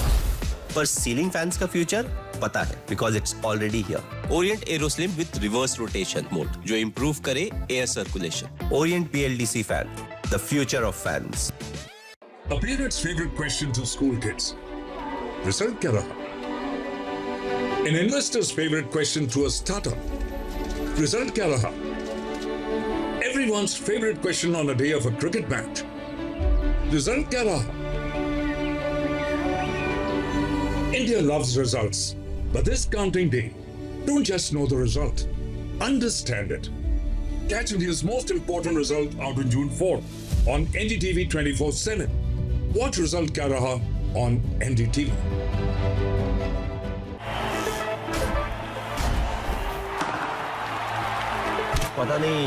पर सीलिंग फैंस का फ्यूचर पता है, because it's already here. Orient AeroSlim with reverse rotation mode, जो improve करे air circulation. Orient BLDC fan, the future of fans. A parent's favorite question to school kids. Result क्या रहा? An investor's favorite question through a startup. Result kya raha? Everyone's favorite question on a day of a cricket match. Result kya raha? India loves results, but this counting day, don't just know the result, understand it. Catch India's most important result out on June 4th on NDTV 24/7. Watch Result Kya Raha on NDTV. पता नहीं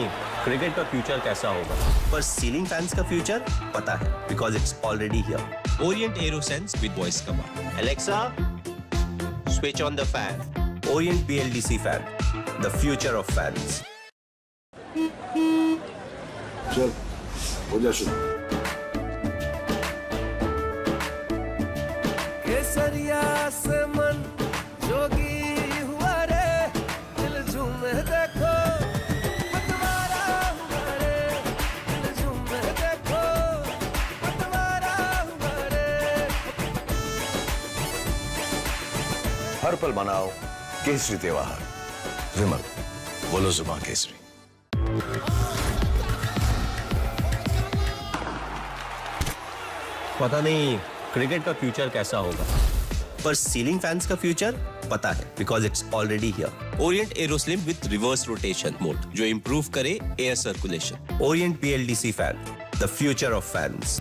cricket का future कैसा होगा, पर ceiling fans का future पता है, because it's already here. Orient AeroSense with voice command. Alexa, switch on the fan. Orient BLDC fan, the future of fans. चल, हो जा शुरू. केसरिया से मन जोगी हुआ रे, दिल झूमे देखो. पतवारा हुआ रे, दिल झूमे देखो. पतवारा हुआ रे. हर पल मनाओ केसरी त्योहार. विमल, बोलो जुबां केसरी. पता नहीं क्रिकेट का फ्यूचर कैसा होगा, पर सीलिंग फैंस का फ्यूचर पता है, because it's already here. Orient AeroSlim with reverse rotation mode, जो improve करे air circulation. Orient BLDC fan, the future of fans.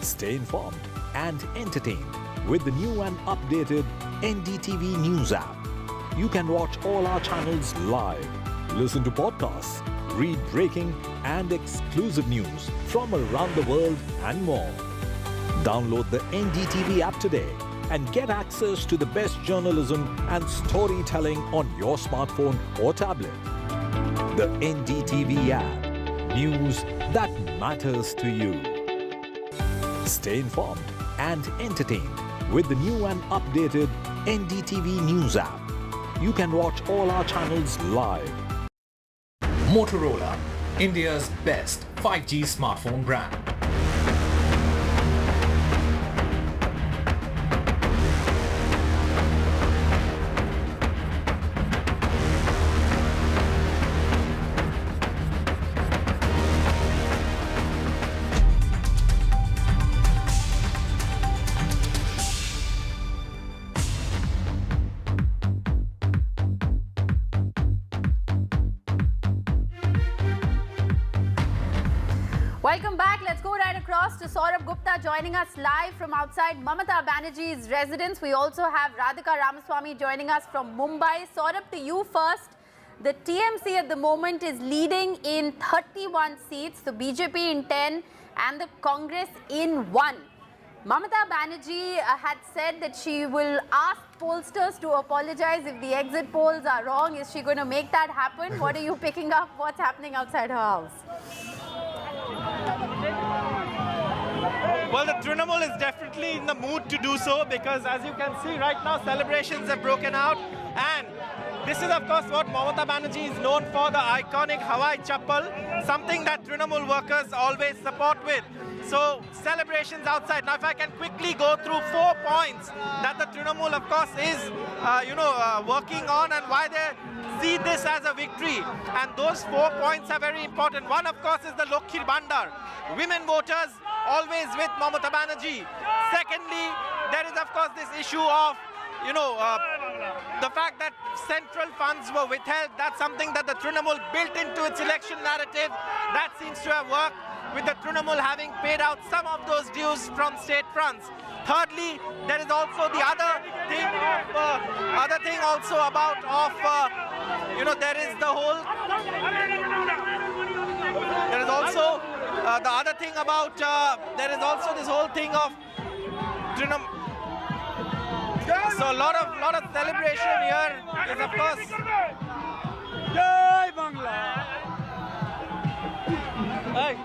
Stay informed and entertained with the new and updated NDTV News app. You can watch all our channels live, listen to podcasts, read breaking and exclusive news from around the world and more. Download the NDTV app today and get access to the best journalism and storytelling on your smartphone or tablet. The NDTV app. News that matters to you. Stay informed and entertained with the new and updated NDTV News app. You can watch all our channels live. Motorola, India's best 5G smartphone brand. Welcome back. Let's go right across to Saurabh Gupta joining us live from outside Mamata Banerjee's residence. We also have Radhika Ramaswamy joining us from Mumbai. Saurabh, to you first. The TMC at the moment is leading in 31 seats, the BJP in 10 and the Congress in 1. Mamata Banerjee had said that she will ask pollsters to apologize if the exit polls are wrong. Is she going to make that happen? What are you picking up? What's happening outside her house? Well, the Trinamool is definitely in the mood to do so, because as you can see right now, celebrations have broken out, and this is of course what Mamata Banerjee is known for, the iconic Hawai Chappal, something that Trinamool workers always support with. So celebrations outside. Now if I can quickly go through 4 points that the Trinamool of course is working on, and why they see this as a victory, and those 4 points are very important. One of course is the Lokhir Bandar, women voters always with Mamata Banerjee. Secondly, there is of course this issue of the fact that central funds were withheld. That's something that the Trinamool built into its election narrative. That seems to have worked, with the Trinamool having paid out some of those dues from state funds. Thirdly, there is also the other thing there is the whole. There is also the other thing about. There is also this whole thing of Trinamool. So a lot of celebration here is of course. Jai Bangla. Hey.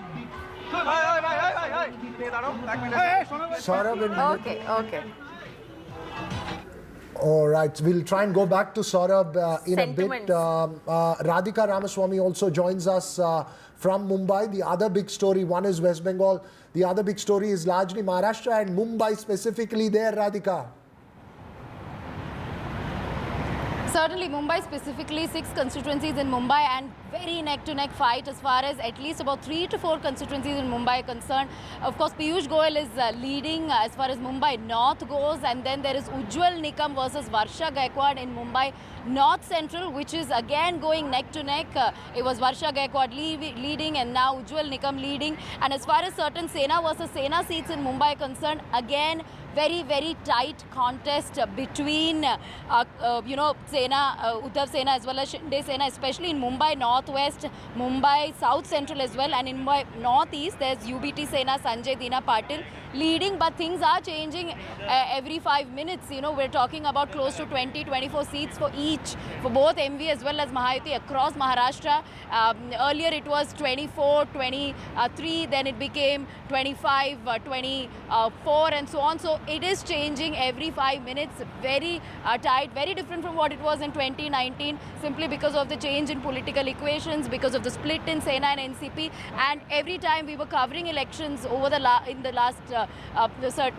Okay. All right, we'll try and go back to Saurabh in a bit. Radhika Ramaswamy also joins us from Mumbai. The other big story, one is West Bengal. The other big story is largely Maharashtra and Mumbai specifically there, Radhika. Certainly, Mumbai specifically, 6 constituencies in Mumbai and very neck-to-neck fight as far as at least about 3 to 4 constituencies in Mumbai are concerned. Of course, Piyush Goyal is leading as far as Mumbai North goes, and then there is Ujjwal Nikam versus Varsha Gaikwad in Mumbai North Central, which is again going neck-to-neck. It was Varsha Gaikwad leading and now Ujjwal Nikam leading. And as far as certain Sena versus Sena seats in Mumbai are concerned, again, very, very tight contest between, Sena, Uddhav Sena as well as Shinde Sena, especially in Mumbai Northwest, Mumbai South Central as well, and in Mumbai Northeast, there's UBT Sena, Sanjay Dina Patil leading, but things are changing every 5 minutes. You know, we're talking about close to 20-24 seats for each, for both MV as well as Mahayuti across Maharashtra. Earlier it was 24, 23, then it became 25, 24 and so on. So it is changing every 5 minutes, very tight, very different from what it was in 2019, simply because of the change in political equations, because of the split in Sena and NCP, and every time we were covering elections over the in the last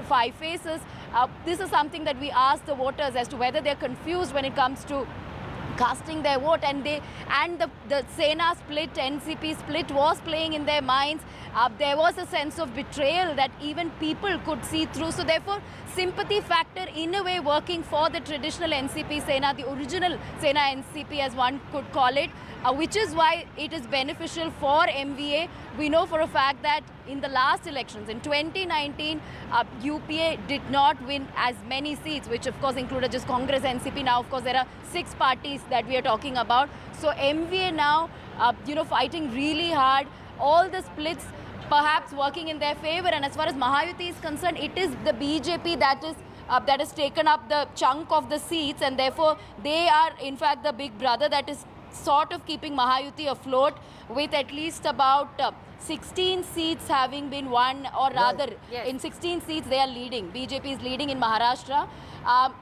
5 phases, this is something that we asked the voters as to whether they're confused when it comes to casting their vote, and the Sena split, NCP split was playing in their minds. There was a sense of betrayal that even people could see through. So therefore, sympathy factor in a way working for the traditional NCP Sena, the original Sena NCP as one could call it, which is why it is beneficial for MVA. We know for a fact that in the last elections, in 2019, UPA did not win as many seats, which of course included just Congress, NCP. Now, of course, there are 6 parties that we are talking about. So MVA now, fighting really hard, all the splits perhaps working in their favor. And as far as Mahayuti is concerned, it is the BJP that has taken up the chunk of the seats, and therefore they are in fact the big brother that is sort of keeping Mahayuti afloat, with at least about 16 seats having been won, or rather in 16 seats they are leading. BJP is leading in Maharashtra.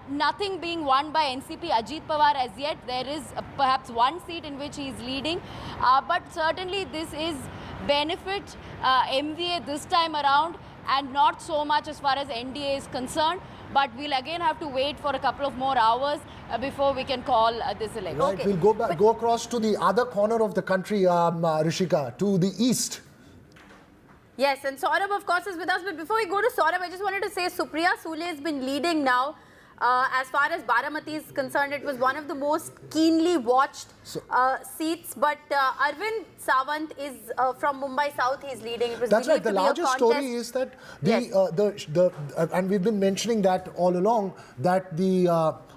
Nothing being won by NCP Ajit Pawar as yet. There is perhaps 1 seat in which he is leading, but certainly this is benefit MVA this time around, and not so much as far as NDA is concerned. But we'll again have to wait for a couple of more hours before we can call this election. Right, okay. We'll go across to the other corner of the country, Rishika, to the east. Yes, and Saurabh, of course, is with us. But before we go to Saurabh, I just wanted to say Supriya Sule has been leading now. As far as Baramati is concerned, it was one of the most keenly watched seats. But Arvind Sawant is from Mumbai South. He's leading. It was That's right. The largest story is that and we've been mentioning that all along, that the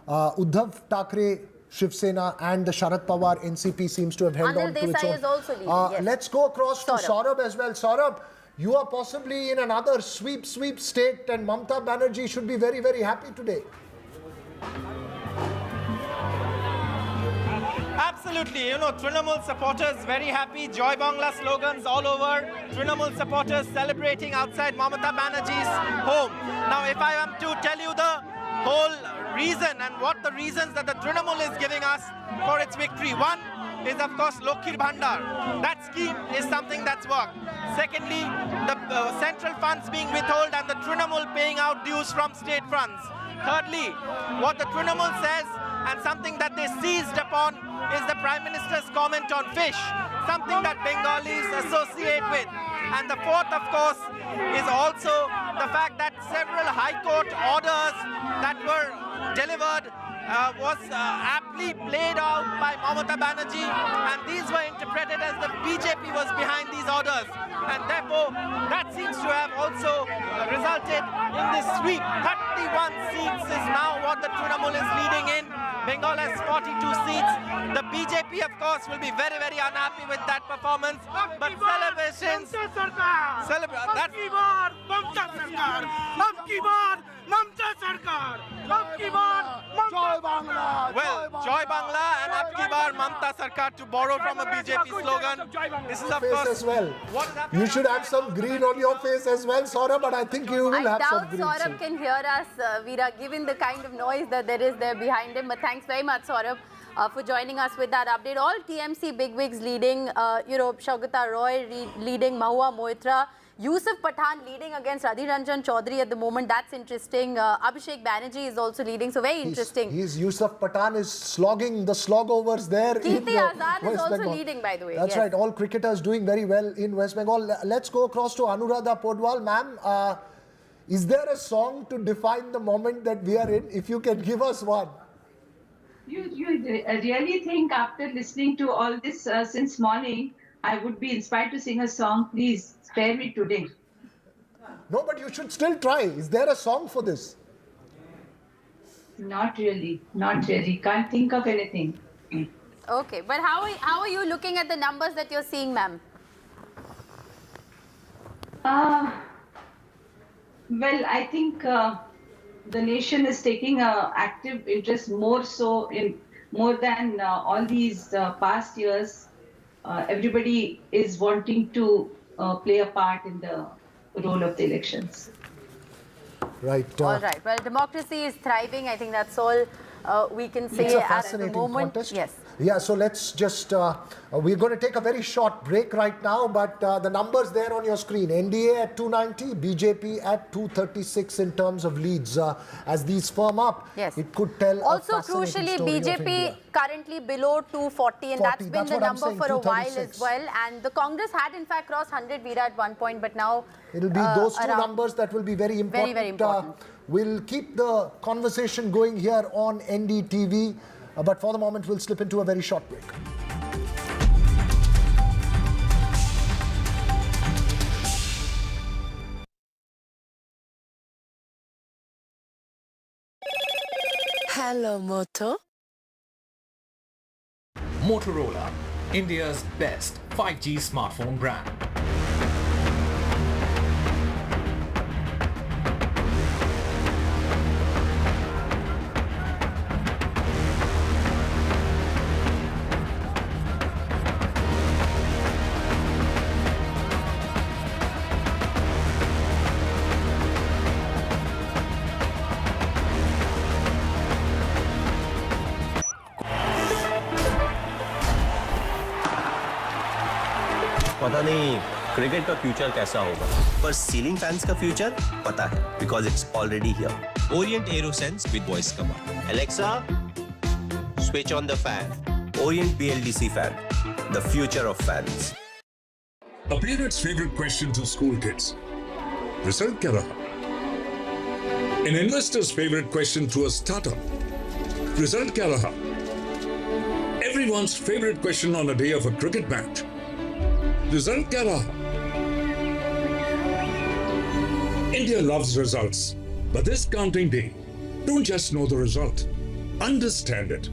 Uddhav Thackeray, Shiv Sena and the Sharad Pawar NCP seems to have held on to its own. Is also leading, Let's go across to Saurabh as well. Saurabh, you are possibly in another sweep state, and Mamata Banerjee should be very, very happy today. Absolutely, Trinamool supporters very happy. Joy Bangla slogans all over. Trinamool supporters celebrating outside Mamata Banerjee's home. Now, if I am to tell you the whole reason and what the reasons that the Trinamool is giving us for its victory. One is, of course, Lokhir Bhandar. That scheme is something that's worked. Secondly, the central funds being withheld and the Trinamool paying out dues from state funds. Thirdly, what the Trinamool says, and something that they seized upon, is the Prime Minister's comment on fish, something that Bengalis associate with. And the fourth, of course, is also the fact that several High Court orders that were delivered was aptly played out by Mamata Banerjee, and these were interpreted as the BJP was behind these orders, and therefore that seems to have also resulted in this sweep. 31 seats is now what the Trinamool is leading in. Bengal has 42 seats. The BJP, of course, will be very, very unhappy with that performance, but celebrations... Well, Joy Bangla and Abki Bar Mamta Sarkar, to borrow from a BJP slogan. This is, of course, as well. You should have some green on your face as well, Saurabh, but I think you will have some green. I doubt Saurabh can hear us, Veera, given the kind of noise that there is there behind him. But thanks very much, Saurabh, for joining us with that update. All TMC bigwigs leading, Shaugata Roy leading, Mahua Moitra, Yusuf Pathan leading against Adhir Ranjan Chaudhary at the moment. That's interesting. Abhishek Banerjee is also leading. So very interesting. Yusuf Pathan is slogging the slogovers there. Kirti Azad is also leading, by the way. That's right. All cricketers doing very well in West Bengal. Let's go across to Anuradha Podwal. Ma'am, is there a song to define the moment that we are in? If you can give us one. You really think after listening to all this since morning, I would be inspired to sing a song? Please spare me today. No, but you should still try. Is there a song for this? Not really. Not really. Can't think of anything. Okay, but how are you looking at the numbers that you're seeing, ma'am? Well, I think the nation is taking an active interest more than all these past years. Everybody is wanting to play a part in the role of the elections. Right. All right. Well, democracy is thriving. I think that's all we can say It's a at fascinating the moment. contest. Yes. Yeah, so let's just, we're going to take a very short break right now, but the numbers there on your screen. NDA at 290, BJP at 236 in terms of leads. As these firm up, yes, it could tell also a fascinating crucially, story of BJP India. currently below 240, and that's been the number for a while as well. And the Congress had in fact crossed 100 Veera at one point, but now it'll be those two numbers that will be very important. Very important. We'll keep the conversation going here on NDTV, but for the moment we'll slip into a very short break. Hello, Moto. Motorola, India's best 5G smartphone brand. पता नहीं cricket का future कैसा होगा, पर ceiling fans का future पता है, because it's already here. Orient AeroSense with voice command. Alexa, switch on the fan. Orient BLDC fan, the future of fans. A parent's favorite question to school kids. Result kya raha? An investor's favorite question to a startup. Result kya raha? Everyone's favorite question on a day of a cricket match. Result kya raha? India loves results, but this counting day, don't just know the result, understand it.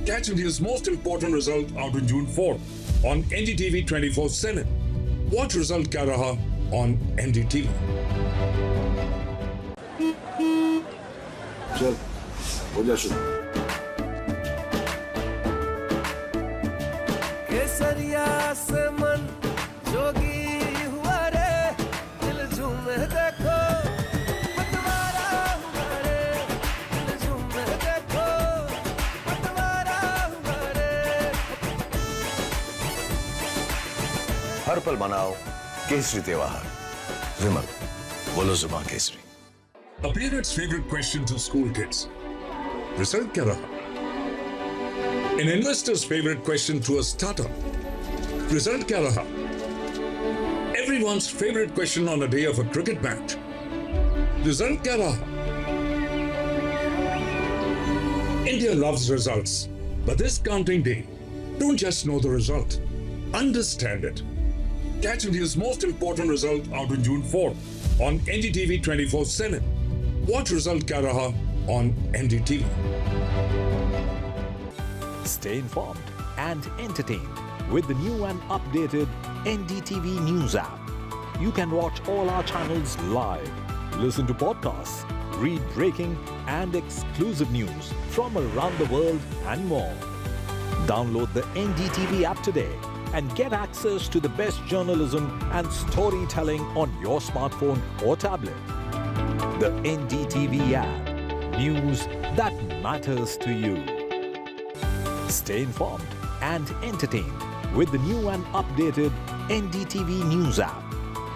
Catch India's most important result out on June 4 on NDTV 24/7. Watch Result Kya Raha on NDTV. चल हो जा शुरू. केसरिया से मन जोगी हुआ रे, दिल झूमे देखो पतवारा हुआ रे, दिल झूमे देखो पतवारा हुआ रे. हर पल मनाओ केसरी त्योहार. विमल, बोलो जुबान Kesari. A parent's favorite question to school kids. Result kya raha? An investor's favorite question to a startup. Result kya raha? Everyone's favorite question on a day of a cricket match. Result kya raha? India loves results, but this counting day, don't just know the result, understand it. Catch India's most important result out on June 4 on NDTV 24/7. Watch Result Kya Raha on NDTV. Stay informed and entertained with the new and updated NDTV News app. You can watch all our channels live, listen to podcasts, read breaking and exclusive news from around the world and more. Download the NDTV app today and get access to the best journalism and storytelling on your smartphone or tablet. The NDTV app. News that matters to you. Stay informed and entertained with the new and updated NDTV News app.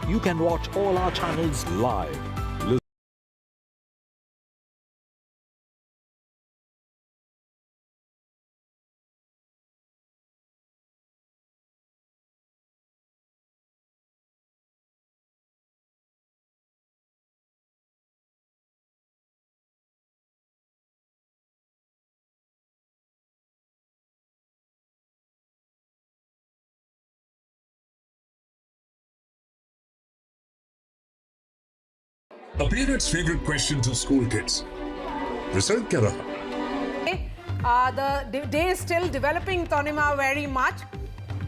You can watch all our channels live. A parent's favorite question to school kids. Result kya raha? The day is still developing, Tanima, very much.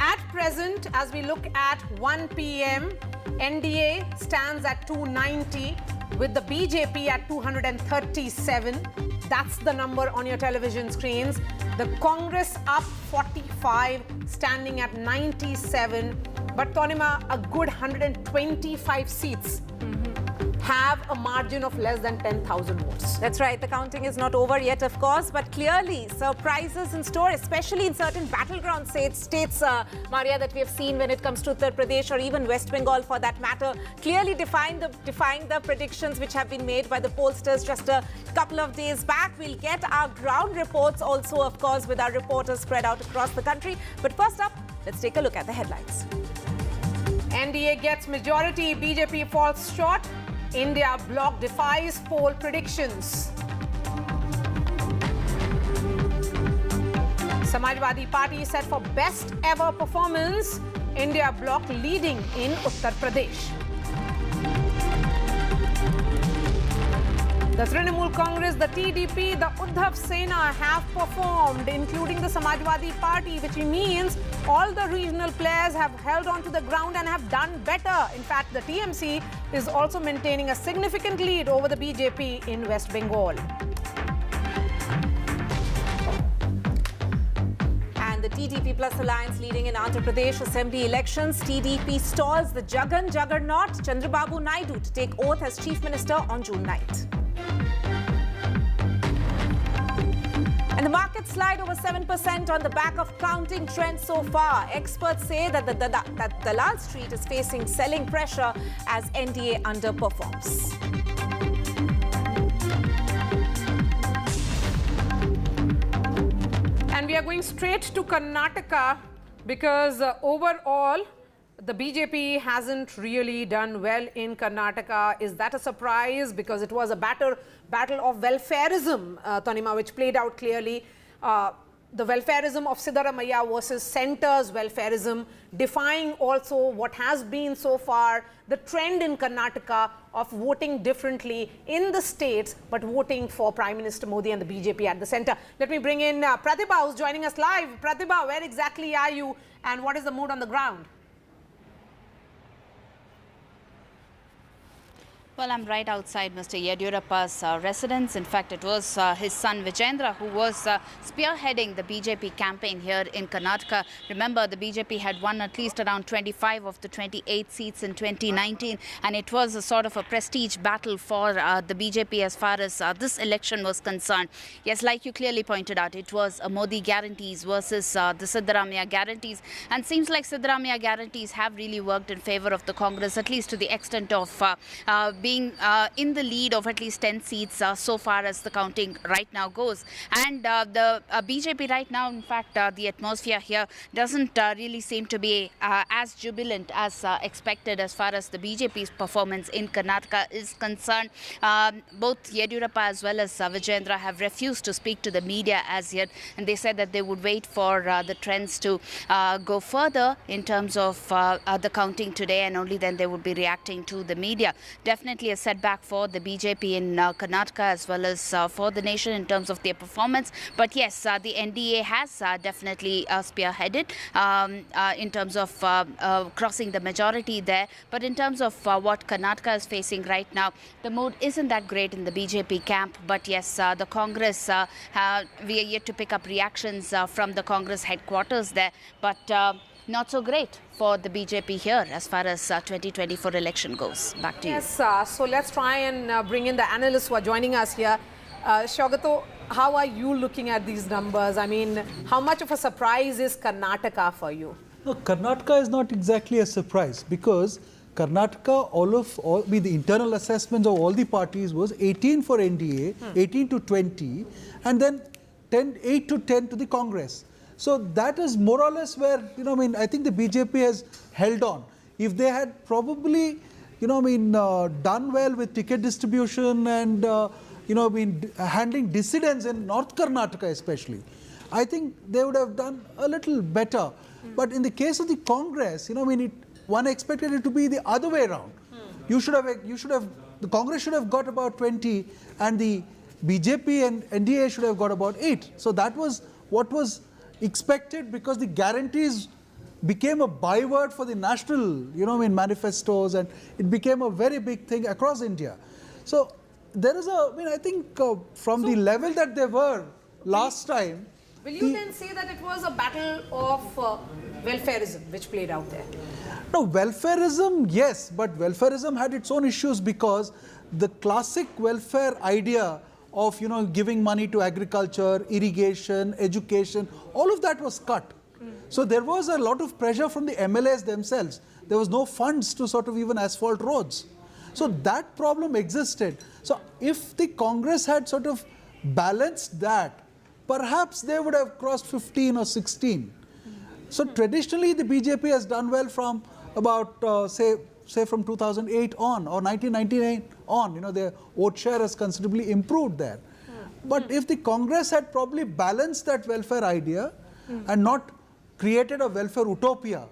At present, as we look at 1 p.m., NDA stands at 290 with the BJP at 237. That's the number on your television screens. The Congress up 45, standing at 97. But Tanima, a good 125 seats have a margin of less than 10,000 votes. That's right. The counting is not over yet, of course, but clearly surprises in store, especially in certain battleground states, Maria, that we have seen when it comes to Uttar Pradesh or even West Bengal for that matter, clearly defying the predictions which have been made by the pollsters just a couple of days back. We'll get our ground reports also, of course, with our reporters spread out across the country. But first up, let's take a look at the headlines. NDA gets majority, BJP falls short. India bloc defies poll predictions. Samajwadi Party set for best ever performance. India bloc leading in Uttar Pradesh. The Trinamool Congress, the TDP, the Uddhav Sena have performed, including the Samajwadi Party, which means all the regional players have held on to the ground and have done better. In fact, the TMC is also maintaining a significant lead over the BJP in West Bengal. And the TDP Plus Alliance leading in Andhra Pradesh Assembly elections. TDP stalls the juggernaut Chandrababu Naidu to take oath as Chief Minister on June 9th. And the market slide over 7% on the back of counting trends so far. Experts say that that Dalal Street is facing selling pressure as NDA underperforms. And we are going straight to Karnataka because overall, the BJP hasn't really done well in Karnataka. Is that a surprise? Because it was a battle of welfarism, Tanima, which played out clearly. The welfarism of Siddaramaiah versus centre's welfarism, defying also what has been so far the trend in Karnataka of voting differently in the states, but voting for Prime Minister Modi and the BJP at the centre. Let me bring in Pratibha, who's joining us live. Pratibha, where exactly are you and what is the mood on the ground? Well, I'm right outside Mr. Yediyurappa's residence. In fact, it was his son Vijendra who was spearheading the BJP campaign here in Karnataka. Remember, the BJP had won at least around 25 of the 28 seats in 2019, and it was a sort of a prestige battle for the BJP as far as this election was concerned. Yes, like you clearly pointed out, it was a Modi guarantees versus the Siddaramaiah guarantees, and seems like Siddaramaiah guarantees have really worked in favor of the Congress, at least to the extent of being in the lead of at least 10 seats so far as the counting right now goes. And the BJP right now, in fact, the atmosphere here doesn't really seem to be as jubilant as expected as far as the BJP's performance in Karnataka is concerned. Both Yediyurappa as well as Vijendra have refused to speak to the media as yet, and they said that they would wait for the trends to go further in terms of the counting today, and only then they would be reacting to the media. Definitely a setback for the BJP in Karnataka as well as for the nation in terms of their performance. But yes, the NDA has definitely spearheaded in terms of crossing the majority there. But in terms of what Karnataka is facing right now, the mood isn't that great in the BJP camp. But yes, the Congress, we are yet to pick up reactions from the Congress headquarters there. But not so great for the BJP here as far as 2024 election goes. Back to you. Yes, so let's try and bring in the analysts who are joining us here. Shogato, how are you looking at these numbers? I mean, how much of a surprise is Karnataka for you? No, Karnataka is not exactly a surprise because Karnataka, the internal assessments of all the parties was 18 for NDA, 18 to 20, and then 8 to 10 to the Congress. So that is more or less where, I think the BJP has held on. If they had probably, done well with ticket distribution and, handling dissidents in North Karnataka especially, I think they would have done a little better. But in the case of the Congress, one expected it to be the other way around. The Congress should have got about 20 and the BJP and NDA should have got about 8. So that was what was expected, because the guarantees became a byword for the national, manifestos, and it became a very big thing across India. So there is I think from the level that they were last time. Will you then say that it was a battle of welfarism which played out there? No, welfarism, yes, but welfarism had its own issues, because the classic welfare idea of, giving money to agriculture, irrigation, education, all of that was cut. So there was a lot of pressure from the MLAs themselves. There was no funds to sort of even asphalt roads. So that problem existed. So if the Congress had sort of balanced that, perhaps they would have crossed 15 or 16. So traditionally, the BJP has done well from about, say from 2008 on, or 1999 on. Their vote share has considerably improved there. But if the Congress had probably balanced that welfare idea and not created a welfare utopia,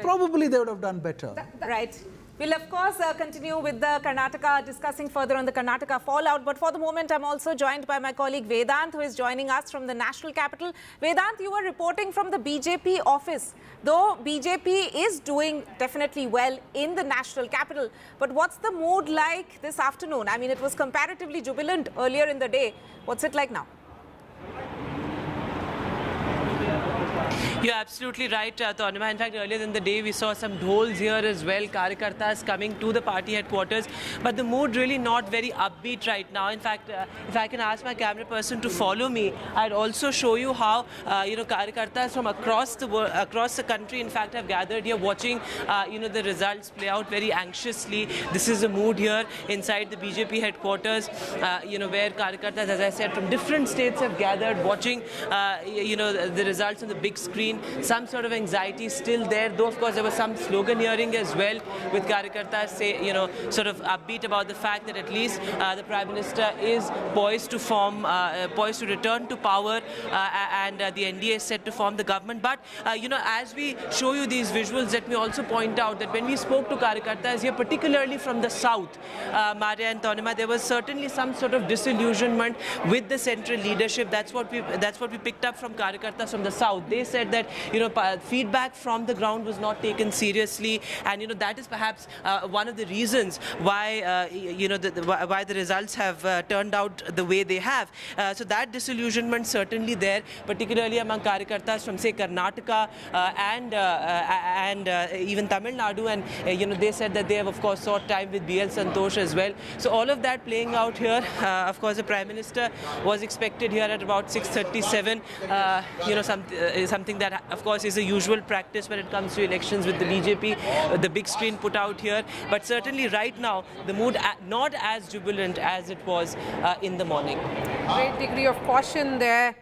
probably they would have done better. Right. We'll of course continue with the Karnataka, discussing further on the Karnataka fallout. But for the moment, I'm also joined by my colleague Vedant, who is joining us from the national capital. Vedant, you were reporting from the BJP office. Though BJP is doing definitely well in the national capital, but what's the mood like this afternoon? I mean, it was comparatively jubilant earlier in the day. What's it like now? You're absolutely right, Tanima. In fact, earlier in the day, we saw some dhols here as well, Karyakartas coming to the party headquarters. But the mood really not very upbeat right now. In fact, if I can ask my camera person to follow me, I'd also show you how, Karyakartas from across the country, in fact, have gathered here watching, the results play out very anxiously. This is the mood here inside the BJP headquarters, where Karyakartas, as I said, from different states have gathered watching, the results on the big screen. Some sort of anxiety still there, though of course there was some slogan hearing as well, with Karyakartas sort of upbeat about the fact that at least the Prime Minister is poised to return to power, and the NDA is set to form the government. But as we show you these visuals, let me also point out that when we spoke to Karyakartas here, particularly from the south, Maria and Tanima, there was certainly some sort of disillusionment with the central leadership. That's what we picked up from Karyakartas from the south. They said that feedback from the ground was not taken seriously, and that is perhaps one of the reasons why why the results have turned out the way they have. So that disillusionment certainly there, particularly among Karyakartas from say Karnataka and even Tamil Nadu, and they said that they have of course sought time with BL Santosh as well. So all of that playing out here. Of course, the Prime Minister was expected here at about 6:37. Something that of course is a usual practice when it comes to elections with the BJP, the big screen put out here. But certainly right now the mood not as jubilant as it was in the morning. Great degree of caution there,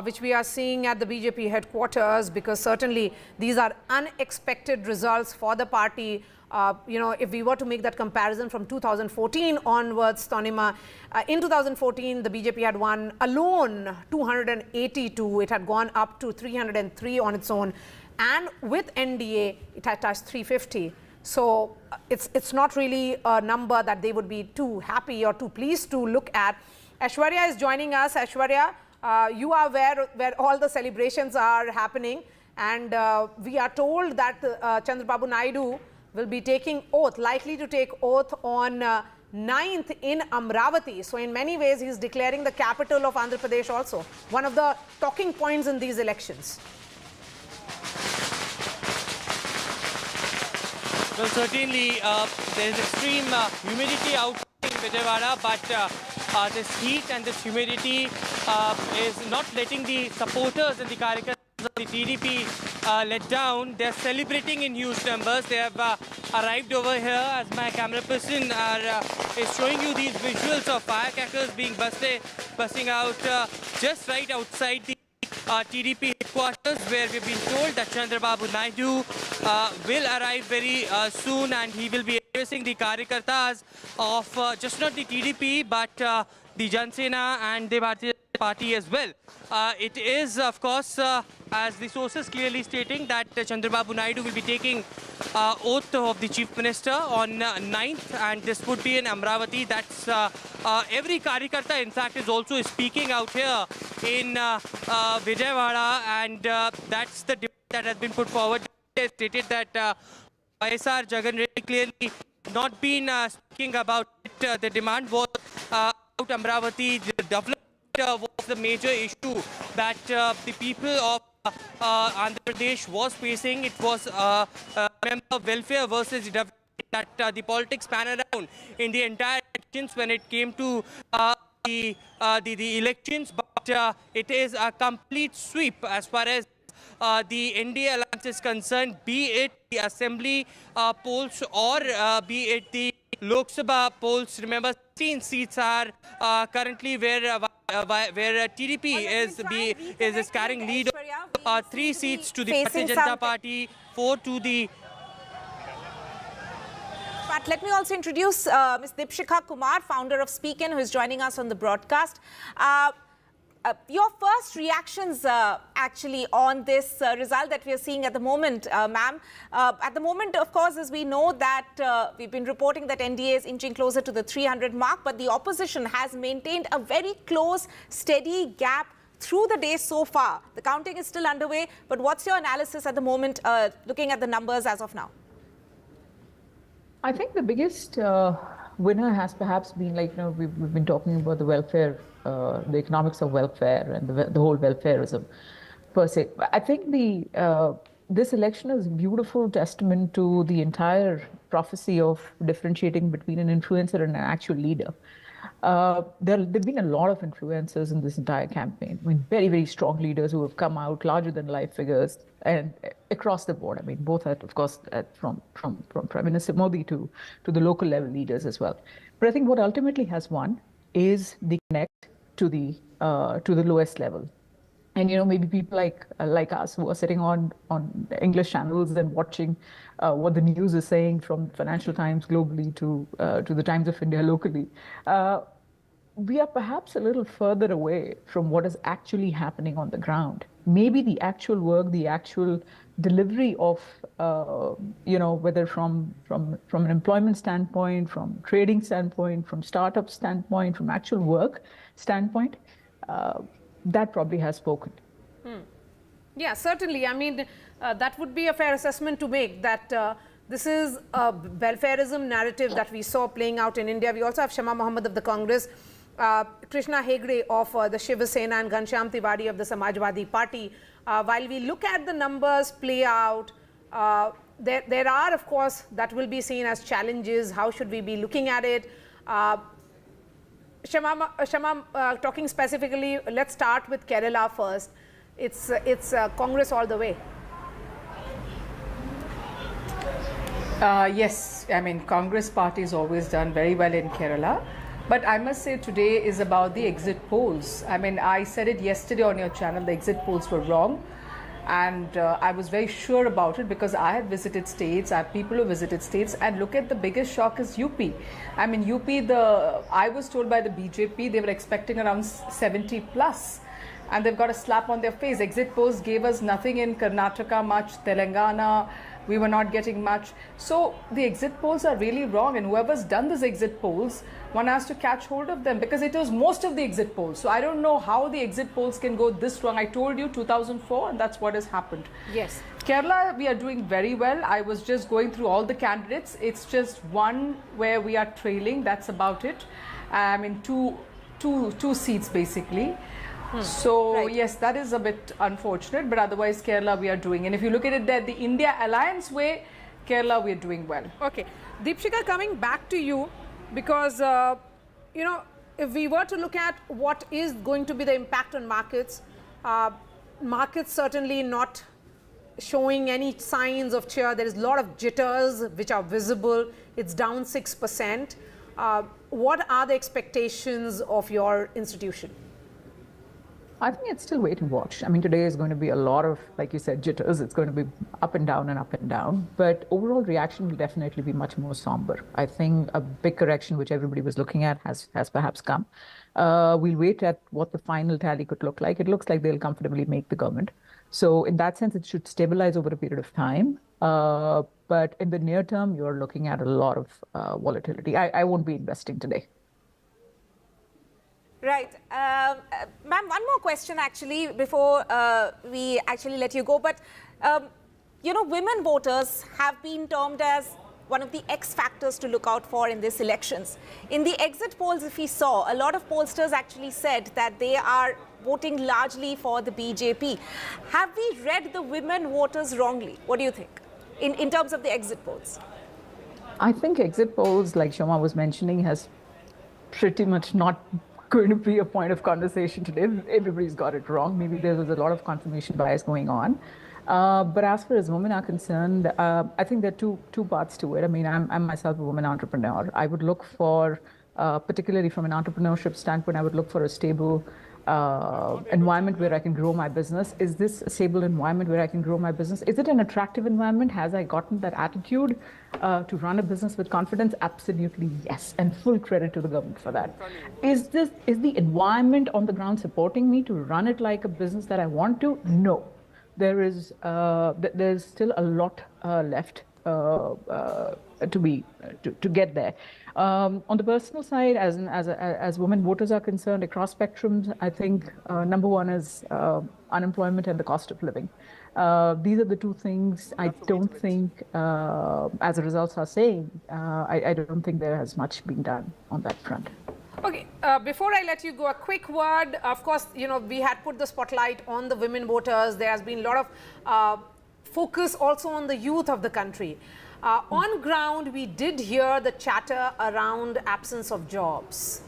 which we are seeing at the BJP headquarters, because certainly these are unexpected results for the party. If we were to make that comparison from 2014 onwards, Tanima, in 2014, the BJP had won alone 282. It had gone up to 303 on its own. And with NDA, it had touched 350. So it's not really a number that they would be too happy or too pleased to look at. Aishwarya is joining us. Aishwarya, you are where all the celebrations are happening. And we are told that Chandrababu Naidu will be taking oath, likely to take oath on 9th in Amravati. So in many ways, he is declaring the capital of Andhra Pradesh also. One of the talking points in these elections. Well, certainly there is extreme humidity out in Vijayawada, but this heat and this humidity is not letting the supporters and the Karyakartas of the TDP let down. They're celebrating in huge numbers. They have arrived over here as my camera person is showing you these visuals of firecrackers being busting out just right outside the TDP headquarters, where we've been told that Chandrababu Naidu will arrive very soon, and he will be addressing the Karyakartas of just not the TDP but the Jan Sena and the Bharatiya Party as well. It is, of course, as the sources clearly stating that Chandrababu Naidu will be taking oath of the Chief Minister on 9th, and this would be in Amravati. That's every Karyakarta, in fact, is also speaking out here in Vijayawada, and that's the debate that has been put forward. They stated that YSR Jagan Reddy clearly not been speaking about it. The demand was about Amravati. The development was the major issue that the people of Andhra Pradesh was facing. It was member welfare versus development that the politics pan around in the entire elections when it came to the elections. But it is a complete sweep as far as the NDA alliance is concerned, be it the assembly polls or be it the Lok Sabha polls. Remember, 16 seats are currently where TDP is carrying lead. 3 seats to the Bharatiya Janata Party, 4 to the. But let me also introduce Ms. Deepshikha Kumar, founder of Speakin, who is joining us on the broadcast. Your first reactions actually on this result that we are seeing at the moment, ma'am. At the moment, of course, as we know that we've been reporting that NDA is inching closer to the 300 mark, but the opposition has maintained a very close, steady gap through the day so far. The counting is still underway, but what's your analysis at the moment, looking at the numbers as of now? I think the biggest winner has perhaps been, like, we've been talking about the welfare, the economics of welfare and the whole welfareism per se. I think this election is a beautiful testament to the entire prophecy of differentiating between an influencer and an actual leader. There have been a lot of influencers in this entire campaign. I mean, very, very strong leaders who have come out, larger than life figures, and across the board. I mean, both of course, from Prime Minister Modi to the local level leaders as well. But I think what ultimately has won is the connect to the lowest level. And maybe people like us who are sitting on English channels and watching what the news is saying, from Financial Times globally to the Times of India locally, we are perhaps a little further away from what is actually happening on the ground. Maybe the actual work, the actual delivery of, whether from an employment standpoint, from trading standpoint, from startup standpoint, from actual work standpoint, that probably has spoken. Yeah, certainly. I mean, that would be a fair assessment to make, that this is a welfareism narrative that we saw playing out in India. We also have Shama Mohammed of the Congress, Krishna Hegde of the Shiv Sena, and Ghanshyam Tiwari of the Samajwadi Party. While we look at the numbers play out, there are, of course, that will be seen as challenges. How should we be looking at it? Shama, talking specifically, let's start with Kerala first. It's Congress all the way. Yes, I mean, Congress party has always done very well in Kerala. But I must say today is about the exit polls. I mean, I said it yesterday on your channel, the exit polls were wrong. And I was very sure about it because I have visited states, I have people who visited states, and look at the biggest shock is UP. I mean, UP, I was told by the BJP they were expecting around 70 plus. And they've got a slap on their face. Exit polls gave us nothing in Karnataka much, Telangana, we were not getting much. So the exit polls are really wrong, and whoever's done these exit polls, one has to catch hold of them, because it was most of the exit polls. So I don't know how the exit polls can go this wrong. I told you 2004, and that's what has happened. Yes. Kerala, we are doing very well. I was just going through all the candidates. It's just one where we are trailing. That's about it. I mean, two seats basically. So right. Yes, that is a bit unfortunate, but otherwise Kerala we are doing. And if you look at it there, the India alliance way, Kerala we are doing well. Okay. Deepshikha, coming back to you, because, if we were to look at what is going to be the impact on markets, markets certainly not showing any signs of cheer. There is a lot of jitters which are visible. It's down 6%. What are the expectations of your institution? I think it's still wait and watch. I mean, today is going to be a lot of, like you said, jitters. It's going to be up and down and up and down. But overall reaction will definitely be much more somber. I think a big correction, which everybody was looking at, has perhaps come. We'll wait at what the final tally could look like. It looks like they'll comfortably make the government. So in that sense, it should stabilize over a period of time. But in the near term, you're looking at a lot of volatility. I won't be investing today. Right. Ma'am, one more question actually before we actually let you go. But, you know, women voters have been termed as one of the X factors to look out for in these elections. In the exit polls, if we saw, a lot of pollsters actually said that they are voting largely for the BJP. Have we read the women voters wrongly? What do you think in terms of the exit polls? I think exit polls, like Shoma was mentioning, has pretty much not going to be a point of conversation today. Everybody's got it wrong. Maybe there was a lot of confirmation bias going on. But as far as women are concerned, I think there are two parts to it. I mean, I'm myself a woman entrepreneur. I would look for, particularly from an entrepreneurship standpoint, I would look for a stable environment where I can grow my business. Is this a stable environment where I can grow my business? Is it an attractive environment? Has I gotten that attitude to run a business with confidence? Absolutely yes, and full credit to the government for that. Is the environment on the ground supporting me to run it like a business that I want to? No, there's still a lot left to get there. On the personal side, as women voters are concerned, across spectrums, I think number one is unemployment and the cost of living. These are the two things I don't think, as the results are saying, I don't think there has much been done on that front. Okay, before I let you go, a quick word. Of course, you know, we had put the spotlight on the women voters. There has been a lot of focus also on the youth of the country. On ground, we did hear the chatter around absence of jobs.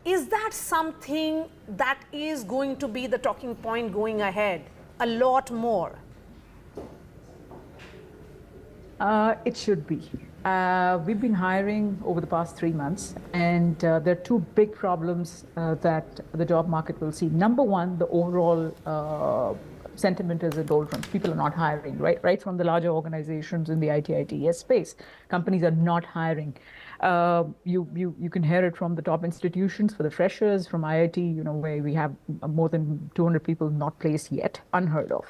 Is that something that is going to be the talking point going ahead? A lot more? It should be. We've been hiring over the past 3 months, and there are two big problems that the job market will see. Number one, the overall sentiment is in doldrums. People are not hiring, right from the larger organizations in the IT/ITES space. Companies are not hiring. You can hear it from the top institutions for the freshers, from IIT, you know, where we have more than 200 people not placed yet, unheard of.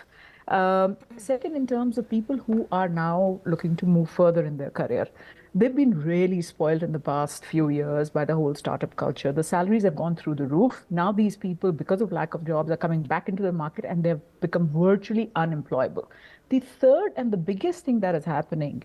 Second, in terms of people who are now looking to move further in their career, they've been really spoiled in the past few years by the whole startup culture. The salaries have gone through the roof. Now these people, because of lack of jobs, are coming back into the market and they've become virtually unemployable. The third and the biggest thing that is happening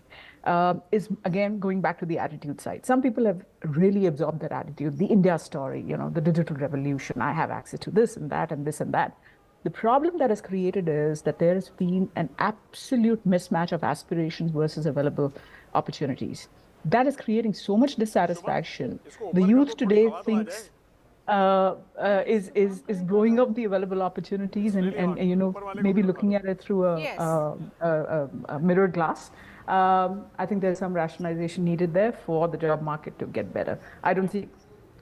is, again, going back to the attitude side. Some people have really absorbed that attitude, the India story, you know, the digital revolution. I have access to this and that and this and that. The problem that is created is that there has been an absolute mismatch of aspirations versus available opportunities. That is creating so much dissatisfaction. The youth today thinks is blowing up the available opportunities and you know, maybe looking at it through a mirrored glass. I think there's some rationalization needed there for the job market to get better. I don't see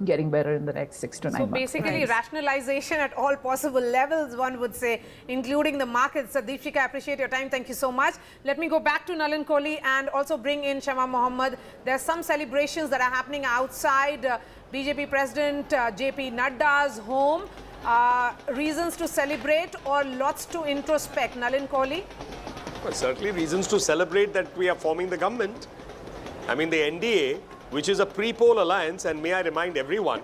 getting better in the next 6 to 9 months. So basically rationalization at all possible levels, one would say, including the markets. So Deepshika, I appreciate your time. Thank you so much. Let me go back to Nalin Kohli and also bring in Shama Mohammed. There are some celebrations that are happening outside BJP President JP Nadda's home. Reasons to celebrate or lots to introspect? Nalin Kohli? Well, certainly reasons to celebrate that we are forming the government. I mean, the NDA, which is a pre-poll alliance, and may I remind everyone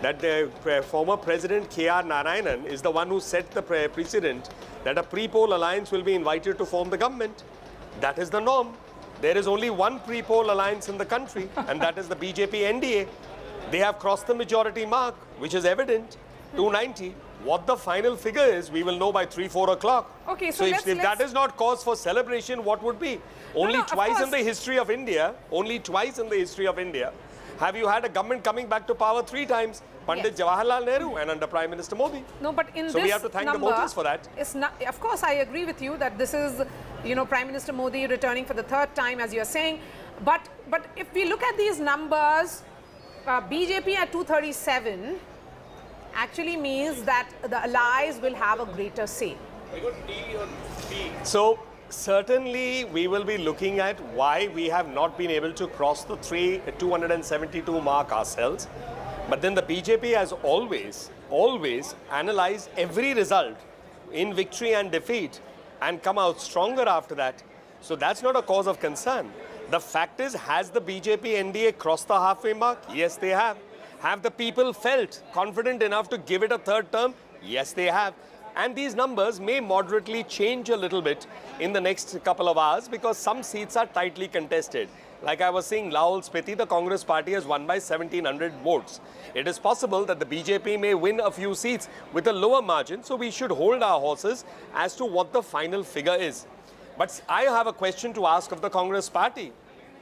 that the former President K.R. Narayanan is the one who set the precedent that a pre-poll alliance will be invited to form the government. That is the norm. There is only one pre-poll alliance in the country, and that is the BJP NDA. They have crossed the majority mark, which is evident, 290. What the final figure is, we will know by 3-4 o'clock. Okay, so if that is not cause for celebration, what would be? Only twice in the history of India, have you had a government coming back to power 3 times. Pandit Jawaharlal Nehru and under Prime Minister Modi. No, but in so this we have to thank number, the voters for that. It's not, of course, I agree with you that this is, Prime Minister Modi returning for the third time, as you're saying. But if we look at these numbers, BJP at 237 actually means that the allies will have a greater say. So certainly we will be looking at why we have not been able to cross the 272 mark ourselves. But then the BJP has always analyzed every result in victory and defeat and come out stronger after that. So that's not a cause of concern. The fact is, has the BJP NDA crossed the halfway mark? Yes, they have. Have the people felt confident enough to give it a third term? Yes, they have. And these numbers may moderately change a little bit in the next couple of hours because some seats are tightly contested. Like I was saying, Lahaul Spiti, the Congress party has won by 1,700 votes. It is possible that the BJP may win a few seats with a lower margin, so we should hold our horses as to what the final figure is. But I have a question to ask of the Congress party.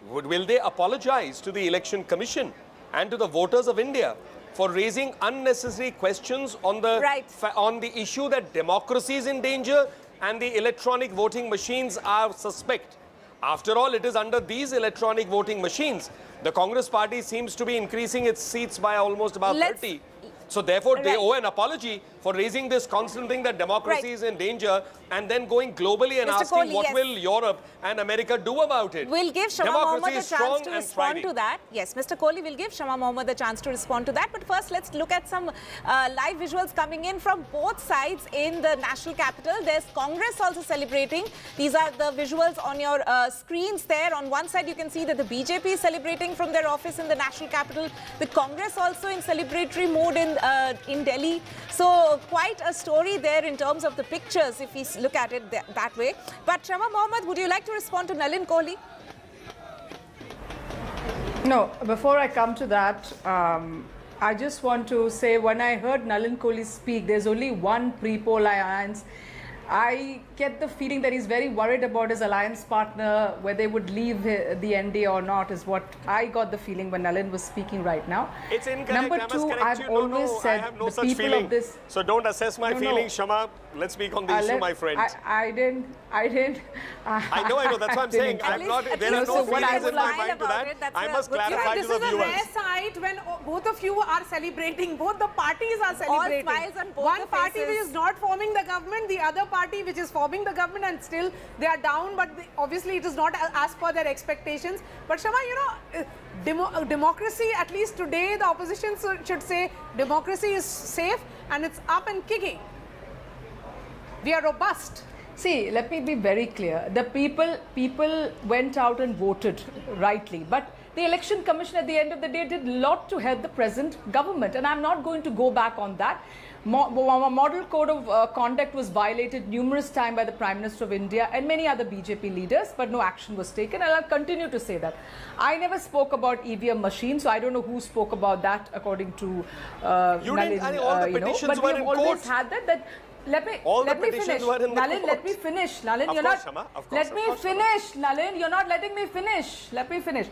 Will they apologize to the Election Commission and to the voters of India for raising unnecessary questions on the issue that democracy is in danger and the electronic voting machines are suspect? After all, it is under these electronic voting machines. The Congress party seems to be increasing its seats by almost about 30. So therefore, they owe an apology for raising this constant thing that democracy is in danger and then going globally and asking Kohli, what will Europe and America do about it. We'll give Shama Mohammed a chance to respond to that. Yes, Mr. Kohli will give Shama Mohammed a chance to respond to that. But first, let's look at some live visuals coming in from both sides in the national capital. There's Congress also celebrating. These are the visuals on your screens there. On one side, you can see that the BJP is celebrating from their office in the national capital. The Congress also in celebratory mood in Delhi. So quite a story there in terms of the pictures if we look at it that way. But Shama Mohammed, would you like to respond to Nalin Kohli? No, before I come to that, I just want to say when I heard Nalin Kohli speak, there's only one pre-poll alliance. I get the feeling that he's very worried about his alliance partner, whether they would leave the NDA or not, is what I got the feeling when Nalin was speaking right now. It's incorrect. Number two, I've always said I have no the such people feeling. of this... So don't assess my feelings, Shama. Let's speak on the issue, my friend. I didn't. I know. That's what I'm saying. There are no feelings in my mind to that. I must clarify to the viewers. This is a rare sight when both of you are celebrating. Both the parties are celebrating. All smiles on both One the party faces. which is not forming the government, the other party which is forming the government, and still they are down. But obviously it is not as per their expectations. But Shama, democracy, at least today, the opposition should say democracy is safe and it's up and kicking. We are robust. See, let me be very clear. The people went out and voted rightly. But the Election Commission at the end of the day did a lot to help the present government. And I'm not going to go back on that. Model Code of Conduct was violated numerous times by the Prime Minister of India and many other BJP leaders, but no action was taken. And I'll continue to say that. I never spoke about EVM machines, so I don't know who spoke about that according to Nalin, all the petitions but were we have in always court. had that. Let me finish. Nalin, let me finish. Nalin, you're not. Let me finish. Nalin, you're not letting me finish. Let me finish.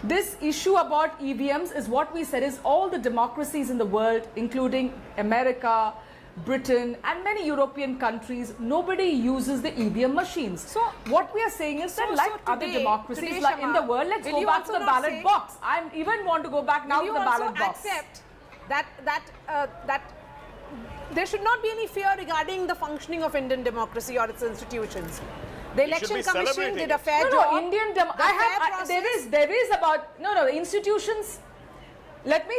This issue about EVMs is what we said is all the democracies in the world, including America, Britain, and many European countries, nobody uses the EVM machines. So what we are saying is that like other democracies like in the world, let's go back to the ballot box. I even want to go back now to the ballot box. Will you also accept that there should not be any fear regarding the functioning of Indian democracy or its institutions? The Election Commission did a fair job. Indian there is about institutions. Let me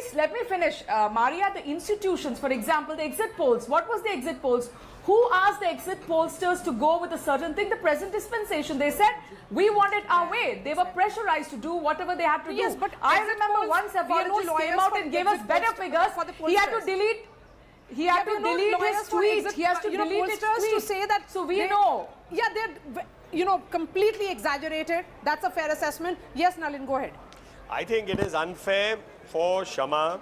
finish, Maria. The institutions, for example, the exit polls. What was the exit polls? Who asked the exit pollsters to go with a certain thing? The present dispensation. They said we want it our way. They were pressurized to do whatever they had to do. Yes, but I remember once a volunteer came out and gave us better figures. He had to delete. He had to delete his tweet. He has to delete his tweet to say that. So we know. Yeah, they're completely exaggerated. That's a fair assessment. Yes, Nalin, go ahead. I think it is unfair for Shama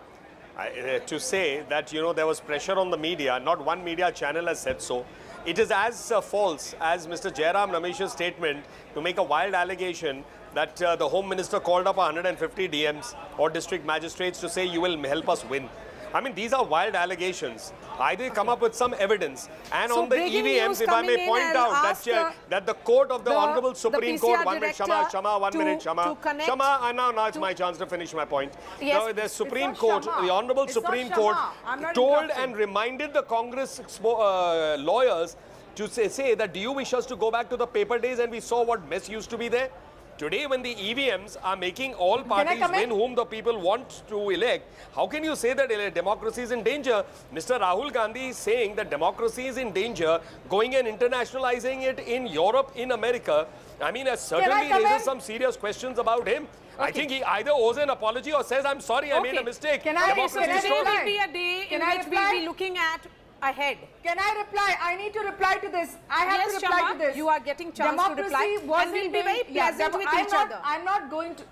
to say that, there was pressure on the media. Not one media channel has said so. It is as false as Mr. Jairam Ramesh's statement to make a wild allegation that the Home Minister called up 150 DMs or district magistrates to say you will help us win. I mean, these are wild allegations. Either come up with some evidence. And So on the breaking EVMs, news if I may coming in, point I'll out ask that the court of the Honorable the Supreme PCR Court, 1 minute, director Shama, 1 minute, to Shama. connect Shama, now it's my chance to finish my point. Yes, The Supreme not Court, Shama. the Honorable It's not Supreme Shama. Court I'm not told interrupting. and reminded the Congress lawyers to say that, do you wish us to go back to the paper days, and we saw what mess used to be there? Today, when the EVMs are making all parties win whom the people want to elect, how can you say that democracy is in danger? Mr. Rahul Gandhi is saying that democracy is in danger, going and internationalizing it in Europe, in America. I mean, certainly raises some serious questions about him. I think he either owes an apology or says, I'm sorry, I made a mistake. Democracy will be a day in which we'll be looking at ahead. Can I reply? I need to reply to this. I have to reply to this. You are getting chance to reply. And we'll be very pleasant with each other. I'm not going to...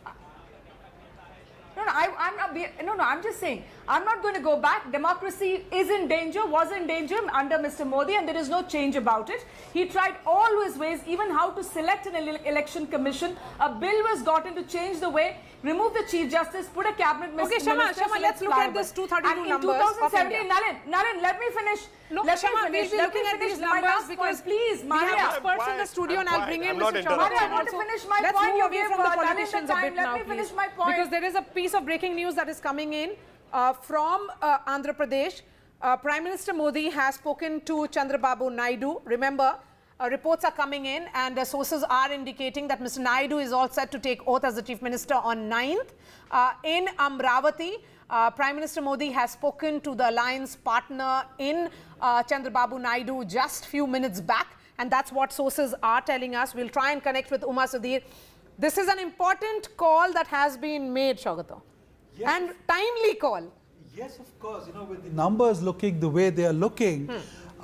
No, I'm just saying, I'm not going to go back. Democracy is in danger, was in danger under Mr. Modi, and there is no change about it. He tried all his ways, even how to select an election commission. A bill was gotten to change the way, remove the Chief Justice, put a cabinet minister. Okay, Shama, let's look at this 232 numbers. In 2017, Nalin, let me finish. No, Shama, we'll be looking at these numbers because please, we have experts in the studio, and I'll bring in Mr. Shama. I want to finish my point. Let's move away from the politicians a bit now, Let me finish please. my point. Because there is a piece of breaking news that is coming in from Andhra Pradesh. Prime Minister Modi has spoken to Chandrababu Naidu. Remember, reports are coming in, and sources are indicating that Mr. Naidu is all set to take oath as the Chief Minister on 9th. In Amravati, Prime Minister Modi has spoken to the alliance partner in Chandrababu Naidu just few minutes back, and that's what sources are telling us. We'll try and connect with Uma Sudhir. This is an important call that has been made, Shagata, and timely call. Yes, of course. You know, with the numbers looking the way they are looking,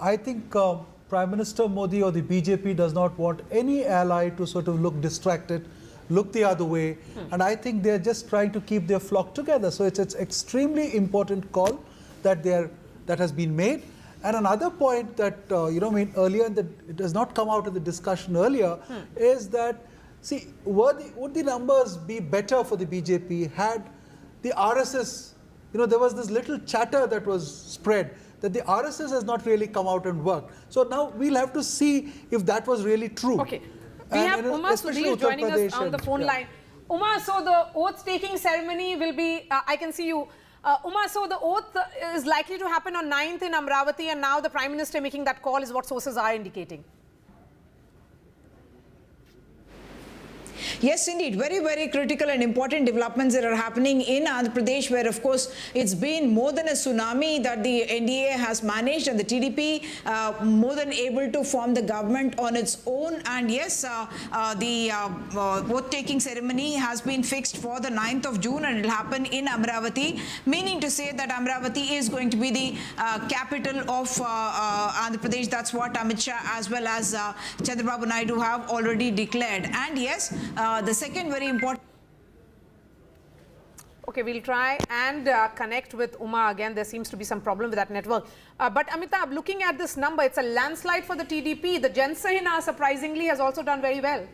I think Prime Minister Modi or the BJP does not want any ally to sort of look distracted, look the other way, and I think they're just trying to keep their flock together. So it's extremely important call that has been made. And another point that earlier, that it has not come out of the discussion earlier, is that, see, would the numbers be better for the BJP had the RSS, there was this little chatter that was spread that the RSS has not really come out and worked. So now we'll have to see if that was really true. Okay. We have Uma Sudhir joining us on the phone line. Uma, so the oath-taking ceremony will be, I can see you. Uma, so the oath is likely to happen on 9th in Amravati, and now the Prime Minister making that call is what sources are indicating. Yes, indeed. Very, very critical and important developments that are happening in Andhra Pradesh, where, of course, it's been more than a tsunami that the NDA has managed, and the TDP more than able to form the government on its own. And yes, the vote-taking ceremony has been fixed for the 9th of June, and it will happen in Amravati, meaning to say that Amravati is going to be the capital of Andhra Pradesh. That's what Amit Shah as well as Chandrababu Naidu have already declared. And yes, the second very important... Okay, we'll try and connect with Uma again. There seems to be some problem with that network. But Amitabh, looking at this number, it's a landslide for the TDP. The Jansena, surprisingly, has also done very well.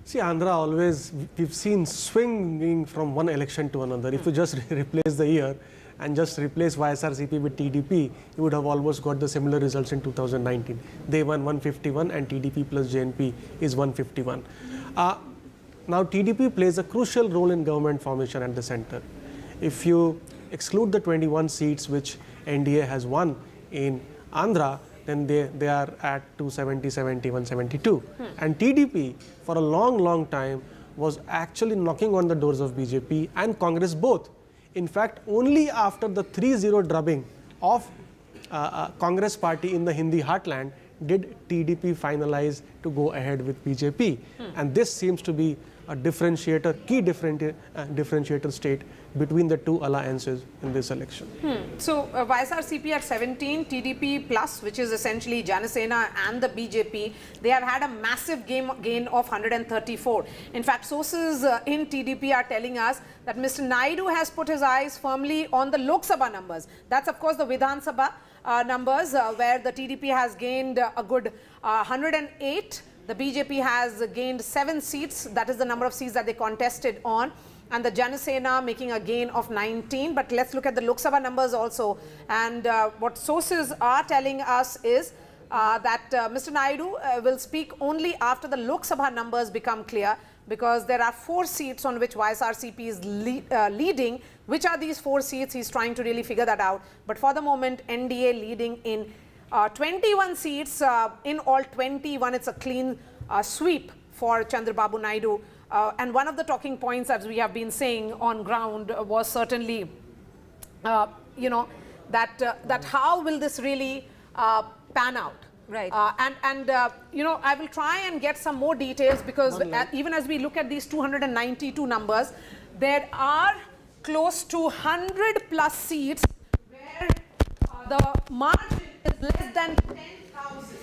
See, Andhra always, we've seen swinging from one election to another. If you just replace the year and just replace YSRCP with TDP, you would have almost got the similar results in 2019. They won 151 and TDP plus JNP is 151. Now, TDP plays a crucial role in government formation at the center. If you exclude the 21 seats which NDA has won in Andhra, then they are at 270, 71, 72. And TDP, for a long, long time, was actually knocking on the doors of BJP and Congress both. In fact, only after the 3-0 drubbing of Congress party in the Hindi heartland did TDP finalize to go ahead with BJP. And this seems to be a differentiator, key differentiator state between the two alliances in this election. So YSRCP at 17, TDP plus, which is essentially Janasena and the BJP, they have had a massive gain of 134. In fact, sources in TDP are telling us that Mr. Naidu has put his eyes firmly on the Lok Sabha numbers. That's, of course, the Vidhan Sabha numbers, where the TDP has gained a good 108. The BJP has gained 7 seats. That is the number of seats that they contested on. and the Shiv Sena making a gain of 19. But let's look at the Lok Sabha numbers also. And what sources are telling us is that Mr. Naidu will speak only after the Lok Sabha numbers become clear, because there are 4 seats on which YSRCP is leading. Which are these 4 seats? He's trying to really figure that out. But for the moment, NDA leading in 21 seats, in all 21. It's a clean sweep for Chandrababu Naidu. And one of the talking points, as we have been saying on ground, was certainly, you know, that how will this really pan out? Right. You know, I will try and get some more details, because even as we look at these 292 numbers, there are close to 100 plus seats where the margin is less than 10,000.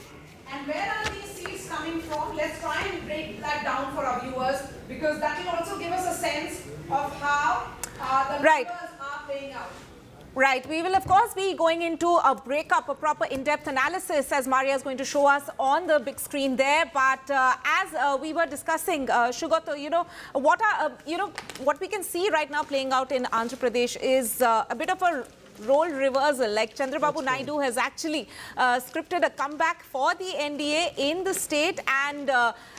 And where are these seats coming from? Let's try and break that down for our viewers, because that will also give us a sense of how the numbers are playing out. Right. We will, of course, be going into a breakup, a proper in-depth analysis, as Maria is going to show us on the big screen there. But as we were discussing, Shugato, you know, what we can see right now playing out in Andhra Pradesh is a bit of a role reversal. Like Chandrababu Naidu has actually scripted a comeback for the NDA in the state, and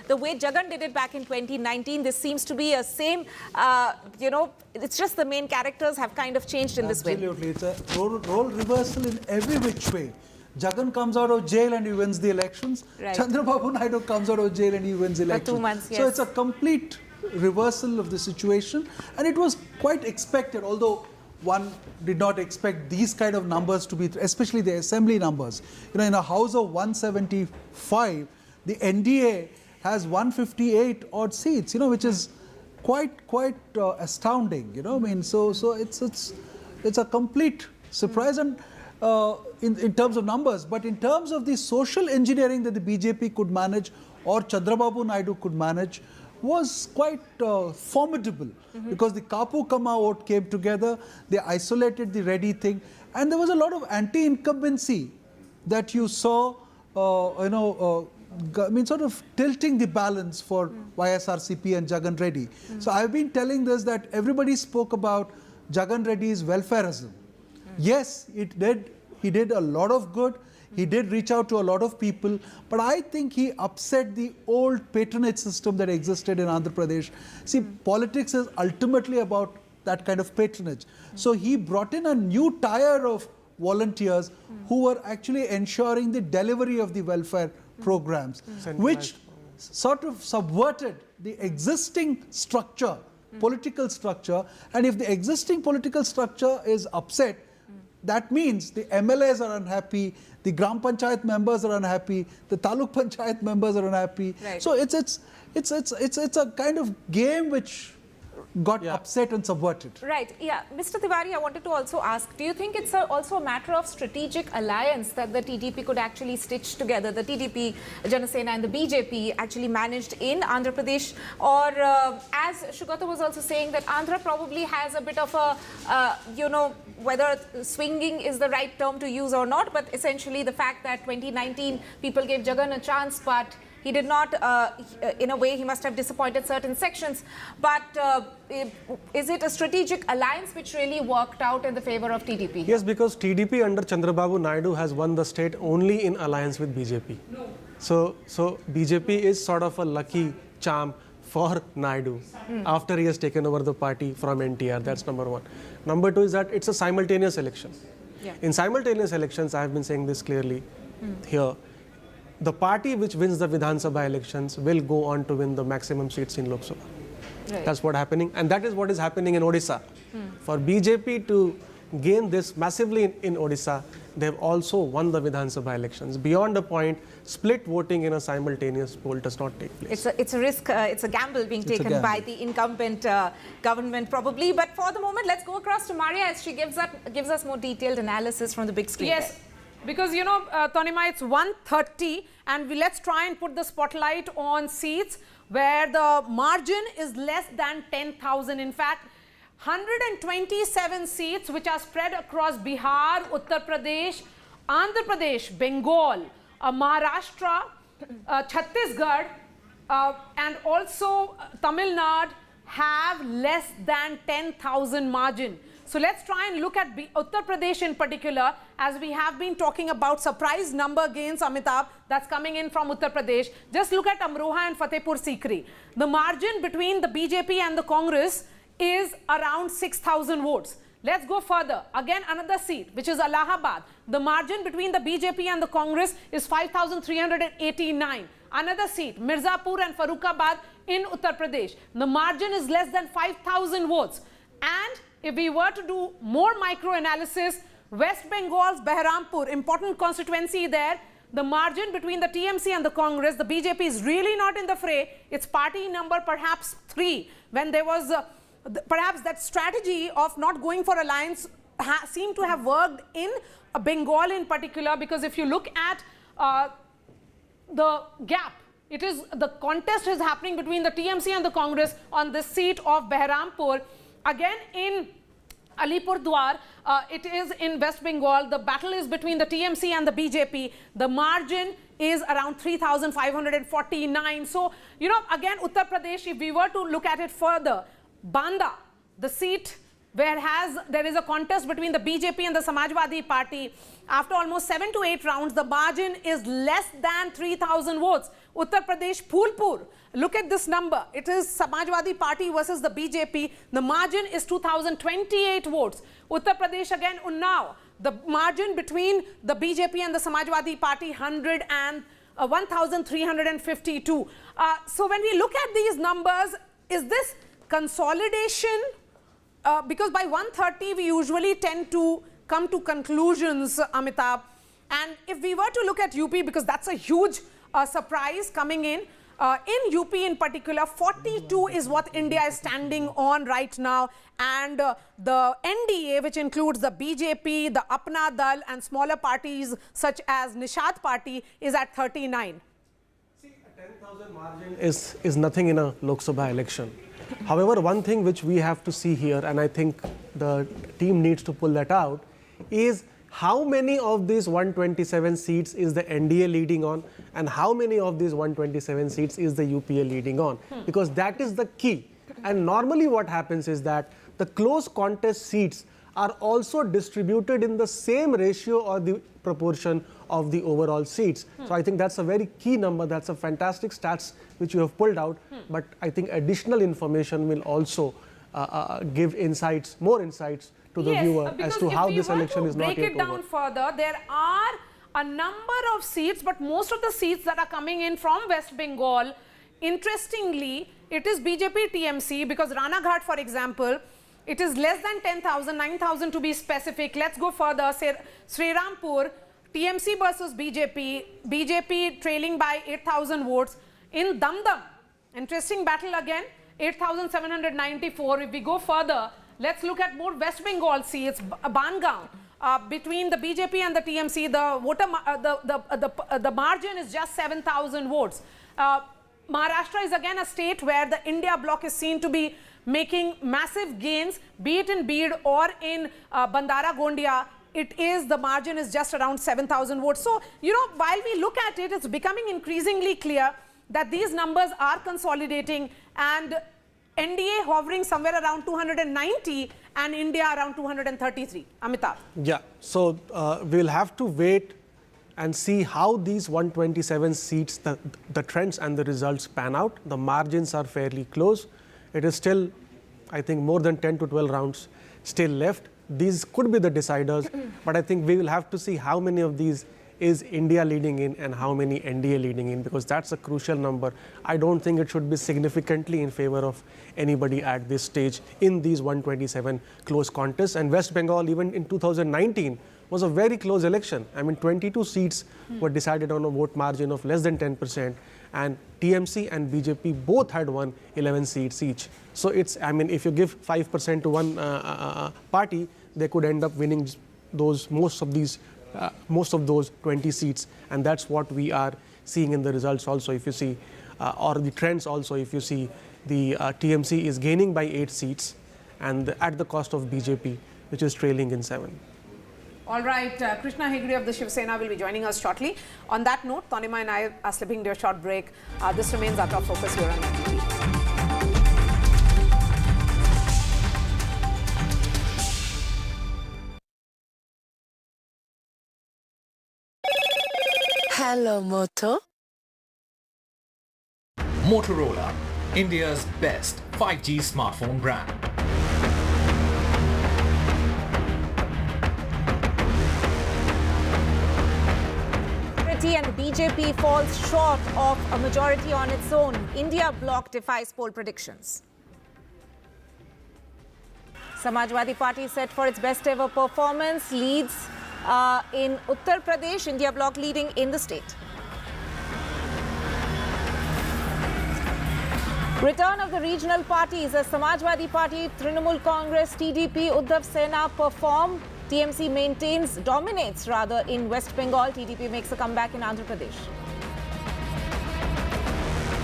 the way Jagan did it back in 2019, this seems to be a same, you know, it's just the main characters have kind of changed in this way. Absolutely. It's a role reversal in every which way. Jagan comes out of jail and he wins the elections. Right. Chandrababu Naidu comes out of jail and he wins the elections. 2 months, yes. So it's a complete reversal of the situation, and it was quite expected, although one did not expect these kind of numbers to be, especially the assembly numbers. You know, in a house of 175, the NDA has 158 odd seats, you know, which is quite astounding, you know. I mean, so it's a complete surprise, and in terms of numbers, but in terms of the social engineering that the BJP could manage, or Chandrababu Naidu could manage, was quite formidable, because the Kapu Kama vote came together, they isolated the Reddy thing, and there was a lot of anti-incumbency that you saw, you know, I mean, sort of tilting the balance for YSRCP and Jagan Reddy. So I've been telling this, that everybody spoke about Jagan Reddy's welfareism. Yes, he did a lot of good. He did reach out to a lot of people, but I think he upset the old patronage system that existed in Andhra Pradesh. See, politics is ultimately about that kind of patronage. So he brought in a new tier of volunteers who were actually ensuring the delivery of the welfare programs, which sort of subverted the existing structure, political structure. And if the existing political structure is upset, that means the MLAs are unhappy, the Gram Panchayat members are unhappy, the Taluk Panchayat members are unhappy. Right. So it's a kind of game which got upset and subverted. Right. Yeah. Mr. Tiwari, I wanted to also ask, do you think it's also a matter of strategic alliance that the TDP could actually stitch together? The TDP, Jana Sena and the BJP actually managed in Andhra Pradesh? Or as Shugato was also saying, that Andhra probably has a bit of a, you know, whether swinging is the right term to use or not, but essentially the fact that 2019 people gave Jagan a chance, but he did not, in a way, he must have disappointed certain sections. But is it a strategic alliance which really worked out in the favor of TDP? Yes, because TDP under Chandrababu Naidu has won the state only in alliance with BJP. No. So BJP is sort of a lucky charm for Naidu after he has taken over the party from NTR. That's number one. Number two is that it's a simultaneous election. Yeah. In simultaneous elections, I have been saying this clearly here, the party which wins the Vidhan Sabha elections will go on to win the maximum seats in Lok Sabha. Right. That's what's happening, and that is what is happening in Odisha. For BJP to gain this massively in Odisha, they have also won the Vidhan Sabha elections. Beyond a point, split voting in a simultaneous poll does not take place. It's a risk, it's a gamble being taken by the incumbent government probably. But for the moment, let's go across to Maria as she gives us more detailed analysis from the big screen. Yes. There. Because, you know, Tanima, it's 130, and let's try and put the spotlight on seats where the margin is less than 10,000. In fact, 127 seats which are spread across Bihar, Uttar Pradesh, Andhra Pradesh, Bengal, Maharashtra, Chhattisgarh, and also Tamil Nadu have less than 10,000 margin. So let's try and look at Uttar Pradesh in particular, as we have been talking about surprise number gains, Amitabh, that's coming in from Uttar Pradesh. Just look at Amroha and Fatehpur Sikri. The margin between the BJP and the Congress is around 6,000 votes. Let's go further. Again, another seat, which is Allahabad. The margin between the BJP and the Congress is 5,389. Another seat, Mirzapur and Farrukhabad in Uttar Pradesh. The margin is less than 5,000 votes. And if we were to do more micro-analysis, West Bengal's Behrampur, important constituency there, the margin between the TMC and the Congress, the BJP is really not in the fray. It's party number perhaps 3, when there was perhaps that strategy of not going for alliance seemed to have worked in Bengal in particular, because if you look at the gap, it is the contest is happening between the TMC and the Congress on the seat of Behrampur. Again, in Alipurdwar, it is in West Bengal. The battle is between the TMC and the BJP. The margin is around 3,549. So, you know, again, Uttar Pradesh, if we were to look at it further, Banda, the seat where there is a contest between the BJP and the Samajwadi Party, after almost 7 to 8 rounds, the margin is less than 3,000 votes. Uttar Pradesh, Phulpur, look at this number. It is Samajwadi Party versus the BJP. The margin is 2,028 votes. Uttar Pradesh, again, Unnao, the margin between the BJP and the Samajwadi Party, 1,352. So when we look at these numbers, is this consolidation? Because by 1:30 we usually tend to come to conclusions, Amitabh. And if we were to look at UP, because that's a huge surprise coming in UP in particular, 42 is what India is standing on right now. And the NDA, which includes the BJP, the Apna Dal and smaller parties such as Nishad Party, is at 39. See, a 10,000 margin is nothing in a Lok Sabha election. However, one thing which we have to see here, and I think the team needs to pull that out, is how many of these 127 seats is the NDA leading on, and how many of these 127 seats is the UPA leading on, because that is the key. And normally what happens is that the close contest seats are also distributed in the same ratio or the proportion of the overall seats. So I think that's a very key number. That's a fantastic stats which you have pulled out. But I think additional information will also give insights, more insights to the viewer as to how this election is not yet over. Break it down further, there are a number of seats, but most of the seats that are coming in from West Bengal, interestingly, it is BJP TMC, because Ranaghat, for example, it is less than 10,000, 9,000 to be specific. Let's go further. Srirampur, TMC versus BJP, BJP trailing by 8,000 votes. In Damdam, interesting battle again, 8,794. If we go further, let's look at more West Bengal seats. Bangaon, between the BJP and the TMC, the margin is just 7,000 votes. Maharashtra is again a state where the India bloc is seen to be making massive gains, be it in Bid or in Bandara Gondia. The margin is just around 7,000 votes. So, you know, while we look at it, it's becoming increasingly clear that these numbers are consolidating, and NDA hovering somewhere around 290 and India around 233. Amitabh. Yeah, so we'll have to wait and see how these 127 seats, the trends and the results pan out. The margins are fairly close. It is still, I think, more than 10 to 12 rounds still left. These could be the deciders, but I think we will have to see how many of these is India leading in and how many NDA leading in, because that's a crucial number. I don't think it should be significantly in favor of anybody at this stage in these 127 close contests. And West Bengal, even in 2019, was a very close election. I mean, 22 seats were decided on a vote margin of less than 10%, and TMC and BJP both had won 11 seats each. So it's, I mean, if you give 5% to one party, they could end up winning most of those 20 seats, and that's what we are seeing in the results also. If you see, or the trends also, if you see, the TMC is gaining by 8 seats, and at the cost of BJP, which is trailing in 7. All right, Krishna Hegde of the Shiv Sena will be joining us shortly. On that note, Tanima and I are slipping into a short break. This remains our top focus here on NDTV. Hello, Moto. Motorola, India's best 5G smartphone brand. And the BJP falls short of a majority on its own. India bloc defies poll predictions. Samajwadi Party set for its best ever performance, leads in Uttar Pradesh, India bloc leading in the state. Return of the regional parties as Samajwadi Party, Trinamool Congress, TDP, Uddhav Sena perform. TMC dominates in West Bengal. TDP makes a comeback in Andhra Pradesh.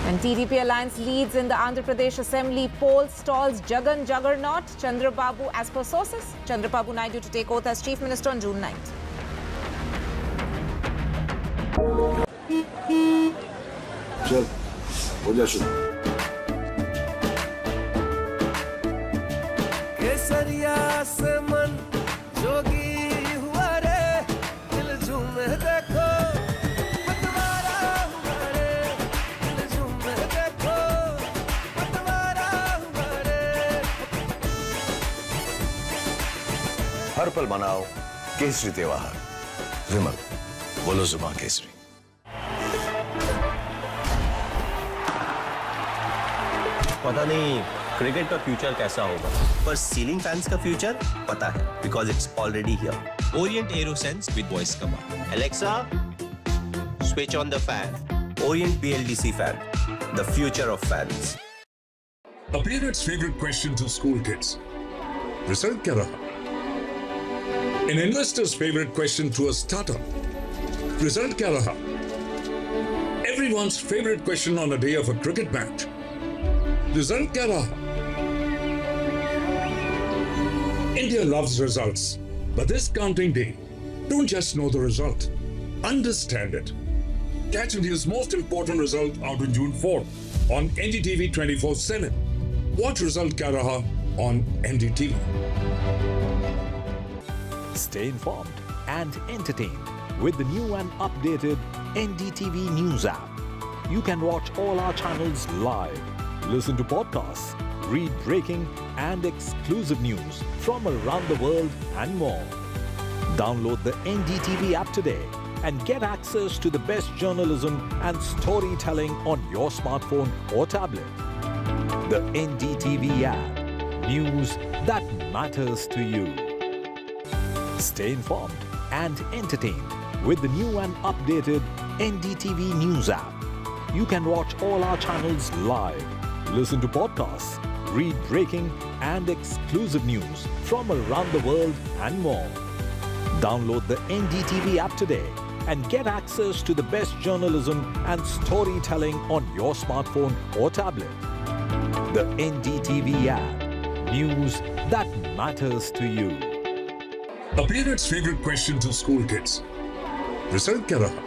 And TDP alliance leads in the Andhra Pradesh Assembly poll, stalls Jagan Juggernaut, Chandrababu as per sources. Chandrababu Naidu to take oath as Chief Minister on June 9th. चल हो जा शुरू केसरिया से मन जोगी हुआ रे दिल झूमे देखो पतवारा हुआ रे दिल झूमे देखो पतवारा हुआ रे हर पल मनाओ केसरी त्योहार विमल बोलो जुबान केसरी पता नहीं क्रिकेट का फ्यूचर कैसा होगा पर सीलिंग फैंस का फ्यूचर पता है because it's already here Orient arrow sense with voice command Alexa switch on the fan Orient BLDC fan the future of fans A parent's favorite question to school kids. Result क्या रहा? An investor's favorite question to a startup. Result क्या रहा? Everyone's favorite question on a day of a cricket match. Result क्या रहा? India loves results, but this counting day, don't just know the result, understand it. Catch India's most important result out on June 4th on NDTV 24/7. Watch Result Kya Raha on NDTV. Stay informed and entertained with the new and updated NDTV News app. You can watch all our channels live, listen to podcasts, read breaking and exclusive news from around the world and more. Download the NDTV app today and get access to the best journalism and storytelling on your smartphone or tablet. The NDTV app. News that matters to you. Stay informed and entertained with the new and updated NDTV News app. You can watch all our channels live, listen to podcasts, read breaking and exclusive news from around the world and more. Download the NDTV app today and get access to the best journalism and storytelling on your smartphone or tablet. The NDTV app. News that matters to you. A parent's favorite question to school kids. Result क्या रहा?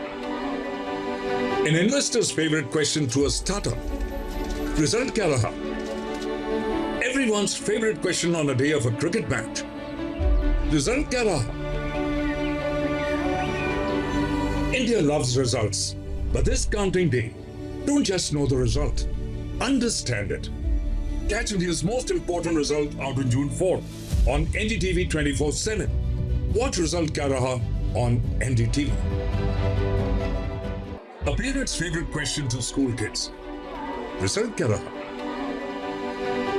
An investor's favorite question to a startup. Result क्या रहा? Everyone's favorite question on a day of a cricket match. Result क्या रहा? India loves results, but this counting day, don't just know the result, understand it. Catch India's most important result out on June 4th on NDTV 24/7. Watch Result Kya Raha on NDTV. A parent's favorite question to school kids. Result क्या रहा?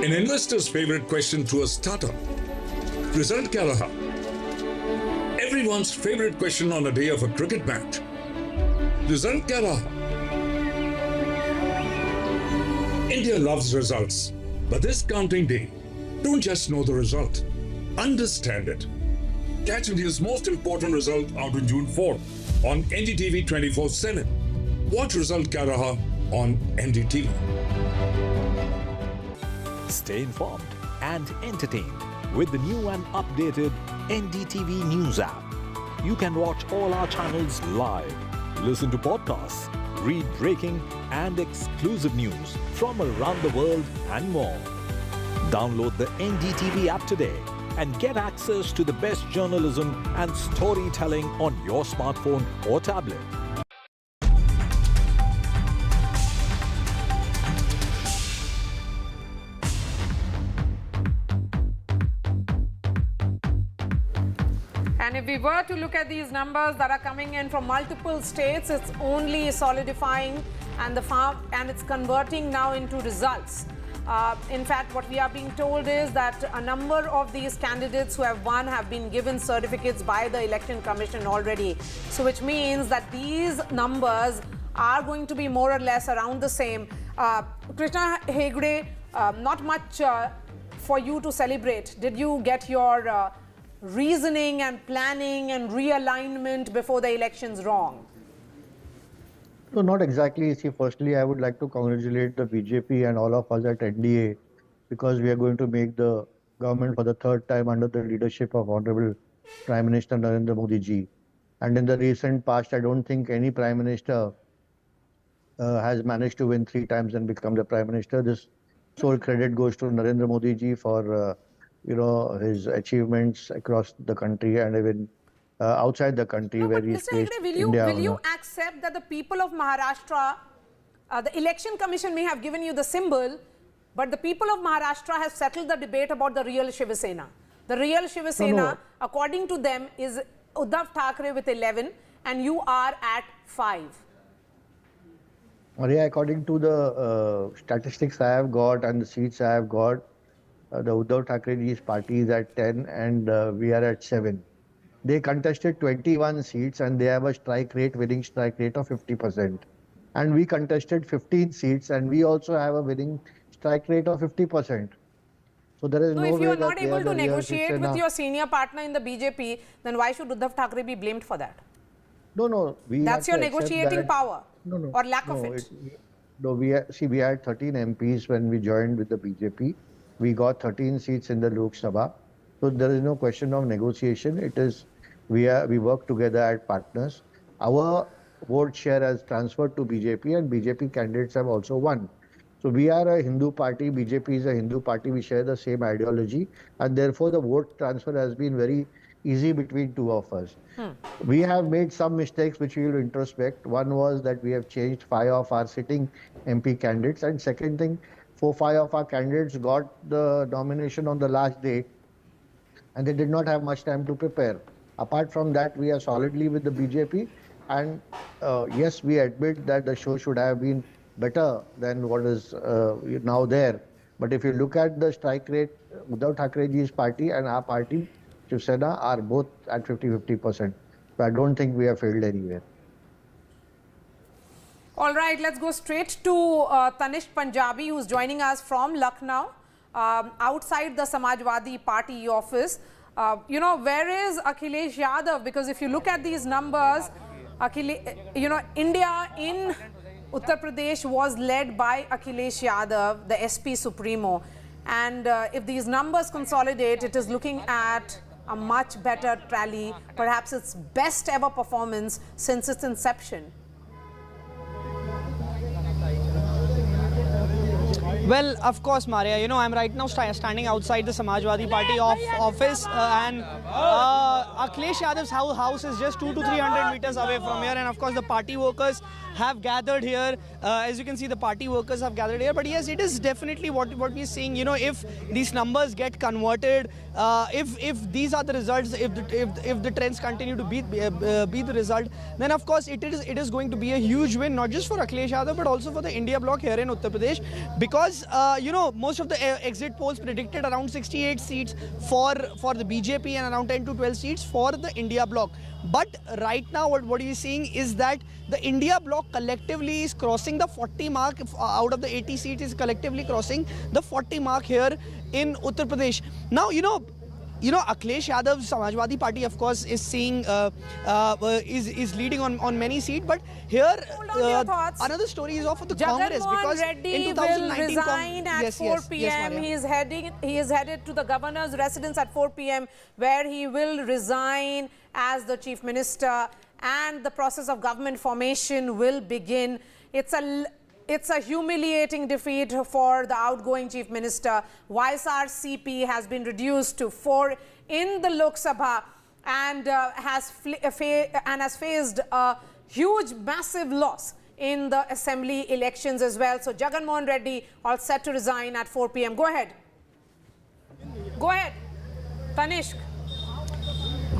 An investor's favorite question to a startup. Result क्या रहा? Everyone's favorite question on a day of a cricket match. Result क्या रहा? India loves results, but this counting day, don't just know the result, understand it. Catch India's most important result out on June 4th on NDTV 24/7. Watch Result Kya Raha on NDTV. Stay informed and entertained with the new and updated NDTV News app. You can watch all our channels live, listen to podcasts, read breaking and exclusive news from around the world and more. Download the NDTV app today and get access to the best journalism and storytelling on your smartphone or tablet. And if we were to look at these numbers that are coming in from multiple states, it's only solidifying and it's converting now into results. In fact, what we are being told is that a number of these candidates who have won have been given certificates by the Election Commission already. So which means that these numbers are going to be more or less around the same. Krishna Hegde, not much for you to celebrate. Did you get your reasoning and planning and realignment before the elections wrong? No, not exactly. See, firstly, I would like to congratulate the BJP and all of us at NDA because we are going to make the government for the third time under the leadership of Honorable Prime Minister Narendra Modi ji. And in the recent past, I don't think any Prime Minister has managed to win 3 times and become the Prime Minister. This sole credit goes to Narendra Modi ji for his achievements across the country and even outside the country where he's placed India. Will you accept that the people of Maharashtra, the Election Commission may have given you the symbol, but the people of Maharashtra have settled the debate about the real Shiv Sena. The real Shiv Sena, according to them, is Uddhav Thackeray with 11 and you are at 5. Yeah, according to the statistics I have got and the seats I have got, the Uddhav Thackeray's party is at 10 and we are at 7. They contested 21 seats and they have a winning strike rate of 50%. And we contested 15 seats and we also have a winning strike rate of 50%. So there is no way that if you are not able to negotiate with your senior partner in the BJP, then why should Uddhav Thackeray be blamed for that? No. That's your negotiating power or lack of it. We had 13 MPs when we joined with the BJP. We got 13 seats in the Lok Sabha. So there is no question of negotiation. It is we work together as partners. Our vote share has transferred to BJP and BJP candidates have also won. So we are a Hindu party, BJP is a Hindu party, we share the same ideology and therefore the vote transfer has been very easy between two of us. We have made some mistakes which we will introspect. One was that we have changed 5 of our sitting MP candidates and second thing, 4-5 of our candidates got the nomination on the last day and they did not have much time to prepare. Apart from that, we are solidly with the BJP and yes, we admit that the show should have been better than what is now there. But if you look at the strike rate, Uddhav Thackeray's party and our party, Shiv Sena, are both at 50-50%. So I don't think we have failed anywhere. All right, let's go straight to Tanishq Punjabi, who's joining us from Lucknow, outside the Samajwadi Party office. Where is Akhilesh Yadav? Because if you look at these numbers, India in Uttar Pradesh was led by Akhilesh Yadav, the SP Supremo. And if these numbers consolidate, it is looking at a much better tally, perhaps its best ever performance since its inception. Well, of course, Maria, I'm right now standing outside the Samajwadi Party office and Akhilesh Yadav's house is just 200 to 300 meters away from here, and of course the party workers have gathered here. As you can see, the party workers have gathered here. But yes, it is definitely what we're seeing. If these numbers get converted, if these are the results, if the trends continue to be the result, then of course it is going to be a huge win, not just for Akhilesh Yadav but also for the India bloc here in Uttar Pradesh, because most of the exit polls predicted around 68 seats for the BJP and around 10 to 12 seats for the India bloc. But right now what we're seeing is that the India bloc collectively is crossing the 40 mark. Out of the 80 seats is collectively crossing the 40 mark here in Uttar Pradesh. Now, Akhilesh Yadav's Samajwadi Party, of course, is seeing is leading on many seats. But here, another story is of the Congress, because in 2019 will resign at 4 p.m. He is headed to the governor's residence at 4 p.m. where he will resign as the chief minister, and the process of government formation will begin. It's a humiliating defeat for the outgoing chief minister. YSRCP has been reduced to 4 in the Lok Sabha and has faced a huge, massive loss in the assembly elections as well. So Jagan Mohan Reddy all set to resign at 4 p.m. Go ahead. Go ahead, Tanishq.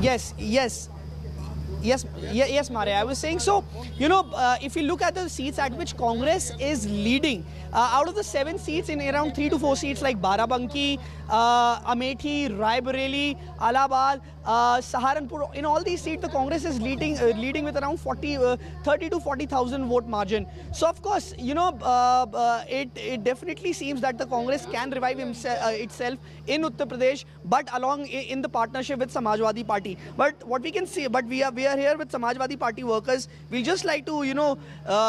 Yes, Maria. I was saying, so, if you look at the seats at which Congress is leading, out of the 7 seats, in around 3 to 4 seats like Barabanki, Amethi, Raebareli, Allahabad, Saharanpur, in all these seats, the Congress is leading with around 30 to 40,000 vote margin. So, of course, it definitely seems that the Congress can revive itself in Uttar Pradesh, but along in the partnership with Samajwadi Party. But what we can see, but we are here with Samajwadi Party workers. We'll just like to,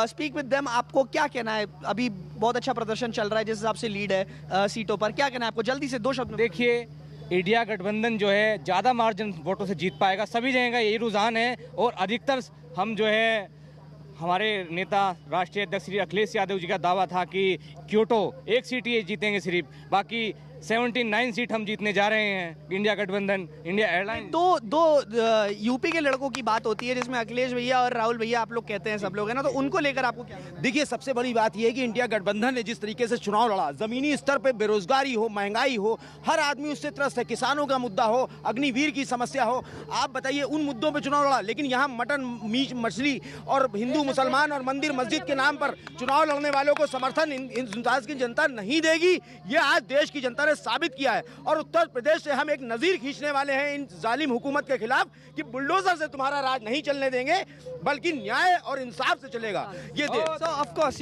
speak with them. आपको क्या कहना है? अभी बहुत अच्छा प्रदर्शन चल रहा है जिस हिसाब से लीड है सीटों पर. क्या कहना है आपको? जल्दी से 2 शब्द. देखिए, इंडिया गठबंधन जो है ज़्यादा मार्जिन वोटों से जीत पाएगा. सभी जगह यही रुझान है और अधिकतर हम जो है हमारे नेता राष्ट्रीय अध्यक्ष श्री अखिलेश यादव जी का दावा था कि क्योटो 1 सीट ही जीतेंगे सिर्फ, बाकी 79 सीट हम जीतने जा रहे हैं. इंडिया गठबंधन, इंडिया एयरलाइन. दो यूपी के लड़कों की बात होती है जिसमें अखिलेश भैया और राहुल भैया आप लोग कहते हैं सब लोग, है ना, तो उनको लेकर आपको क्या? देखिए, सबसे बड़ी बात यह है कि इंडिया गठबंधन ने जिस तरीके से चुनाव लड़ा, जमीनी स्तर पे बेरोजगारी हो, महंगाई हो, हर आदमी उससे त्रस्त है. किसानों का मुद्दा हो, अग्निवीर की समस्या हो, आप बताइए, उन मुद्दों पे चुनाव लड़ा. लेकिन यहाँ मटन, मीट, मछली और हिंदू मुसलमान और मंदिर मस्जिद के नाम पर चुनाव लड़ने वालों को समर्थन हिंदुस्तान की जनता नहीं देगी. ये आज देश की जनता ने साबित किया है. और उत्तर प्रदेश से हम एक नजीर खींचने वाले हैं इन जालिम हुकूमत के खिलाफ कि बुलडोजर से तुम्हारा राज नहीं चलने देंगे, बल्कि न्याय और इंसाफ से चलेगा ये देश. So of course,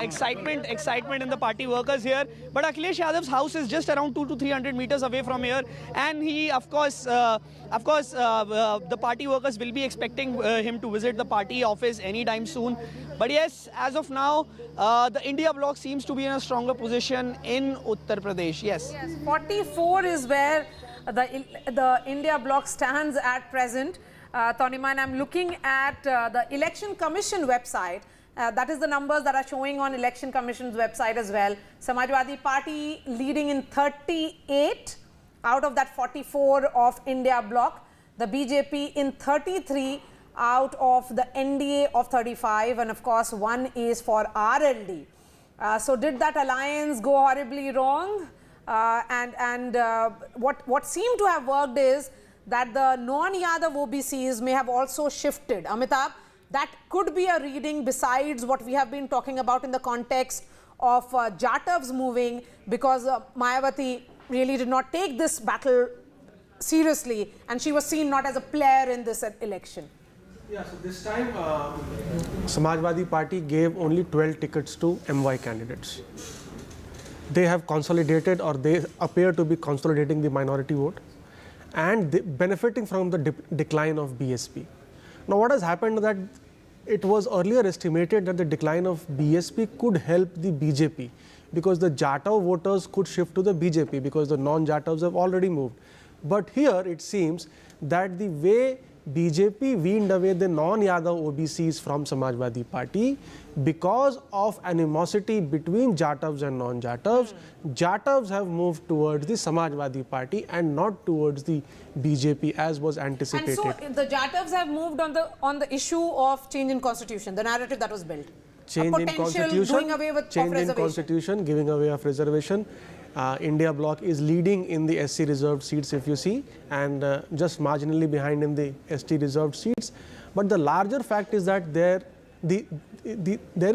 excitement in the party workers here, but Akhilesh Yadav's house is just around 200 to 300 meters away from here, and he of course the party workers will be expecting him to visit the party office anytime soon. But yes, as of now, the India bloc seems to be in a stronger position in Uttar Pradesh. Yes. 44 is where the India bloc stands at present. Toniman, I'm looking at the Election Commission website. That is the numbers that are showing on Election Commission's website as well. Samajwadi Party leading in 38 out of that 44 of India bloc. The BJP in 33 out of the NDA of 35, and of course 1 is for RLD. So did that alliance go horribly wrong? What seemed to have worked is that the non-Yadav OBCs may have also shifted. Amitabh, that could be a reading besides what we have been talking about in the context of Jatavs moving, because Mayawati really did not take this battle seriously and she was seen not as a player in this election. Yeah, so this time Samajwadi Party gave only 12 tickets to MY candidates. They have consolidated, or they appear to be consolidating the minority vote and benefiting from the decline of BSP. Now what has happened is that it was earlier estimated that the decline of BSP could help the BJP because the Jatav voters could shift to the BJP because the non-Jatavs have already moved. But here it seems that the way BJP weaned away the non-Yadav OBCs from Samajwadi Party because of animosity between Jatavs and non-Jatavs. Jatavs have moved towards the Samajwadi Party and not towards the BJP as was anticipated. And so the Jatavs have moved on the issue of change in constitution, the narrative that was built. Change in constitution, giving away of reservation. India bloc is leading in the SC reserved seats, if you see, and just marginally behind in the ST reserved seats. But the larger fact is that there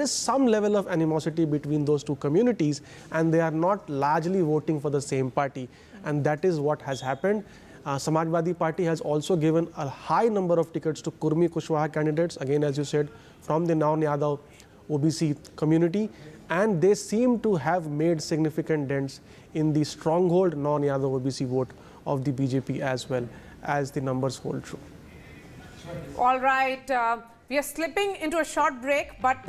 is some level of animosity between those two communities, and they are not largely voting for the same party, and that is what has happened. Samajwadi Party has also given a high number of tickets to Kurmi Kushwaha candidates, again as you said, from the non-Yadav OBC community, and they seem to have made significant dents in the stronghold non-Yadav OBC vote of the BJP as well, as the numbers hold true. All right, we are slipping into a short break, but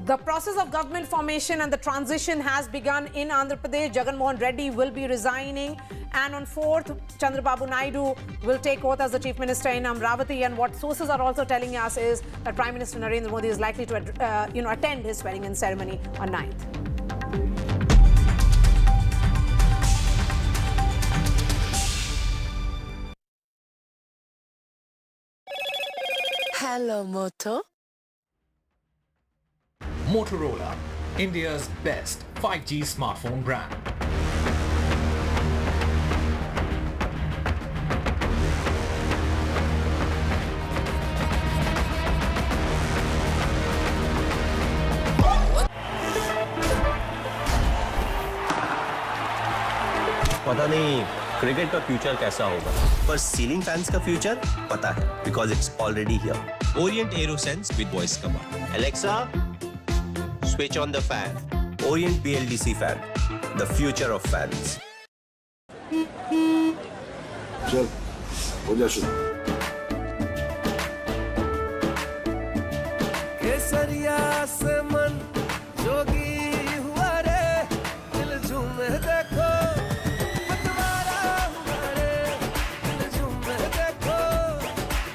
the process of government formation and the transition has begun in Andhra Pradesh. Jagan Mohan Reddy will be resigning, and on 4th, Chandrababu Naidu will take oath as the Chief Minister in Amravati. And what sources are also telling us is that Prime Minister Narendra Modi is likely to attend his swearing-in ceremony on 9th. Hello, Moto. Motorola, India's best 5G smartphone brand. पता नहीं cricket का future कैसा होगा, पर ceiling fans का future पता है, because it's already here. Orient arrow sense with voice command. Alexa, switch on the fan. Orient BLDC fan, the future of fans. चल हो जा शुरू। केसरिया से मन जोगी हुआ रे, दिल झूमे देखो पतवारा हुआ रे, दिल झूमे देखो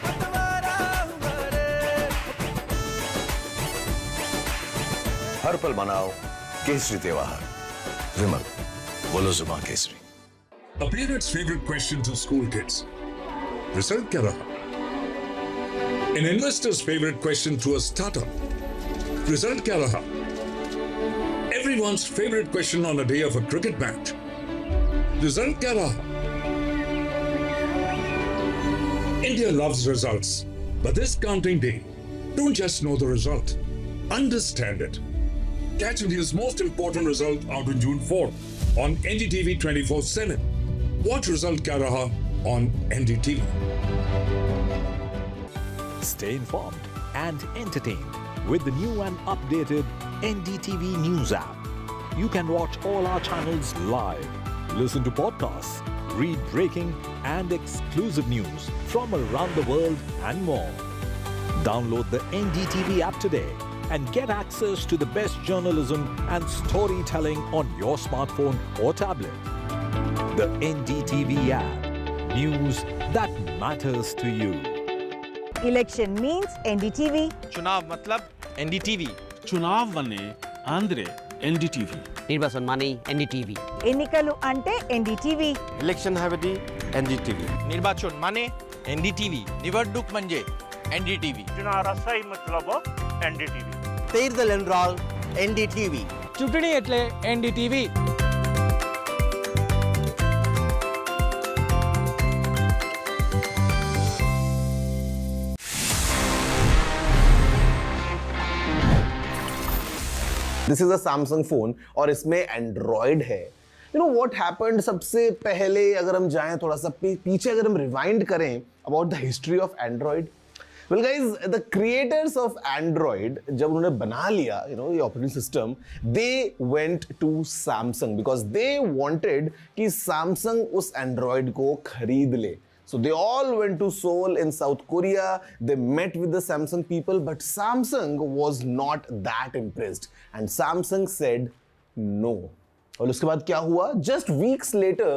पतवारा हुआ रे। हर पल मनाओ केसरी त्योहार। विमल, बोलो जुबान Kesari. A parent's favorite question to school kids. Result kya raha? An investor's favorite question to a startup. Result kya raha? Everyone's favorite question on a day of a cricket match. Result kya raha? India loves results, but this counting day, don't just know the result. Understand it. Catch India's most important result out on June 4th on NDTV 24/7. Watch Result Kya Raha on NDTV. Stay informed and entertained with the new and updated NDTV News app. You can watch all our channels live, listen to podcasts, read breaking and exclusive news from around the world and more. Download the NDTV app today and get access to the best journalism and storytelling on your smartphone or tablet. The NDTV app. News that matters to you. Election means NDTV. चुनाव मतलब NDTV. चुनाव वने Andre NDTV. निर्वाचन माने NDTV. ఎన్నికలు అంటే NDTV. Election हावेदी NDTV. निर्वाचन माने NDTV. निवडणूक म्हणजे NDTV. चुनाव मतलब NDTV. तीर्दल एनराल NDTV. ચૂંટણી એટલે NDTV. This is a Samsung phone और इसमें एंड्रॉयड है। यू नो व्हाट हैपेंड, सबसे पहले अगर हम जाएं थोड़ा सा पीछे, अगर हम रिवाइंड करें about the history of Android. Well guys, the creators of Android जब उन्होंने बना लिया ये operating system, they went to Samsung because they wanted कि सैमसंग उस एंड्रॉयड को खरीद ले। So they all went to Seoul in South Korea. They met with the Samsung people, but Samsung was not that impressed. And Samsung said no. और उसके बाद क्या हुआ? Just weeks later,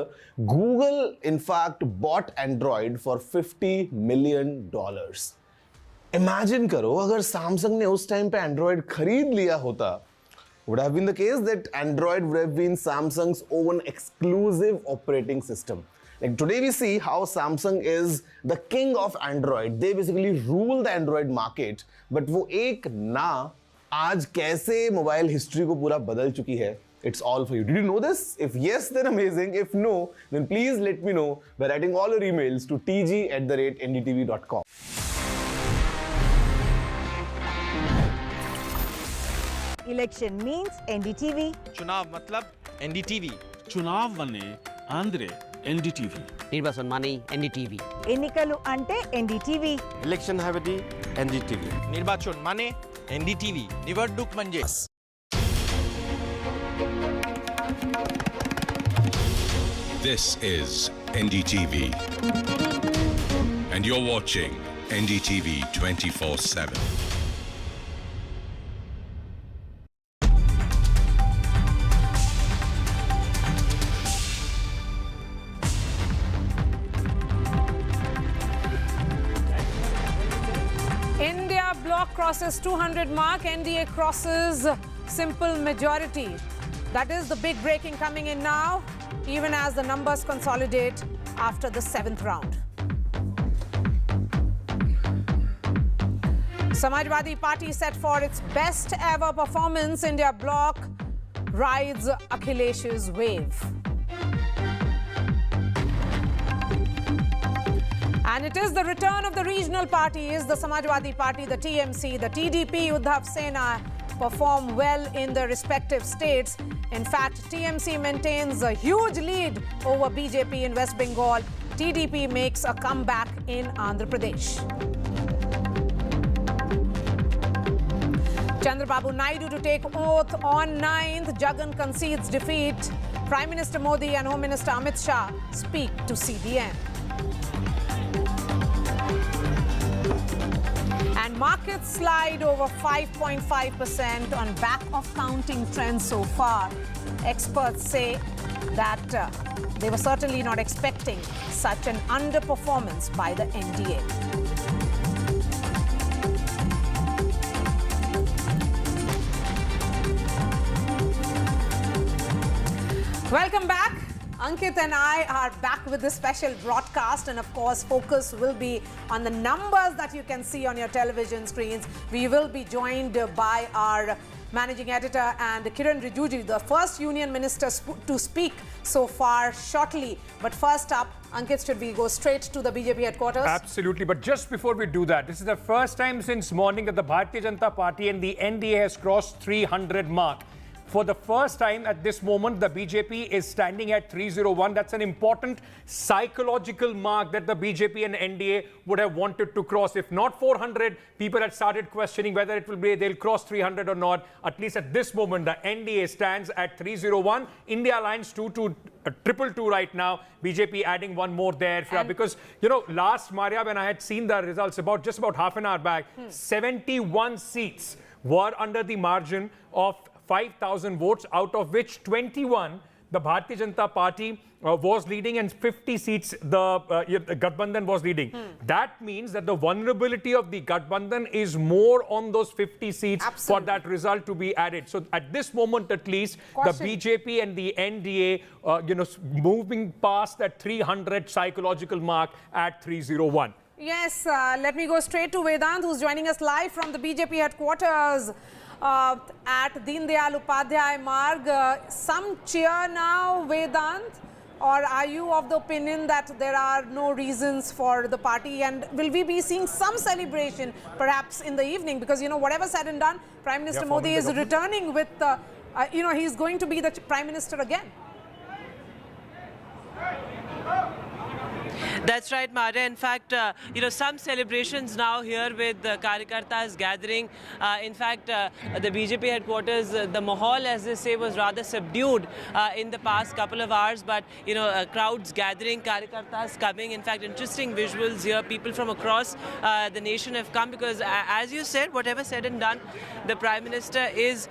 Google in fact bought Android for $50 million. Imagine करो अगर Samsung ने उस time पे Android खरीद लिया होता, would have been the case that Android would have been Samsung's own exclusive operating system. Like today we see how Samsung is the king of Android. They basically rule the Android market. But वो एक ना आज कैसे mobile history को पूरा बदल चुकी है. It's all for you. Did you know this? If yes, then amazing. If no, then please let me know by writing all your emails to tg@ndtv.com. Election means NDTV. चुनाव मतलब NDTV. चुनाव वने Andre NDTV. निर्वाचन माने NDTV. ఎన్నికలు అంటే NDTV. Election हावेदी NDTV. निर्वाचन माने NDTV. निवडणूक म्हणजे This is NDTV and you're watching NDTV 24/7. Bloc crosses 200 mark, NDA crosses simple majority. That is the big breaking coming in now, even as the numbers consolidate after the 7th round. Samajwadi Party set for its best ever performance. India bloc rides Akhilesh's wave. And it is the return of the regional parties, the Samajwadi Party, the TMC, the TDP, Uddhav Sena perform well in their respective states. In fact, TMC maintains a huge lead over BJP in West Bengal. TDP makes a comeback in Andhra Pradesh. Chandrababu Naidu to take oath on 9th. Jagan concedes defeat. Prime Minister Modi and Home Minister Amit Shah speak to CBN. And markets slide over 5.5% on back of counting trends so far. Experts say that they were certainly not expecting such an underperformance by the NDA. Welcome back. Ankit and I are back with this special broadcast, and of course focus will be on the numbers that you can see on your television screens. We will be joined by our managing editor and Kiran Rijiju, the first union minister to speak so far shortly. But first up, Ankit, should we go straight to the BJP headquarters? Absolutely. But just before we do that, this is the first time since morning that the Bharatiya Janata Party and the NDA has crossed 300 mark. For the first time at this moment, the BJP is standing at 301. That's an important psychological mark that the BJP and NDA would have wanted to cross. If not 400, people had started questioning whether it will be they'll cross 300 or not. At least at this moment, the NDA stands at 301. India Alliance 222 right now. BJP adding one more there. Because, you know, last Maria, when I had seen the results just about half an hour back, 71 seats were under the margin of 5,000 votes, out of which 21 the Bharatiya Janata Party was leading and 50 seats the Gathbandhan was leading. That means that the vulnerability of the Gathbandhan is more on those 50 seats for that result to be added. So at this moment at least, the BJP and the NDA moving past that 300 psychological mark at 301. Yes, let me go straight to Vedant, who's joining us live from the BJP headquarters at Deen Dayal Upadhyay Marg. Some cheer now, Vedant, or are you of the opinion that there are no reasons for the party, and will we be seeing some celebration perhaps in the evening? Because, you know, whatever said and done, Prime Minister Modi is returning with, he's going to be the Prime Minister again. That's right, Maria. In fact, some celebrations now here with Karyakartas gathering. In fact, the BJP headquarters, the mahal, as they say, was rather subdued in the past couple of hours. But, crowds gathering, Karyakartas coming. In fact, interesting visuals here. People from across the nation have come because, as you said, whatever said and done, the Prime Minister is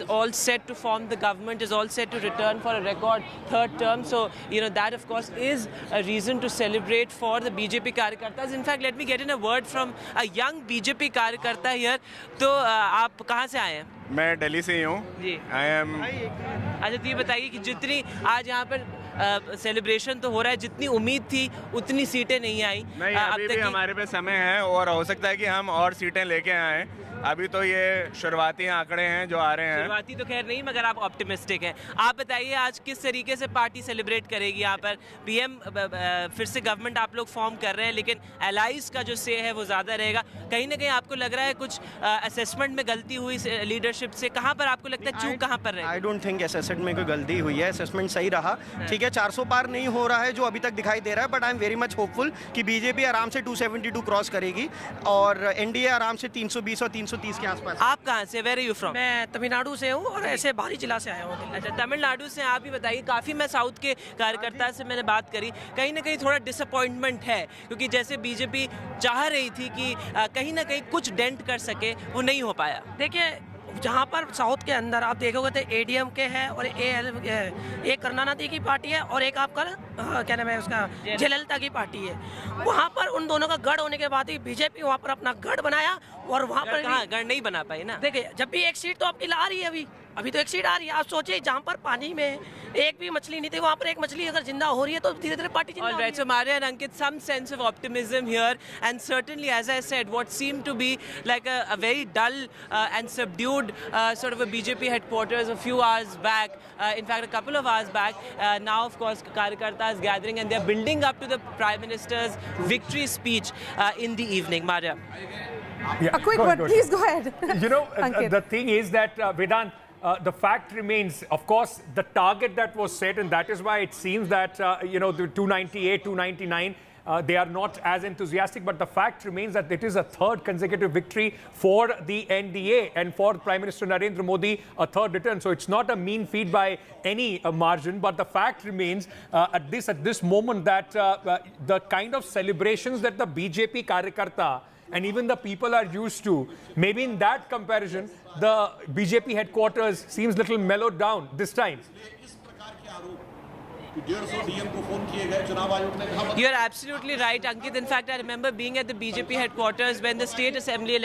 all set to form the government, is all set to return for a record third term. So, that, of course, is a reason to celebrate for the BJP Karyakartas. In fact, let me get in a word from a young BJP Karyakarta here. तो आप कहाँ से आए हैं? मैं दिल्ली से ही हूँ. जी. I am. अच्छा, तो ये बताइए कि जितनी आज यहाँ पर सेलिब्रेशन तो हो रहा है, जितनी उम्मीद थी उतनी सीटें नहीं आई. नहीं, अभी भी हमारे पे समय है और हो सकता है कि हम और सीटें लेके आएँ. अभी तो ये शुरुआती आंकड़े हैं जो आ रहे हैं. शुरुआती तो खैर नहीं, मगर आप ऑप्टिमिस्टिक हैं. आप बताइए आज किस तरीके से पार्टी सेलिब्रेट करेगी यहाँ पर? पीएम फिर से गवर्नमेंट आप लोग फॉर्म कर रहे हैं, लेकिन एलाइज का जो से है वो ज़्यादा रहेगा. कहीं ना कहीं आपको लग रहा है कुछ असेसमेंट में गलती हुई लीडरशिप से? कहाँ पर आपको लगता है चूक कहाँ पर रहेगी? आई डोंट थिंक असेसमेंट में कोई गलती हुई है. असेसमेंट सही रहा. ठीक है, 400 पार नहीं हो रहा है जो अभी तक दिखाई दे रहा है, but I am very much hopeful कि बीजेपी आराम से 272 क्रॉस करेगी और एनडीए आराम से 320 और 330 के आसपास. आप कहाँ से? Where are you from? मैं तमिलनाडु से हूँ और ऐसे बाहरी जिला से आया हूँ. अच्छा, तमिलनाडु से. आप ही बताइए, काफ़ी मैं साउथ के कार्यकर्ता से मैंने बात करी, कहीं ना कहीं थोड़ा डिसअपॉइंटमेंट है, क्योंकि जैसे बीजेपी चाह रही थी कि कहीं ना कहीं कुछ डेंट कर सके, वो नहीं हो पाया. देखिए, जहाँ पर साउथ के अंदर आप देखोगे तो एडीएम के है और एक करुणानिधि की पार्टी है और एक आपका क्या नाम है उसका, जयललिता की पार्टी है. वहाँ पर उन दोनों का गढ़ होने के बाद ही बीजेपी वहाँ पर अपना गढ़ बनाया और वहाँ पर गढ़ नहीं बना पाई ना. देखिए, जब भी एक सीट तो आपकी ला रही है, अभी तो एक सीट आ रही है. आप सोचिए, जहाँ पर पानी में एक भी मछली नहीं थी, वहाँ पर एक मछली अगर जिंदा हो रही है तो धीरे धीरे पार्टी जिंदा. All right, so Maria and Ankit, some sense of optimism here, and certainly, as I said, what seemed to be like a very dull and subdued sort of a BJP headquarters a few hours back, in fact a couple of hours back, now of course Karyakartas gathering and they're building up to the Prime Minister's victory speech in the evening. Maria. A quick word, please go ahead. The thing is that, Vedant, the fact remains, of course, the target that was set, and that is why it seems that, the 298, 299, they are not as enthusiastic, but the fact remains that it is a third consecutive victory for the NDA and for Prime Minister Narendra Modi, a third return. So it's not a mean feat by any margin, but the fact remains at this moment that the kind of celebrations that the BJP Karyakarta and even the people are used to, maybe in that comparison, the BJP headquarters seems little mellowed down this time. You're absolutely right, Ankit. In fact, I remember being at the BJP headquarters when the assembly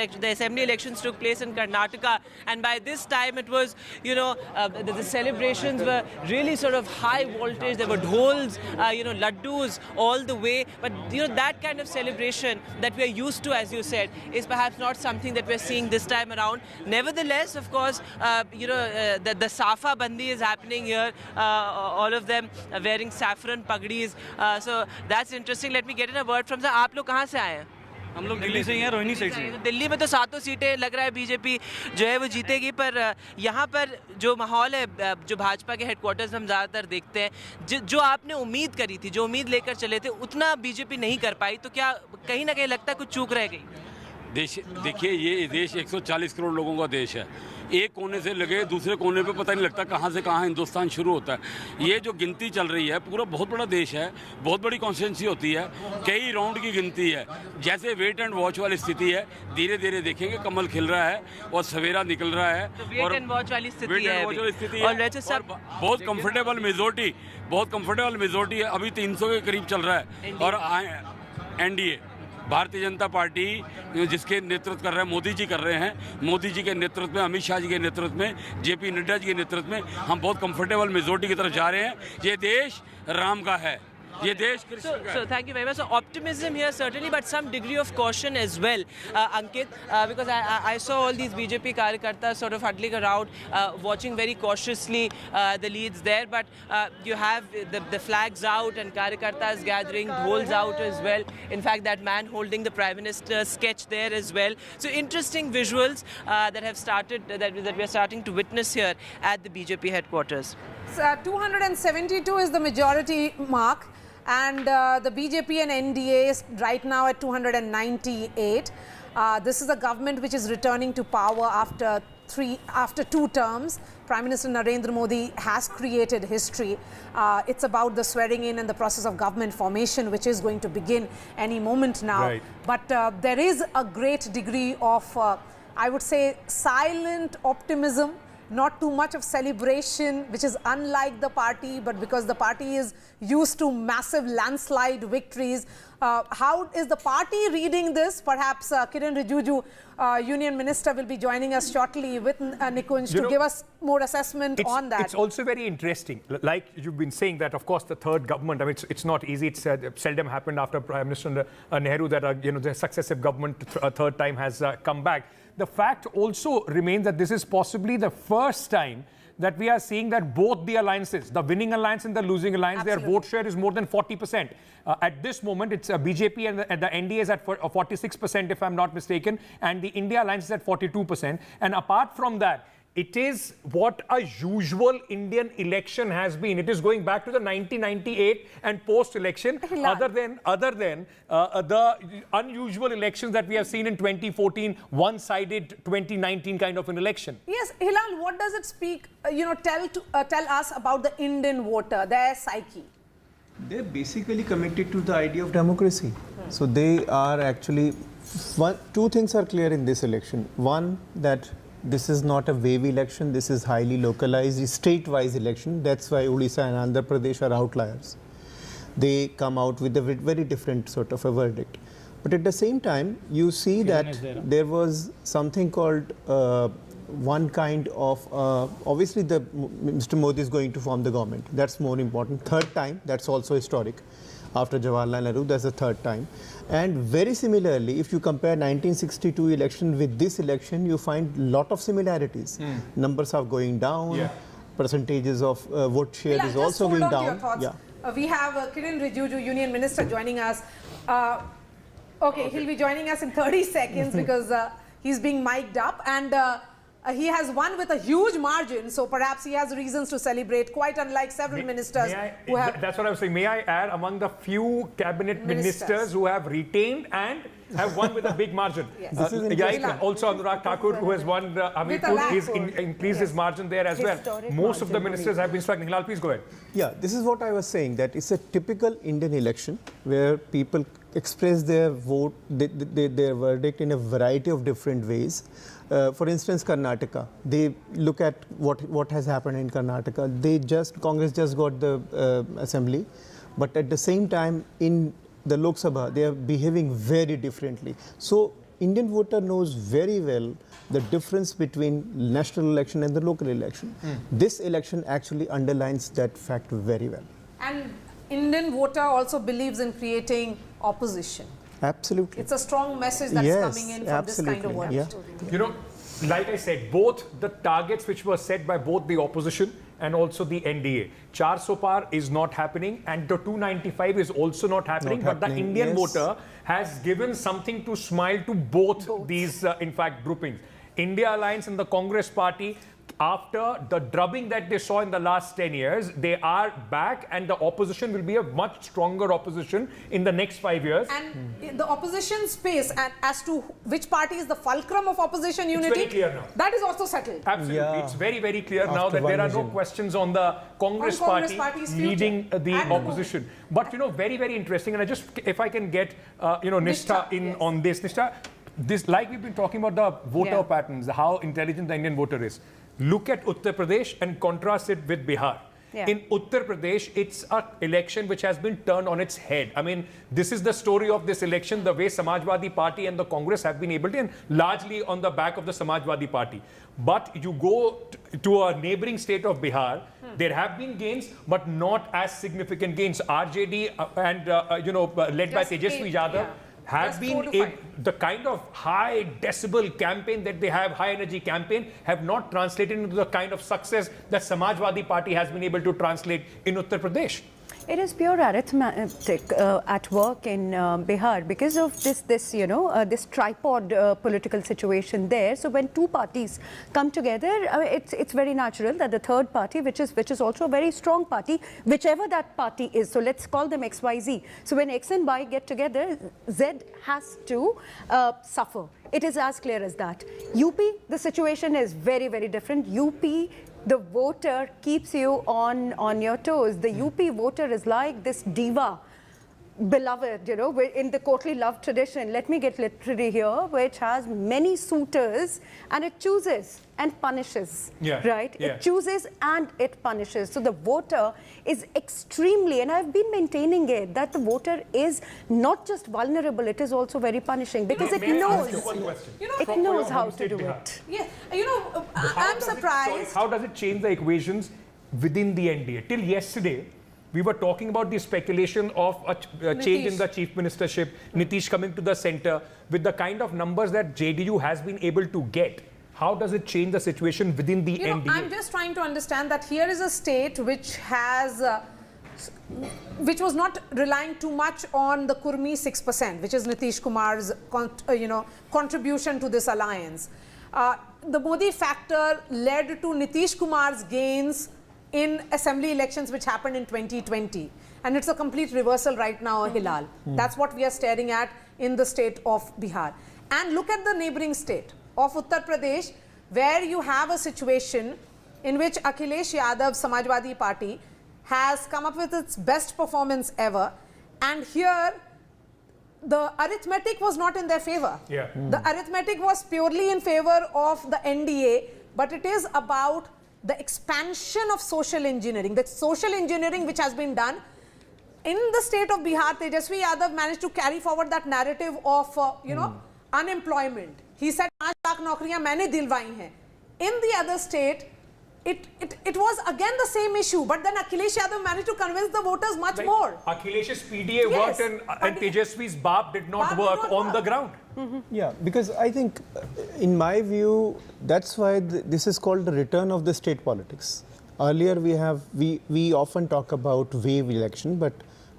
elections took place in Karnataka, and by this time it was, the celebrations were really sort of high voltage. There were dhols, laddus all the way. But that kind of celebration that we're used to, as you said, is perhaps not something that we're seeing this time around. Nevertheless, of course, the Safa Bandi is happening here. All of them wearing saffron pagdis. So that's interesting. Let me get in a word from the. आप लोग कहाँ से आए हैं? हम लोग दिल्ली से ही हैं, रोहिणी साइड से। दिल्ली में तो 7 सीटें लग रहा है बीजेपी जो है वो जीतेगी, पर यहाँ पर जो माहौल है, जो भाजपा के हेडक्वार्टर्स हम ज़्यादातर देखते हैं, जो आपने उम्मीद करी थी, जो उम्मीद लेकर चले थे, उतना बीजेपी नहीं कर पाई, तो क्या कहीं ना कहीं लगता है कुछ चूक रह गई? देखिए, ये देश 140 करोड़ लोगों का देश है। एक कोने से लगे दूसरे कोने पे पता नहीं लगता कहाँ से कहाँ हिंदुस्तान शुरू होता है। ये जो गिनती चल रही है, पूरा बहुत बड़ा देश है, बहुत बड़ी कॉन्स्टिट्यूंसी होती है, कई राउंड की गिनती है। जैसे वेट एंड वॉच वाली स्थिति है, धीरे धीरे देखेंगे कमल खिल रहा है और सवेरा निकल रहा है। तो वेट एंड वॉच वाली स्थिति है, और बहुत कंफर्टेबल मेजोरिटी है, अभी 300 के करीब चल रहा है। और NDA भारतीय जनता पार्टी जिसके नेतृत्व कर रहे हैं मोदी जी कर रहे हैं, मोदी जी के नेतृत्व में, अमित शाह जी के नेतृत्व में, JP नड्डा जी के नेतृत्व में हम बहुत कंफर्टेबल मेजोरिटी की तरफ जा रहे हैं। ये देश राम का है, ये देश कृष्ण का है। So thank you very much. So optimism here certainly, but some degree of caution as well, Ankit, because I saw all these BJP karyakartas sort of huddling around, watching very cautiously the leads there. But you have the flags out and karyakartas gathering, dhols out as well. In fact, that man holding the Prime Minister's sketch there as well. So interesting visuals that have started, that we are starting to witness here at the BJP headquarters. 272 is the majority mark. And the BJP and NDA is right now at 298. This is a government which is returning to power after 2 terms. Prime Minister Narendra Modi has created history. It's about the swearing in and the process of government formation, which is going to begin any moment now. Right. But there is a great degree of, I would say, silent optimism. Not too much of celebration, which is unlike the party, but because the party is used to massive landslide victories. How is the party reading this? Perhaps Kiren Rijiju, Union Minister, will be joining us shortly with Nikunj to give us more assessment on that. It's also very interesting. Like you've been saying that, of course, the third government, I mean, it's not easy. It's seldom happened after Prime Minister Nehru that, the successive government a third time has come back. The fact also remains that this is possibly the first time that we are seeing that both the alliances, the winning alliance and the losing alliance, their vote share is more than 40%. At this moment, it's BJP and the NDA is at 46%, if I'm not mistaken, and the India alliance is at 42%. And apart from that, it is what a usual Indian election has been. It is going back to the 1998 and post-election, other than the unusual elections that we have seen in 2014, one-sided 2019 kind of an election. Yes, Hilal, what does it speak, tell us about the Indian voter, their psyche? They're basically committed to the idea of democracy. So they are actually, two things are clear in this election. One, that this is not a wave election, this is highly localized, state-wise election. That's why Odisha and Andhra Pradesh are outliers. They come out with a very different sort of a verdict. But at the same time, you see that there was something called one kind of, obviously Mr. Modi is going to form the government. That's more important. Third time, that's also historic. After Jawaharlal Nehru, that's the third time. And very similarly, if you compare 1962 election with this election, you find a lot of similarities. Numbers are going down, percentages of vote share is also going down. We have Kiren Rijiju, Union Minister, joining us. Okay, he'll be joining us in 30 seconds because he's being mic'd up. And He has won with a huge margin, so perhaps he has reasons to celebrate, quite unlike several ministers who have... That's what I was saying. May I add, among the few cabinet ministers who have retained and have won with a big margin. Yes. Also Anurag Thakur, who has won Amethi, he's increased his margin there as well. Most of the ministers have been struggling. Hilal, please go ahead. Yeah, this is what I was saying, that it's a typical Indian election where people express their vote, their verdict in a variety of different ways. For instance, Karnataka, they look at what has happened in Karnataka. Congress just got the assembly, but at the same time in the Lok Sabha, they are behaving very differently. So Indian voter knows very well the difference between national election and the local election. This election actually underlines that fact very well. And Indian voter also believes in creating opposition. Absolutely. It's a strong message that's coming in from this kind of work. Yeah. You know, like I said, both the targets which were set by both the opposition and also the NDA. 400 par is not happening and the 295 is also not happening. But the Indian voter has given something to smile to both. These, in fact, groupings. India Alliance and the Congress Party, after the drubbing that they saw in the last 10 years, they are back and the opposition will be a much stronger opposition in the next 5 years. And the opposition space as to which party is the fulcrum of opposition unity, it's very clear now. That is also settled. Absolutely. Yeah. It's very, very clear now that there are no questions on the Congress party leading the opposition. But, you know, very, very interesting. And I just, if I can get, Nishtha in on this. Nishtha, this, like we've been talking about the voter patterns, how intelligent the Indian voter is. Look at Uttar Pradesh and contrast it with Bihar. In Uttar Pradesh, it's an election which has been turned on its head. I mean, this is the story of this election, the way Samajwadi Party and the Congress have been able to, and largely on the back of the Samajwadi Party. But you go to a neighboring state of Bihar, there have been gains, but not as significant gains. RJD and, led by Tejasvi Yadav, have been the kind of high decibel campaign that they have, high energy campaign, have not translated into the kind of success that Samajwadi Party has been able to translate in Uttar Pradesh. It is pure arithmetic at work in Bihar because of this tripod political situation there. So when two parties come together, it's very natural that the third party, which is also a very strong party, whichever that party is. So let's call them XYZ. So when X and Y get together, Z has to suffer. It is as clear as that. UP, the situation is very, very different. UP, the voter keeps you on your toes. The UP voter is like this diva, beloved, in the courtly love tradition. Let me get literary here, which has many suitors and it chooses and punishes, right? It chooses and it punishes. So the voter is extremely, and I've been maintaining it, that the voter is not just vulnerable, it is also very punishing because it knows how to do it. Yeah, I'm surprised. How does it change the equations within the NDA? Till yesterday, we were talking about the speculation of a change in the chief ministership, Nitish coming to the center with the kind of numbers that JDU has been able to get. How does it change the situation within the NDA? I'm just trying to understand that here is a state which has, which was not relying too much on the Kurmi 6%, which is Nitish Kumar's, contribution to this alliance. The Modi factor led to Nitish Kumar's gains in assembly elections which happened in 2020. And it's a complete reversal right now, Hilal. That's what we are staring at in the state of Bihar. And look at the neighboring state of Uttar Pradesh, where you have a situation in which Akhilesh Yadav, Samajwadi Party, has come up with its best performance ever. And here, the arithmetic was not in their favor. The arithmetic was purely in favor of the NDA, but it is about the expansion of social engineering, the social engineering which has been done. In the state of Bihar, Tejasvi Yadav managed to carry forward that narrative of, unemployment. He said, 5 lakh naukriyan maine dilwayi hain. In the other state, it was again the same issue, but then Akhilesh Yadav managed to convince the voters much more. Akhilesh's PDA worked and Tejasvi's BAP did not work on the ground. Yeah, because I think, in my view, that's why this is called the return of the state politics. Earlier we often talk about wave election, but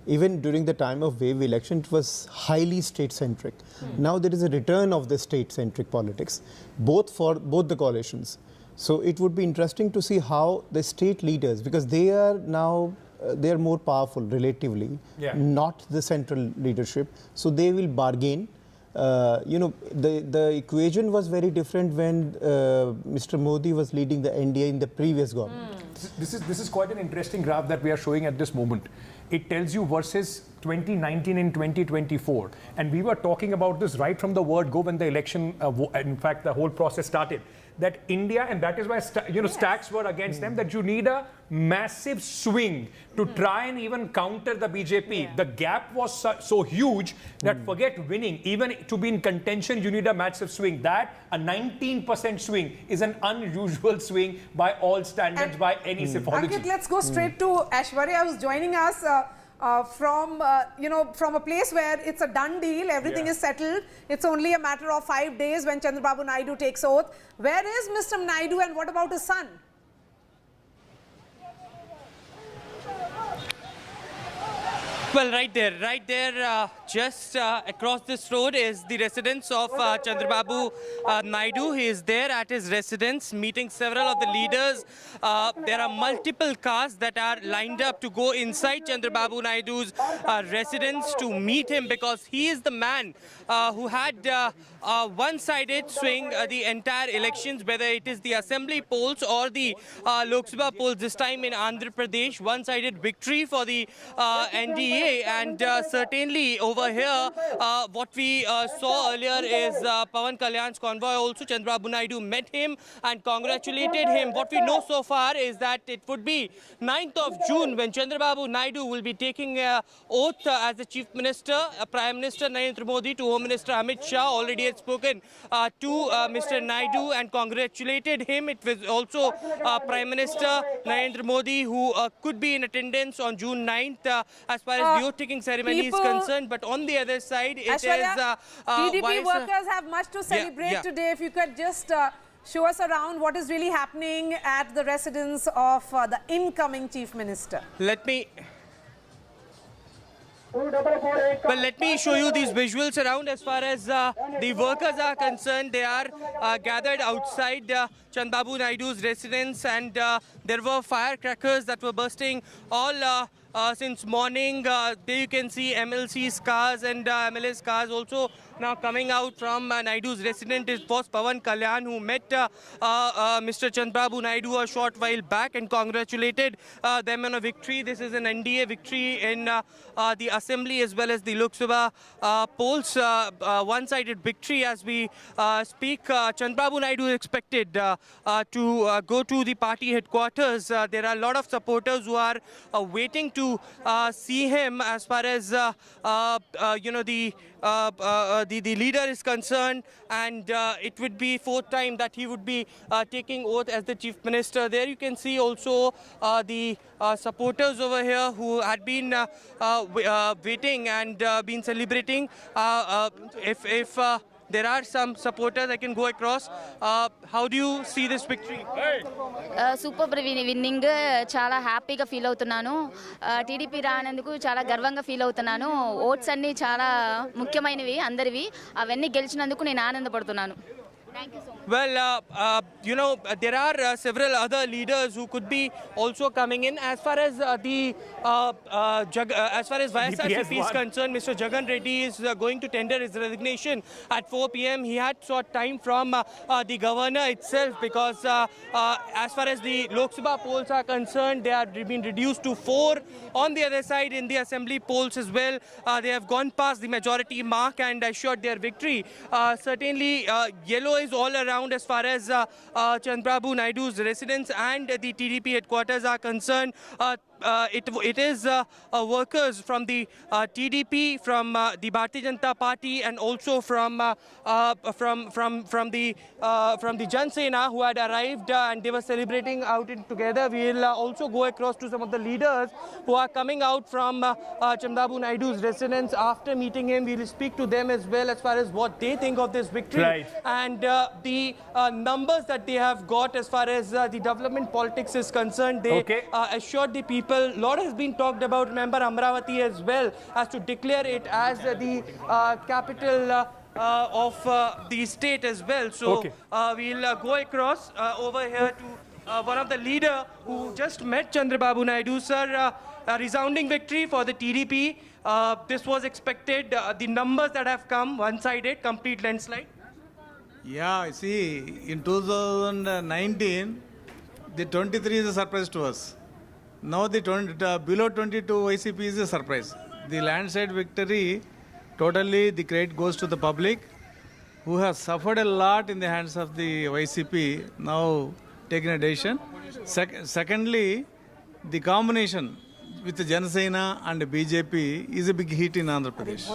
even during the time of wave election, it was highly state-centric. Now there is a return of the state-centric politics, both for both the coalitions. So it would be interesting to see how the state leaders, because they are now, they are more powerful relatively, not the central leadership. So they will bargain. The equation was very different when Mr. Modi was leading the NDA in the previous government. This is quite an interesting graph that we are showing at this moment. It tells you versus 2019 and 2024. And we were talking about this right from the word go when the election, in fact, the whole process started. That India, and that is why stacks were against them, that you need a massive swing to try and even counter the BJP. The gap was so huge that forget winning, even to be in contention, you need a massive swing. That, a 19% swing, is an unusual swing by all standards, by any psephology. Ankit, let's go straight to Aishwarya, who's joining us from a place where it's a done deal, everything is settled. It's only a matter of 5 days when Chandrababu Naidu takes oath. Where is Mr. Naidu and what about his son? Well, right there, just across this road is the residence of Chandrababu Naidu. He is there at his residence meeting several of the leaders. There are multiple cars that are lined up to go inside Chandrababu Naidu's residence to meet him, because he is the man who had one-sided swing the entire elections, whether it is the assembly polls or the Lok Sabha polls this time in Andhra Pradesh. One-sided victory for the NDA. And certainly over here, what we saw earlier is Pawan Kalyan's convoy. Also, Chandrababu Naidu met him and congratulated him. What we know so far is that it would be 9th of June when Chandrababu Naidu will be taking oath as the Chief Minister. Prime Minister Narendra Modi to Home Minister Amit Shah already had spoken to Mr. Naidu and congratulated him. It was also Prime Minister Narendra Modi who could be in attendance on June 9th as far as the oath-taking ceremony is concerned. But on the other side, it Aishwarya, is... TDP workers have much to celebrate today. If you could just show us around what is really happening at the residence of the incoming Chief Minister. Let me show you these visuals around. As far as the workers are concerned, they are gathered outside Chandrababu Naidu's residence, and there were firecrackers that were bursting all since morning. There you can see MLC's cars and MLA's cars also now coming out from Naidu's residence. It was Pawan Kalyan who met Mr. Chandrababu Naidu a short while back and congratulated them on a victory. This is an NDA victory in the Assembly as well as the Lok Sabha polls. One-sided victory as we speak. Chandrababu Naidu is expected to go to the party headquarters. There are a lot of supporters who are waiting to see him as far as the leader is concerned, and it would be 4th time that he would be taking oath as the Chief Minister. There you can see also the supporters over here who had been waiting and been celebrating. If there are some supporters, I can go across. How do you see this victory? Super winnowing చాలా హ్యాపీగా feel అవుతున్నాను. TDP రానందుకు చాలా గర్వంగా feel అవుతున్నాను. Oats అన్నీ చాలా ముఖ్యమైనవి అందరివి. అవన్నీ గెలిచినందుకు నేను ఆనందపడుతున్నాను. Thank you so much. Well, there are several other leaders who could be also coming in. As far as as far as YSRCP is concerned, Mr. Jagan Reddy is going to tender his resignation at 4 p.m. He had sought time from the governor itself, because as far as the Lok Sabha polls are concerned, they have been reduced to 4. On the other side, in the assembly polls as well, they have gone past the majority mark and assured their victory. Certainly, yellow is all around as far as Chandrababu Naidu's residence and the TDP headquarters are concerned. It is workers from the TDP, from the Bharatiya Janata Party, and also from the Jan Sena who had arrived and they were celebrating out together. We will also go across to some of the leaders who are coming out from Chandrababu Naidu's residence. After meeting him, we will speak to them as well as far as what they think of this victory and the numbers that they have got as far as the development politics is concerned. They assured the people people. A lot has been talked about, remember, Amravati as well, as to declare it as the capital of the state as well. So we'll go across over here to one of the leader who just met Chandrababu Naidu. Sir, a resounding victory for the TDP. This was expected. The numbers that have come, one-sided, complete landslide. Yeah, see, in 2019, the 23 is a surprise to us. Now the below 22 YCP is a surprise. The landslide victory, totally the credit goes to the public, who have suffered a lot in the hands of the YCP, now taking a decision. Secondly, the combination with the Jana Sena and the BJP is a big hit in Andhra Pradesh.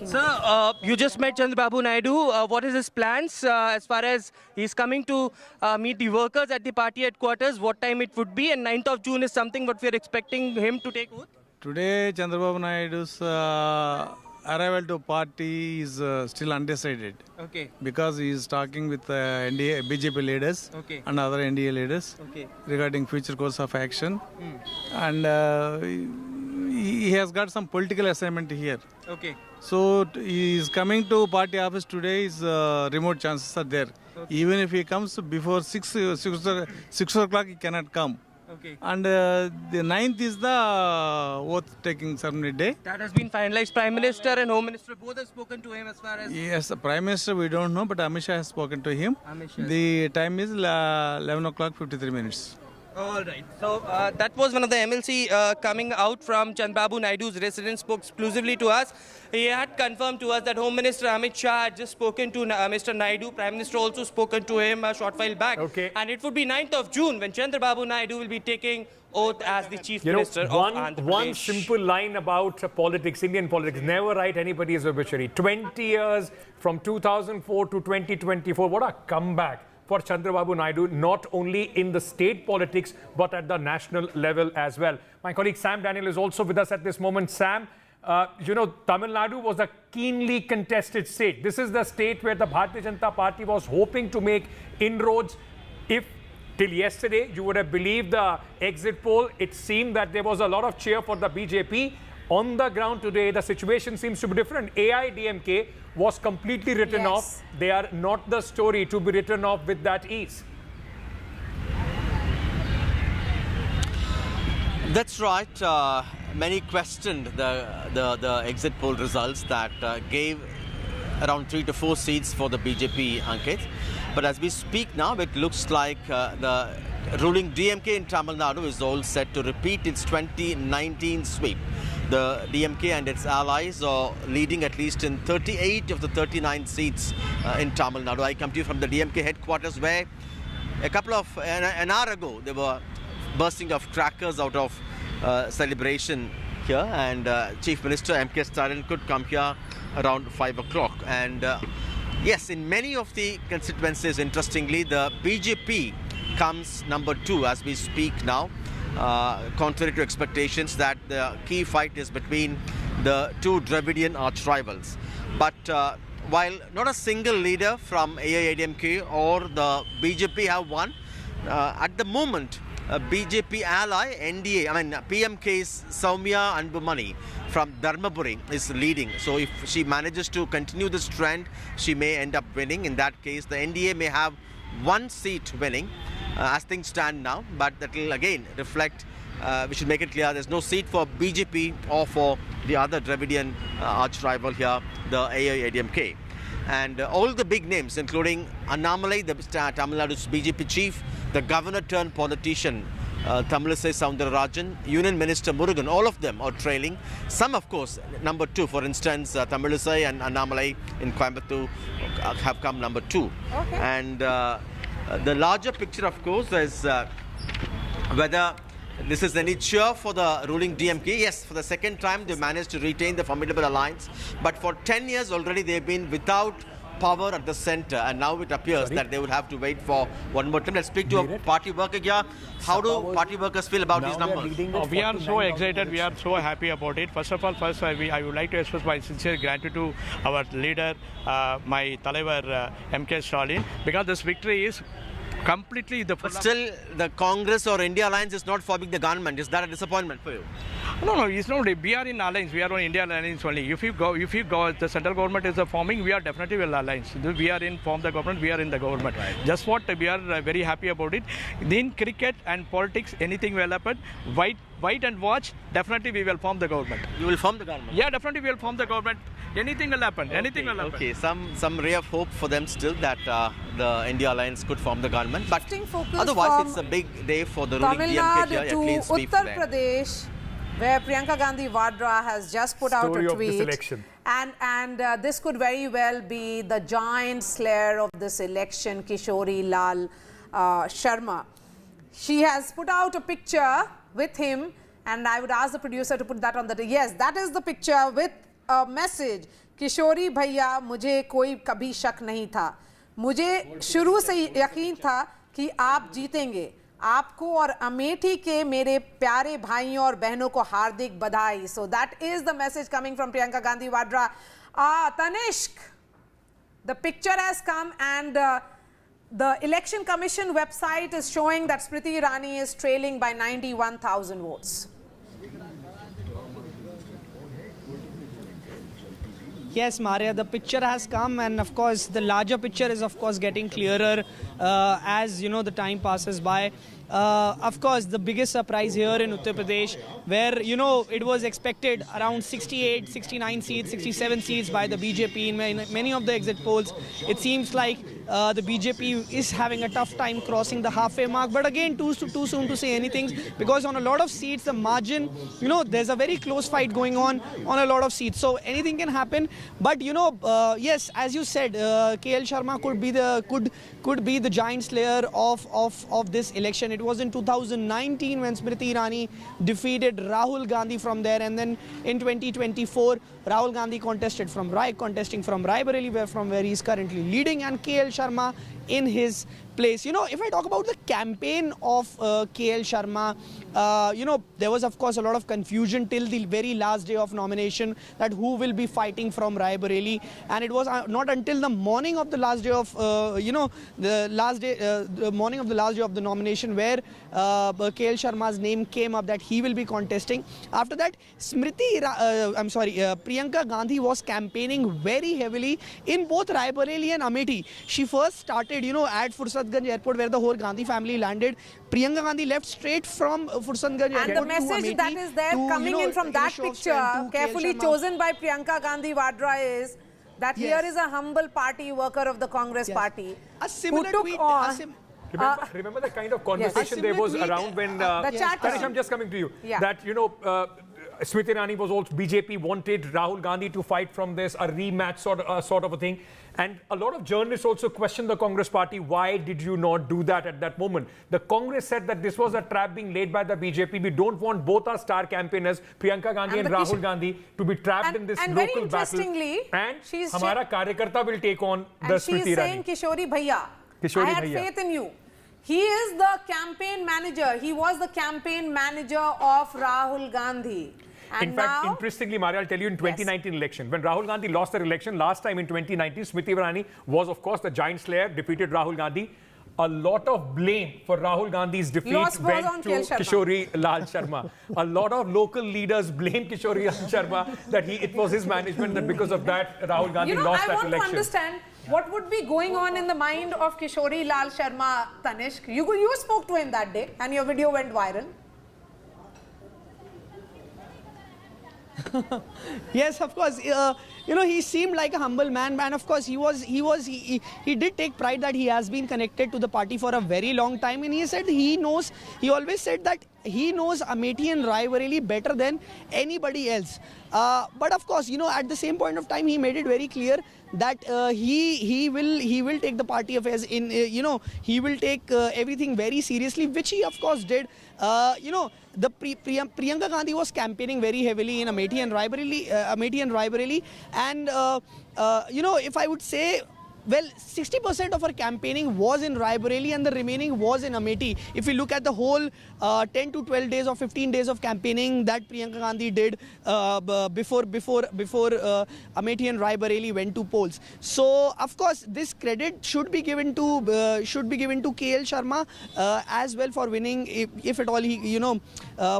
Sir, you just met Chandrababu Naidu. What is his plans as far as he's coming to meet the workers at the party headquarters? What time it would be? And 9th of June is something what we are expecting him to take oath? Today, Chandrababu Naidu's arrival to party is still undecided. Okay. Because he is talking with NDA, BJP leaders and other NDA leaders regarding future course of action. And he has got some political assignment here. Okay. So he is coming to party office today. His remote chances are there. Even if he comes before 6 o'clock, he cannot come. Okay. And the 9th is the oath-taking ceremony day. That has been finalized. Prime Minister and Home Minister both have spoken to him as far as... Yes, the Prime Minister we don't know, but Amit Shah has spoken to him. The time is 11 o'clock 53 minutes. All right. So that was one of the MLC coming out from Chandrababu Naidu's residence, spoke exclusively to us. He had confirmed to us that Home Minister Amit Shah had just spoken to Mr. Naidu. Prime Minister also spoken to him a short while back. And it would be 9th of June when Chandrababu Naidu will be taking oath as the Chief Minister of Andhra Pradesh. One simple line about politics, Indian politics, never write anybody's obituary. 20 years from 2004 to 2024, what a comeback for Chandrababu Naidu, not only in the state politics, but at the national level as well. My colleague Sam Daniel is also with us at this moment. Sam, Tamil Nadu was a keenly contested state. This is the state where the Bharatiya Janata Party was hoping to make inroads. If till yesterday you would have believed the exit poll, it seemed that there was a lot of cheer for the BJP. On the ground today, the situation seems to be different. AIDMK was completely written off. They are not the story to be written off with that ease. That's right. Many questioned the exit poll results that gave around 3 to 4 seats for the BJP, Ankit. But as we speak now, it looks like the ruling DMK in Tamil Nadu is all set to repeat its 2019 sweep. The DMK and its allies are leading at least in 38 of the 39 seats in Tamil Nadu. I come to you from the DMK headquarters, where an hour ago they were bursting of crackers out of celebration here, and Chief Minister M.K. Stalin could come here around 5 o'clock. And yes, in many of the constituencies, interestingly, the BJP comes number 2 as we speak now. Contrary to expectations that the key fight is between the two Dravidian arch rivals. But while not a single leader from AIADMK or the BJP have won, at the moment, BJP ally NDA, PMK's Soumya Anbumani from Dharmaburi is leading. So if she manages to continue this trend, she may end up winning. In that case, the NDA may have 1 seat winning. As things stand now, but that will again reflect, we should make it clear, there's no seat for BJP or for the other Dravidian arch rival here, the AIADMK. And all the big names, including Annamalai, the Tamil Nadu's BJP chief, the governor turned politician, Tamilisai Soundararajan, Union Minister Murugan, all of them are trailing. Some, of course, number 2, for instance, Tamilisai and Annamalai in Coimbatore have come number 2. Okay. And the larger picture, of course, is whether this is any cheer for the ruling DMK. Yes, for the second time, they managed to retain the formidable alliance. But for 10 years already, they've been without power at the center. And now it appears that they would have to wait for one more time. Let's speak to a party worker here. How do party workers feel about these numbers? We are so excited. We are so happy about it. First of all, I would like to express my sincere gratitude to our leader, my Talaivar, M.K. Stalin, because this victory is Completely the. But still, the Congress or India alliance is not forming the government. Is that a disappointment for you? No, it's not. We are in alliance. We are on India alliance only. If you go, the central government is forming, we are definitely will alliance. We are in form the government. We are in the government. Right. Just what we are very happy about it. In cricket and politics, anything will happen. Wait and watch. Definitely, we will form the government. You will form the government. Yeah, definitely we will form the government. Anything will happen. Okay, anything will happen. Okay, some ray of hope for them still that the India alliance could form the government. But otherwise, it's a big day for the ruling Tamil DMK Nadu here. A to clean sweep for Uttar them. Pradesh, where Priyanka Gandhi Vadra has just put out a tweet. Of this election. And this could very well be the giant slayer of this election, Kishori Lal Sharma. She has put out a picture with him, and I would ask the producer to put that on the... Yes, that is the picture with a message. किशोरी भैया मुझे कोई कभी शक नहीं था, मुझे शुरू से यकीन था कि आप जीतेंगे, आपको और अमेठी के मेरे प्यारे भाइयों और बहनों को हार्दिक बधाई. So that is the message coming from Priyanka Gandhi Vadra. Tanishk, the picture has come, and the Election Commission website is showing that Smriti Irani is trailing by 91,000 votes. Yes, Maria, the picture has come, and of course the larger picture is of course getting clearer as you know the time passes by. Of course, the biggest surprise here in Uttar Pradesh, where you know it was expected around 68, 69 seats, 67 seats by the BJP in many of the exit polls. It seems like the BJP is having a tough time crossing the halfway mark. But again, too soon to say anything, because on a lot of seats, the margin, you know, there's a very close fight going on a lot of seats. So anything can happen. But you know, yes, as you said, KL Sharma could be the giant slayer of this election. It was in 2019 when Smriti Irani defeated Rahul Gandhi from there, and then in 2024 Rahul Gandhi contesting from Raebareli, from where he is currently leading, and KL Sharma in his place. You know, if I talk about the campaign of KL Sharma, you know, there was of course a lot of confusion till the very last day of nomination that who will be fighting from Raebareli, and it was not until the morning of the last day of the morning of the last day of the nomination where KL Sharma's name came up that he will be contesting. After that, Priyanka Gandhi was campaigning very heavily in both Raebareli and Amethi. She first started, you know, at Fursadganj airport where the whole Gandhi family landed. Priyanka Gandhi left straight from Fursadganj airport. And the message that is there coming in from that picture, carefully chosen by Priyanka Gandhi Vadra, is that here is a humble party worker of the Congress party a similar who took tweet, on... Remember the kind of conversation there was around when... Tanish, I'm just coming to you. Yeah. That, you know, Smriti Irani was also... BJP wanted Rahul Gandhi to fight from this, a rematch sort of a thing. And a lot of journalists also questioned the Congress party. Why did you not do that at that moment? The Congress said that this was a trap being laid by the BJP. We don't want both our star campaigners, Priyanka Gandhi and Rahul Gandhi, to be trapped in this local battle. And Hamara Karyakarta will take on the Smriti Irani. And she's saying, Kishori Bhaiya, I had faith in you. He is the campaign manager. He was the campaign manager of Rahul Gandhi. And in fact, interestingly, Maria, I'll tell you, in 2019 election, when Rahul Gandhi lost their election last time in 2019, Smriti Irani was, of course, the giant slayer, defeated Rahul Gandhi. A lot of blame for Rahul Gandhi's defeat went to Kishori Lal Sharma. A lot of local leaders blame Kishori Lal Sharma that it was his management, that because of that, Rahul Gandhi lost that election. I want to understand what would be going on in the mind of Kishori Lal Sharma, Tanishk. You spoke to him that day and your video went viral. Yes, of course. You know, he seemed like a humble man, and of course, he did take pride that he has been connected to the party for a very long time, and he said he always said that he knows Amethi and Raebareli better than anybody else. But of course, you know, at the same point of time, he made it very clear that he will take the party affairs in, you know, he will take everything very seriously, which he of course did. You know, the Priyanka Gandhi was campaigning very heavily in Amethi and Raebareli, and you know, if I would say, well, 60% of her campaigning was in Raebareli and the remaining was in Amethi. If we look at the whole 10 to 12 days or 15 days of campaigning that Priyanka Gandhi did before Amethi and Raebareli went to polls. So, of course, this credit should be given to KL Sharma as well for winning, if at all he,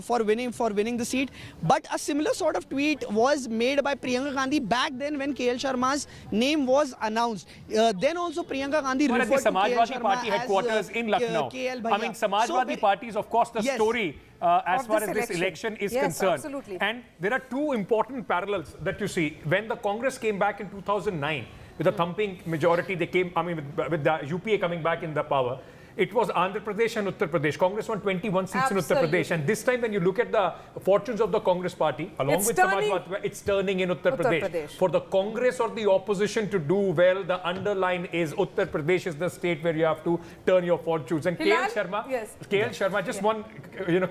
for winning the seat. But a similar sort of tweet was made by Priyanka Gandhi back then when KL Sharma's name was announced. Then also Priyanka Gandhi referred to Samajwadi Party headquarters in Lucknow. I mean, Samajwadi Party is of course the story as far as this election is concerned. Absolutely. And there are two important parallels that you see. When the Congress came back in 2009 with a thumping majority, they came, with the UPA coming back in the power. It was Andhra Pradesh and Uttar Pradesh. Congress won 21 seats in Uttar Pradesh. And this time when you look at the fortunes of the Congress party, along with Samajwadi, it's turning in Uttar Pradesh. For the Congress or the opposition to do well, the underline is Uttar Pradesh is the state where you have to turn your fortunes. And KL Sharma, just one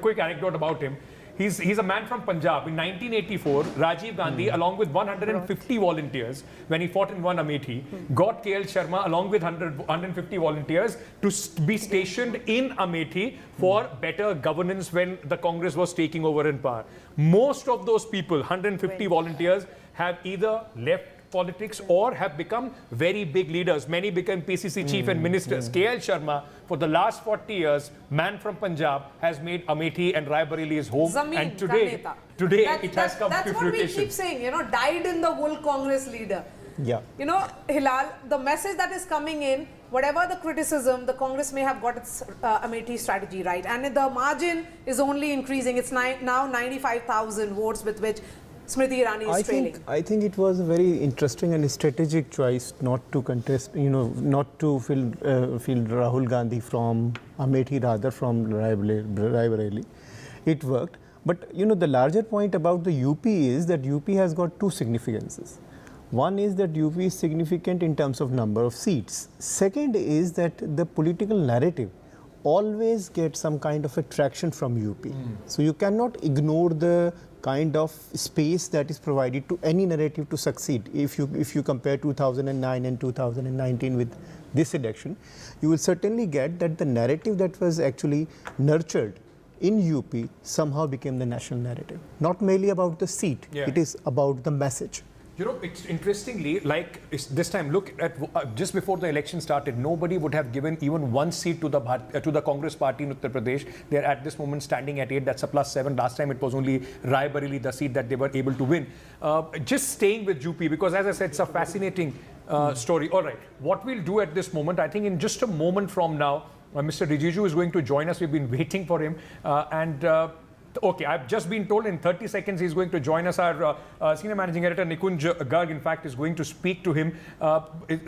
quick anecdote about him. He's a man from Punjab. In 1984, Rajiv Gandhi, along with 150 volunteers, when he fought in one Amethi, got KL Sharma along with 150 volunteers to be stationed in Amethi for better governance when the Congress was taking over in power. Most of those people, 150 volunteers, have either left politics or have become very big leaders. Many became PCC chief and ministers. KL Sharma, for the last 40 years, man from Punjab, has made Amethi and Raebareli his home. Zameen, and today it has come to fruition. That's what we keep saying, died in the wool Congress leader. Yeah. Hilal, the message that is coming in, whatever the criticism, the Congress may have got its Amethi strategy right. And the margin is only increasing. It's now 95,000 votes with which Smriti Irani is trailing. I think it was a very interesting and strategic choice not to contest, not to field Rahul Gandhi from Amethi, rather from Raebareli. It worked. But, the larger point about the UP is that UP has got two significances. One is that UP is significant in terms of number of seats. Second is that the political narrative always gets some kind of attraction from UP. So you cannot ignore the kind of space that is provided to any narrative to succeed. If you compare 2009 and 2019 with this election, you will certainly get that the narrative that was actually nurtured in UP somehow became the national narrative. Not merely about the seat, it is about the message. It's interestingly, this time, look at just before the election started, nobody would have given even one seat to the Congress party in Uttar Pradesh. They're at this moment standing at 8. That's a +7. Last time it was only Raebareli, the seat that they were able to win. Just staying with UP, because as I said, it's a fascinating story. All right, what we'll do at this moment, I think in just a moment from now, Mr. Rijiju is going to join us. We've been waiting for him. Okay, I've just been told in 30 seconds he's going to join us. Our Senior Managing Editor Nikunj Garg, in fact, is going to speak to him.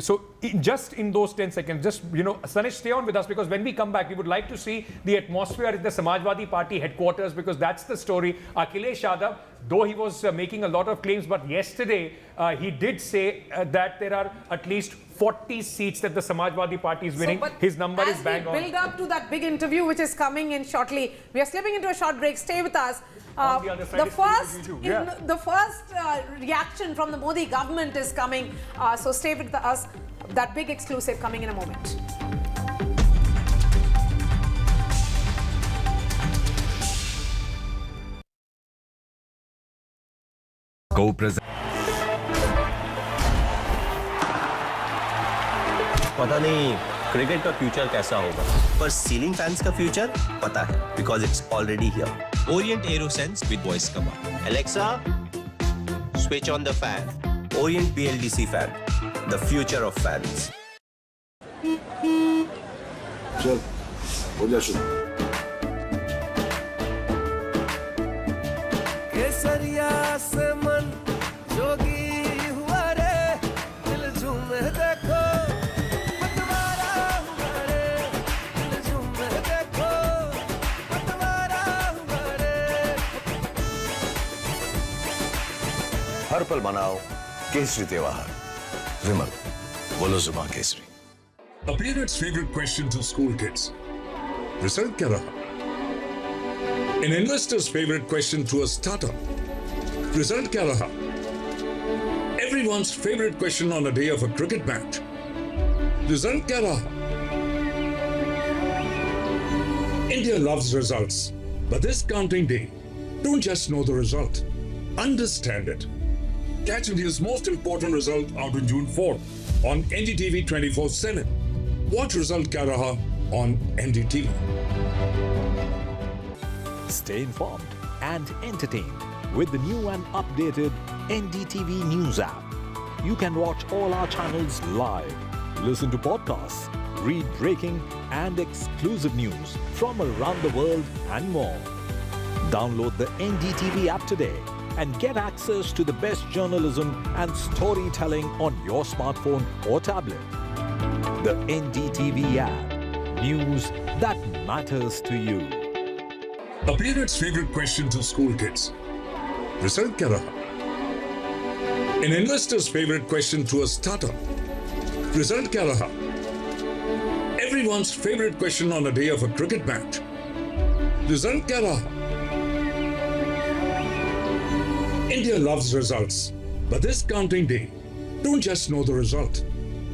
So just in those 10 seconds, Sanish, stay on with us, because when we come back, we would like to see the atmosphere at the Samajwadi Party headquarters, because that's the story. Akhilesh Yadav, though he was making a lot of claims, but yesterday he did say that there are at least 40 seats that the Samajwadi Party is winning. His number is bang on. As we build up to that big interview which is coming in shortly, we are slipping into a short break. Stay with us. The first reaction from the Modi government is coming. So stay with us. That big exclusive coming in a moment. Co-present. पता नहीं cricket का future कैसा होगा, पर ceiling fans का future पता है, because it's already here. Orient Aerosense with voice command. Alexa, switch on the fan. Orient BLDC fan, the future of fans. चल हो जा शुरू. केसरिया से मन जोगी हुआ रे, दिल झूमे देखो. हर पल मनाओ केसरी त्योहार. विमल, बोलो जुबान Kesari. A parent's favorite question to school kids. Result क्या रहा? An investor's favorite question to a startup. Result क्या रहा? Everyone's favorite question on a day of a cricket match. Result क्या रहा? India loves results, but this counting day, don't just know the result, understand it. Catch India's most important result out on June 4th on NDTV 24/7. Watch Result Kya Raha on NDTV. Stay informed and entertained with the new and updated NDTV News app. You can watch all our channels live, listen to podcasts, read breaking and exclusive news from around the world and more. Download the NDTV app today and get access to the best journalism and storytelling on your smartphone or tablet. The NDTV app. News that matters to you. A parent's favorite question to school kids. Result kya raha? An investor's favorite question to a startup. Result kya raha? Everyone's favorite question on a day of a cricket match. Result kya raha? India loves results, but this counting day, don't just know the result,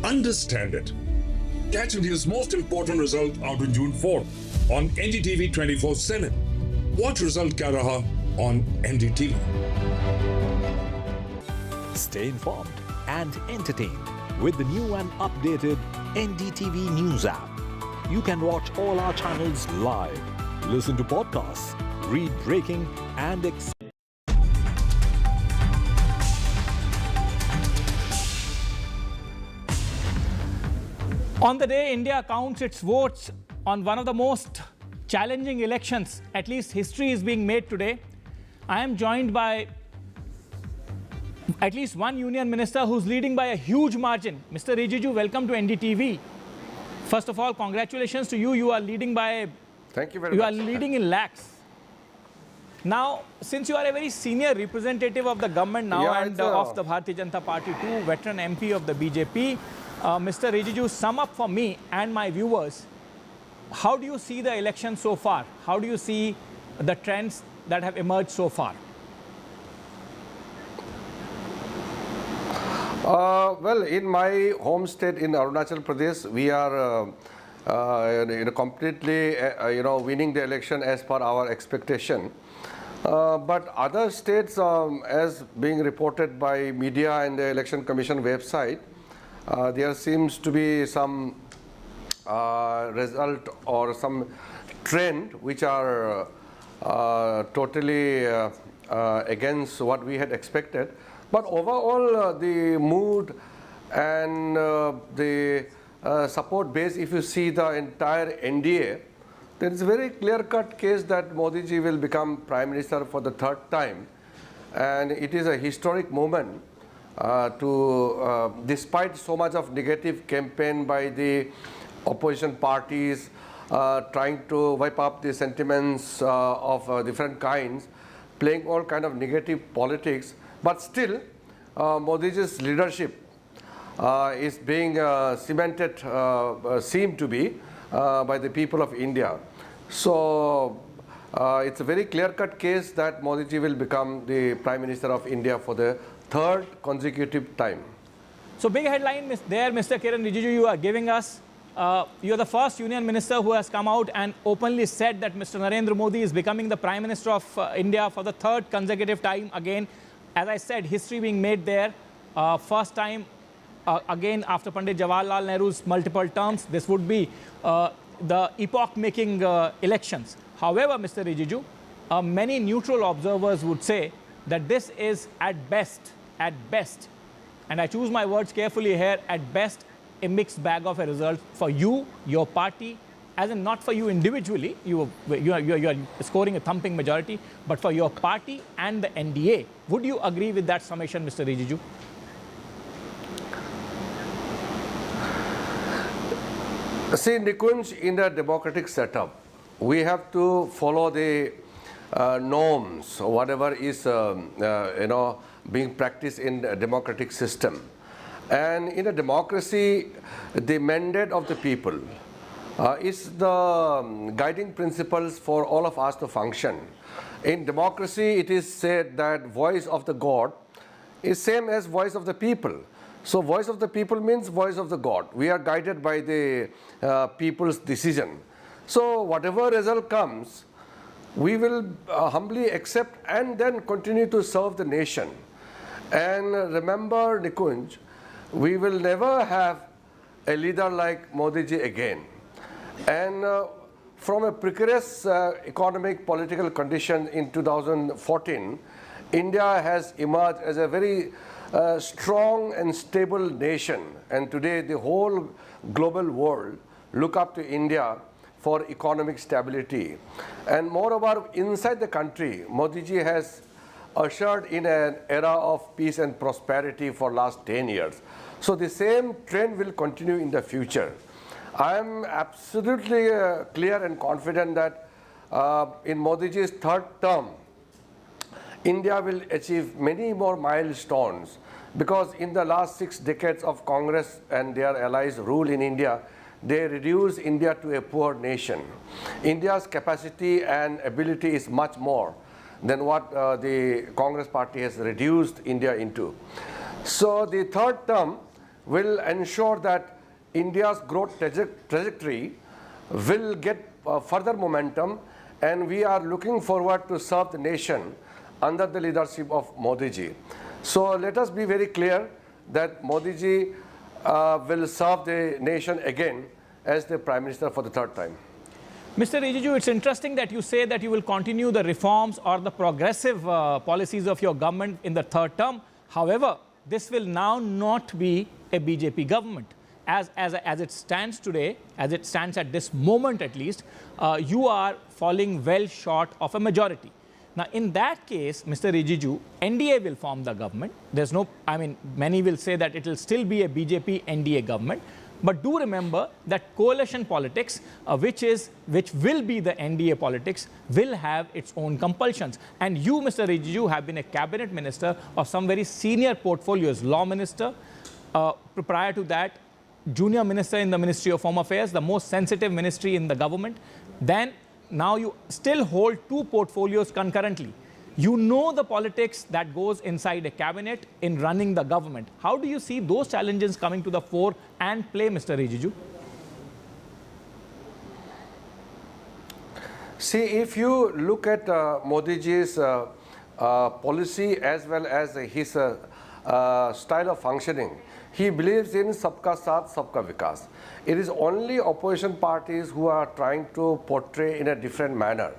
understand it. Catch India's most important result out on June 4th on NDTV 24/7. Watch Result Kya Raha on NDTV. Stay informed and entertained with the new and updated NDTV News app. You can watch all our channels live, listen to podcasts, read breaking and On the day India counts its votes on one of the most challenging elections, at least history is being made today, I am joined by at least one union minister who's leading by a huge margin. Mr. Rijiju, welcome to NDTV. First of all, congratulations to you. You are leading by... Thank you very much. You are leading in lakhs. Now, since you are a very senior representative of the government now and of the Bharatiya Janata Party too, veteran MP of the BJP, Mr. Rijiju, sum up for me and my viewers, how do you see the election so far? How do you see the trends that have emerged so far? Well, in my home state in Arunachal Pradesh, we are completely winning the election as per our expectation. But other states, as being reported by media and the Election Commission website, there seems to be some result or some trend which are totally against what we had expected. But overall, the mood and the support base, if you see the entire NDA, there is a very clear-cut case that Modi ji will become Prime Minister for the third time. And it is a historic moment despite so much of negative campaign by the opposition parties, trying to wipe up the sentiments of different kinds, playing all kind of negative politics. But still, Modi's leadership is being cemented, seemed to be, by the people of India. So it's a very clear-cut case that Modi ji will become the Prime Minister of India for the third consecutive time. So big headline there, Mr. Kiran Rijiju, you are giving us. You are the first union minister who has come out and openly said that Mr. Narendra Modi is becoming the Prime Minister of India for the third consecutive time. Again, as I said, history being made there. First time, again, after Pandit Jawaharlal Nehru's multiple terms, this would be the epoch-making elections. However, Mr. Rijiju, many neutral observers would say that this is at best, and I choose my words carefully here, at best, a mixed bag of a result for you, your party, as in not for you individually, you are scoring a thumping majority, but for your party and the NDA. Would you agree with that summation, Mr. Rijiju? See, Nikunj, in the democratic setup, we have to follow the norms, whatever is being practiced in a democratic system. And in a democracy, the mandate of the people is the guiding principles for all of us to function. In democracy, it is said that voice of the God is same as voice of the people. So voice of the people means voice of the God. We are guided by the people's decision. So whatever result comes, we will humbly accept and then continue to serve the nation. And remember, Nikunj, we will never have a leader like Modi ji again. And from a precarious economic political condition in 2014, India has emerged as a very strong and stable nation. And today the whole global world look up to India for economic stability. And moreover, inside the country, Modi ji has ushered in an era of peace and prosperity for last 10 years. So the same trend will continue in the future. I am absolutely clear and confident that in Modi ji's third term, India will achieve many more milestones, because in the last 6 decades of Congress and their allies rule in India, they reduced India to a poor nation. India's capacity and ability is much more than what the Congress party has reduced India into. So the third term will ensure that India's growth trajectory will get further momentum, and we are looking forward to serve the nation under the leadership of Modi ji. So let us be very clear that Modi ji will serve the nation again as the Prime Minister for the third time. Mr. Rijiju, it's interesting that you say that you will continue the reforms or the progressive policies of your government in the third term. However, this will now not be a BJP government. As it stands today, as it stands at this moment at least, you are falling well short of a majority. Now, in that case, Mr. Rijiju, NDA will form the government. There's no, I mean, many will say that it will still be a BJP NDA government. But do remember that coalition politics, which will be the NDA politics, will have its own compulsions. And you, Mr. Rijiju, have been a cabinet minister of some very senior portfolios, law minister, prior to that, junior minister in the Ministry of Home Affairs, the most sensitive ministry in the government. Then, now you still hold 2 portfolios concurrently. You know the politics that goes inside a cabinet in running the government. How do you see those challenges coming to the fore and play, Mr. Rijiju? See, if you look at Modi ji's policy as well as his style of functioning, he believes in Sabka Saath, Sabka Vikas. It is only opposition parties who are trying to portray in a different manner.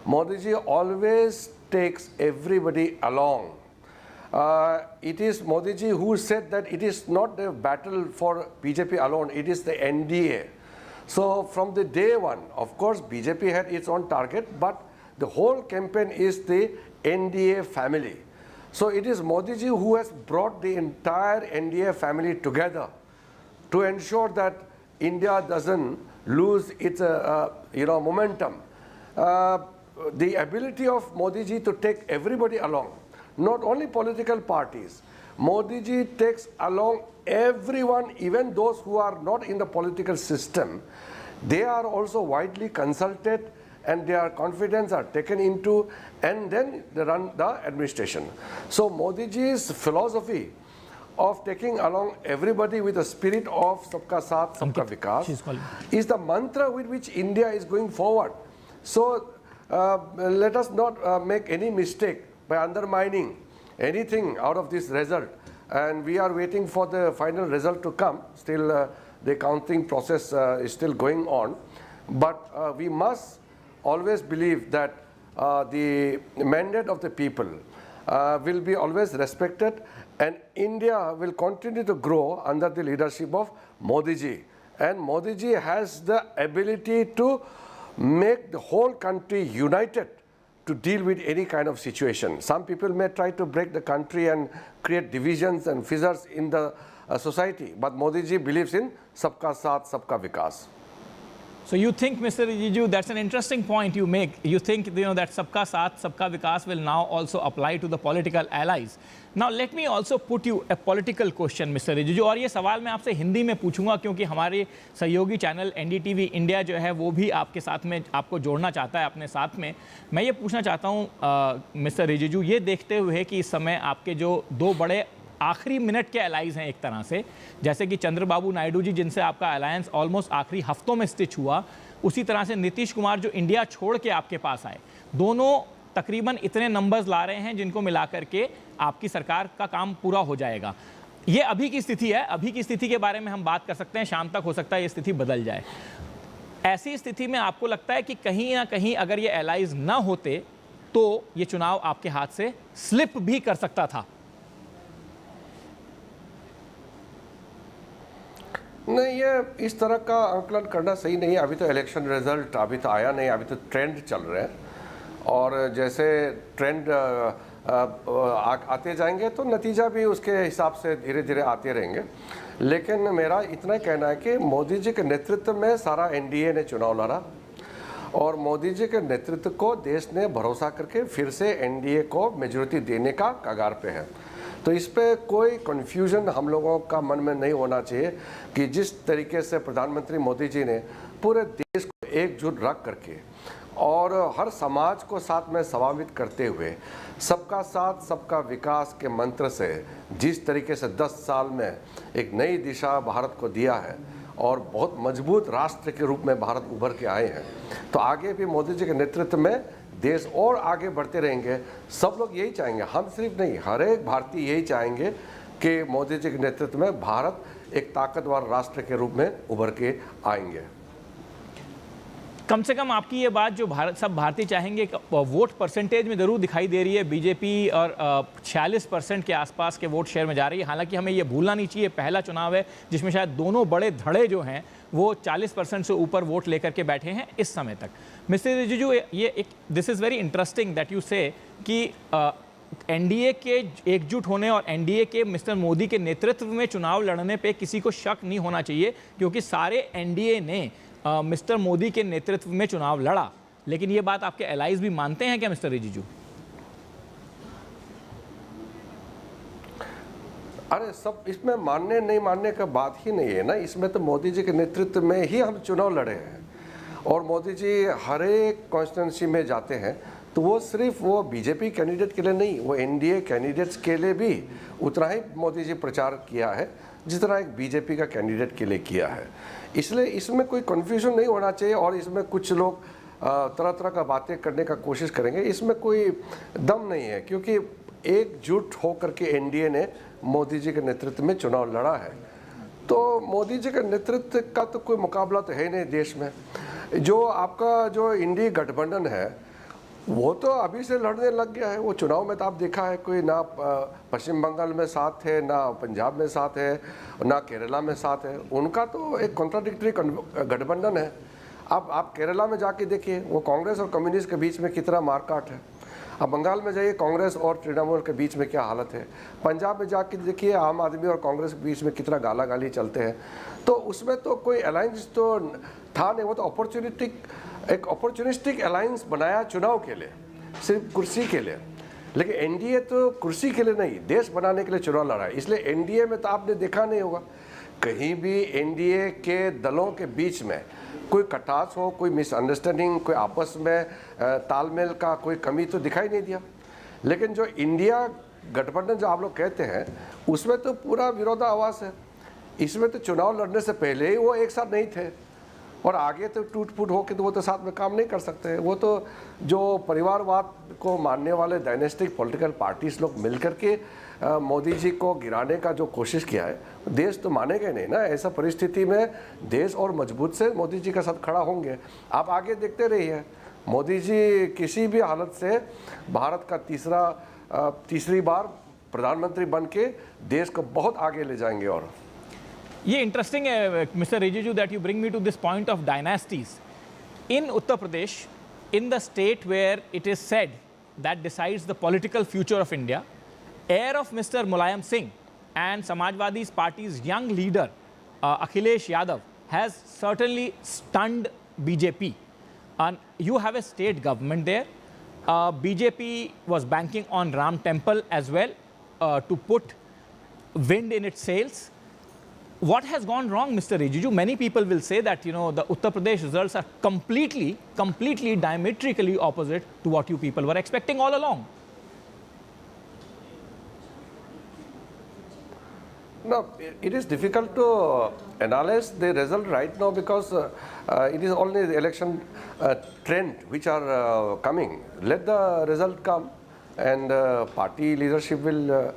Modi ji always takes everybody along. It is Modi ji who said that it is not a battle for BJP alone, it is the NDA. So from the day one, of course, BJP had its own target, but the whole campaign is the NDA family. So it is Modi ji who has brought the entire NDA family together to ensure that India doesn't lose its momentum. The ability of Modi ji to take everybody along, not only political parties, Modi ji takes along everyone, even those who are not in the political system. They are also widely consulted and their confidence are taken into, and then they run the administration. So Modi ji's philosophy of taking along everybody with the spirit of Sabka Saath, Sabka Vikas is the mantra with which India is going forward. So let us not make any mistake by undermining anything out of this result. And we are waiting for the final result to come. Still, the counting process is still going on. But we must always believe that the mandate of the people will be always respected, and India will continue to grow under the leadership of Modi ji. And Modi ji has the ability to make the whole country united to deal with any kind of situation. Some people may try to break the country and create divisions and fissures in the society, but Modi ji believes in Sabka Saath, Sabka Vikas. So you think, Mr. Rijiju, that's an interesting point you make. You think, that Sabka Saath, Sabka Vikas will now also apply to the political allies. Now, let me also put you a political question, Mr. Rijiju. और ये सवाल मैं आपसे हिंदी में पूछूंगा क्योंकि हमारे सहयोगी चैनल NDTV इंडिया जो है वो भी आपके साथ में आपको जोड़ना चाहता है अपने साथ में. मैं ये पूछना चाहता हूँ मिस्टर रिजिजू, ये देखते हुए कि इस समय आपके जो 2 बड़े आखिरी मिनट के अलाइज हैं एक तरह से, जैसे कि चंद्रबाबू नायडू जी जिनसे आपका अलायंस ऑलमोस्ट आखिरी हफ्तों में स्टिच हुआ, उसी तरह से नीतीश कुमार जो इंडिया छोड़ के आपके पास आए, दोनों तकरीबन इतने नंबर्स ला रहे हैं जिनको मिलाकर के आपकी सरकार का काम पूरा हो जाएगा। ये अभी की स्थिति है, अभी की स्थिति के बारे में हम बात कर सकते हैं, शाम तक हो सकता है ये स्थिति बदल जाए। ऐसी स्थिति में आपको लगता है कि कहीं ना कहीं अगर ये एलाइज ना होते तो ये चुनाव आपके हाथ से स्लिप भी कर सकता था? नहीं, ये इस तरह का आंकलन करना सही नहीं है। अभी तो इलेक्शन रिजल्ट अभी तो आया नहीं, अभी तो ट्रेंड चल रहे हैं, और जैसे ट्रेंड आते जाएंगे तो नतीजा भी उसके हिसाब से धीरे धीरे आते रहेंगे। लेकिन मेरा इतना कहना है कि मोदी जी के नेतृत्व में सारा एनडीए ने चुनाव लड़ा, और मोदी जी के नेतृत्व को देश ने भरोसा करके फिर से एनडीए को मेजॉरिटी देने का कगार पे है। तो इस पे कोई कन्फ्यूजन हम लोगों का मन में नहीं होना चाहिए कि जिस तरीके से प्रधानमंत्री मोदी जी ने पूरे देश को एकजुट रख करके और हर समाज को साथ में समावित करते हुए सबका साथ सबका विकास के मंत्र से जिस तरीके से 10 साल में एक नई दिशा भारत को दिया है और बहुत मजबूत राष्ट्र के रूप में भारत उभर के आए हैं, तो आगे भी मोदी जी के नेतृत्व में देश और आगे बढ़ते रहेंगे। सब लोग यही चाहेंगे, हम सिर्फ नहीं, हर एक भारतीय यही चाहेंगे कि मोदी जी के नेतृत्व में भारत एक ताकतवर राष्ट्र के रूप में उभर के आएंगे। कम से कम आपकी ये बात जो सब भारतीय चाहेंगे, वोट परसेंटेज में ज़रूर दिखाई दे रही है। बीजेपी और 46% के आसपास के वोट शेयर में जा रही है। हालांकि हमें ये भूलना नहीं चाहिए, पहला चुनाव है जिसमें शायद दोनों बड़े धड़े जो हैं वो 40% से ऊपर वोट लेकर के बैठे हैं इस समय तक। मिस्टर रिजिजू, ये एक this is very interesting that you से कि एनडीए के एकजुट होने और एनडीए के मिस्टर मोदी के नेतृत्व में चुनाव लड़ने पे किसी को शक नहीं होना चाहिए, क्योंकि सारे एनडीए ने मिस्टर मोदी के नेतृत्व में चुनाव लड़ा। लेकिन ये बात आपके एलाइज भी मानते हैं क्या मिस्टर रिजिजू? अरे सब इसमें मानने नहीं मानने का बात ही नहीं है ना, इसमें तो मोदी जी के नेतृत्व में ही हम चुनाव लड़े हैं, और मोदी जी हर एक कॉन्स्टिट्यूंसी में जाते हैं तो वो सिर्फ वो बीजेपी कैंडिडेट के लिए नहीं, वो एनडीए कैंडिडेट्स के लिए भी उतना ही मोदी जी प्रचार किया है जितना एक बीजेपी का कैंडिडेट के लिए किया है। इसलिए इसमें कोई कन्फ्यूजन नहीं होना चाहिए, और इसमें कुछ लोग तरह तरह का बातें करने का कोशिश करेंगे, इसमें कोई दम नहीं है, क्योंकि एकजुट होकर के एनडीए ने मोदी जी के नेतृत्व में चुनाव लड़ा है। तो मोदी जी के नेतृत्व का तो कोई मुकाबला तो है नहीं देश में। जो आपका जो इंडी गठबंधन है वो तो अभी से लड़ने लग गया है। वो चुनाव में तो आप देखा है, कोई ना पश्चिम बंगाल में साथ है, ना पंजाब में साथ है, ना केरला में साथ है। उनका तो एक कॉन्ट्राडिक्टरी गठबंधन है। अब आप केरला में जाके देखिए, वो कांग्रेस और कम्युनिस्ट के बीच में कितना मारकाट है। अब बंगाल में जाइए, कांग्रेस और तृणमूल के बीच में क्या हालत है। पंजाब में जाके देखिए, आम आदमी और कांग्रेस के बीच में कितना गाला गाली चलते हैं। तो उसमें तो कोई अलायंस तो था नहीं, वो तो एक अपॉर्चुनिस्टिक अलायंस बनाया चुनाव के लिए, सिर्फ कुर्सी के लिए। लेकिन एनडीए तो कुर्सी के लिए नहीं, देश बनाने के लिए चुनाव लड़ा है। इसलिए एनडीए में तो आपने देखा नहीं होगा कहीं भी एनडीए के दलों के बीच में कोई कटास हो, कोई मिसअंडरस्टैंडिंग, कोई आपस में तालमेल का कोई कमी तो दिखाई नहीं दिया। लेकिन जो इंडिया गठबंधन जो आप लोग कहते हैं, उसमें तो पूरा विरोधाभास है। इसमें तो चुनाव लड़ने से पहले ही वो एक साथ नहीं थे, और आगे तो टूट फूट होकर तो वो तो साथ में काम नहीं कर सकते। वो तो जो परिवारवाद को मानने वाले डायनेस्टिक पॉलिटिकल पार्टीज लोग मिलकर के मोदी जी को गिराने का जो कोशिश किया है, देश तो मानेगा नहीं ना। ऐसा परिस्थिति में देश और मजबूत से मोदी जी के साथ खड़ा होंगे। आप आगे देखते रहिए, मोदी जी किसी भी हालत से भारत का तीसरी बार प्रधानमंत्री बन के देश को बहुत आगे ले जाएंगे। और ये इंटरेस्टिंग है mister Rijiju that you bring me to this point of dynasties in Uttar Pradesh, in the state where it is said that decides the political future of India. Heir of Mr. Mulayam Singh and Samajwadi Party's young leader Akhilesh Yadav has certainly stunned BJP. And you have a state government there. BJP was banking on Ram Temple as well to put wind in its sails. What has gone wrong, Mr. Rijiju? Many people will say that, you know, the Uttar Pradesh results are completely diametrically opposite to what you people were expecting all along. No, it is difficult to analyze the result right now because it is only the election trend which are coming. Let the result come and party leadership will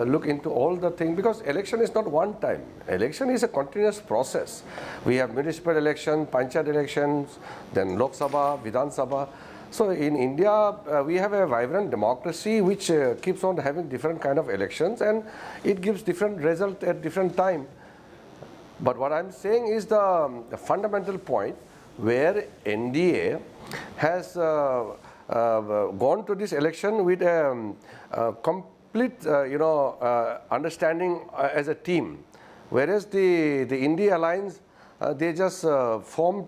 look into all the things because election is not one time. Election is a continuous process. We have municipal election, panchayat elections, then Lok Sabha, Vidhan Sabha. So in India, we have a vibrant democracy which keeps on having different kind of elections and it gives different result at different time. But what I'm saying is the fundamental point where NDA has gone to this election with a complete, understanding as a team, whereas the India alliance they just formed